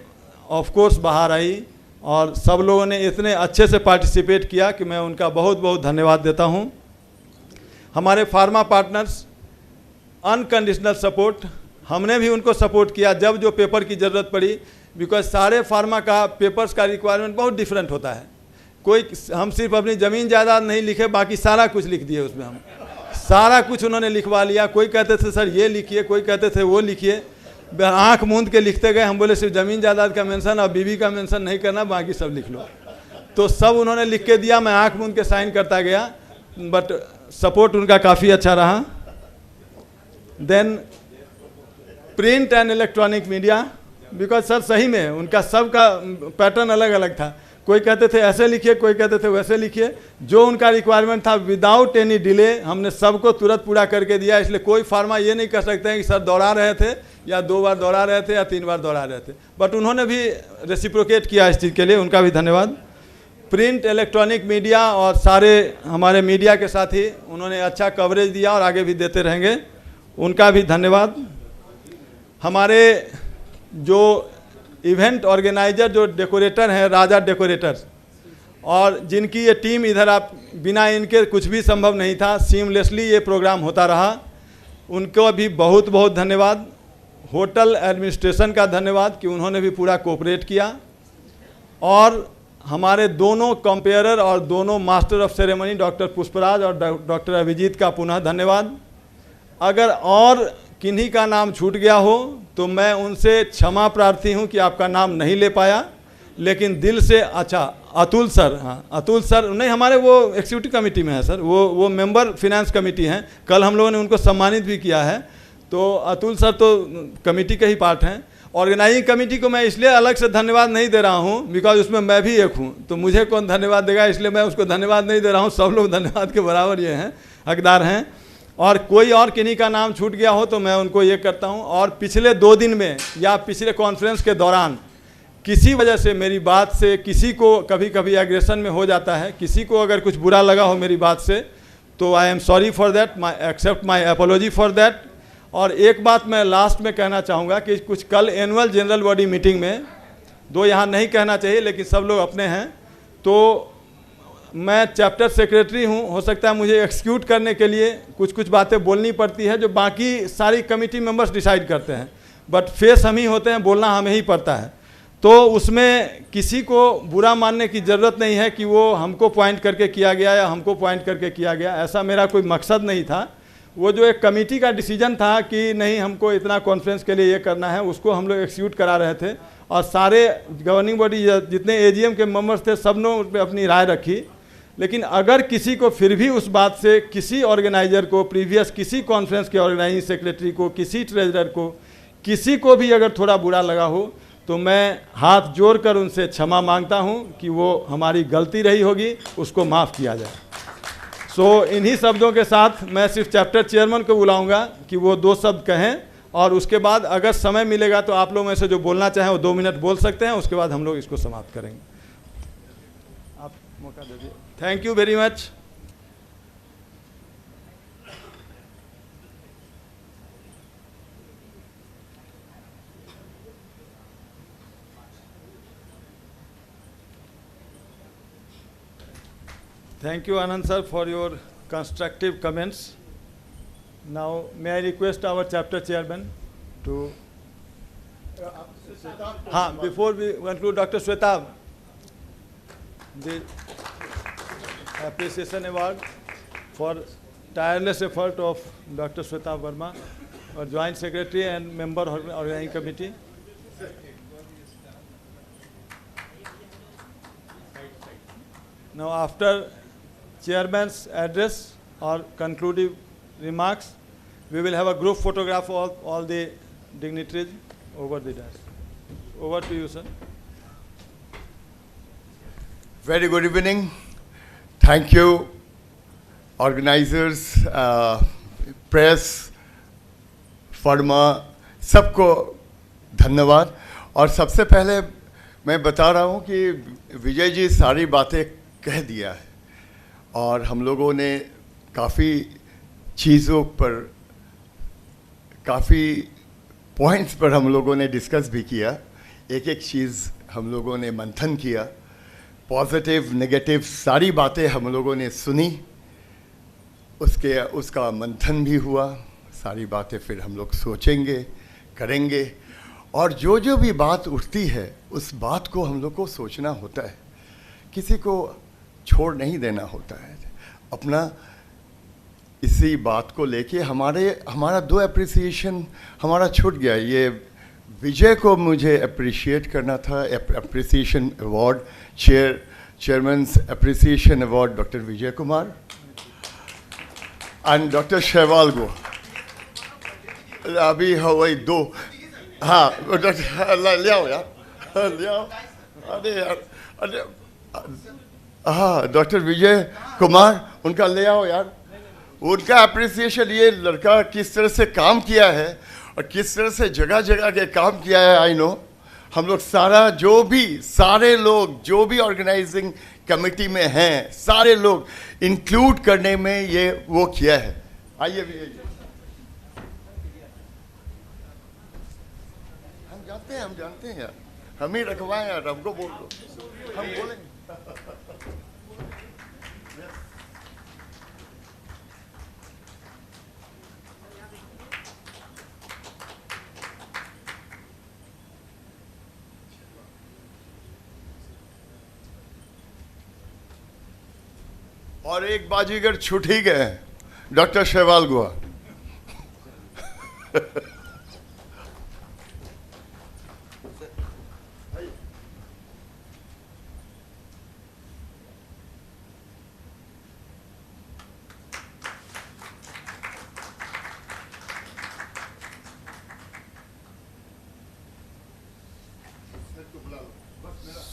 ऑफ कोर्स बाहर आई और सब लोगों ने इतने अच्छे से पार्टिसिपेट किया कि मैं उनका बहुत बहुत धन्यवाद देता हूँ। हमारे फार्मा पार्टनर्स, अनकंडीशनल सपोर्ट, हमने भी उनको सपोर्ट किया जब जो पेपर की ज़रूरत पड़ी, बिकॉज सारे फार्मा का पेपर्स का रिक्वायरमेंट बहुत डिफरेंट होता है। कोई, हम सिर्फ अपनी ज़मीन जायदाद नहीं लिखे, बाकी सारा कुछ लिख दिए उसमें, हम सारा कुछ उन्होंने लिखवा लिया। कोई कहते थे सर ये लिखिए, कोई कहते थे वो लिखिए, आँख मूंद के लिखते गए। हम बोले सिर्फ ज़मीन जायदाद का मेंशन और बीवी का मेंशन नहीं करना, बाकी सब लिख लो। तो सब उन्होंने लिख के दिया, मैं आँख मूंद के साइन करता गया, बट सपोर्ट उनका काफ़ी अच्छा रहा। Then print and electronic media, because sir सही में उनका सबका पैटर्न अलग अलग था। कोई कहते थे ऐसे लिखिए, कोई कहते थे वैसे लिखिए। जो उनका रिक्वायरमेंट था विदाउट एनी डिले हमने सबको तुरंत पूरा करके दिया। इसलिए कोई फार्मा ये नहीं कर सकते हैं कि सर दौड़ा रहे थे या 2 बार दौड़ा रहे थे या 3 बार दौड़ा रहे थे, बट उन्होंने भी रेसिप्रोकेट किया इस चीज़ के लिए, उनका भी धन्यवाद। प्रिंट, इलेक्ट्रॉनिक मीडिया और सारे हमारे मीडिया के साथ ही उन्होंने अच्छा कवरेज दिया और आगे भी देते रहेंगे, उनका भी धन्यवाद। हमारे जो इवेंट ऑर्गेनाइजर, जो डेकोरेटर हैं, राजा डेकोरेटर्स, और जिनकी ये टीम इधर, आप बिना इनके कुछ भी संभव नहीं था, सीमलेसली ये प्रोग्राम होता रहा, उनको भी बहुत बहुत धन्यवाद। होटल एडमिनिस्ट्रेशन का धन्यवाद कि उन्होंने भी पूरा कोऑपरेट किया। और हमारे दोनों कंपेयरर और दोनों master of ceremony doctor Pushpraj और डॉक्टर अभिजीत का पुनः धन्यवाद। अगर और किन्हीं का नाम छूट गया हो तो मैं उनसे क्षमा प्रार्थी हूं कि आपका नाम नहीं ले पाया, लेकिन दिल से, अच्छा अतुल सर, हाँ अतुल सर नहीं, हमारे वो एग्जीक्यूटिव कमेटी में है सर, वो मेंबर फिनेंस कमेटी हैं, कल हम लोगों ने उनको सम्मानित भी किया है। तो अतुल सर तो कमेटी के ही पार्ट हैं। ऑर्गेनाइजिंग कमेटी को मैं इसलिए अलग से धन्यवाद नहीं दे रहा हूँ बिकॉज उसमें मैं भी एक हूँ, तो मुझे कौन धन्यवाद देगा, इसलिए मैं उसको धन्यवाद नहीं दे रहा हूँ। सब लोग धन्यवाद के बराबर ये हैं, हकदार हैं। और कोई और किन्हीं का नाम छूट गया हो तो मैं उनको ये करता हूँ। और पिछले 2 दिन में या पिछले कॉन्फ्रेंस के दौरान किसी वजह से मेरी बात से किसी को कभी कभी एग्रेशन में हो जाता है, किसी को अगर कुछ बुरा लगा हो मेरी बात से, तो I am sorry for that, accept my apology for that. और एक बात मैं लास्ट में कहना चाहूँगा कि कुछ कल एनुअल जनरल बॉडी मीटिंग में, 2 यहाँ नहीं कहना चाहिए लेकिन सब लोग अपने हैं, तो मैं चैप्टर सेक्रेटरी हूँ, हो सकता है मुझे एक्सिक्यूट करने के लिए कुछ बातें बोलनी पड़ती है जो बाकी सारी कमेटी मेंबर्स डिसाइड करते हैं, बट फेस हम ही होते हैं, बोलना हमें ही पड़ता है। तो उसमें किसी को बुरा मानने की ज़रूरत नहीं है कि वो हमको पॉइंट करके किया गया या हमको पॉइंट करके किया गया, ऐसा मेरा कोई मकसद नहीं था। वो जो एक कमेटी का डिसीजन था कि नहीं हमको इतना कॉन्फ्रेंस के लिए ये करना है, उसको हम लोग एक्सिक्यूट करा रहे थे। और सारे गवर्निंग बॉडी जितने एजीएम के मेंबर्स थे सब ने उस पर अपनी राय रखी। लेकिन अगर किसी को फिर भी उस बात से, किसी ऑर्गेनाइजर को, प्रीवियस किसी कॉन्फ्रेंस के ऑर्गेनाइजिंग सेक्रेटरी को, किसी ट्रेजरर को, किसी को भी अगर थोड़ा बुरा लगा हो तो मैं हाथ जोड़कर उनसे क्षमा मांगता हूं कि वो हमारी गलती रही होगी, उसको माफ़ किया जाए। सो इन्हीं शब्दों के साथ मैं सिर्फ चैप्टर चेयरमैन को बुलाऊंगा कि वो 2 शब्द कहें, और उसके बाद अगर समय मिलेगा तो आप लोग में से जो बोलना चाहें वो 2 मिनट बोल सकते हैं, उसके बाद हम लोग इसको समाप्त करेंगे। आप मौका दे दीजिए। Thank you very much. Thank you, Anand sir, for your constructive comments. Now, may I request our chapter chairman to... before we conclude, Dr. Shweta, the appreciation award for tireless effort of Dr. Shweta Verma, our joint secretary and member of organizing committee. Now, after chairman's address or conclusive remarks, we will have a group photograph of all the dignitaries over the desk. Over to you, sir. Very good evening. Thank you, organizers, press, फर्मा, सबको धन्यवाद. और सबसे पहले मैं बता रहा हूँ कि विजय जी सारी बातें कह दिया है और हम लोगों ने काफ़ी चीज़ों पर, काफ़ी पॉइंट्स पर हम लोगों ने डिस्कस भी किया. एक एक चीज़ हम लोगों ने मंथन किया. पॉजिटिव नेगेटिव सारी बातें हम लोगों ने सुनी, उसका मंथन भी हुआ. सारी बातें फिर हम लोग सोचेंगे, करेंगे, और जो जो भी बात उठती है उस बात को हम लोग को सोचना होता है. किसी को छोड़ नहीं देना होता है. अपना इसी बात को लेके हमारा 2 एप्रिसिएशन हमारा छूट गया. ये विजय को मुझे अप्रिशिएट करना था. Appreciation award, chairman's appreciation award doctor Vijay Kumar and doctor शैवाल गो. अभी वही 2. हाँ, ले आओ यार, ले आओ. अरे यार, अरे हाँ, डॉक्टर विजय कुमार, उनका ले आओ यार. उनका अप्रिसिएशन, ये लड़का किस तरह से काम किया है और किस तरह से जगह जगह के काम किया है. आई नो हम लोग सारे लोग जो भी ऑर्गेनाइजिंग कमेटी में हैं, सारे लोग इंक्लूड करने में ये वो किया है. आइए भी, हम जानते हैं यार, हम ही रखवाएं यार, हमको बोल दो, हम बोलेंगे. और एक बाजीगर छूट ही गए, डॉक्टर शैवाल गुहा.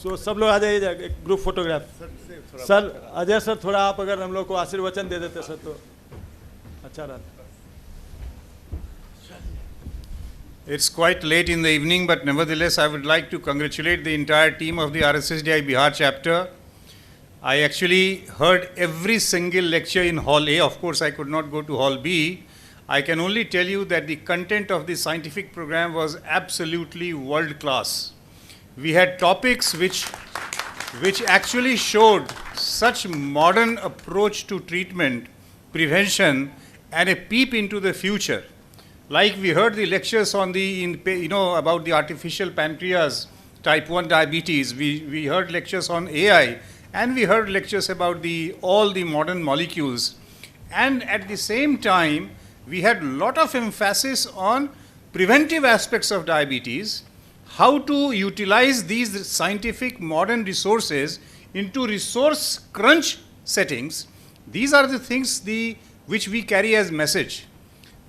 तो सब लोग आ जाइए, एक group photograph. Sir Ajay sir, थोड़ा आप अगर हम लोग को आशीर्वचन दे देते सर तो अच्छा रहता. It's quite late in the evening, but nevertheless I would like to congratulate the entire team of the RSSDI Bihar chapter. I actually heard every single lecture in Hall A. Of course, I could not go to Hall B. I can only tell you that the content of the scientific program was absolutely world class. We had topics which actually showed such modern approach to treatment, prevention, and a peep into the future. Like we heard the lectures on about the artificial pancreas, type 1 diabetes. We heard lectures on AI, and we heard lectures about all the modern molecules. And at the same time, we had a lot of emphasis on preventive aspects of diabetes, how to utilize these scientific modern resources into resource crunch settings. These are the things which we carry as message.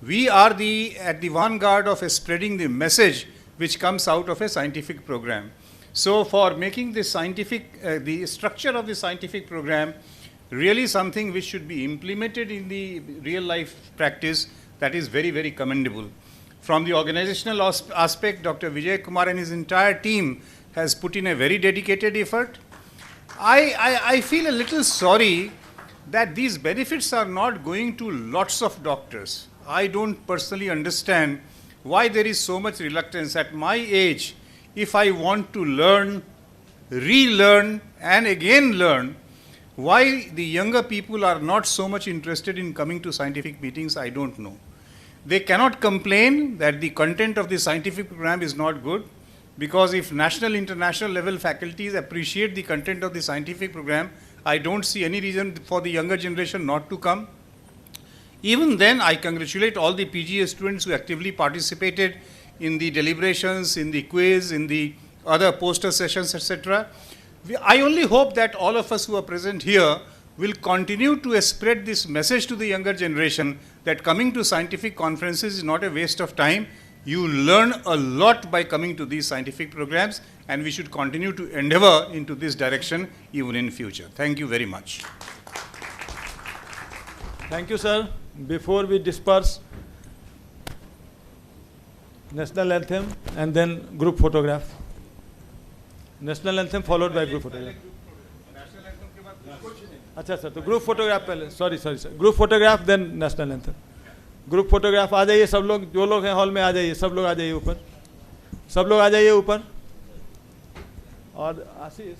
We are at the vanguard of spreading the message which comes out of a scientific program. So for making this the structure of the scientific program really something which should be implemented in the real life practice, that is very, very commendable. From the organizational aspect, Dr. Vijay Kumar and his entire team has put in a very dedicated effort. I feel a little sorry that these benefits are not going to lots of doctors. I don't personally understand why there is so much reluctance. At my age, if I want to learn, relearn, and again learn, Why the younger people are not so much interested in coming to scientific meetings, I don't know. They cannot complain that the content of the scientific program is not good, because if national, international level faculties appreciate the content of the scientific program, I don't see any reason for the younger generation not to come. Even then, I congratulate all the PGA students who actively participated in the deliberations, in the quiz, in the other poster sessions, etc. I only hope that all of us who are present here will continue to spread this message to the younger generation that coming to scientific conferences is not a waste of time. You learn a lot by coming to these scientific programs, and we should continue to endeavor into this direction even in future. Thank you very much. Thank you, sir. Before we disperse, national anthem and then group photograph. National anthem followed by group photograph. अच्छा sir, तो group photograph पहले, sorry sir, group photograph then national anthem. Group photograph आ जाइए सब लोग, जो लोग हैं हॉल में आ जाइए, सब लोग आ जाइए ऊपर, सब लोग आ जाइए ऊपर. और आशीष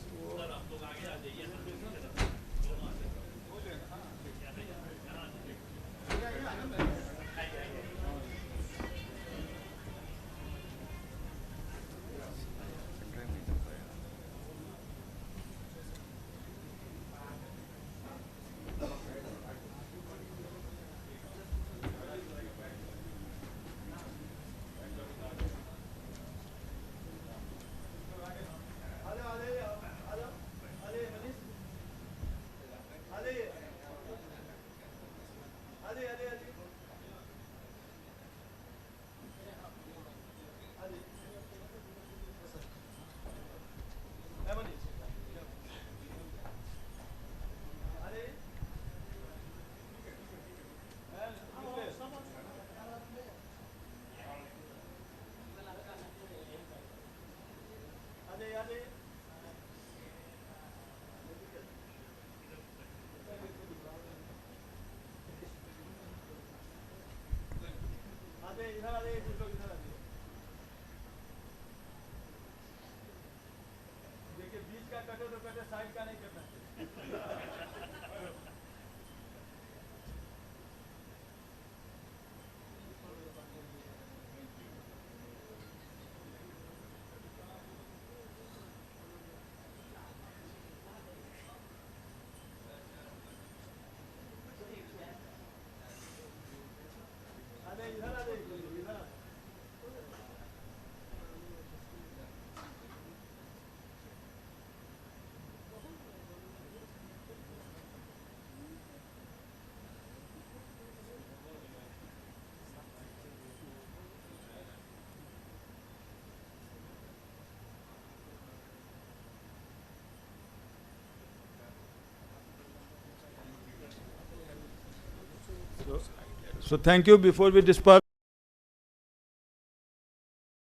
So thank you. Before we disperse.